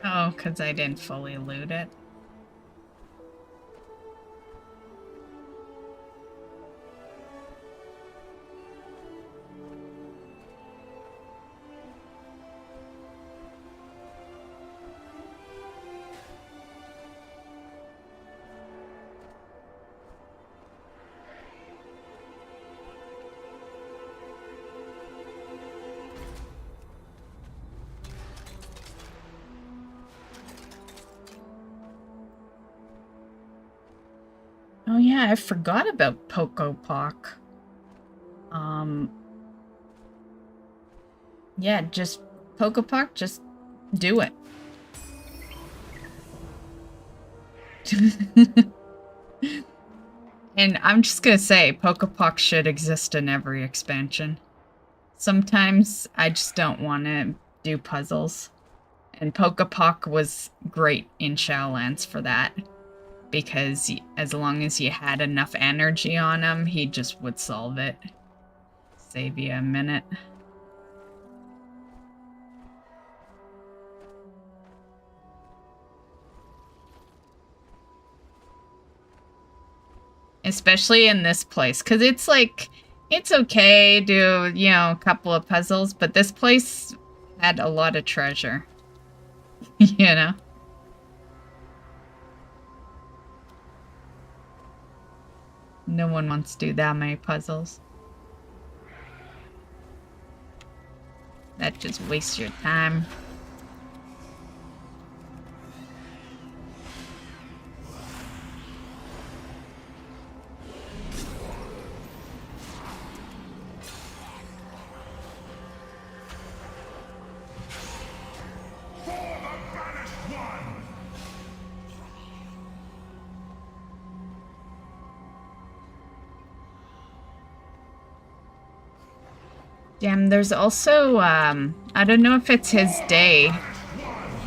Oh, because I didn't fully loot it. Oh yeah, I forgot about Pocopoc. Yeah, just Pocopoc, just do it. And I'm just gonna say, Pocopoc should exist in every expansion. Sometimes I just don't want to do puzzles. And Pokapok was great in Shadowlands for that. Because as long as you had enough energy on him, he just would solve it. Save you a minute. Especially in this place, because it's like, it's okay, do, you know, a couple of puzzles, but this place had a lot of treasure. You know? No one wants to do that many puzzles. That just wastes your time. Damn, there's also, I don't know if it's his day,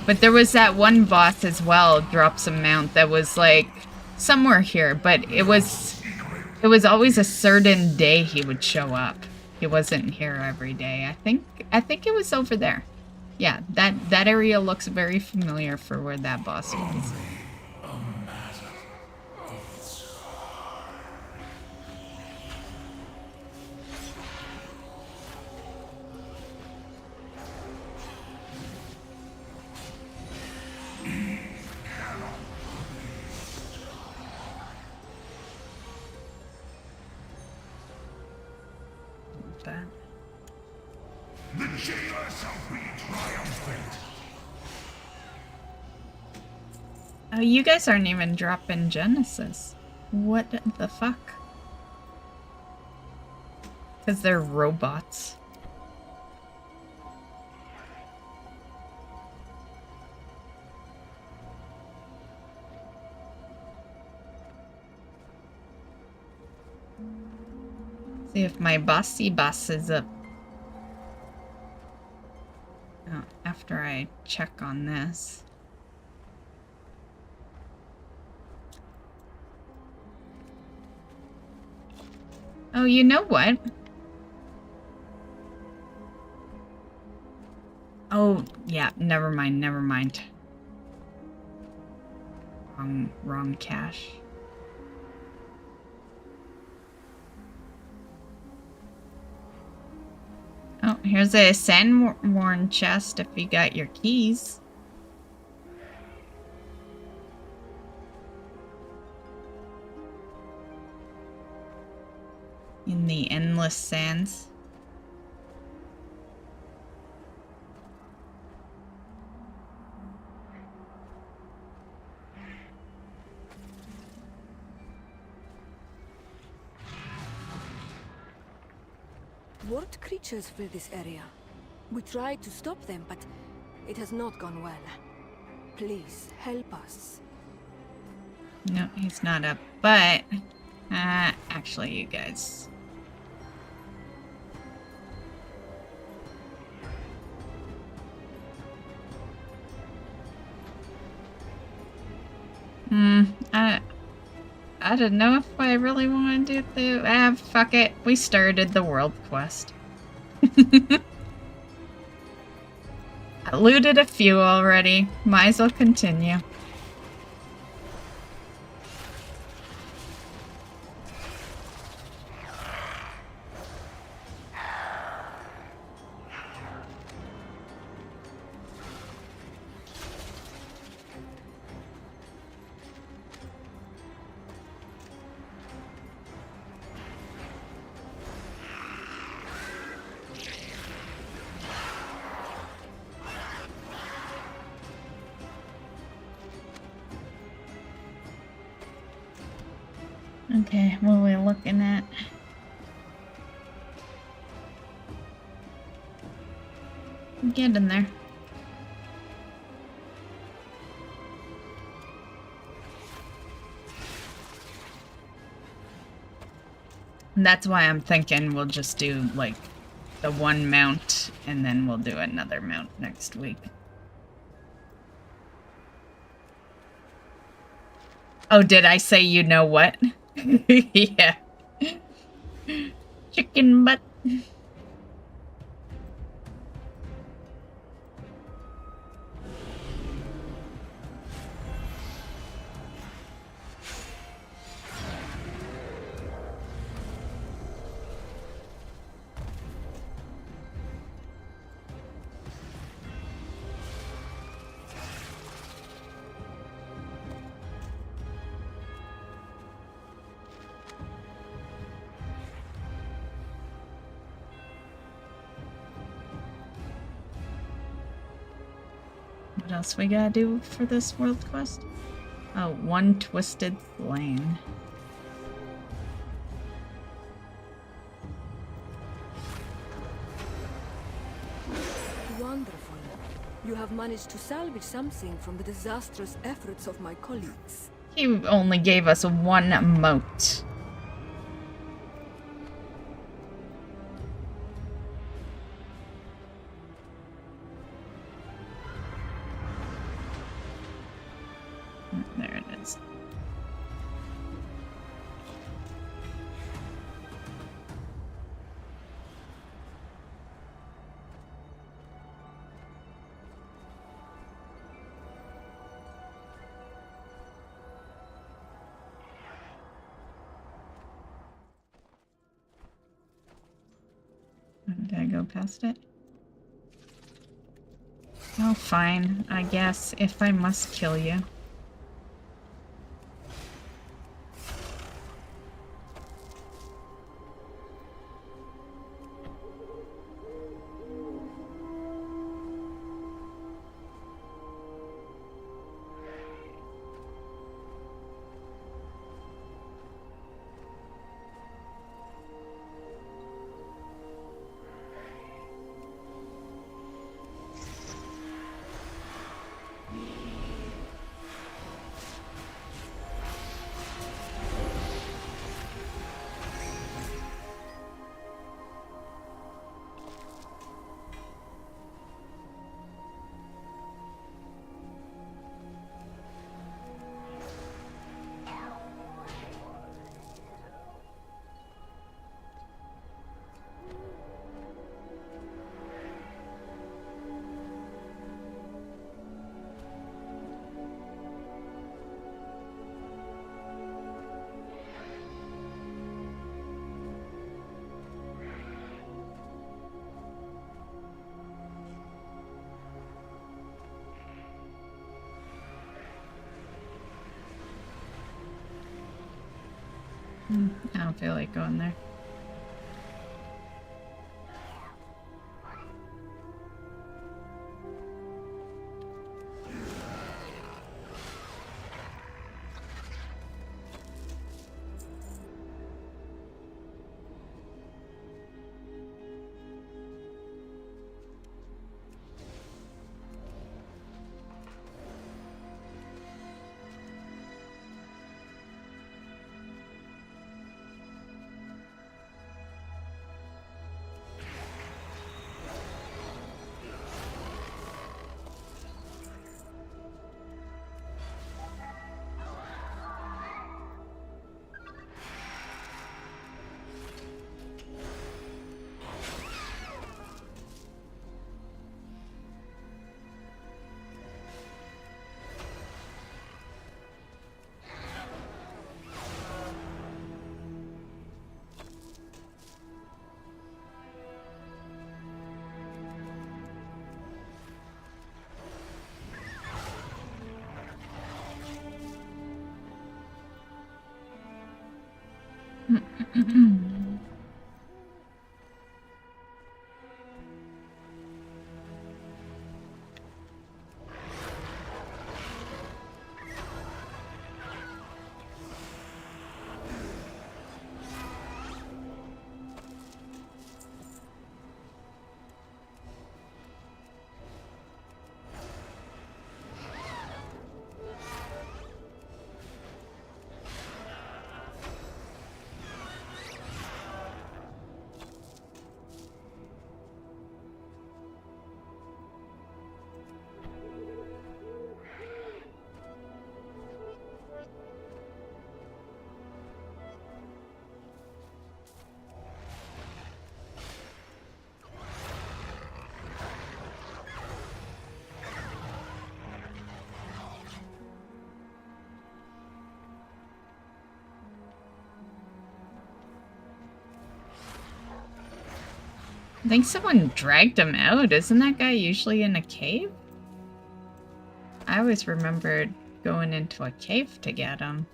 but there was that one boss as well, drops a mount, that was like, somewhere here, but it was always a certain day he would show up. He wasn't here every day. I think it was over there. Yeah, that area looks very familiar for where that boss was. The jailer shall be triumphant. Oh, you guys aren't even dropping Genesis. What the fuck? Because they're robots. See if my bossy boss is up. Oh, after I check on this. Oh, you know what? Oh, yeah, never mind, never mind. Wrong cache. Oh, here's a Sandworn chest if you got your keys. In the Endless Sands. What creatures fill this area? We tried to stop them, but it has not gone well. Please, help us. No, he's not up, but... actually, you guys... I don't know if I really want to do the... fuck it. We started the world quest. I looted a few already. Might as well continue. Okay, what are we looking at? Get in there. And that's why I'm thinking we'll just do, like, the one mount, and then we'll do another mount next week. Oh, did I say you know what? Yeah. Chicken butt. What else we gotta do for this world quest? Oh, one twisted lane. Wonderful. You have managed to salvage something from the disastrous efforts of my colleagues. He only gave us one moat. There it is. Did I go past it? Oh, fine. I guess if I must kill you. I don't feel like going there. I think someone dragged him out. Isn't that guy usually in a cave? I always remembered going into a cave to get him.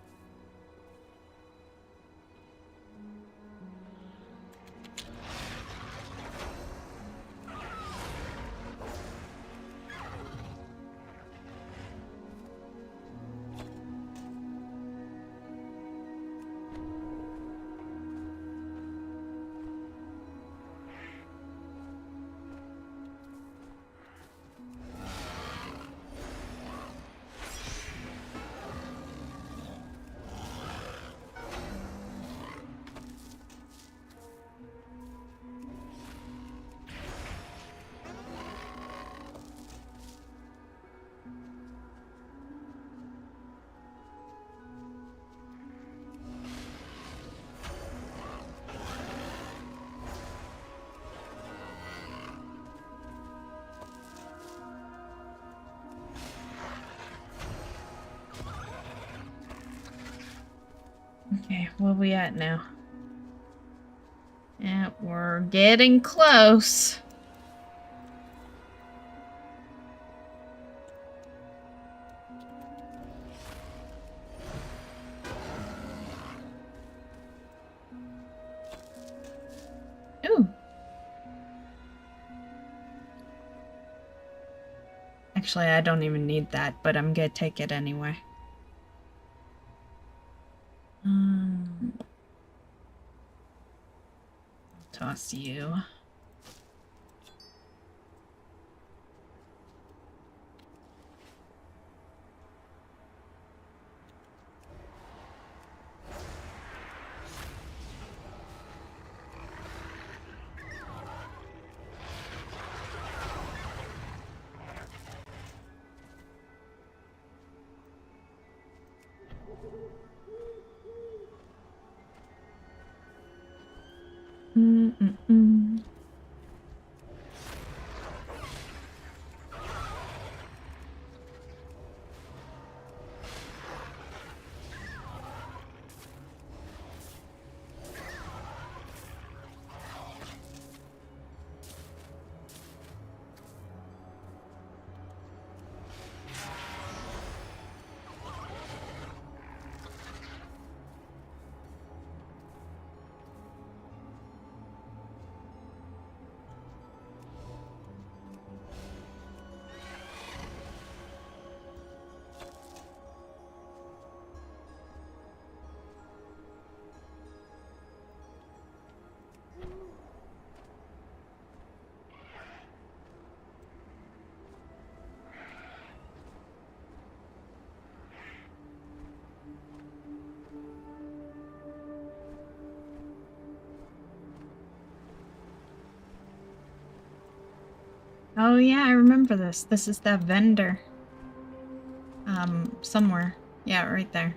Okay, where we at now? Yeah, we're getting close. Ooh. Actually, I don't even need that, but I'm gonna take it anyway. Toss you. Oh yeah, I remember this. This is that vendor. Somewhere. Yeah, right there.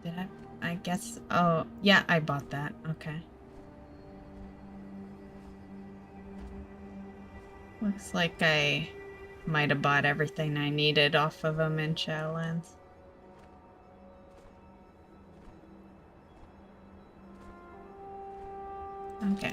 Did I guess... Oh, yeah, I bought that. Okay. Looks like I might have bought everything I needed off of them in Shadowlands. Okay.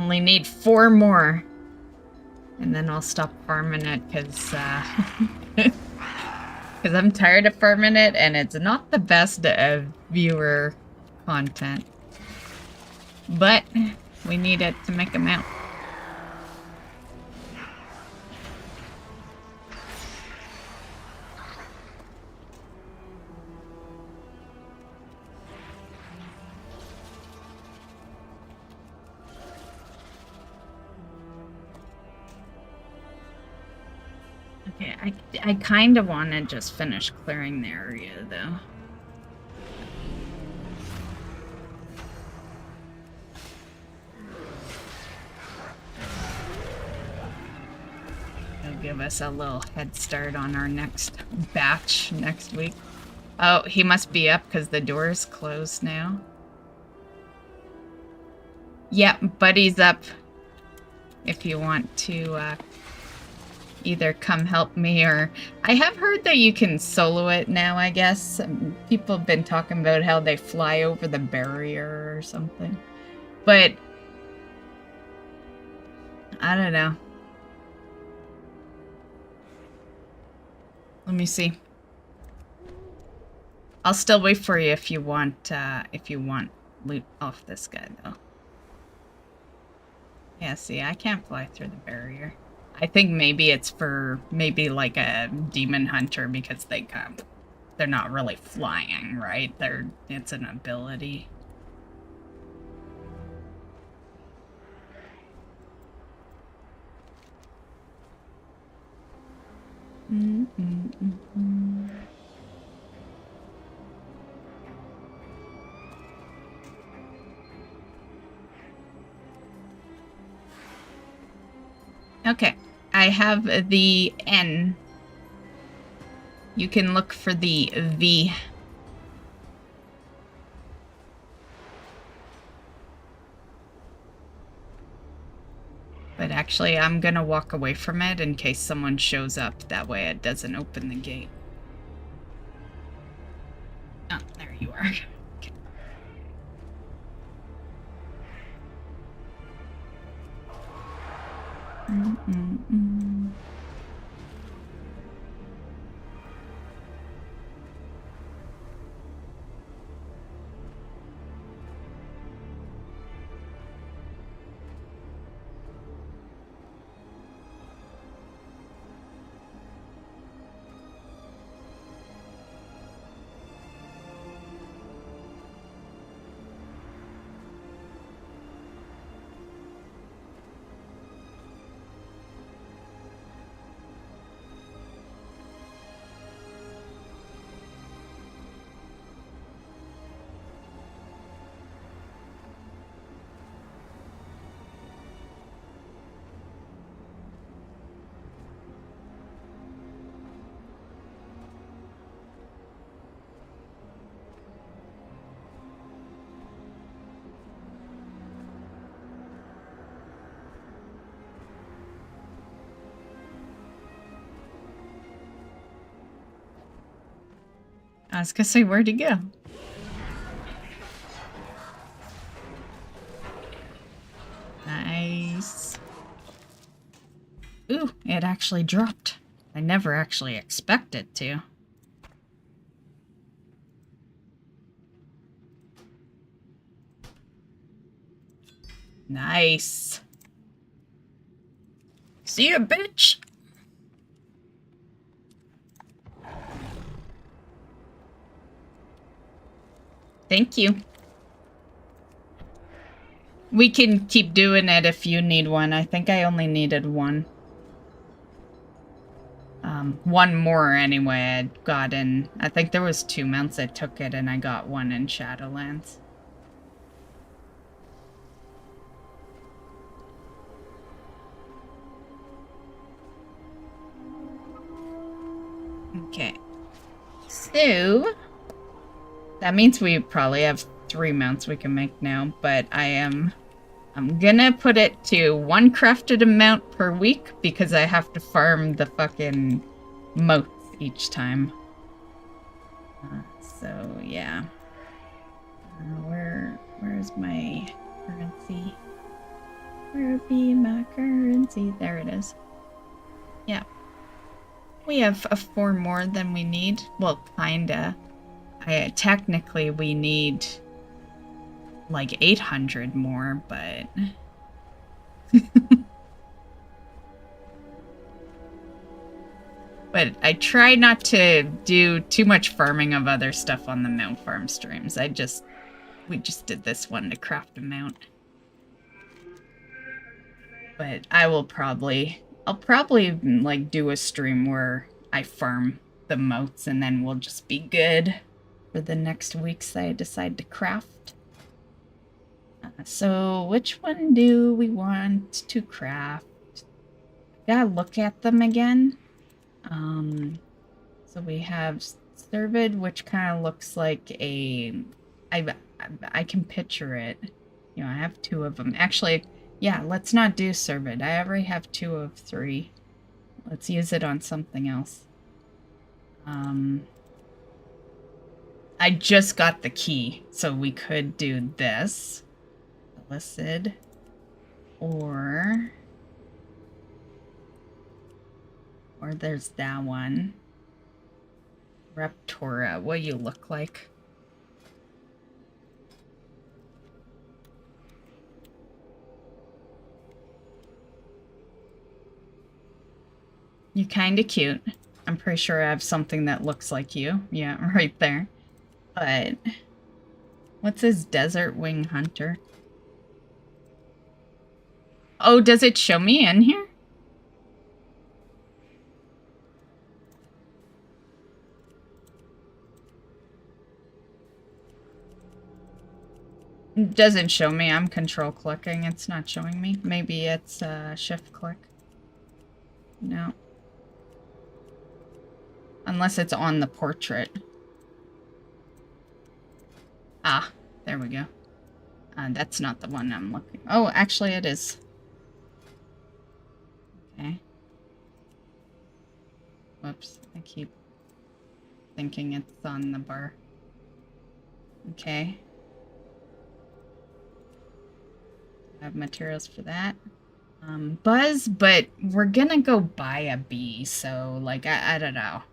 only need 4 more. And then I'll stop farming it, because I'm tired of farming it, and it's not the best viewer content. But we need it to make a mount. Okay, I kind of want to just finish clearing the area, though. It'll give us a little head start on our next batch next week. Oh, he must be up because the door is closed now. Yeah, Buddy's up. If you want to either come help me, or I have heard that you can solo it now, I guess. People have been talking about how they fly over the barrier or something. But I don't know. Let me see. I'll still wait for you if you want loot off this guy, though. Yeah, see, I can't fly through the barrier. I think maybe it's for like a demon hunter, because they're not really flying, right? It's an ability. Okay, I have the N. You can look for the V. But actually, I'm gonna walk away from it in case someone shows up. That way it doesn't open the gate. Oh, there you are. Okay. I was gonna say, where'd he go? Nice. Ooh, it actually dropped. I never actually expected to. Nice. See ya, bitch! Thank you. We can keep doing it if you need one. I think I only needed one. One more anyway. I got in. I think there was 2 mounts I took it, and I got one in Shadowlands. Okay. So that means we probably have 3 mounts we can make now, but I'm gonna put it to 1 crafted amount per week because I have to farm the fucking moats each time. So yeah. Where's my currency? Where be my currency? There it is. Yeah. We have 4 more than we need. Well, kinda. Technically, we need like 800 more, but... But I try not to do too much farming of other stuff on the mount farm streams. We just did this one to craft a mount. But I'll probably like do a stream where I farm the moats and then we'll just be good for the next weeks that I decide to craft. So which one do we want to craft? Gotta look at them again. So we have Servid, which kind of looks like a... I can picture it. You know, I have 2 of them. Actually, yeah, let's not do Servid. I already have 2 of 3. Let's use it on something else. I just got the key, so we could do this. Illicid. Or there's that one. Reptora, what do you look like? You're kinda cute. I'm pretty sure I have something that looks like you. Yeah, right there. But what's his Desert Wing Hunter? Oh, does it show me in here? It doesn't show me. I'm control clicking. It's not showing me. Maybe it's shift click. No. Unless it's on the portrait. Ah, there we go. That's not the one I'm looking. Oh, actually it is. Okay. Whoops, I keep thinking it's on the bar. Okay. I have materials for that. Buzz, but we're gonna go buy a bee, so, like, I don't know.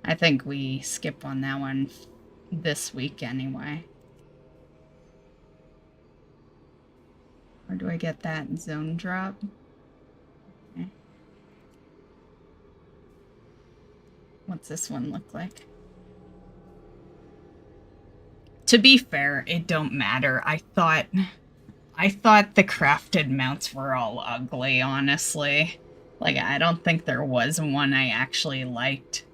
I think we skip on that one this week anyway. Where do I get that zone drop? Okay. What's this one look like? To be fair, it don't matter. I thought the crafted mounts were all ugly, honestly. Like, I don't think there was one I actually liked.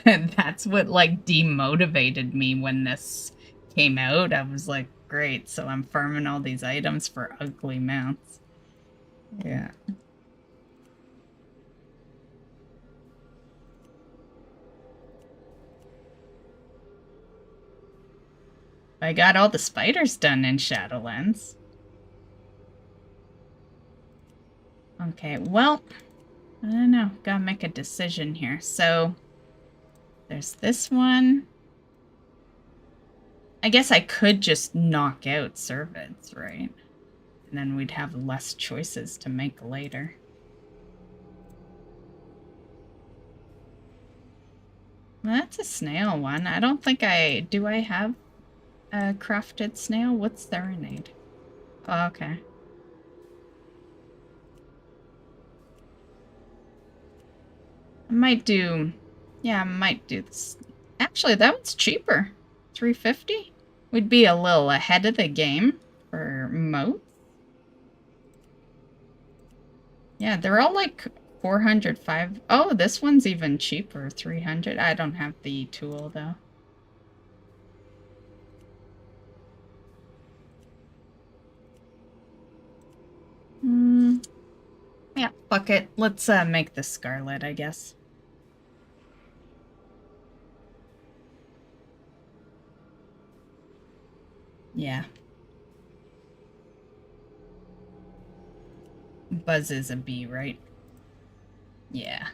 And that's what, like, demotivated me when this came out. I was like, great, so I'm farming all these items for ugly mounts. Yeah. I got all the spiders done in Shadowlands. Okay, well, I don't know. Gotta make a decision here. So, there's this one. I guess I could just knock out Servants, right? And then we'd have less choices to make later. Well, that's a snail one. I don't think do I have a crafted snail? What's Serenade? Oh, okay. I might do this. Actually, that one's cheaper. 350? We'd be a little ahead of the game for moats. Yeah, they're all like 405. Oh, this one's even cheaper, 300. I don't have the tool though. Yeah, fuck it. Let's make this Scarlet, I guess. Yeah. Buzz is a bee, right? Yeah.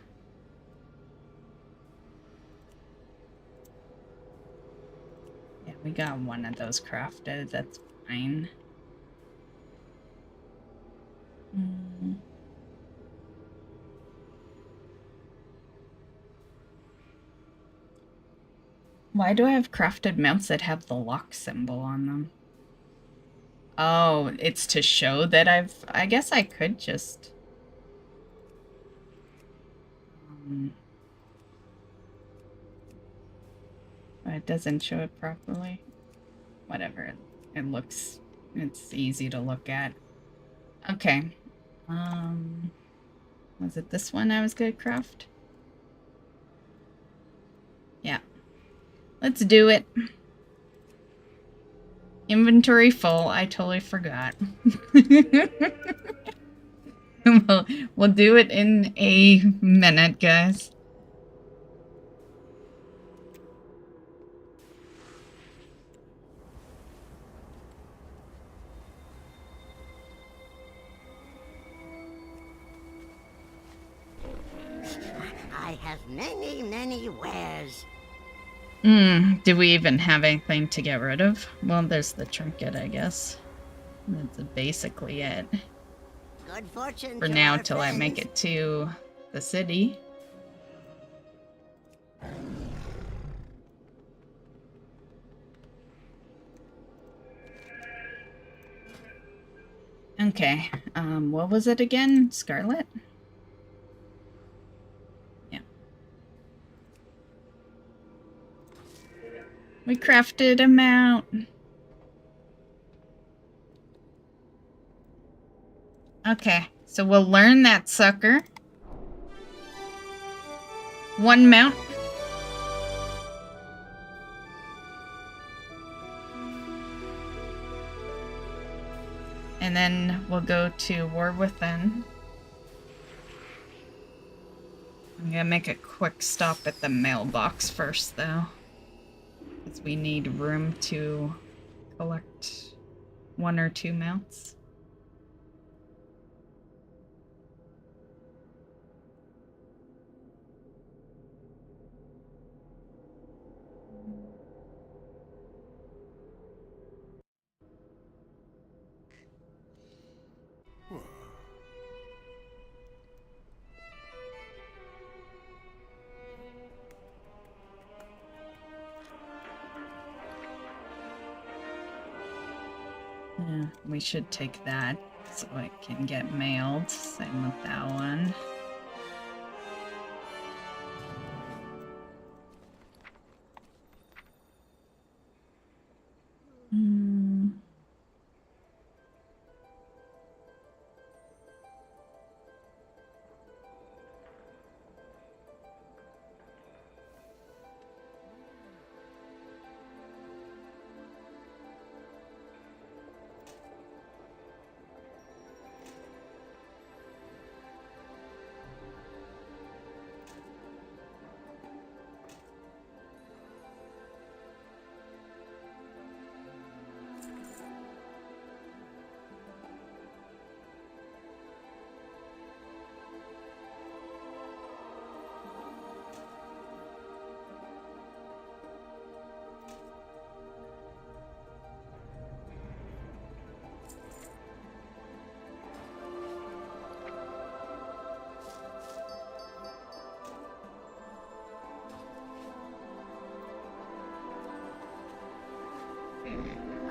Yeah, we got one of those crafted. That's fine. Mm. Why do I have crafted mounts that have the lock symbol on them? Oh, it's to show that I guess I could just... But it doesn't show it properly. Whatever. It's easy to look at. Okay. Was it this one I was gonna craft? Yeah. Let's do it. Inventory full. I totally forgot. We'll do it in a minute, guys. I have many, many wares. Do we even have anything to get rid of? Well, there's the trinket, I guess. That's basically it. Good fortune For to now, our till I make friends. it to the city. Okay, what was it again? Scarlet? Yeah. We crafted a mount. Okay, so we'll learn that sucker. One mount. And then we'll go to War Within. I'm gonna make a quick stop at the mailbox first, though. Because we need room to collect 1 or 2 mounts. Yeah, we should take that so it can get mailed. Same with that one.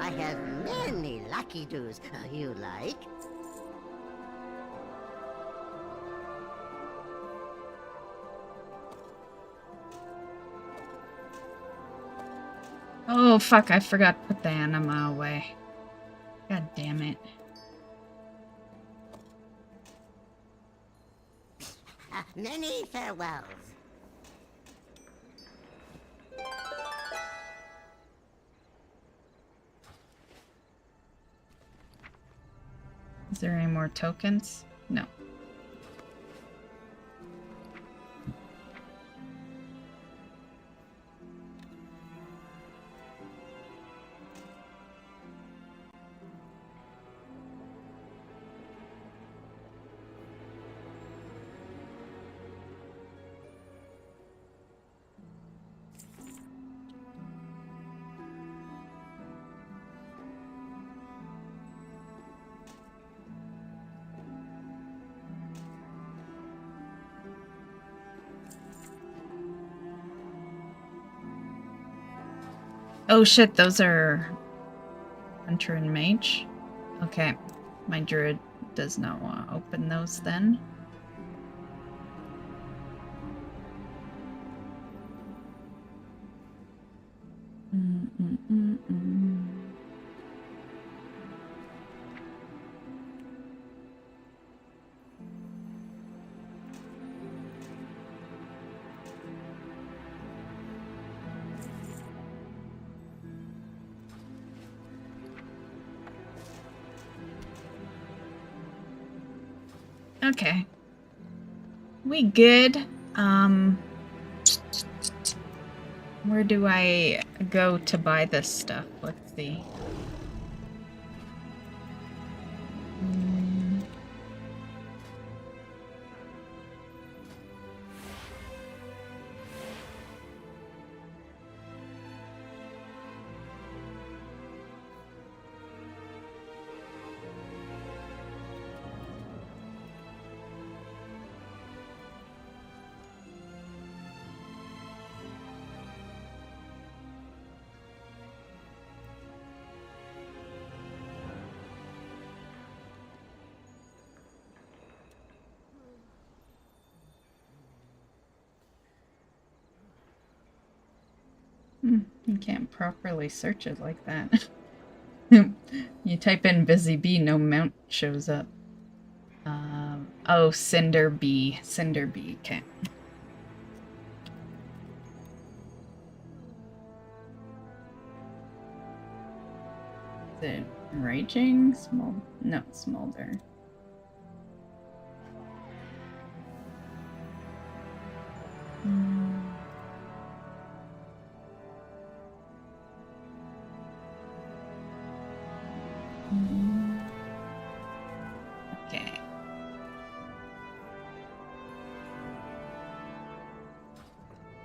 I have many lucky doos. You like? Oh, fuck, I forgot to put the anima away. God damn it. Many farewells. Is there any more tokens? No. Oh shit, those are Hunter and Mage. Okay, my druid does not want to open those then. Okay. We good. Where do I go to buy this stuff? Let's see. You can't properly search it like that. You type in busy bee, no mount shows up. Oh, Cinder Bee. Cinder Bee, okay. Is it Raging? No, Smolder. Okay.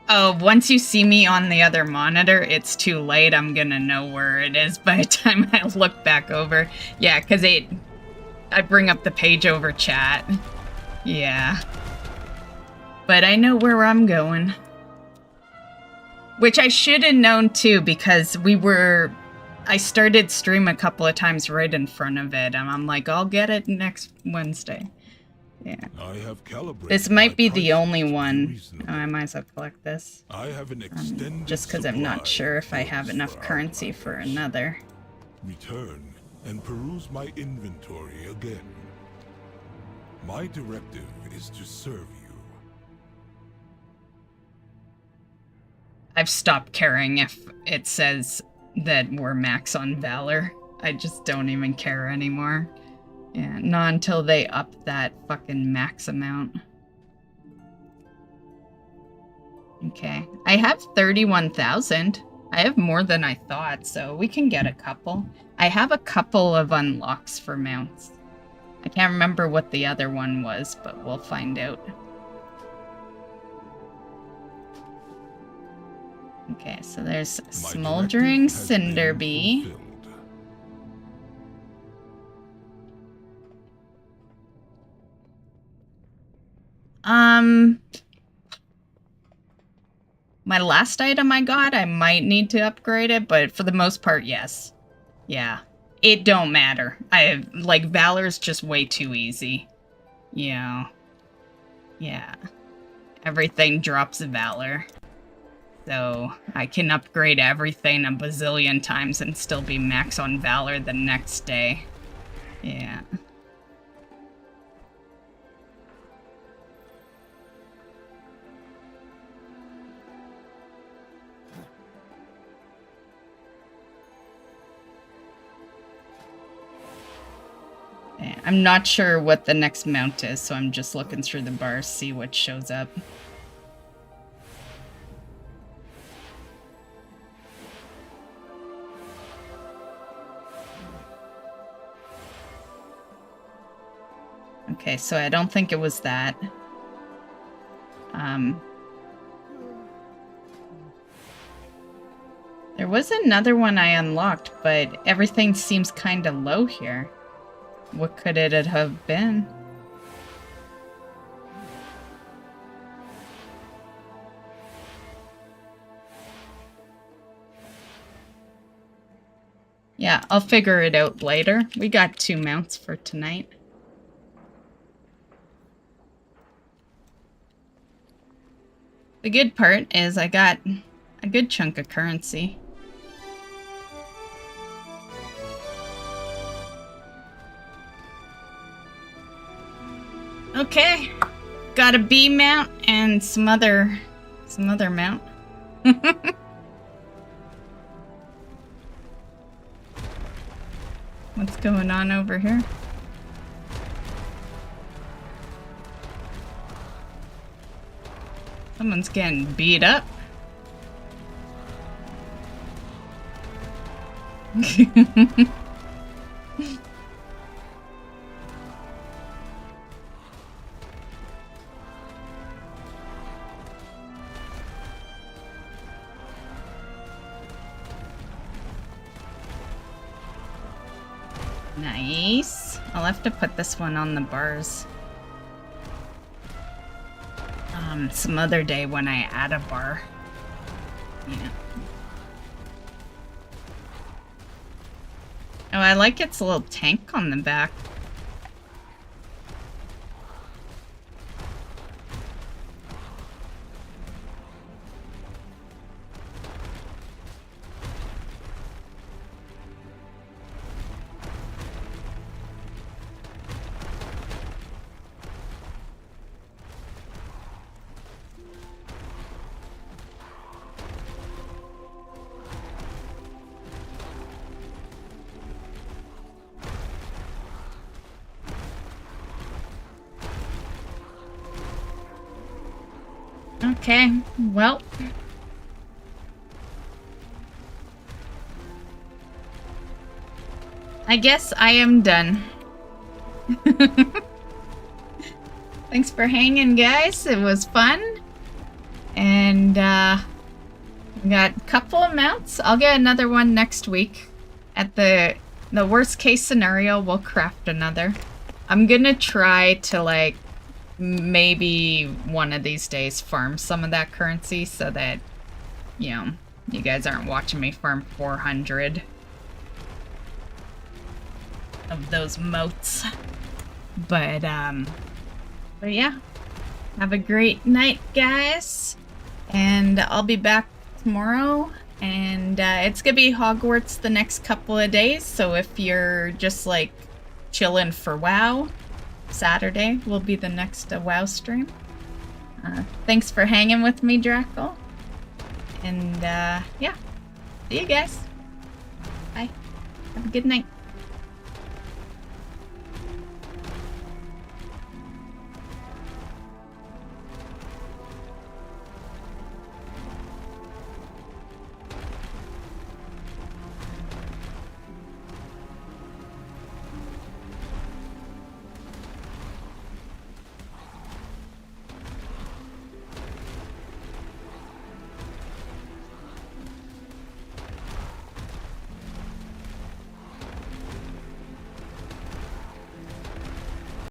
Oh, once you see me on the other monitor, it's too late. I'm gonna know where it is by the time I look back over. Yeah, because I bring up the page over chat. Yeah. But I know where I'm going. Which I should have known too, because I started stream a couple of times right in front of it, and I'm like, I'll get it next Wednesday. Yeah. I have calibrated This might be the only one. Oh, I might as well collect this. I have an extended just because I'm not sure if I have enough currency for another. Return and peruse my inventory again. My directive is to serve you. I've stopped caring if it says that we're max on Valor. I just don't even care anymore. Yeah, not until they up that fucking max amount. Okay. I have 31,000. I have more than I thought, so we can get a couple. I have a couple of unlocks for mounts. I can't remember what the other one was, but we'll find out. Okay, so there's Smoldering Cinderbee. My last item I got, I might need to upgrade it, but for the most part, yes. Yeah. It don't matter. Like, Valor's just way too easy. Yeah. Yeah. Everything drops Valor. So, I can upgrade everything a bazillion times and still be max on Valor the next day. Yeah. I'm not sure what the next mount is, so I'm just looking through the bars, see what shows up. Okay, so I don't think it was that. There was another one I unlocked, but everything seems kind of low here. What could it have been? Yeah, I'll figure it out later. We got 2 mounts for tonight. The good part is I got a good chunk of currency. Okay, got a B mount and some other mount. What's going on over here? Someone's getting beat up. Nice. I'll have to put this one on the bars. Some other day when I add a bar. Yeah. Oh, I like its little tank on the back. Okay, well. I guess I am done. Thanks for hanging, guys. It was fun. And, we got a couple of mounts. I'll get another one next week. At the worst case scenario, we'll craft another. I'm gonna try to, like, maybe one of these days farm some of that currency so that, you know, you guys aren't watching me farm 400 of those moats. But yeah, have a great night, guys, and I'll be back tomorrow, and it's gonna be Hogwarts the next couple of days, so if you're just like chilling for WoW, Saturday will be the next WoW stream. Thanks for hanging with me, Draco. And yeah, see you guys. Bye. Have a good night.